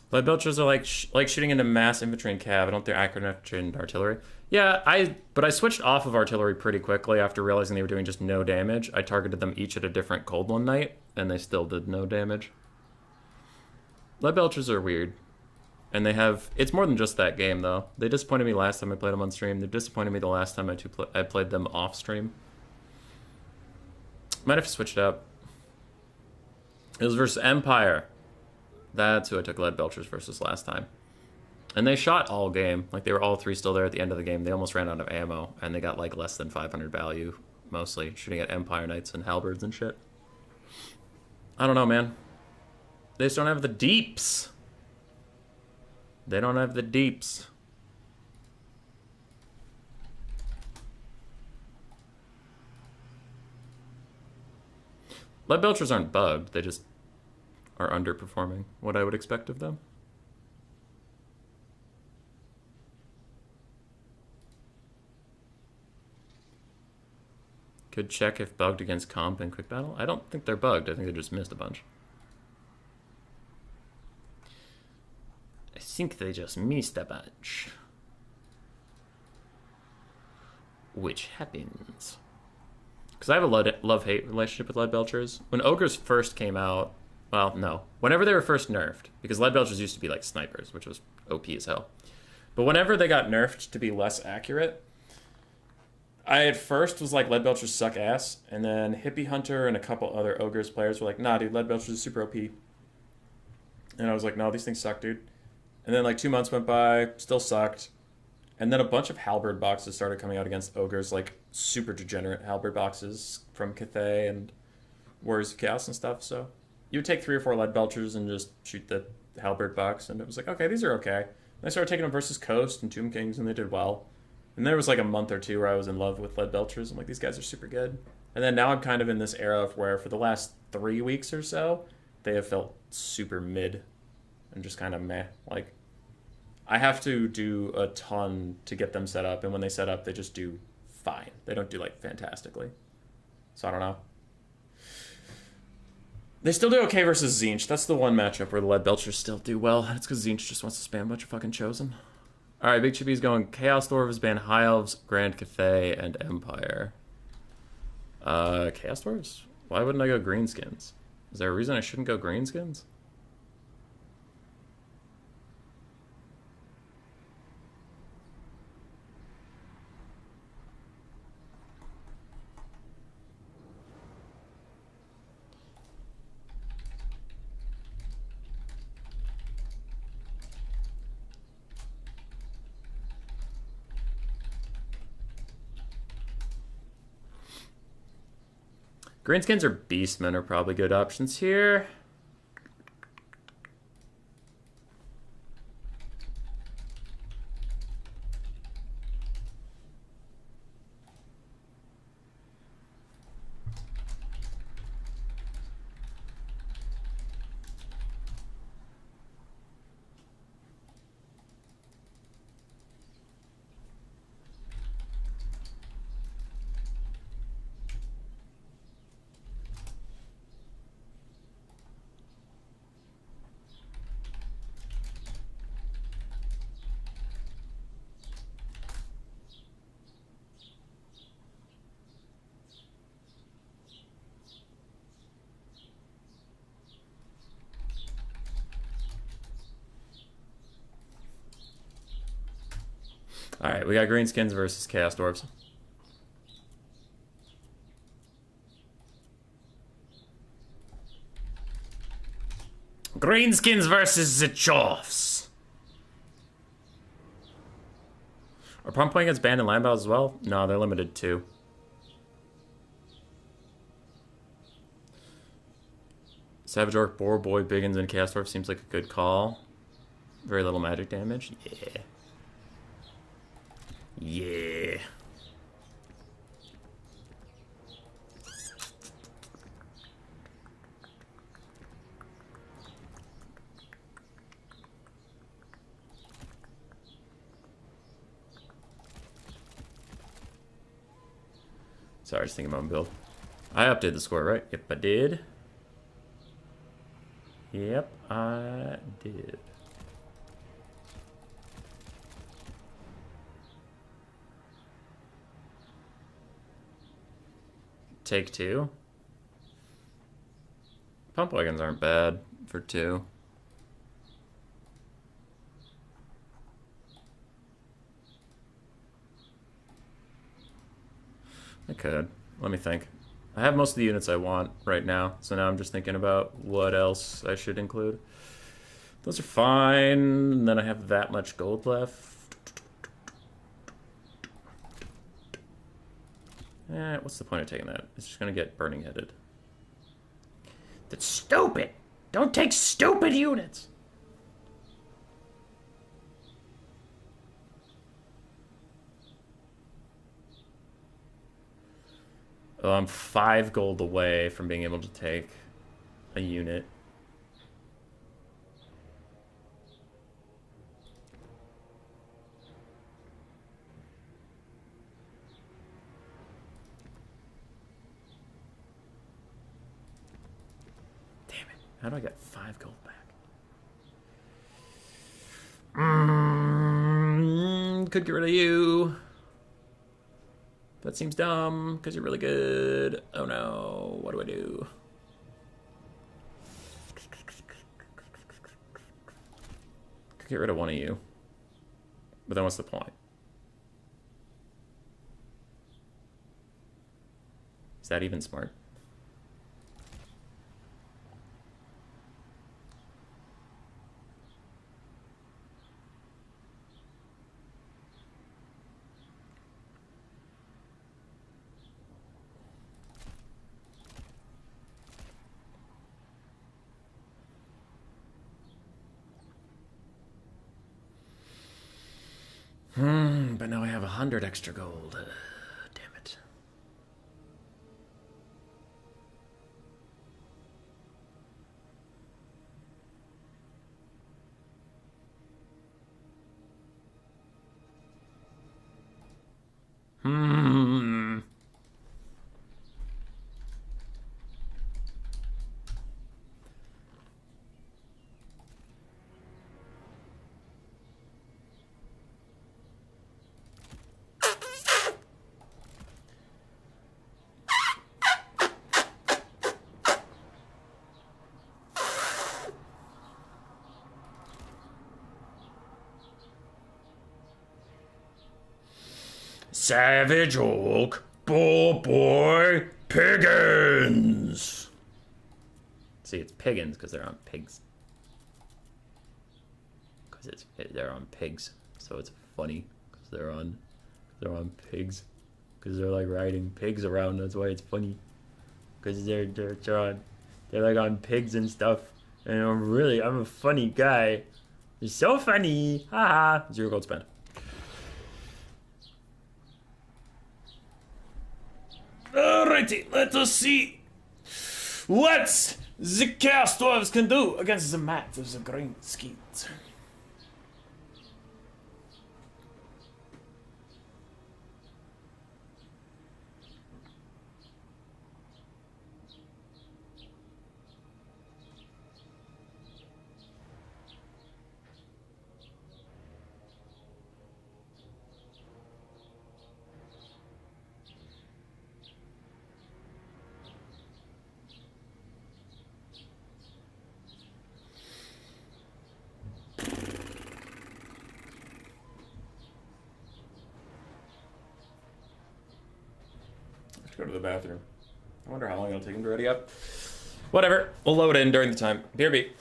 A: Blood Belchers are like shooting into mass infantry and cav. I don't think accurate infantry and artillery. Yeah, but I switched off of artillery pretty quickly after realizing they were doing just no damage. I targeted them each at a different cold one night, and they still did no damage. Blood Belchers are weird. And they have... It's more than just that game, though. They disappointed me last time I played them on stream. They disappointed me the last time I played them off stream. Might have to switch it up. It was versus Empire. That's who I took Lead Belchers versus last time. And they shot all game. Like, they were all three still there at the end of the game. They almost ran out of ammo, and they got, like, less than 500 value, mostly, shooting at Empire Knights and halberds and shit. I don't know, man. They just don't have the deeps. They don't have the deeps. Lead Belchers aren't bugged. They just are underperforming what I would expect of them. Could check if bugged against comp and quick battle. I don't think they're bugged. I think they just missed a bunch. I think they just missed a bunch. Which happens. Because I have a love-hate relationship with Lead Belchers. When Ogres first came out, well, no. Whenever they were first nerfed, because Lead Belchers used to be like snipers, which was OP as hell. But whenever they got nerfed to be less accurate, I at first was like, Lead Belchers suck ass. And then Hippie Hunter and a couple other Ogres players were like, nah, dude, Lead Belchers is super OP. And I was like, no, these things suck, dude. And then like 2 months went by, still sucked. And then a bunch of halberd boxes started coming out against Ogres, like super degenerate halberd boxes from Cathay and Warriors of Chaos and stuff. So you would take 3 or 4 Lead Belchers and just shoot the halberd box, and it was like, okay, these are okay. And I started taking them versus Coast and Tomb Kings, and they did well. And there was like a month or two where I was in love with Lead Belchers. I'm like, these guys are super good. And then now I'm kind of in this era of where for the last 3 weeks or so, they have felt super mid and just kind of meh. Like, I have to do a ton to get them set up, and when they set up, they just do fine. They don't do, like, fantastically. So I don't know. They still do okay versus Tzeentch. That's the one matchup where the Lead Belchers still do well. That's because Tzeentch just wants to spam a bunch of fucking Chosen. Alright, Big Chippy's going Chaos Dwarves, ban High Elves, Grand Cathay, and Empire. Chaos Dwarves? Why wouldn't I go Greenskins? Is there a reason I shouldn't go Greenskins? Greenskins or Beastmen are probably good options here. Alright, we got Greenskins versus Chaos Dwarfs. Greenskins versus the Dwarfs. Are Pump playing against Band and Land Battles as well? No, they're limited to. Savage Orc, Boar Boy, Biggins, and Chaos Dwarf seems like a good call. Very little magic damage. Yeah. Yeah. Sorry, just thinking about my build. I updated the score, right? Yep, I did. Yep, I did. Take 2. Pump wagons aren't bad for 2. I could. Let me think. I have most of the units I want right now, so now I'm just thinking about what else I should include. Those are fine, and then I have that much gold left. What's the point of taking that? It's just gonna get burning headed. That's stupid! Don't take stupid units! Oh, I'm 5 gold away from being able to take a unit. Damn it. How do I get 5 gold back? Could get rid of you. That seems dumb, because you're really good. Oh no, what do I do? Could get rid of one of you. But then what's the point? Is that even smart? But now I have 100 extra gold. Damn it. Savage Orc, Boar Boy, Piggins. See, it's Piggins because they're on pigs. Because they're on pigs, so it's funny because they're on pigs. Because they're like riding pigs around. That's why it's funny. Because they're like on pigs and stuff. And I'm a funny guy. You're so funny. Haha. 0 gold spent. Alrighty, let us see what the Chaos Dwarves can do against the mat of the green skeet. to go to the bathroom. I wonder how long it'll take him to ready up. Whatever. We'll load in during the time. BRB.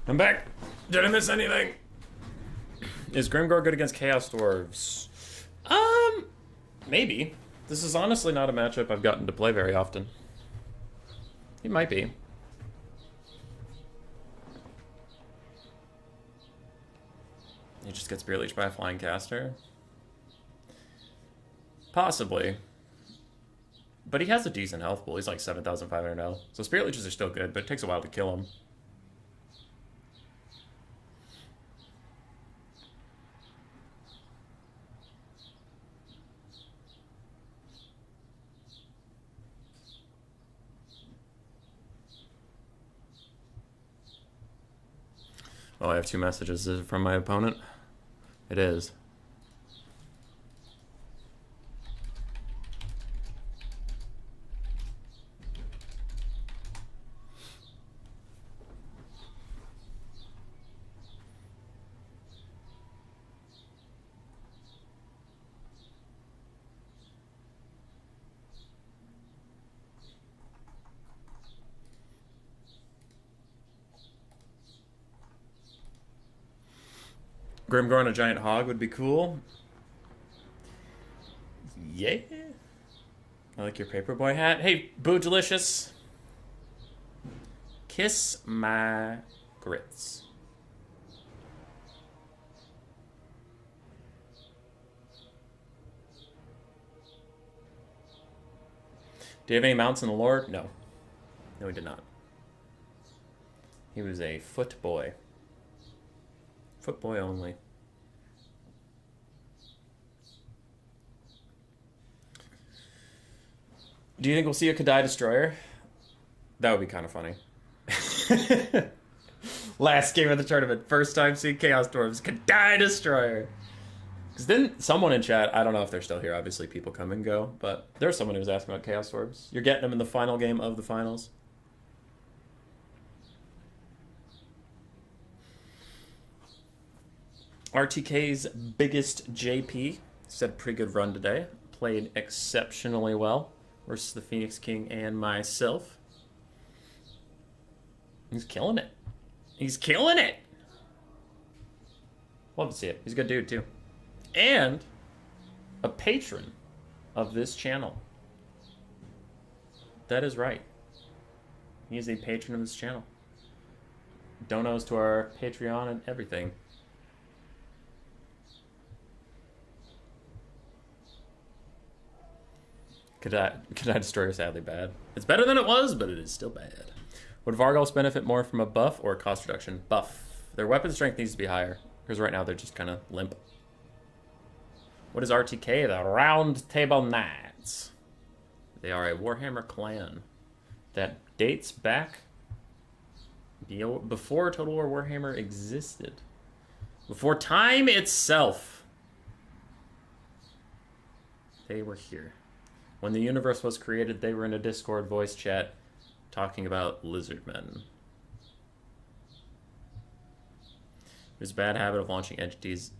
A: I'm back. Did I miss anything? Is Grimgor good against Chaos Dwarves? Maybe. This is honestly not a matchup I've gotten to play very often. He might be. He just gets Spear Leech by a flying caster? Possibly. But he has a decent health pool. He's like 7,500 health. So Spear Leeches are still good, but it takes a while to kill him. Oh, I have 2 messages. Is it from my opponent? It is. Grimgor and a giant hog would be cool. Yeah. I like your paperboy hat. Hey, Boo Delicious. Kiss my grits. Do you have any mounts in the lore? No. No, he did not. He was a foot boy. Foot boy only. Do you think we'll see a Cathay Destroyer? That would be kind of funny. Last game of the tournament. First time seeing Chaos Dwarves. Cathay Destroyer. Because then someone in chat, I don't know if they're still here. Obviously people come and go. But there's someone who was asking about Chaos Dwarves. You're getting them in the final game of the finals. RTK's biggest JP. He's had a pretty good run today. Played exceptionally well versus the Phoenix King and myself. He's killing it. He's killing it. Love to see it. He's a good dude too. And a patron of this channel. That is right. He is a patron of this channel. Donos to our Patreon and everything. Cathay Destroyer is sadly bad. It's better than it was, but it is still bad. Would Vargulfs benefit more from a buff or a cost reduction? Buff. Their weapon strength needs to be higher, because right now they're just kind of limp. What is RTK? The Round Table Knights. They are a Warhammer clan that dates back before Total War Warhammer existed. Before time itself. They were here. When the universe was created, they were in a Discord voice chat talking about lizardmen. There's a bad habit of launching entities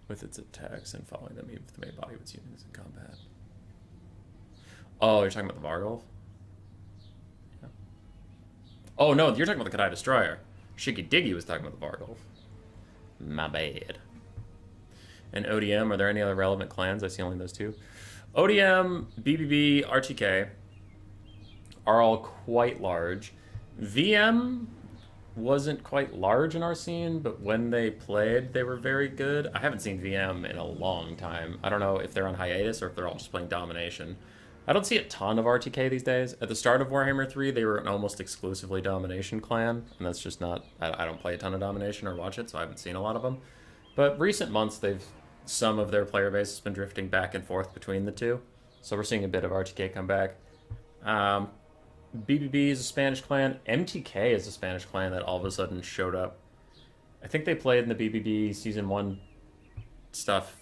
A: with its attacks and following them even if the main body was using this in combat. Oh, you're talking about the Vargulf? Yeah. Oh, no, you're talking about the Cathay Destroyer. Shiggy Diggy was talking about the Vargulf. My bad. And ODM, are there any other relevant clans? I see only those two. ODM, BBB, RTK are all quite large. VM wasn't quite large in our scene, but when they played, they were very good. I haven't seen VM in a long time. I don't know if they're on hiatus or if they're all just playing domination. I don't see a ton of RTK these days. At the start of Warhammer 3, they were an almost exclusively domination clan, and that's just not... I don't play a ton of domination or watch it, so I haven't seen a lot of them. But recent months, some of their player base has been drifting back and forth between the two. So we're seeing a bit of RTK come back. BBB is a Spanish clan. MTK is a Spanish clan that all of a sudden showed up. I think they played in the BBB Season 1 stuff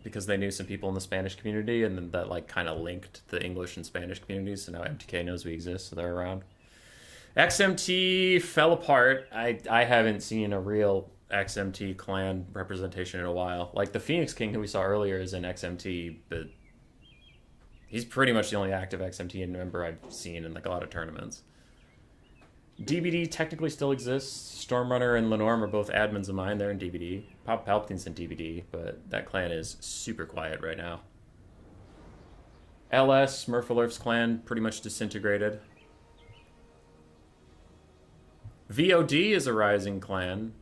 A: because they knew some people in the Spanish community, and then that like kind of linked the English and Spanish communities, so now MTK knows we exist, so they're around. XMT fell apart. I haven't seen a real XMT clan representation in a while. Like the Phoenix King who we saw earlier is in XMT, but he's pretty much the only active XMT member I've seen in like a lot of tournaments. DBD technically still exists. Stormrunner and Lenorm are both admins of mine. They're in DBD. Pop Palpatine's in DBD, but that clan is super quiet right now. LS, Smurfalurf's clan, pretty much disintegrated. VOD is a rising clan.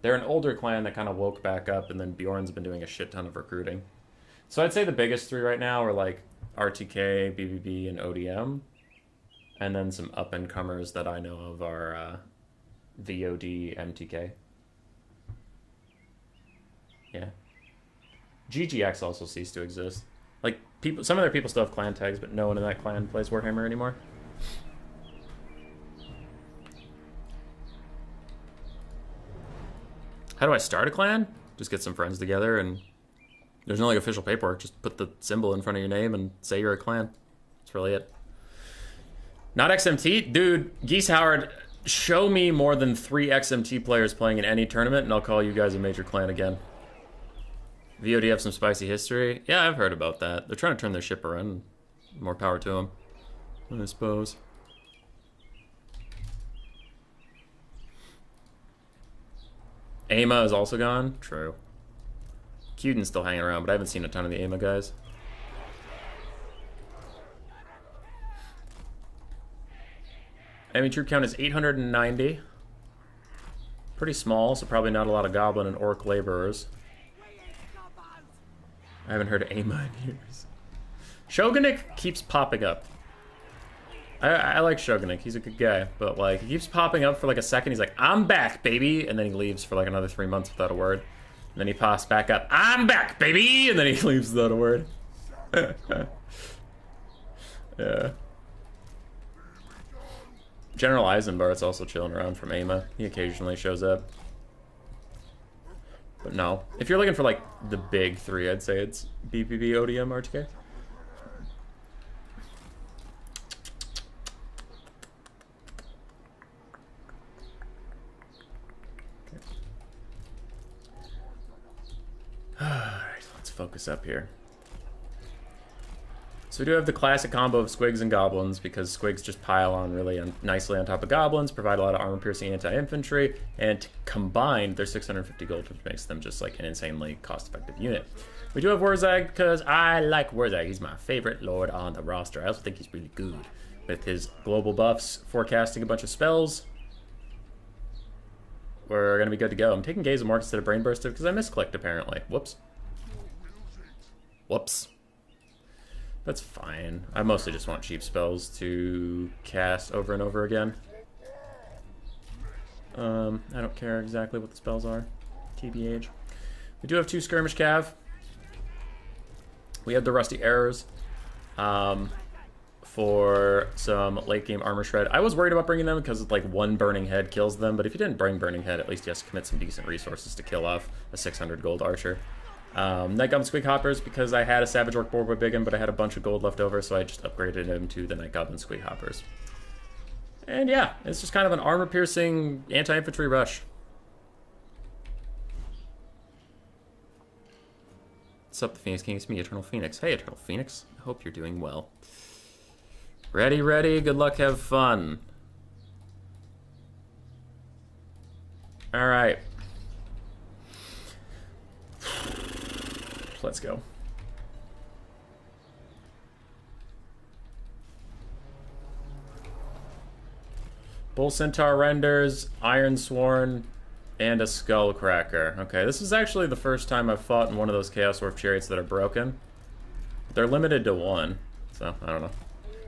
A: They're an older clan that kind of woke back up, and then Bjorn's been doing a shit ton of recruiting. So I'd say the biggest three right now are like RTK, BBB, and ODM. And then some up-and-comers that I know of are VOD, MTK. Yeah. GGX also ceased to exist. Like, some of their people still have clan tags, but no one in that clan plays Warhammer anymore. How do I start a clan? Just get some friends together, and there's no like official paperwork. Just put the symbol in front of your name and say you're a clan. That's really it. Not XMT? Dude, Geese Howard, show me more than 3 XMT players playing in any tournament, and I'll call you guys a major clan again. VOD have some spicy history? Yeah, I've heard about that. They're trying to turn their ship around. More power to them, I suppose. AMA is also gone? True. Cuden's still hanging around, but I haven't seen a ton of the AMA guys. Enemy troop count is 890. Pretty small, so probably not a lot of goblin and orc laborers. I haven't heard of AMA in years. Shogunik keeps popping up. I like Shogunik, he's a good guy, but like he keeps popping up for like a second, he's like, I'm back, baby, and then he leaves for like another 3 months without a word. And then he pops back up, I'm back, baby, and then he leaves without a word. Yeah. General Eisenbart's also chilling around from AMA. He occasionally shows up. But no. If you're looking for like the big 3, I'd say it's BBB, ODM, RTK. Alright, let's focus up here. So we do have the classic combo of squigs and goblins, because squigs just pile on really nicely on top of goblins, provide a lot of armor-piercing anti-infantry, and combined, they're 650 gold, which makes them just like an insanely cost-effective unit. We do have Wurzag, because I like Wurzag. He's my favorite lord on the roster. I also think he's really good with his global buffs, forecasting a bunch of spells. We're going to be good to go. I'm taking Gaze of Mork instead of Brain Burster because I misclicked, apparently. Whoops. Whoops. That's fine. I mostly just want cheap spells to cast over and over again. I don't care exactly what the spells are. TBH. We do have 2 Skirmish Cav. We have the Rusty Arrows for some late game armor shred. I was worried about bringing them because like 1 Burning Head kills them, but if you didn't bring Burning Head, at least you have to commit some decent resources to kill off a 600 gold archer. Night Goblin Squig Hoppers, because I had a Savage Orc Boar Big 'Em, but I had a bunch of gold left over, so I just upgraded him to the Night Goblin Squig Hoppers. And yeah, it's just kind of an armor-piercing anti-infantry rush. What's up, the Phoenix King? It's me, Eternal Phoenix. Hey, Eternal Phoenix. I hope you're doing well. Ready, ready. Good luck, have fun. All right. Let's go. Bull Centaur renders, Iron Sworn, and a Skullcracker. Okay, this is actually the first time I've fought in one of those Chaos Dwarf chariots that are broken. They're limited to one, so I don't know.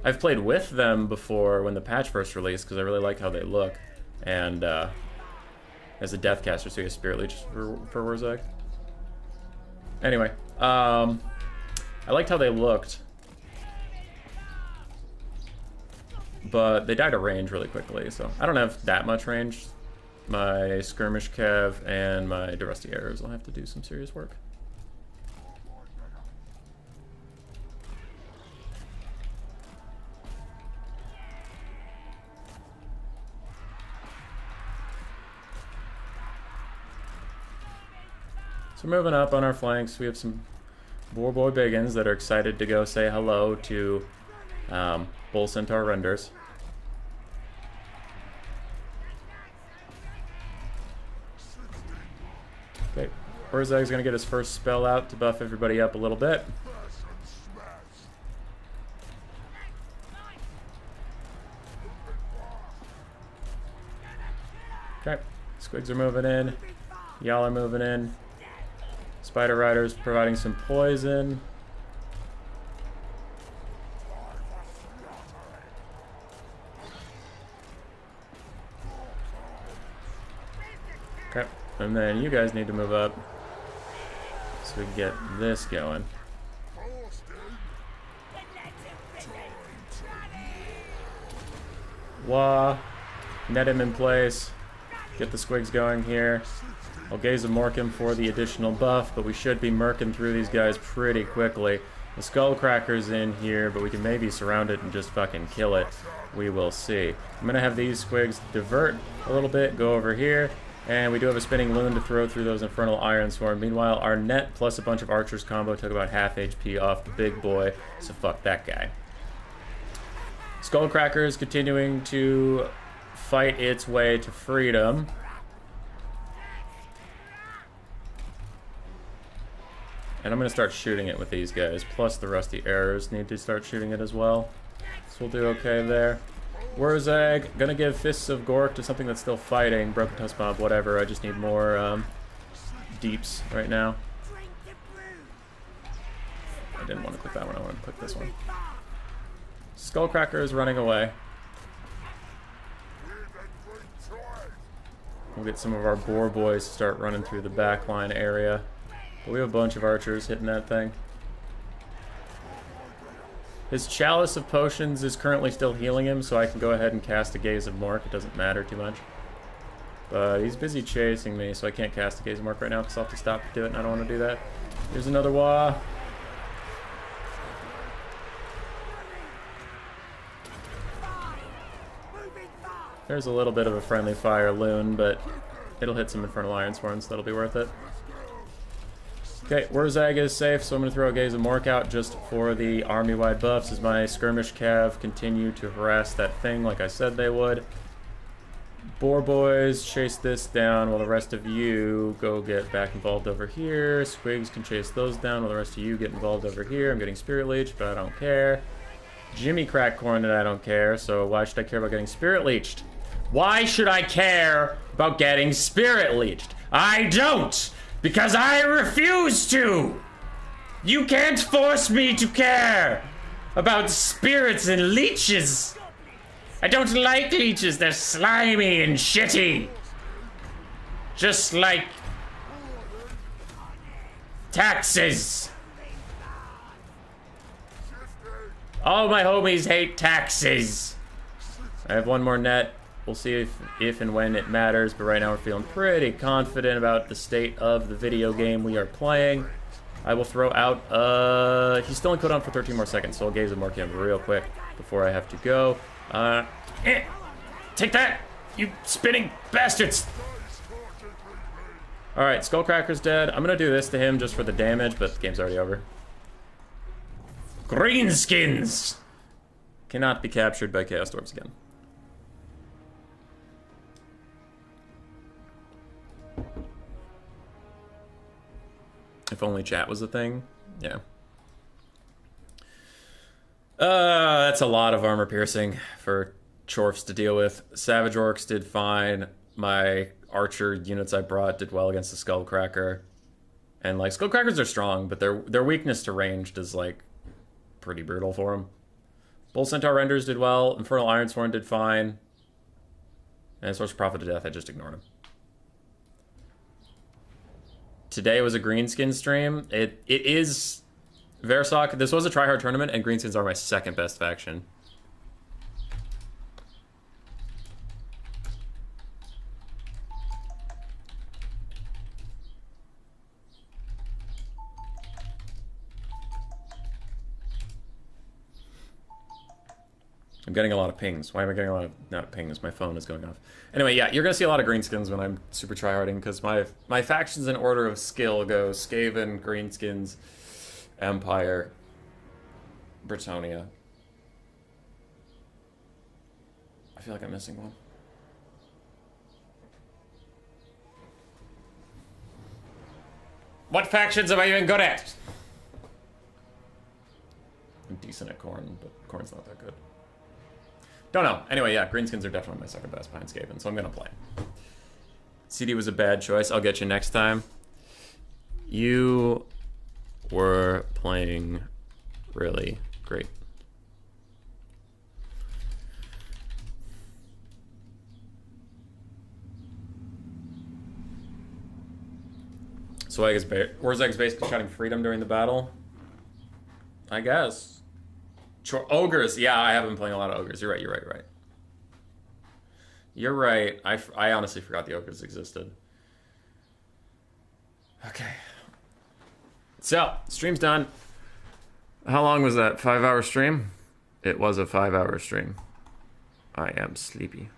A: I've played with them before when the patch first released because I really like how they look. And as a Deathcaster, so you have Spirit Leech for Wurzag. Anyway, I liked how they looked. But they died to range really quickly, so I don't have that much range. My Skirmish Cav and my Rusty Arrows will have to do some serious work. So moving up on our flanks, we have some Boar Boy Biggins that are excited to go say hello to Bull Centaur Renders. Okay, Wurzag's gonna get his first spell out to buff everybody up a little bit. Okay, Squigs are moving in. Y'all are moving in. Spider Rider's providing some poison. Okay, and then you guys need to move up so we can get this going. Wah, net him in place. Get the Squigs going here. I'll Gaze of Morkim for the additional buff, but we should be murking through these guys pretty quickly. The Skullcracker's in here, but we can maybe surround it and just fucking kill it. We will see. I'm gonna have these Squigs divert a little bit, go over here, and we do have a Spinning Loon to throw through those Infernal Iron Sworn. Meanwhile, our net plus a bunch of archers combo took about half HP off the big boy, so fuck that guy. Skullcracker is continuing to fight its way to freedom. And I'm going to start shooting it with these guys. Plus the Rusty Arrows need to start shooting it as well. So we'll do okay there. Wurzag, going to give Fists of Gork to something that's still fighting. Broken Tusk Mob, whatever. I just need more deeps right now. I didn't want to click that one. I wanted to click this one. Skullcracker is running away. We'll get some of our Boar Boys to start running through the backline area. But we have a bunch of archers hitting that thing. His Chalice of Potions is currently still healing him, so I can go ahead and cast a Gaze of Mork. It doesn't matter too much. But he's busy chasing me, so I can't cast a Gaze of Mork right now because I'll have to stop to do it, and I don't want to do that. Here's another Wah. There's a little bit of a friendly fire loon, but it'll hit some Infernal Iron Sworn, so that'll be worth it. Okay, Wurzag is safe, so I'm going to throw a Gaze of Mork out just for the army-wide buffs as my Skirmish Cav continue to harass that thing like I said they would. Boar Boys chase this down while the rest of you go get back involved over here. Squigs can chase those down while the rest of you get involved over here. I'm getting Spirit Leech, but I don't care. Jimmy Crackcorn and I don't care, so why should I care about getting Spirit Leeched? Why should I care about getting Spirit Leeched? I don't! Because I refuse to! You can't force me to care about spirits and leeches! I don't like leeches, they're slimy and shitty! Just like taxes! All my homies hate taxes! I have one more net. We'll see if and when it matters, but right now we're feeling pretty confident about the state of the video game we are playing. I will throw out, he's still in cooldown for 13 more seconds, so I'll Gaze of Morkim real quick before I have to go. Take that, you spinning bastards! Alright, Skullcracker's dead. I'm gonna do this to him just for the damage, but the game's already over. Greenskins! Cannot be captured by Chaos Dwarfs again. If only chat was a thing. Yeah. That's a lot of armor piercing for Chorfs to deal with. Savage Orcs did fine. My archer units I brought did well against the Skullcracker. And, like, Skullcrackers are strong, but their weakness to ranged is, like, pretty brutal for them. Bull Centaur Renders did well. Infernal Ironsworn did fine. And Source Prophet to Death, I just ignored him. Today was a Greenskin stream. It is Versok. This was a tryhard tournament, and Greenskins are my second best faction. I'm getting a lot of pings. Why am I getting a lot of not pings? My phone is going off. Anyway, yeah, you're gonna see a lot of greenskins when I'm super tryharding because my factions in order of skill go Skaven, Greenskins, Empire, Britannia. I feel like I'm missing one. What factions am I even good at? I'm decent at Khorne, but Khorne's not that good. Don't know. Anyway, yeah, Greenskins are definitely my second best behind Skaven, so I'm gonna play. CD was a bad choice. I'll get you next time. You were playing really great. So Warzeg's basically shouting freedom during the battle. I guess. Ogres, yeah, I have been playing a lot of ogres. You're right. You're right. I honestly forgot the ogres existed. Okay. So, stream's done. How long was that? 5-hour stream? It was a 5-hour stream. I am sleepy.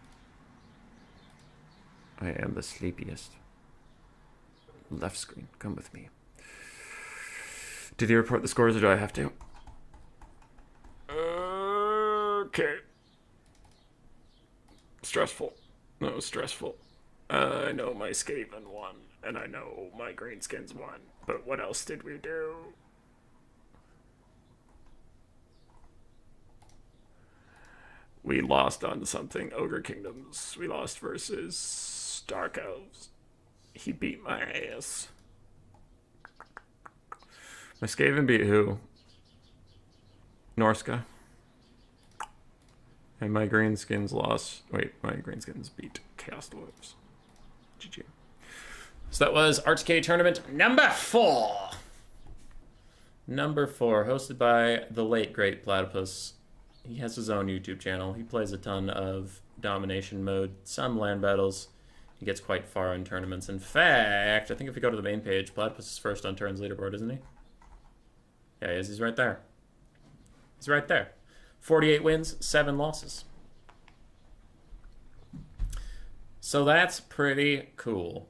A: I am the sleepiest. Left screen, come with me. Did you report the scores or do I have to? Okay. Stressful. No, stressful. I know my Skaven won, and I know my Greenskins won, but what else did we do? We lost on something. Ogre Kingdoms. We lost versus Dark Elves. He beat my ass. My Skaven beat who? Norska. And my Greenskins lost. Wait, my Greenskins beat Chaos Dwarfs. GG. So that was RTK tournament number 4. Number 4, hosted by the late great Platypus. He has his own YouTube channel. He plays a ton of domination mode, some land battles. He gets quite far in tournaments. In fact, I think if we go to the main page, Platypus is first on turns leaderboard, isn't he? Yeah, he is. He's right there. He's right there. 48 wins, 7 losses. So that's pretty cool.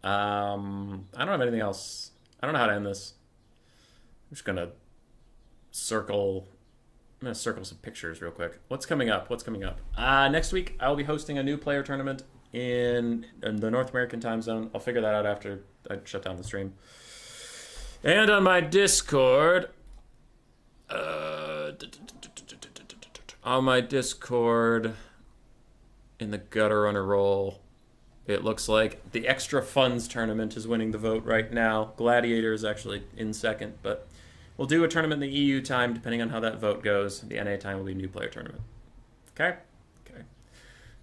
A: I don't have anything else. I don't know how to end this. I'm just gonna circle. I'm gonna circle some pictures real quick. What's coming up? Next week I'll be hosting a new player tournament in the North American time zone. I'll figure that out after I shut down the stream. And on my Discord, in the gutter runner role, it looks like the Extra Funds tournament is winning the vote right now. Gladiator is actually in second, but we'll do a tournament in the EU time depending on how that vote goes. The NA time will be a new player tournament. Okay?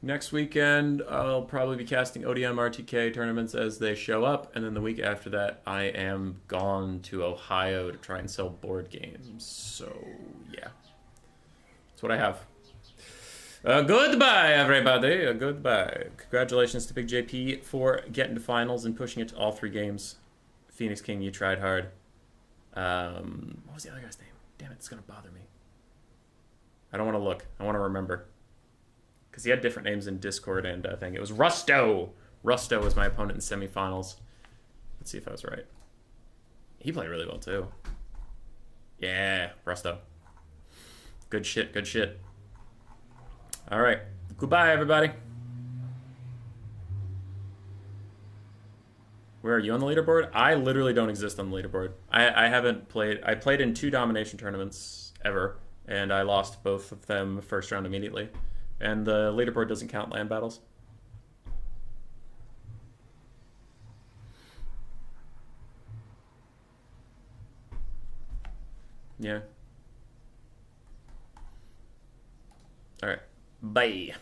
A: Next weekend, I'll probably be casting ODM RTK tournaments as they show up, and then the week after that, I am gone to Ohio to try and sell board games. So, yeah. That's what I have. Goodbye, everybody. Goodbye. Congratulations to Big JP for getting to finals and pushing it to all 3 games. Phoenix King, you tried hard. What was the other guy's name? Damn it, it's going to bother me. I don't want to look. I want to remember. Because he had different names in Discord and I think it was Rusto. Rusto was my opponent in semifinals. Let's see if I was right. He played really well too. Yeah, Rusto. Good shit. All right. Goodbye, everybody. Where are you on the leaderboard? I literally don't exist on the leaderboard. I haven't played. I played in 2 domination tournaments ever, and I lost both of them first round immediately. And the leaderboard doesn't count land battles. Yeah. All right. Bye.